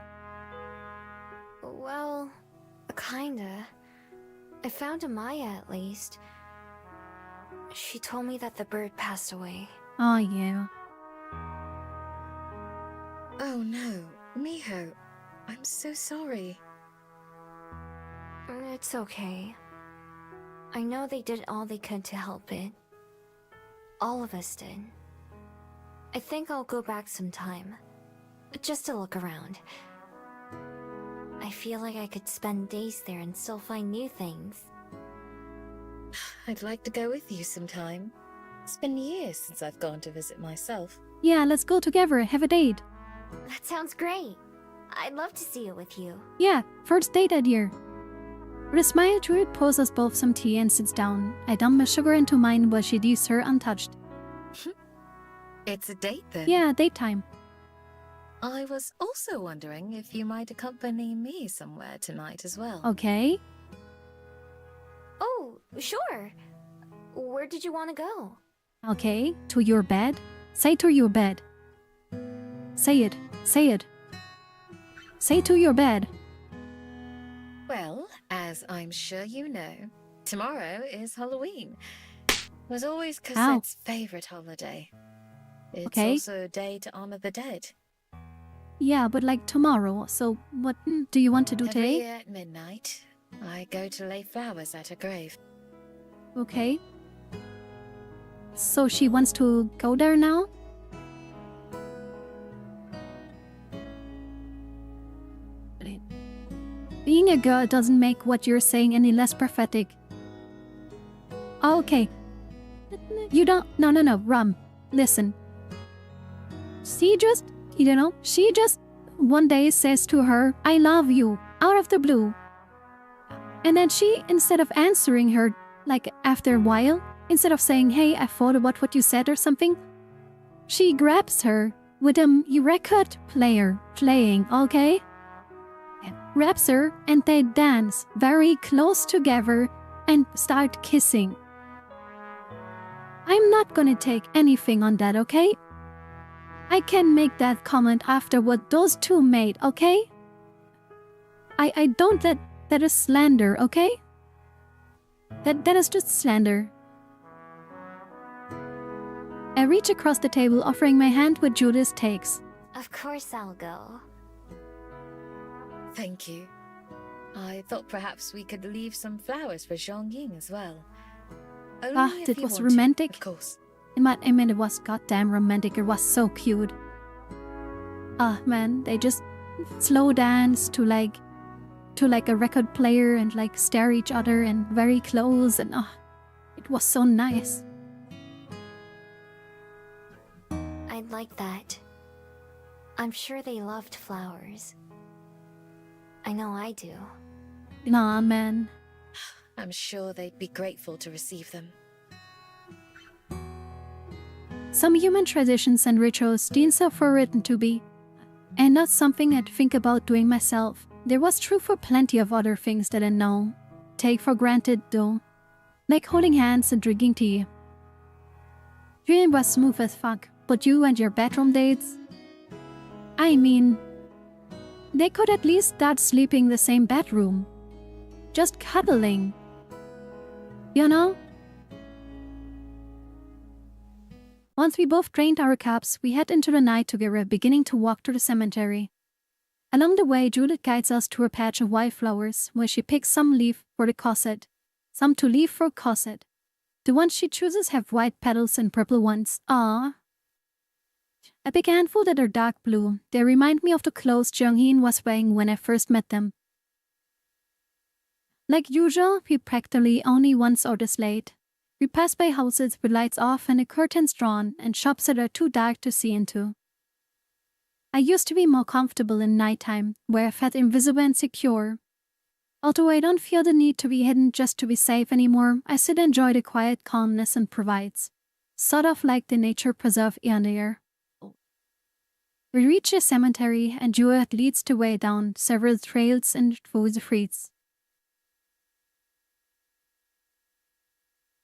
Well, kinda. I found Amaya at least. She told me that the bird passed away. Oh yeah. Oh no, Miho. I'm so sorry. It's okay. I know they did all they could to help it. All of us did. I think I'll go back sometime. Just to look around. I feel like I could spend days there and still find new things. I'd like to go with you sometime. It's been years since I've gone to visit myself. Yeah, let's go together, have a date. That sounds great. I'd love to see it with you. Yeah, first date idea. With a smile, Juliet pours us both some tea and sits down. I dump my sugar into mine while she leaves her untouched. It's a date then? Yeah, date time. I was also wondering if you might accompany me somewhere tonight as well. Okay. Oh, sure. Where did you want to go? Okay, to your bed. Say to your bed. Say it. Say it. Say to your bed. Well, as I'm sure you know, tomorrow is Halloween. It was always Cosette's favorite holiday. It's Okay. also a day to honor the dead. Yeah, but like tomorrow. So what do you want to do Every today? year at midnight, I go to lay flowers at her grave. Okay. So she wants to go there now? Being a girl doesn't make what you're saying any less pathetic. Oh, okay. You don't... No, Rum. Listen. She just one day says to her, I love you, out of the blue. And then she, instead of answering her, like after a while, instead of saying, hey, I thought about what you said or something, she grabs her with a record player playing, okay? Grabs her and they dance very close together and start kissing. I'm not gonna take anything on that, okay? I can make that comment after what those two made, okay? I don't that is slander, okay? That is just slander. I reach across the table, offering my hand with Judas takes. Of course I'll go. Thank you. I thought perhaps we could leave some flowers for Zhongying as well. Only if That you was want to, romantic. of course. I mean, it was goddamn romantic. It was so cute. Man, they just slow dance to like a record player and like stare each other and very close and it was so nice. I'd like that. I'm sure they loved flowers. I know I do. Nah, man. I'm sure they'd be grateful to receive them. Some human traditions and rituals these are written to be, and not something I'd think about doing myself. There was true for plenty of other things that I know. take for granted though. Like holding hands and drinking tea. Dream was smooth as fuck, but you and your bedroom dates? I mean, they could at least start sleeping in the same bedroom. Just cuddling. You know? Once we both drained our cups, we head into the night together, beginning to walk to the cemetery. Along the way, Juliet guides us to a patch of wildflowers, where she picks some leaf for the corset, some to leave for corset. The ones she chooses have white petals and purple ones. Ah. A big handful that are dark blue. They remind me of the clothes Jung-Heen was wearing when I first met them. Like usual, we practically only once or this late. We pass by houses with lights off and the curtains drawn, and shops that are too dark to see into. I used to be more comfortable in nighttime, where I felt invisible and secure. Although I don't feel the need to be hidden just to be safe anymore, I still enjoy the quiet calmness it provides. Sort of like the nature preserve earlier. We reach a cemetery and Juliet leads the way down several trails and through the streets.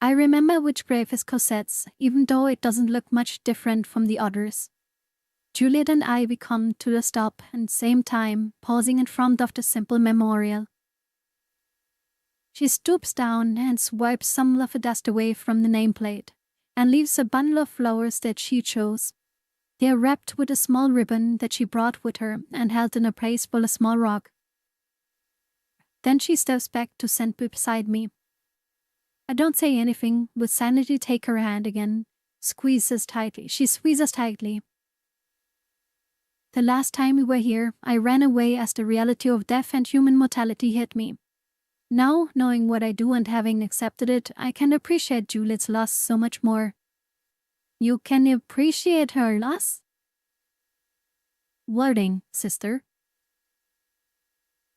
I remember which grave is Cosette's, even though it doesn't look much different from the others. Juliet and we come to the stop at the same time, pausing in front of the simple memorial. She stoops down and swipes some of the dust away from the nameplate, and leaves a bundle of flowers that she chose. They are wrapped with a small ribbon that she brought with her and held in a place full of small rock. Then she steps back to stand beside me. I don't say anything, but silently take her hand again, squeezes tightly. She squeezes tightly. The last time we were here, I ran away as the reality of death and human mortality hit me. Now, knowing what I do and having accepted it, I can appreciate Juliet's loss so much more. You can appreciate her loss? Wording, sister.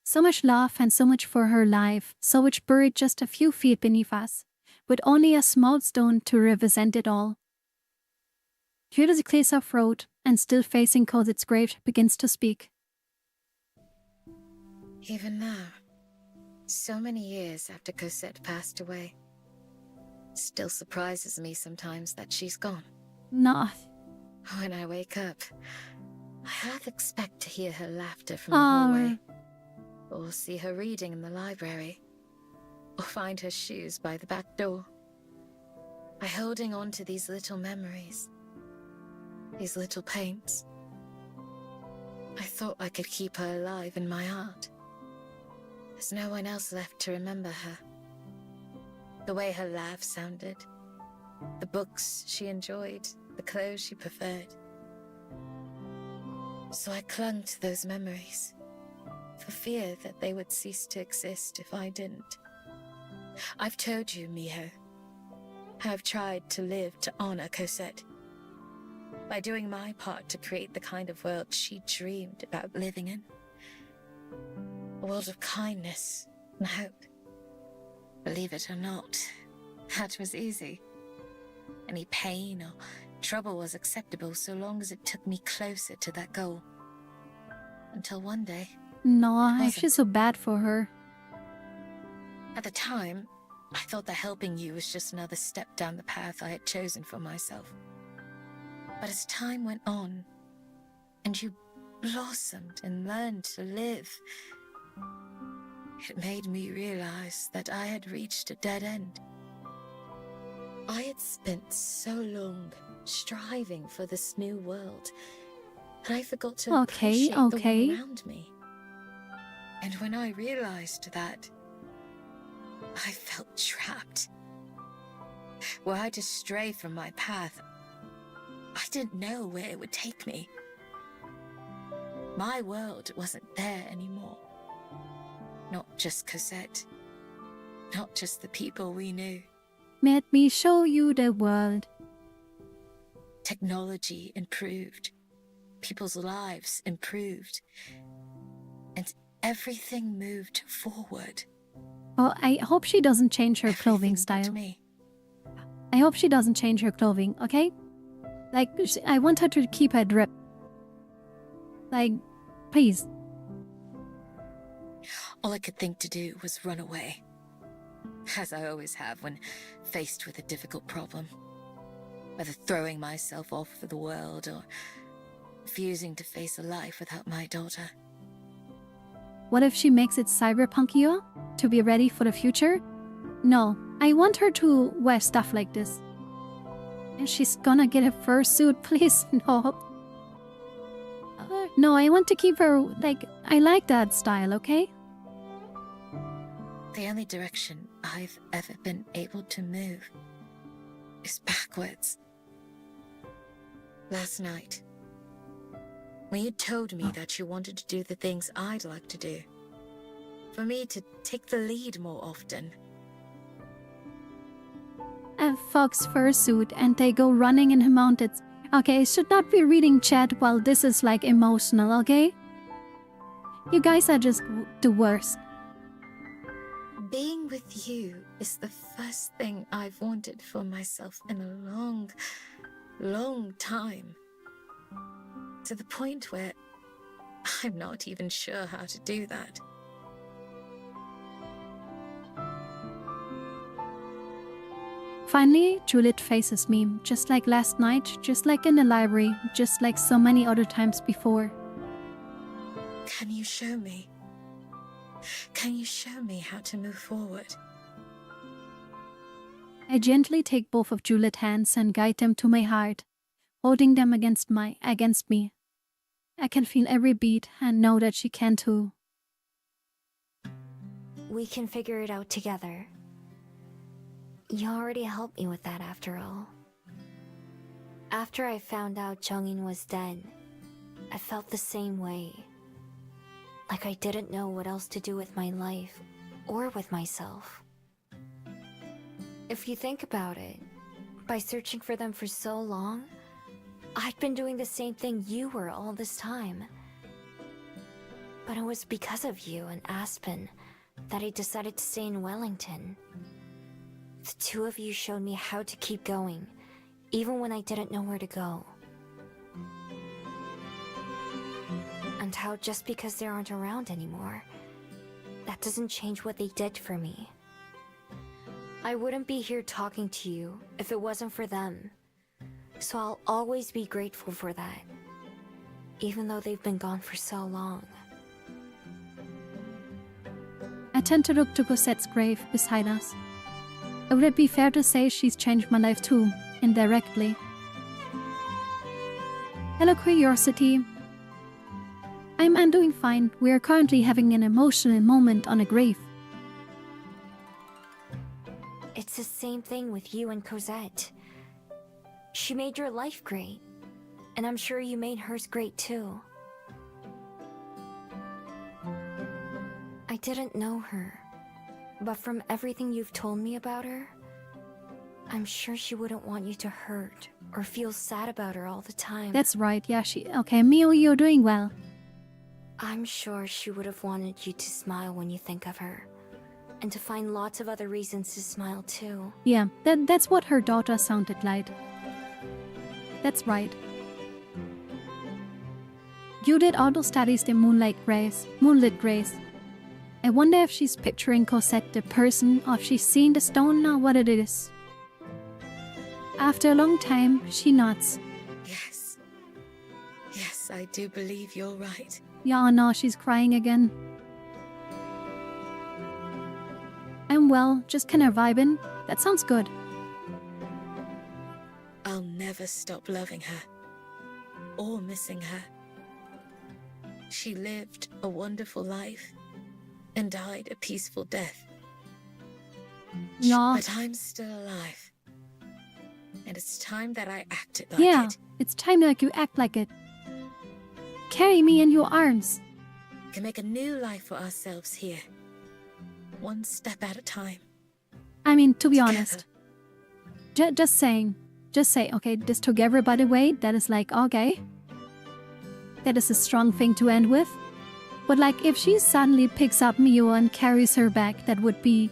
So much love and so much for her life, so much buried just a few feet beneath us, with only a small stone to represent it all. Juliet clears her throat, and still facing Cosette's grave, begins to speak. Even now, so many years after Cosette passed away, still surprises me sometimes that she's gone. No. When I wake up, I half expect to hear her laughter from the hallway, or see her reading in the library, or find her shoes by the back door. By holding on to these little memories, these little paints, I thought I could keep her alive in my heart. There's no one else left to remember her. The way her laugh sounded, the books she enjoyed, the clothes she preferred. So I clung to those memories, for fear that they would cease to exist if I didn't. I've told you, Miho, how I've tried to live to honor Cosette, by doing my part to create the kind of world she dreamed about living in. A world of kindness and hope. Believe it or not, that was easy. Any pain or trouble was acceptable so long as it took me closer to that goal. Until one day... No, I feel so bad for her. At the time, I thought that helping you was just another step down the path I had chosen for myself. But as time went on, and you blossomed and learned to live, it made me realize that I had reached a dead end. I had spent so long striving for this new world, and I forgot to appreciate the world around me. And when I realized that, I felt trapped. Were I to stray from my path, I didn't know where it would take me. My world wasn't there anymore. Not just Cosette. Not just the people we knew. Let me show you the world. Technology improved. People's lives improved. And everything moved forward. Oh, I hope she doesn't change her clothing style. I hope she doesn't change her clothing, okay? Like, I want her to keep her drip. Like, please. All I could think to do was run away. As I always have when faced with a difficult problem. Whether throwing myself off for the world or refusing to face a life without my daughter. What if she makes it cyberpunkier? To be ready for the future? No, I want her to wear stuff like this. And she's gonna get a fursuit, please, no. No, I want to keep her, like, I like that style, okay? The only direction I've ever been able to move is backwards. Last night, when you told me that you wanted to do the things I'd like to do, for me to take the lead more often. A fox fursuit and they go running in the mountains. Okay, I should not be reading chat while this is like emotional, okay? You guys are just the worst. Being with you is the first thing I've wanted for myself in a long, long time. To the point where I'm not even sure how to do that. Finally, Juliet faces me, just like last night, just like in the library, just like so many other times before. Can you show me? Can you show me how to move forward? I gently take both of Juliet's hands and guide them to my heart, holding them against me. I can feel every beat and know that she can too. We can figure it out together. You already helped me with that after all. After I found out Jungin was dead, I felt the same way. Like I didn't know what else to do with my life, or with myself. If you think about it, by searching for them for so long, I'd been doing the same thing you were all this time. But it was because of you and Aspen that I decided to stay in Wellington. The two of you showed me how to keep going, even when I didn't know where to go. And how just because they aren't around anymore, that doesn't change what they did for me. I wouldn't be here talking to you if it wasn't for them. So I'll always be grateful for that, even though they've been gone for so long. I tend to look to Cosette's grave beside us. Would it be fair to say she's changed my life too, indirectly? Hello, Curiosity. I'm doing fine. We are currently having an emotional moment on a grave. It's the same thing with you and Cosette. She made your life great, and I'm sure you made hers great too. I didn't know her, but from everything you've told me about her, I'm sure she wouldn't want you to hurt or feel sad about her all the time. That's right, yeah, okay, Mio, you're doing well. I'm sure she would have wanted you to smile when you think of her, and to find lots of other reasons to smile too. Yeah, that's what her daughter sounded like. That's right. You did auto studies in Moonlit Grace. I wonder if she's picturing Cosette the person, or if she's seen the stone or what it is. After a long time, she nods. Yes. Yes, I do believe you're right. Yeah, no, she's crying again. I'm well, just kinda vibing. That sounds good. I'll never stop loving her, or missing her. She lived a wonderful life, and died a peaceful death. Yeah. But I'm still alive. And it's time that I acted like Yeah, it. it's time that you act like it. Carry me in your arms. We can make a new life for ourselves here. One step at a time. I mean, to be Together. honest. Just saying. Just say, okay, this together, by the way, that is like, okay. That is a strong thing to end with. But like, if she suddenly picks up Mio and carries her back, that would be...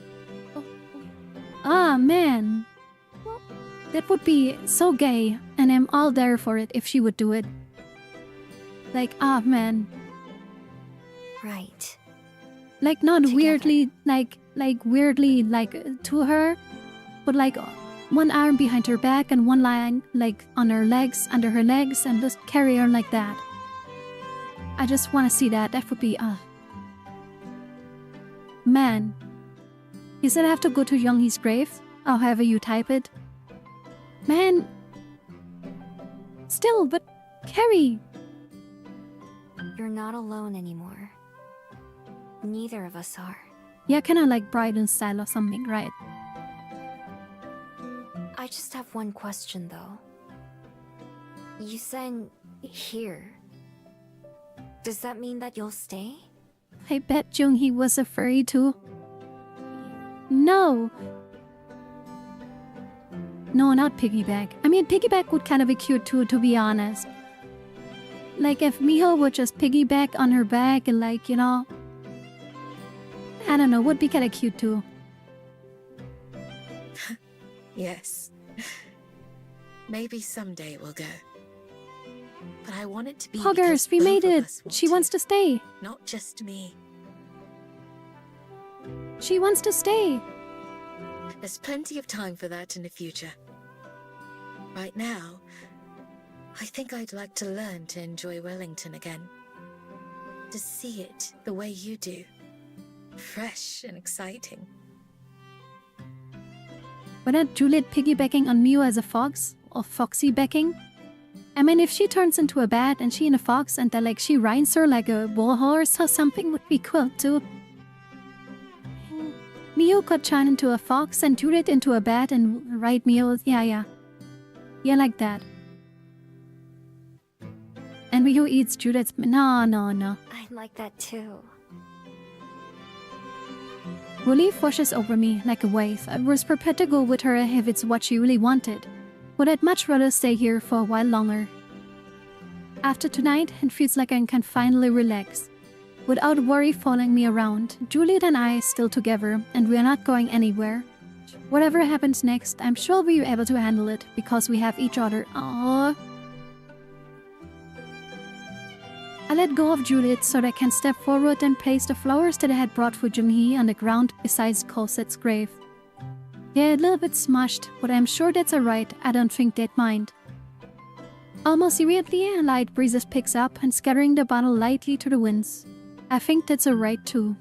Ah, man. That would be so gay, and I'm all there for it if she would do it. Like, ah, man. Right. Like, not Together. weirdly, like, like weirdly like to her, but like one arm behind her back and one lying like on her legs, under her legs, and just carry her like that. I just want to see that. That would be man. He said I have to go to Younghee's grave, or however you type it. Man. Still, but Carrie. You're not alone anymore. Neither of us are. Yeah, kind of like Bridal style or something, right? I just have one question though. You said here. Does that mean that you'll stay? I bet Younghee was a furry too. No. No, not piggyback. I mean, piggyback would kind of be cute too, to be honest. Like if Miho would just piggyback on her back and like, you know, I don't know, would be kind of cute too. Yes. Maybe someday we'll go. But I want it to be Poggers, we made it. She wants to stay. Not just me. She wants to stay. There's plenty of time for that in the future. Right now, I think I'd like to learn to enjoy Wellington again. To see it the way you do. Fresh and exciting. But not Juliet piggybacking on Mio as a fox? Or Foxy backing? I mean, if she turns into a bat and she in a fox and then like she rides her like a warhorse or something would be cool too. Mio could turn into a fox and Juliet into a bat and ride Mio. Yeah. Yeah, like that. And Mio eats Juliet's... No. I like that too. Relief washes over me like a wave. I was prepared to go with her if it's what she really wanted. But I'd much rather stay here for a while longer. After tonight, it feels like I can finally relax. Without worry following me around, Juliet and I are still together and we are not going anywhere. Whatever happens next, I'm sure we'll be able to handle it because we have each other. Aww. I let go of Juliet so that I can step forward and place the flowers that I had brought for Junhee on the ground beside Cosette's grave. Yeah, a little bit smushed, but I'm sure that's alright. I don't think they'd mind. Almost immediately, a light breeze picks up and scattering the bottle lightly to the winds. I think that's alright too.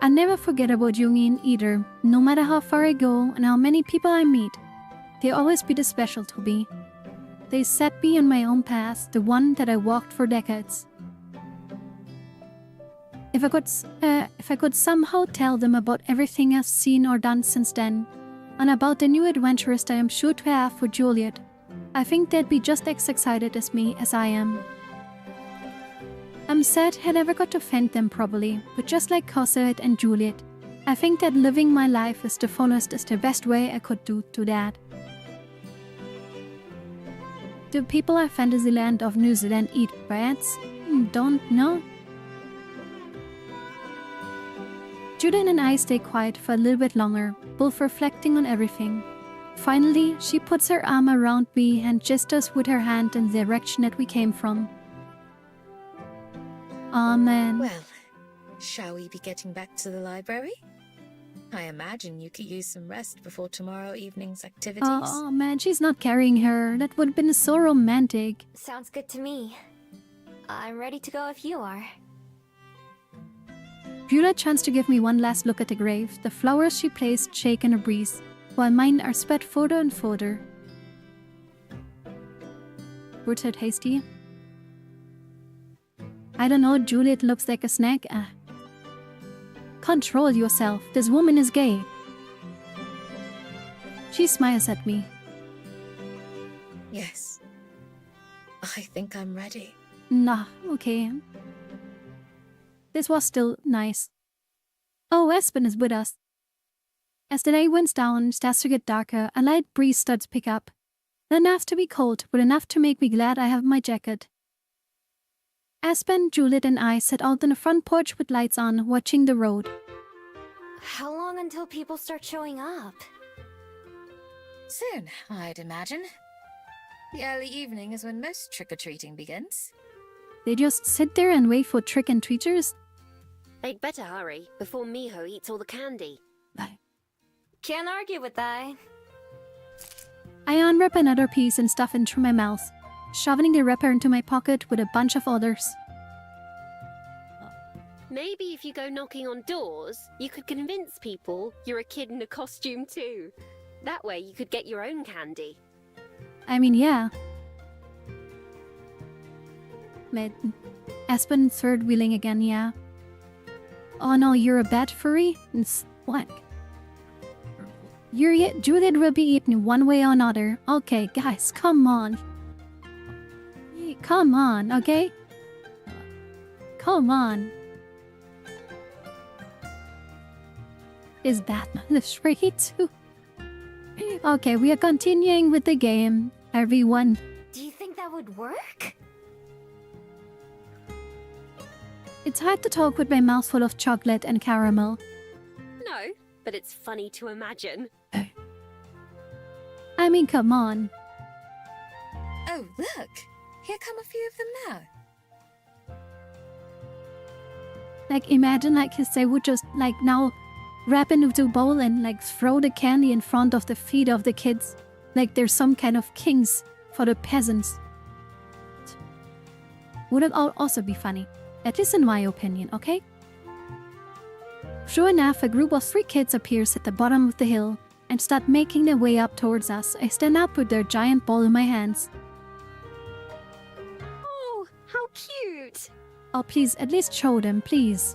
I never forget about Junhee either, no matter how far I go and how many people I meet. They always be the special to me. They set me on my own path, the one that I walked for decades. If I could somehow tell them about everything I've seen or done since then, and about the new adventures I am sure to have with Juliet, I think they'd be just as excited as me as I am. I'm sad I never got to thank them properly, but just like Cosette and Juliet, I think that living my life as the fullest is the best way I could do to that. Do people at Fantasyland of New Zealand eat rats? Don't know. Juliet and I stay quiet for a little bit longer, both reflecting on everything. Finally, she puts her arm around me and gestures with her hand in the direction that we came from. Amen. Well, shall we be getting back to the library? I imagine you could use some rest before tomorrow evening's activities. Oh man, she's not carrying her. That would have been so romantic. Sounds good to me. I'm ready to go if you are. Beulah chanced to give me one last look at the grave. The flowers she placed shake in a breeze, while mine are spread further and further. Word said hasty. I don't know, Juliet looks like a snack. Control yourself, this woman is gay. She smiles at me. Yes. I think I'm ready. Nah, okay. This was still nice. Oh, Aspen is with us. As the day winds down, starts to get darker, a light breeze starts to pick up. Not enough to be cold, but enough to make me glad I have my jacket. Aspen, Juliet, and I sat out on the front porch with lights on, watching the road. How long until people start showing up? Soon, I'd imagine. The early evening is when most trick-or-treating begins. They just sit there and wait for trick-and-treaters? They'd better hurry before Miho eats all the candy. Can't argue with that. I unwrap another piece and stuff into my mouth, shoving the wrapper into my pocket with a bunch of others. Maybe if you go knocking on doors, you could convince people you're a kid in a costume too. That way you could get your own candy. I mean, yeah. Aspen third wheeling again, yeah. Oh no, you're a bad furry? What? Judith will be eaten one way or another. Okay, guys, come on. Come on, okay? Come on. Is Batman the Shreddy too? Okay, we are continuing with the game, everyone. Do you think that would work? It's hard to talk with my mouth full of chocolate and caramel. No, but it's funny to imagine. I mean, come on. Oh, look! Here come a few of them now. Like, imagine, like, they would just, like, now wrap into a bowl and, like, throw the candy in front of the feet of the kids. Like, they're some kind of kings for the peasants. Would it also be funny? At least in my opinion, okay? Sure enough, a group of 3 kids appears at the bottom of the hill and start making their way up towards us. I stand up with their giant ball in my hands. Oh, how cute! Oh, please, at least show them, please.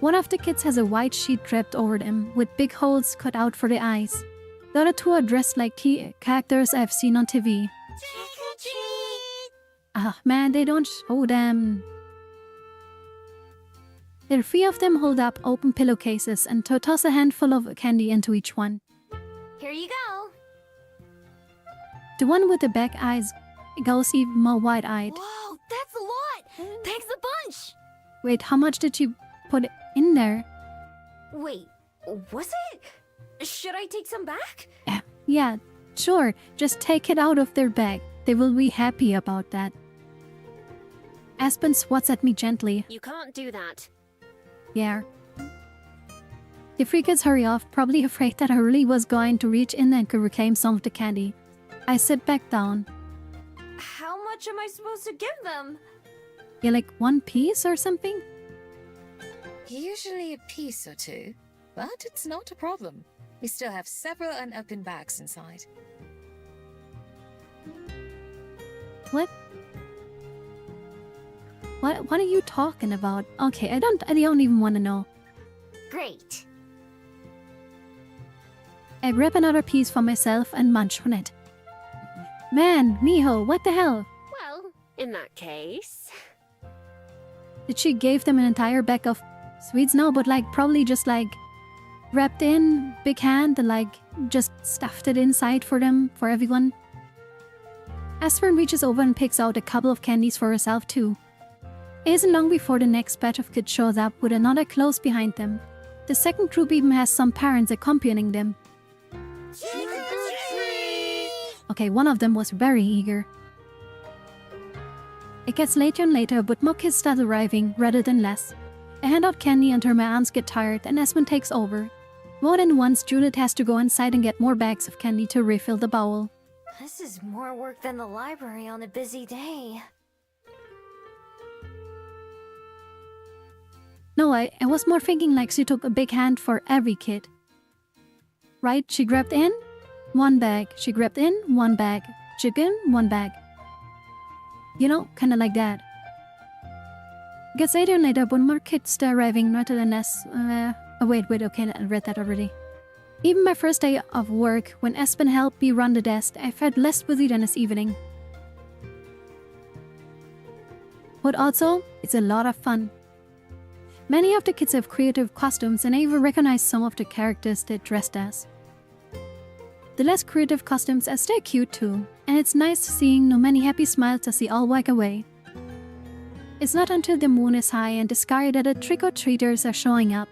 One of the kids has a white sheet draped over them, with big holes cut out for the eyes. The other 2 are dressed like key characters I've seen on TV. Ah, man, they don't show them. The 3 of them hold up open pillowcases and toss a handful of candy into each one. Here you go. The one with the back eyes goes even more wide-eyed. Whoa, that's a lot! Thanks a bunch! Wait, how much did you put in there? Wait, was it? Should I take some back? Yeah, sure. Just take it out of their bag. They will be happy about that. Aspen swats at me gently. You can't do that. Yeah. The 3 kids hurry off, probably afraid that I really was going to reach in and could reclaim some of the candy. I sit back down. How much am I supposed to give them? Yeah, like 1 piece or something? Usually a piece or 2, but it's not a problem. We still have several unopened bags inside. What? What are you talking about? Okay, I don't even want to know. Great. I grab another piece for myself and munch on it. Man, Miho, what the hell? Well, in that case... Did she give them an entire bag of sweets? No, but like probably just like wrapped in, big hand, and like just stuffed it inside for them, for everyone. Aspen reaches over and picks out a couple of candies for herself too. It isn't long before the next batch of kids shows up with another close behind them. The second group even has some parents accompanying them. Okay, one of them was very eager. It gets later and later, but more kids start arriving rather than less. I hand out candy until my aunts get tired and Aspen takes over. More than once, Judith has to go inside and get more bags of candy to refill the bowl. This is more work than the library on a busy day. No, I was more thinking like she took a big hand for every kid. Right? She grabbed in 1 bag. She grabbed in 1 bag. Chicken, 1 bag. You know, kinda like that. It gets later and later, but more kids start arriving rather than less. Wait, okay, I read that already. Even my first day of work, when Aspen helped me run the desk, I felt less busy than this evening. But also, it's a lot of fun. Many of the kids have creative costumes and I even recognize some of the characters they're dressed as. The less creative costumes are still cute too, and it's nice seeing no many happy smiles as they all walk away. It's not until the moon is high and the sky that the trick-or-treaters are showing up.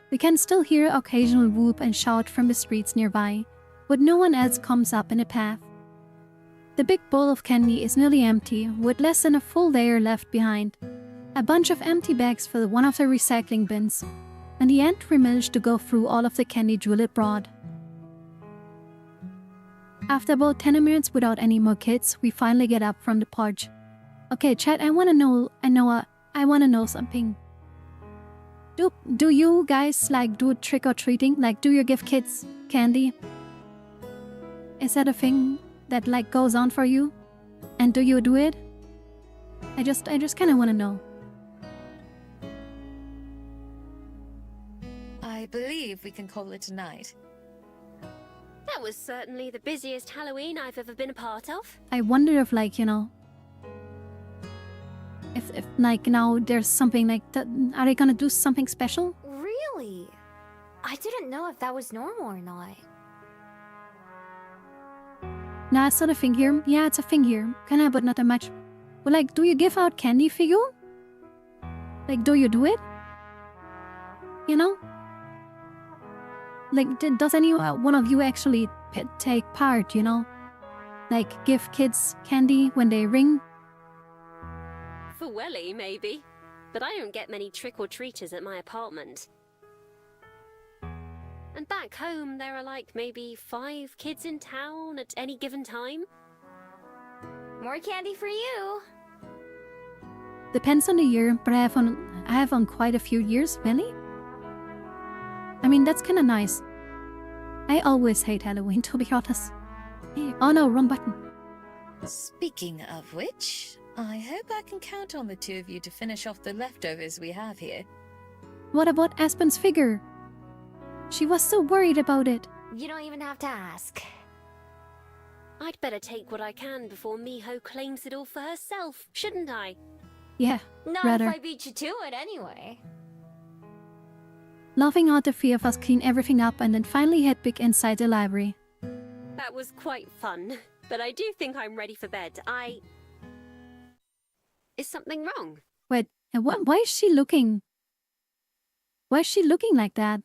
We can still hear occasional whoop and shout from the streets nearby, but no one else comes up in the path. The big bowl of candy is nearly empty, with less than a full layer left behind. a bunch of empty bags filled one of the recycling bins. In the end, we managed to go through all of the candy Juliet brought. After about 10 minutes without any more kids, we finally get up from the porch. Okay, chat, I wanna know something. Do you guys like do trick-or-treating? Like, do you give kids candy? Is that a thing that like goes on for you? And do you do it? I just kinda wanna know. I believe we can call it a night. That was certainly the busiest Halloween I've ever been a part of. I wonder if like, you know, if like now there's something like that, are they gonna do something special? Really? I didn't know if that was normal or not. Nah, it's not a thing here. Yeah, it's a thing here. Kinda, but not that much. But like, do you give out candy for you? Like, do you do it? You know? Like, does any one of you actually take part, you know? Like, give kids candy when they ring? For Welly, maybe. But I don't get many trick-or-treaters at my apartment. And back home, there are like maybe 5 kids in town at any given time. More candy for you. Depends on the year, but I have on quite a few years, really. I mean, that's kinda nice. I always hate Halloween, to be honest. Hey, oh no, wrong button. Speaking of which, I hope I can count on the two of you to finish off the leftovers we have here. What about Aspen's figure? She was so worried about it. You don't even have to ask. I'd better take what I can before Miho claims it all for herself, shouldn't I? Yeah, Not rather. if I beat you to it anyway. Laughing out, the three of us clean everything up and then finally head back inside the library. That was quite fun, but I do think I'm ready for bed. Is something wrong? Wait, why is she looking? Why is she looking like that?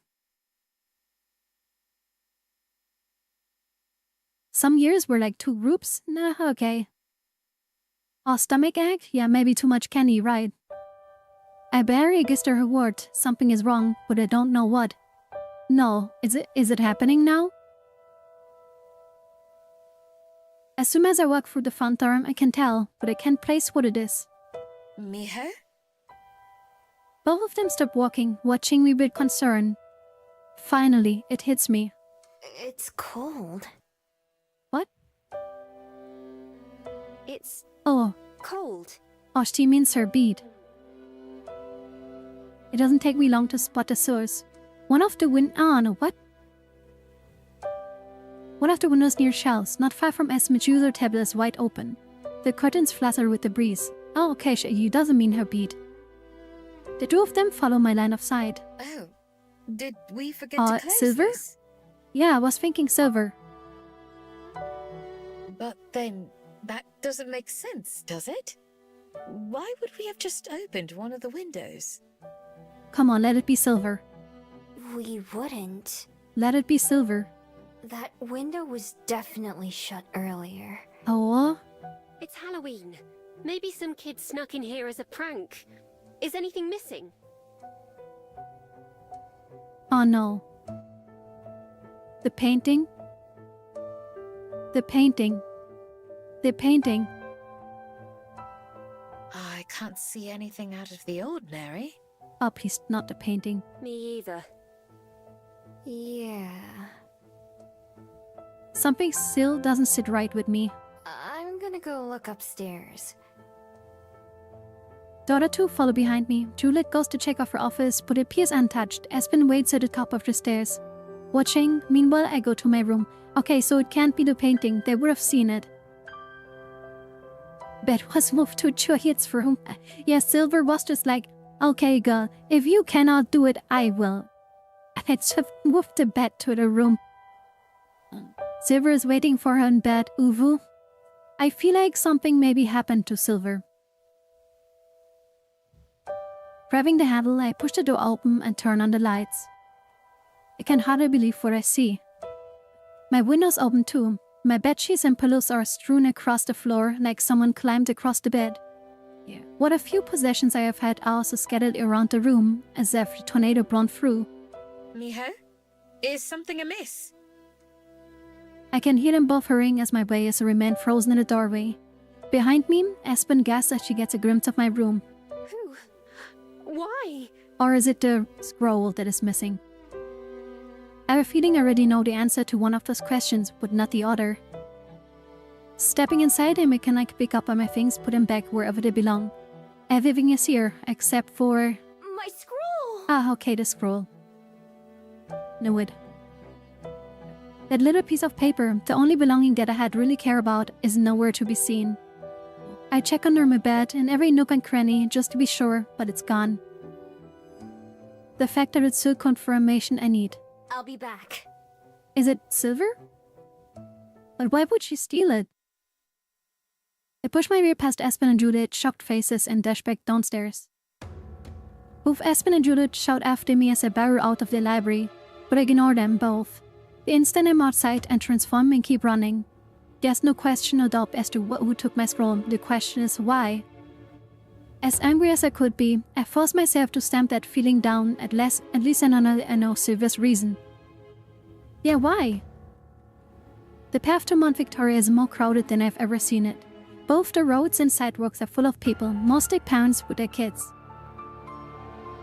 Some years were like 2 groups? Nah, okay. Oh, stomach ache? Yeah, maybe too much candy, right? I barely register her word. Something is wrong, but I don't know what. No, is it happening now? As soon as I walk through the front door, I can tell, but I can't place what it is. Miho? Both of them stop walking, watching me with concern. Finally, it hits me. It's cold. What? It's Oh, cold. oh, she means her bead. It doesn't take me long to spot the source. One of the no, what? One of the windows near shelves, not far from Esme's user table, is wide open. The curtains flutter with the breeze. Oh, okay, she doesn't mean her bead. The 2 of them follow my line of sight. Oh, did we forget to close silver? this? Yeah, I was thinking silver. But then, that doesn't make sense, does it? Why would we have just opened one of the windows? Come on, let it be silver. We wouldn't. Let it be silver. That window was definitely shut earlier. Oh? It's Halloween. Maybe some kids snuck in here as a prank. Is anything missing? Oh no. The painting? The painting. The painting. I can't see anything out of the ordinary. Oh, please, not the painting. Me either. Yeah. Something still doesn't sit right with me. I'm gonna go look upstairs. The other 2 follow behind me. Juliet goes to check off her office, but it appears untouched. Aspen waits at the top of the stairs. Watching, meanwhile I go to my room. Okay, so it can't be the painting. They would have seen it. Bed was moved to Juliet's room. Yes, Silver was just like, okay girl, if you cannot do it, I will. And I just moved the bed to the room. Silver is waiting for her in bed, Uvu. I feel like something maybe happened to Silver. Grabbing the handle, I push the door open and turn on the lights. I can hardly believe what I see. My window's open too. My bedsheets and pillows are strewn across the floor like someone climbed across the bed. Yeah. What a few possessions I have had are also scattered around the room, as if the tornado blown through. Miho? Is something amiss? I can hear them both hurrying as my way is remain frozen in the doorway. Behind me, Aspen gasps as she gets a glimpse of my room. Who? Why? Or is it the scroll that is missing? I have a feeling I already know the answer to one of those questions, but not the other. Stepping inside him, I can pick up all my things, put them back wherever they belong. Everything is here, except for... My scroll! Ah, okay, the scroll. Knew it. That little piece of paper, the only belonging that I had really care about, is nowhere to be seen. I check under my bed and every nook and cranny just to be sure, but it's gone. The fact that it's still confirmation I need. I'll be back. Is it silver? But why would she steal it? I push my way past Aspen and Judith, shocked faces, and dash back downstairs. Both Aspen and Judith shout after me as I barrel out of the library, but I ignore them both. The instant I'm outside and transform and keep running. There's no question or doubt as to who took my scroll, the question is why. As angry as I could be, I forced myself to stamp that feeling down at least I know Sylvia's reason. Yeah, why? The path to Mount Victoria is more crowded than I've ever seen it. Both the roads and sidewalks are full of people, mostly parents with their kids.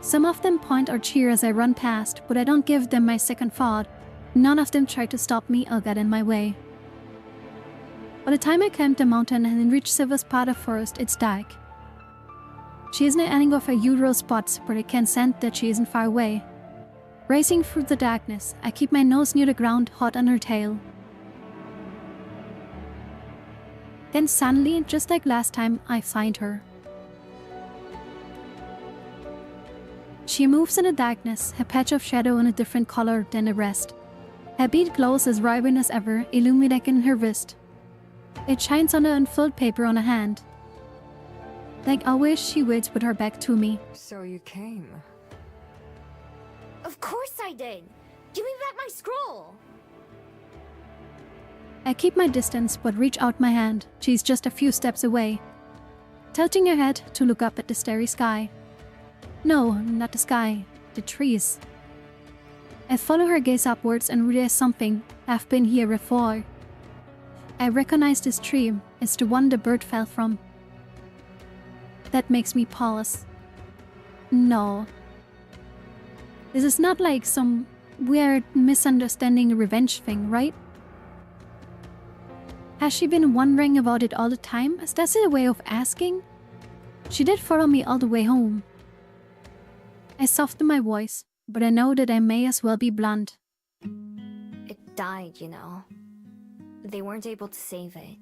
Some of them point or cheer as I run past, but I don't give them my second thought. None of them try to stop me or get in my way. By the time I climbed the mountain and reached Sylvia's part of forest, it's dark. She isn't at any of her usual spots, but I can sense that she isn't far away. Racing through the darkness, I keep my nose near the ground, hot on her tail. Then suddenly, just like last time, I find her. She moves in the darkness, her patch of shadow in a different color than the rest. Her bead glows as vibrant as ever, illuminating her wrist. It shines on the unfurled paper on her hand. Like always, she waits with her back to me. So you came. Of course I did. Give me back my scroll. I keep my distance but reach out my hand. She's just a few steps away, tilting her head to look up at the starry sky. No, not the sky, the trees. I follow her gaze upwards and realize something. I've been here before. I recognize this tree. It's the one the bird fell from. That makes me pause. No. This is not like some weird misunderstanding revenge thing, right? Has she been wondering about it all the time? Is that a way of asking? She did follow me all the way home. I soften my voice, but I know that I may as well be blunt. It died, you know. They weren't able to save it.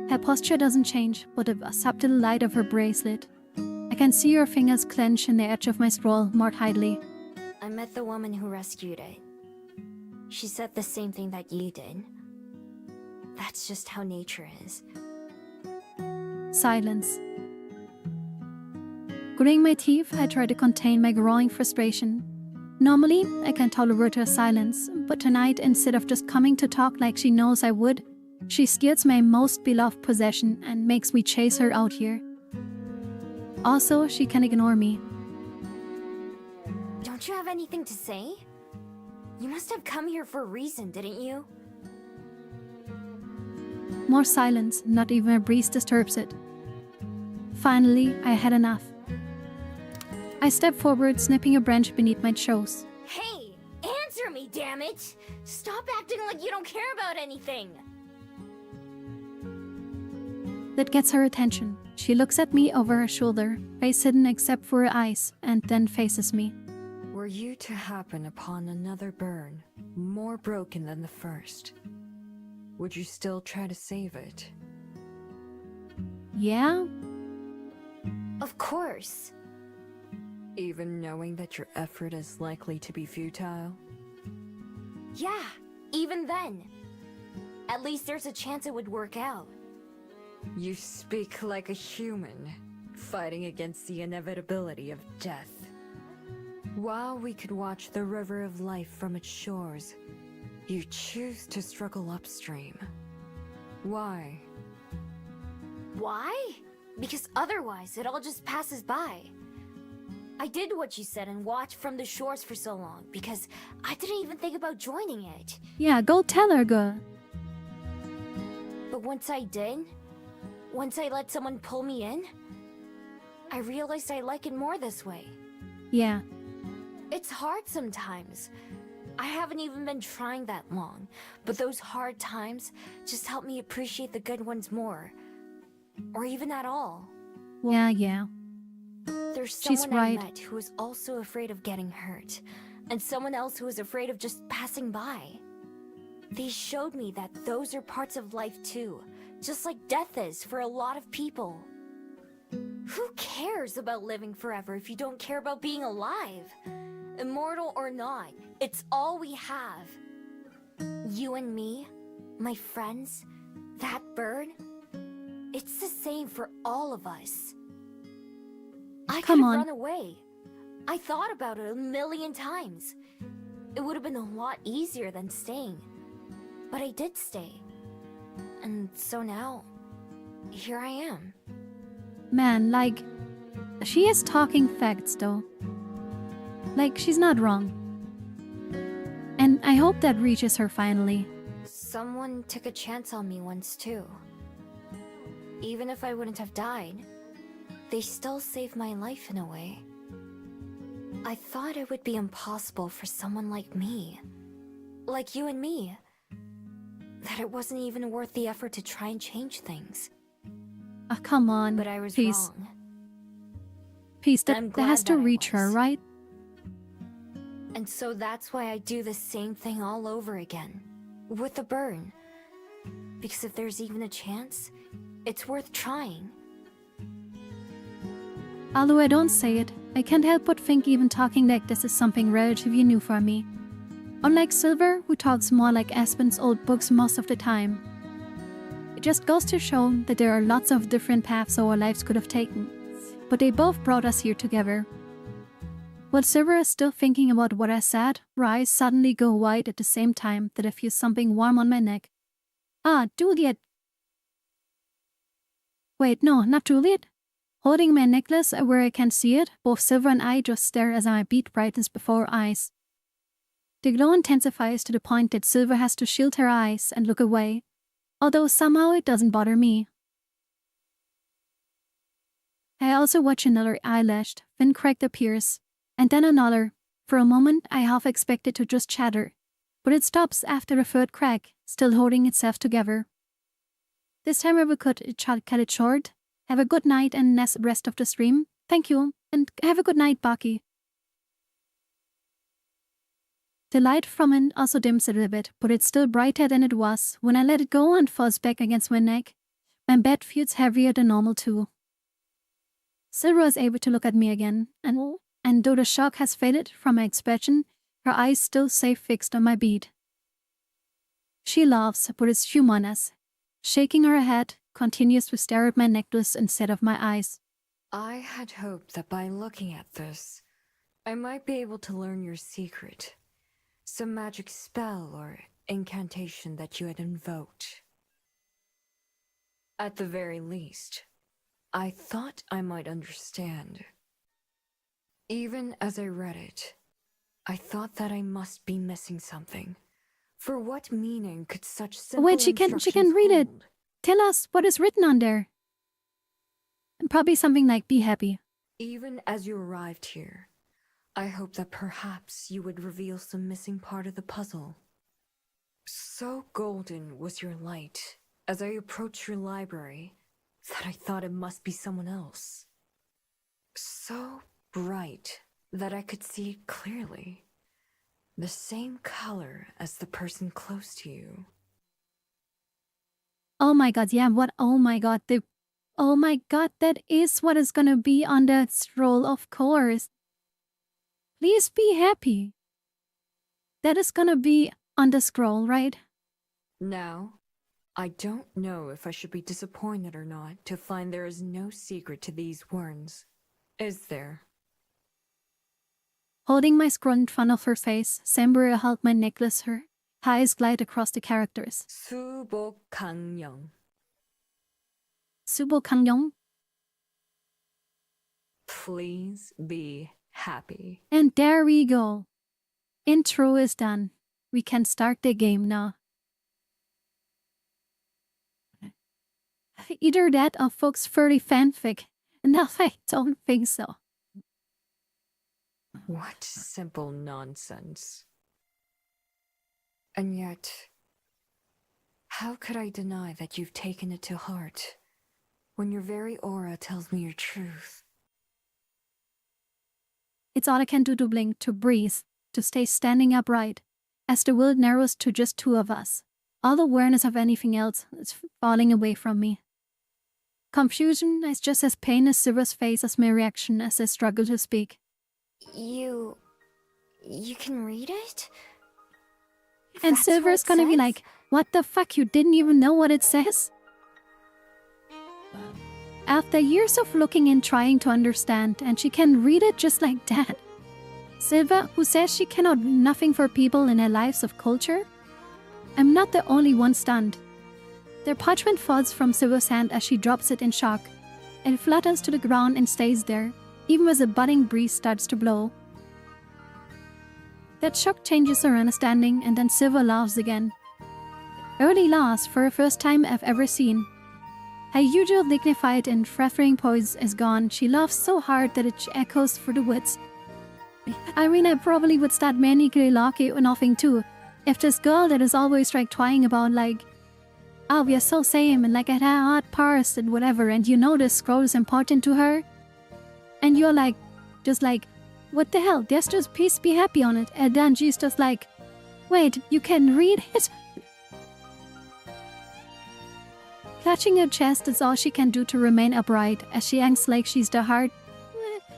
Her posture doesn't change, but the subtle light of her bracelet. I can see her fingers clench in the edge of my scroll more tightly. I met the woman who rescued it. She said the same thing that you did. That's just how nature is. Silence. Gritting my teeth, I try to contain my growing frustration. Normally, I can tolerate her silence, but tonight, instead of just coming to talk like she knows I would, she steals my most beloved possession and makes me chase her out here. Also, she can ignore me. Don't you have anything to say? You must have come here for a reason, didn't you? More silence, not even a breeze disturbs it. Finally, I had enough. I step forward, snipping a branch beneath my toes. Hey! Answer me, damn it! Stop acting like you don't care about anything! That gets her attention. She looks at me over her shoulder, face hidden except for her eyes, and then faces me. Were you to happen upon another burn, more broken than the first, would you still try to save it? Yeah? Of course. Even knowing that your effort is likely to be futile? Yeah, even then. At least there's a chance it would work out. You speak like a human, fighting against the inevitability of death. While we could watch the river of life from its shores, you choose to struggle upstream. Why? Why? Because otherwise it all just passes by. I did what you said and watched from the shores for so long because I didn't even think about joining it. Yeah, go tell her, girl. But once I did, once I let someone pull me in, I realized I like it more this way. Yeah. It's hard sometimes. I haven't even been trying that long, but those hard times just help me appreciate the good ones more. Or even at all. Yeah. There's She's someone I right. met who is also afraid of getting hurt, and someone else who is afraid of just passing by. They showed me that those are parts of life too, just like death is for a lot of people. Who cares about living forever if you don't care about being alive? Immortal or not, it's all we have. You and me, my friends, that bird, it's the same for all of us. I could Come have on. run away. I thought about it a million times. It would have been a lot easier than staying. But I did stay. And so now, here I am. Man, like, she is talking facts though. Like, she's not wrong. And I hope that reaches her finally. Someone took a chance on me once too. Even if I wouldn't have died, they still saved my life in a way. I thought it would be impossible for someone like me, like you and me, that it wasn't even worth the effort to try and change things. Oh, come on. But I was Peace. wrong. Peace, I'm that has glad to that I reach her, was. right? And so that's why I do the same thing all over again, with the burn. Because if there's even a chance, it's worth trying. Although I don't say it, I can't help but think even talking like this is something relatively new for me. Unlike Silver, who talks more like Aspen's old books most of the time. It just goes to show that there are lots of different paths our lives could have taken, but they both brought us here together. While Silver is still thinking about what I said, her eyes suddenly go wide at the same time that I feel something warm on my neck. Ah, Juliet! Wait, no, not Juliet. Holding my necklace where I can see it, both Silver and I just stare as my bead brightens before our eyes. The glow intensifies to the point that Silver has to shield her eyes and look away, although somehow it doesn't bother me. I also watch another eyelash, then crack appears, and then another. For a moment I half expected to just chatter, but it stops after the third crack, still holding itself together. This time I will cut it short. Have a good night and nice rest of the stream. Thank you, and have a good night, Baki. The light from it also dims a little bit, but it's still brighter than it was when I let it go and falls back against my neck. My bed feels heavier than normal too. Silver is able to look at me again, and though the shock has faded from my expression, her eyes still stay fixed on my bead. She laughs, but it's humorous. Shaking her head, continues to stare at my necklace instead of my eyes. I had hoped that by looking at this, I might be able to learn your secret. Some magic spell or incantation that you had invoked. At the very least, I thought I might understand. Even as I read it, I thought that I must be missing something. For what meaning could such simple Wait, she can read it. hold? Tell us what is written on there. Probably something like be happy. Even as you arrived here, I hoped that perhaps you would reveal some missing part of the puzzle. So golden was your light as I approached your library that I thought it must be someone else. So bright that I could see it clearly. The same color as the person close to you. Oh my god, yeah, what? Oh my god, that is what is gonna be on the scroll, of course. Please be happy. That is gonna be on the scroll, right? Now, I don't know if I should be disappointed or not to find there is no secret to these words. Is there? Holding my scroll in front of her face, Sambura held my necklace Eyes glide across the characters. 수복강령. Subo Kangyong. Please be happy. And there we go. Intro is done. We can start the game now. Either that or folks furry fanfic. No, I don't think so. What simple nonsense. And yet, how could I deny that you've taken it to heart when your very aura tells me your truth? It's all I can do to blink, to breathe, to stay standing upright, as the world narrows to just two of us. All awareness of anything else is falling away from me. Confusion is just as plain as Silver's face as my reaction as I struggle to speak. You can read it? And That's what Silver's it gonna be says? like, what the fuck, you didn't even know what it says? After years of looking and trying to understand, and she can read it just like that. Silver, who says she cannot do nothing for people in their lives of culture? I'm not the only one stunned. The parchment falls from Silver's hand as she drops it in shock. It flutters to the ground and stays there, even as a budding breeze starts to blow. That shock changes her understanding, and then Silver laughs again. Early laughs for the first time I've ever seen. Her usual dignified and flattering poise is gone. She laughs so hard that it echoes through the woods. I mean, I probably would start manically lucky or nothing too, if this girl that is always like trying about like, oh, we are so same and like at her hard parts and whatever, and you know this scroll is important to her, and you're like, just like, what the hell? There's just please be happy on it, and then she's just like, wait, you can read it? Clutching her chest is all she can do to remain upright as she acts like she's the heart.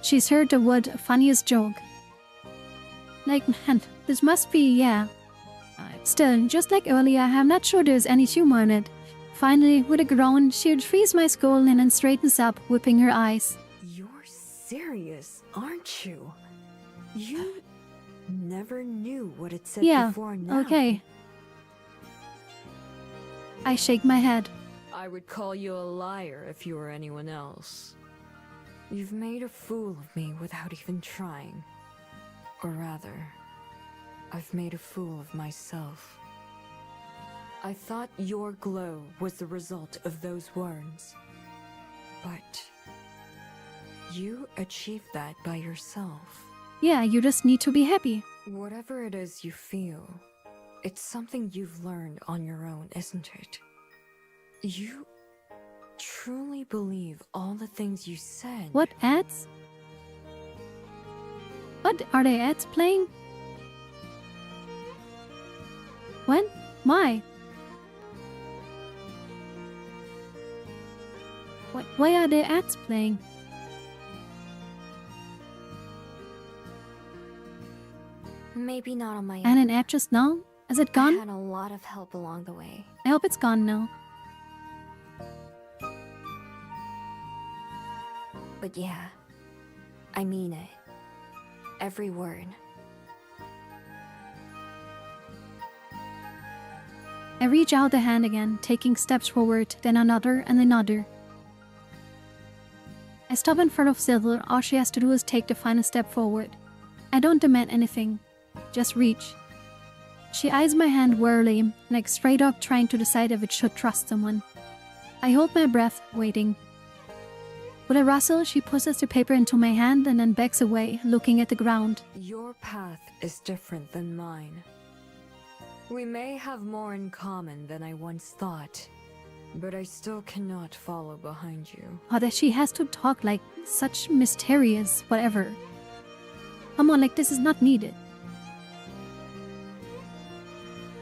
She's heard the word funniest joke. Like, man, this must be, yeah. Still, just like earlier, I'm not sure there's any humor in it. Finally, with a groan, she frees my skull and then straightens up, whipping her eyes. You're serious, aren't you? You never knew what it said Yeah, before now. okay. I shake my head. I would call you a liar if you were anyone else. You've made a fool of me without even trying. Or rather, I've made a fool of myself. I thought your glow was the result of those words. But you achieved that by yourself. Yeah, you just need to be happy. Whatever it is you feel, it's something you've learned on your own, isn't it? You truly believe all the things you said. What ads? What are they ads playing? When? Why? Why are there ads playing? Maybe not on my own. And an ad just now? Is it I gone? had a lot of help along the way. I hope it's gone now. But yeah, I mean it. Every word. I reach out the hand again, taking steps forward, then another and another. I stop in front of Silver. All she has to do is take the final step forward. I don't demand anything, just reach. She eyes my hand warily, like straight up trying to decide if it should trust someone. I hold my breath, waiting. With a rustle, she pushes the paper into my hand and then backs away, looking at the ground. Your path is different than mine. We may have more in common than I once thought, but I still cannot follow behind you. Or that she has to talk like such mysterious whatever. Come on, like this is not needed.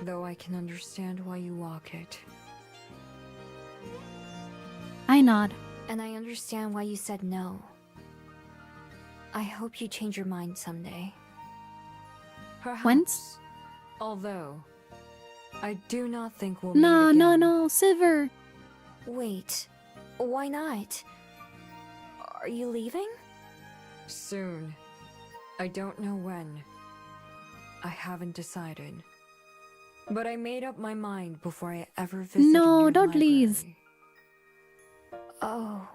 Though I can understand why you walk it. I nod. And I understand why you said no. I hope you change your mind someday. Perhaps. Once? Although, I do not think we'll No, meet again. no, Silver. Wait, why not? Are you leaving? Soon. I don't know when. I haven't decided. But I made up my mind before I ever visited No, your don't leave. library. Oh.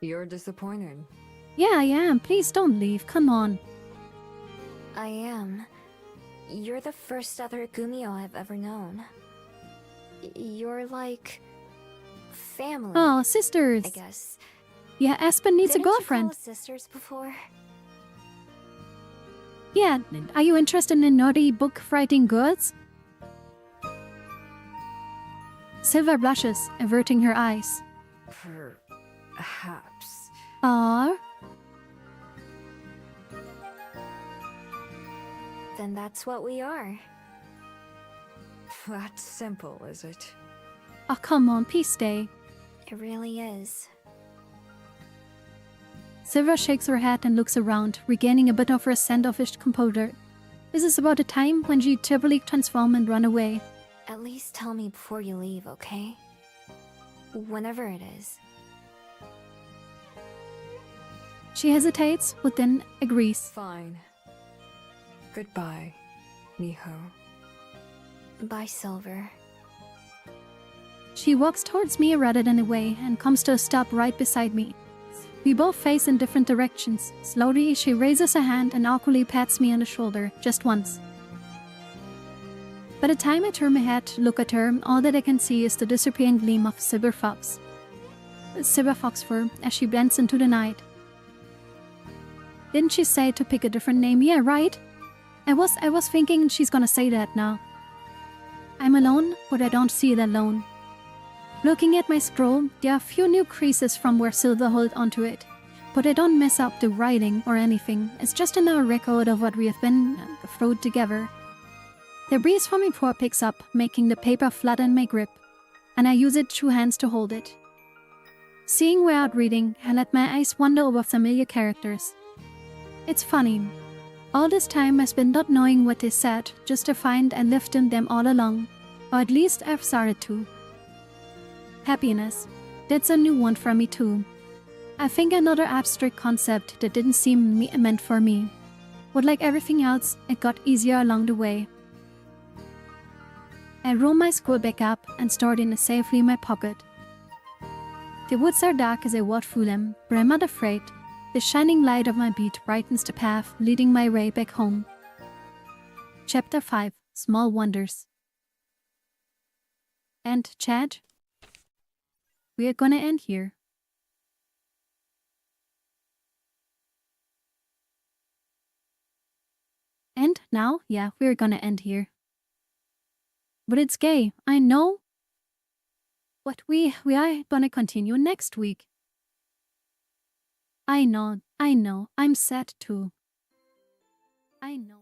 You're disappointed. Yeah, I am. Please don't leave. Come on. I am. You're the first other Gumio I've ever known. You're like... family. Oh, sisters. I guess. Yeah, Aspen needs Didn't a girlfriend. you call us sisters before? Yeah, are you interested in naughty book writing girls? Silver blushes, averting her eyes. Perhaps. Aww. Then that's what we are. That's simple, is it? Oh, come on, please stay. It really is. Silver shakes her head and looks around, regaining a bit of her standoffish composure. This is about the time when she typically transform and run away. At least tell me before you leave, okay? Whenever it is. She hesitates, but then agrees. Fine. Goodbye, Miho. Bye, Silver. She walks towards me rather than away and comes to a stop right beside me. We both face in different directions. Slowly, she raises her hand and awkwardly pats me on the shoulder, just once. By the time I turn my head to look at her, all that I can see is the disappearing gleam of silver fox fur as she blends into the night. Didn't she say to pick a different name? Yeah, right? I was thinking she's gonna say that now. I'm alone, but I don't see it alone. Looking at my scroll, there are a few new creases from where Silver held onto it, but I don't mess up the writing or anything. It's just another record of what we have been through together. The breeze from my paw picks up, making the paper flutter in my grip, and I use it 2 hands to hold it. Seeing we're out reading, I let my eyes wander over familiar characters. It's funny. All this time I spent not knowing what they said, just to find and live in them all along, or at least I've started to. Happiness. That's a new one for me too. I think another abstract concept that didn't seem meant for me. But like everything else, it got easier along the way. I roll my scroll back up and stored it safely in my pocket. The woods are dark as I walk through them, but I'm not afraid. The shining light of my beat brightens the path, leading my way back home. Chapter 5. Small Wonders. And Chad? We are gonna end here. And now, yeah, we're gonna end here. But it's gay, I know. But we are gonna continue next week. I know, I'm sad too. I know.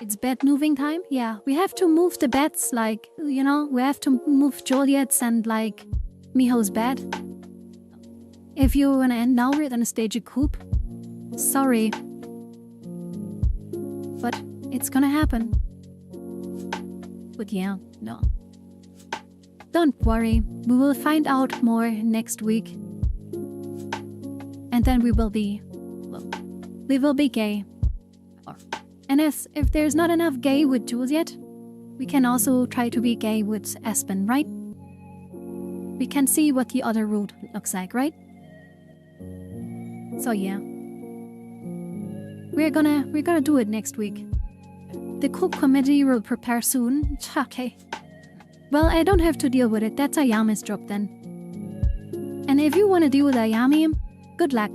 It's bed moving time? Yeah, we have to move the beds, like, you know, we have to move Juliet's and, like, Miho's bed. If you wanna end now, we're gonna stage a coup. Sorry. But it's gonna happen. But yeah, no. Don't worry, we will find out more next week. And then we will be gay. And if there's not enough gay with Juliet, we can also try to be gay with Aspen, right? We can see what the other route looks like, right? So yeah. We're gonna do it next week. The cook committee will prepare soon. Okay. Well, I don't have to deal with it. That's Ayame's job then. And if you want to deal with Ayame, good luck.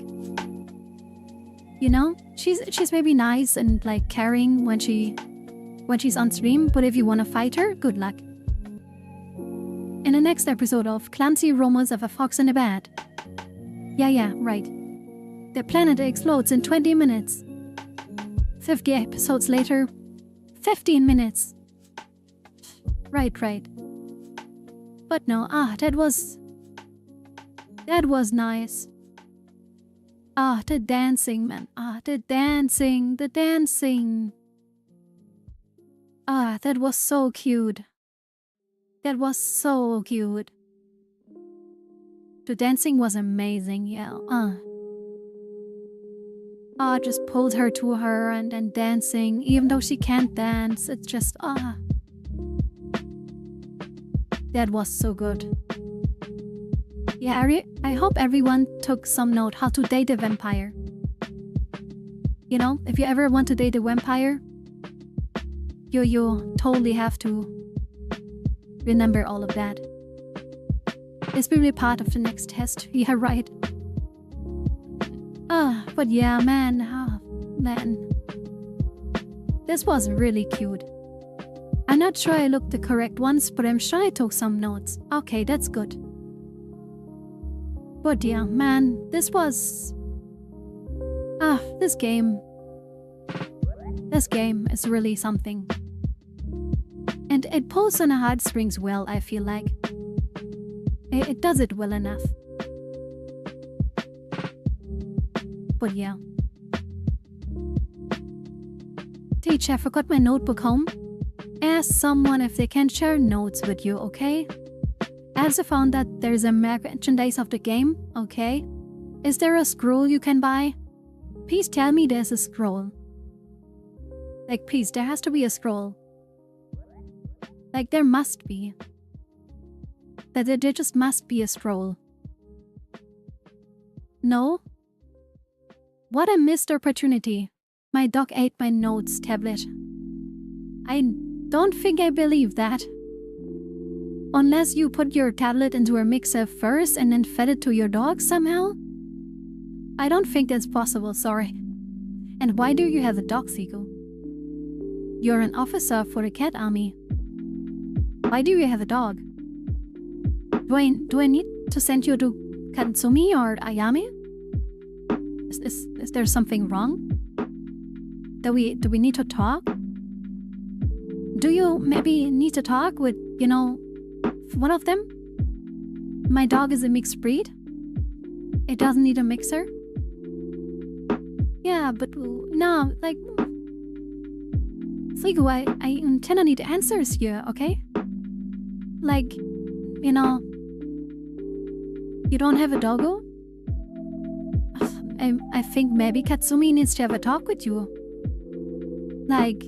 You know, she's maybe nice and like caring when she's on stream, but if you want to fight her, good luck. In the next episode of Clancy Rumors of a Fox in a Bed. Yeah, right. The planet explodes in 20 minutes. 50 episodes later, 15 minutes. Right. But no, that was nice. The dancing, man. The dancing. That was so cute. The dancing was amazing, yeah. just pulled her to her and dancing, even though she can't dance. It's just, that was so good. Yeah, I hope everyone took some note how to date a vampire. You know, if you ever want to date a vampire, you totally have to remember all of that. This will be part of the next test. Yeah, right. But yeah, man. This was really cute. I'm not sure I looked the correct ones, but I'm sure I took some notes. Okay, that's good. But yeah, man, this was... this game is really something. And it pulls on the heartstrings well, I feel like. It does it well enough. But yeah. Teacher, I forgot my notebook home. Ask someone if they can share notes with you, okay? I also found that there's a merchandise of the game, okay? Is there a scroll you can buy? Please tell me there's a scroll. Like, please, there has to be a scroll. Like, there must be. That there just must be a scroll. No? What a missed opportunity. My dog ate my notes tablet. I don't think I believe that. Unless you put your tablet into a mixer first and then fed it to your dog somehow? I don't think that's possible, sorry. And why do you have a dog, Seiko? You're an officer for the cat army. Why do you have a dog? Do I need to send you to Katsumi or Ayame? Is there something wrong? Do we need to talk? Do you maybe need to talk with, one of them? My dog is a mixed breed. It doesn't need a mixer. Yeah, but no, like... Sligo, I intend to need answers here, okay? Like, you don't have a doggo? I think maybe Katsumi needs to have a talk with you. Like...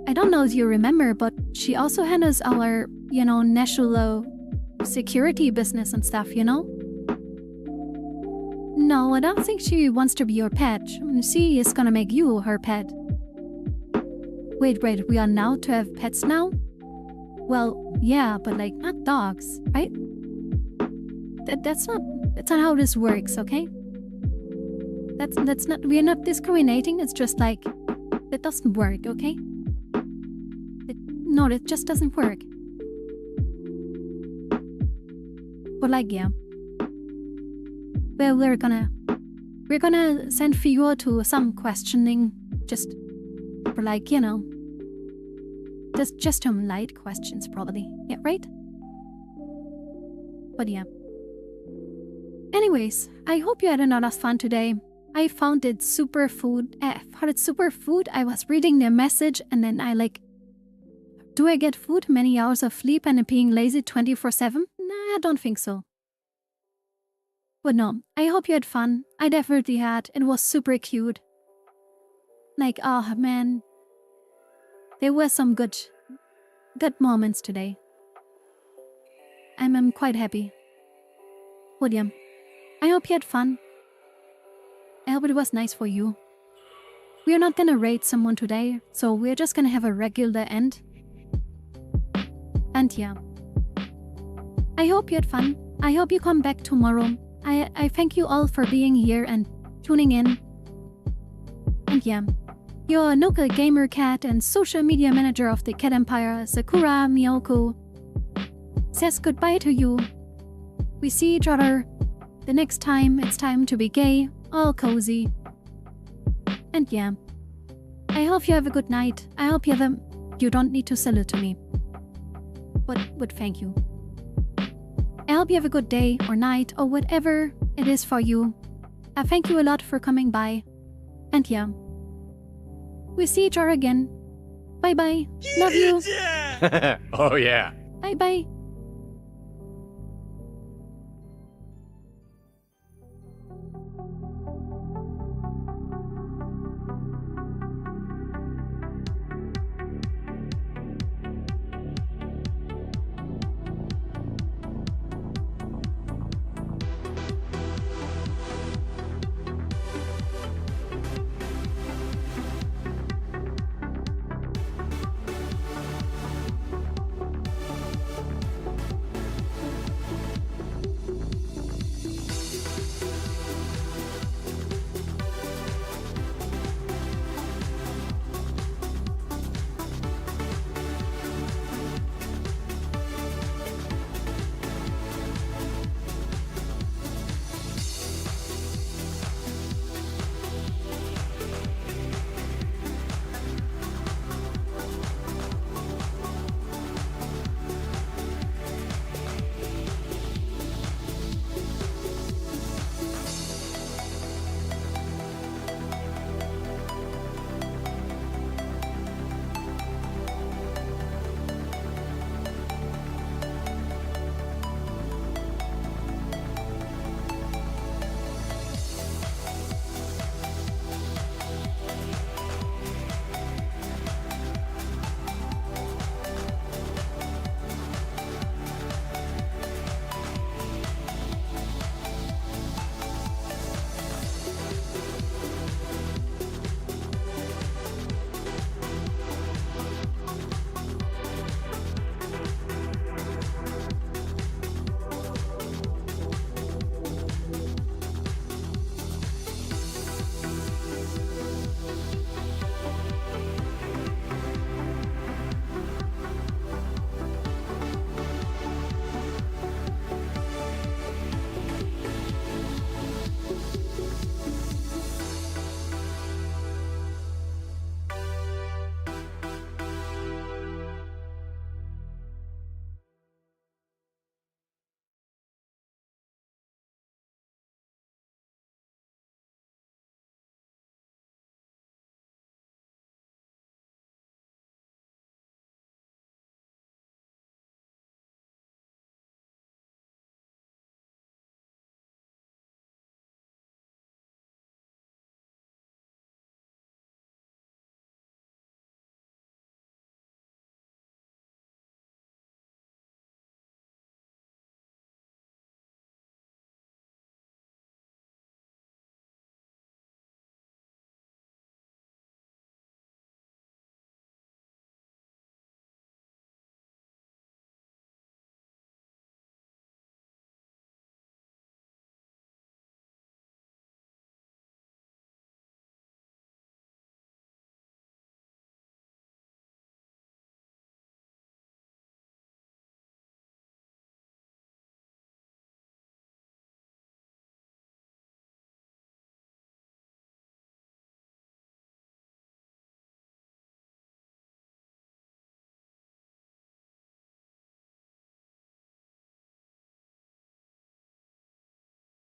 I don't know if you remember, but she also handles our, national security business and stuff, No, I don't think she wants to be your pet. She is gonna make you her pet. Wait, we are now to have pets now? Well, yeah, but like, not dogs, right? That's not how this works, okay? That's not, we're not discriminating, it's just like, that doesn't work, okay? No, it just doesn't work. But like, yeah. Well, we're gonna send Figo to some questioning, just for like, just some light questions probably. Yeah, right? But yeah. Anyways, I hope you had a lot of fun today. I found it super food. I was reading the message and then I like, do I get food, many hours of sleep and being lazy 24/7? Nah, I don't think so. But no, I hope you had fun. I definitely had. It was super cute. Like, oh man. There were some good moments today. I'm quite happy. But yeah, I hope you had fun. I hope it was nice for you. We're not gonna raid someone today, so we're just gonna have a regular end. And yeah. I hope you had fun. I hope you come back tomorrow. I thank you all for being here and tuning in. And yeah. Your local gamer cat and social media manager of the Cat Empire, Sakura Nyanko, says goodbye to you. We see each other the next time it's time to be gay, all cozy. And yeah. I hope you have a good night. I hope you don't need to salute to me. But thank you. I hope you have a good day or night or whatever it is for you. I thank you a lot for coming by. And yeah. We'll see each other again. Bye bye. Love you. Oh yeah. Bye bye.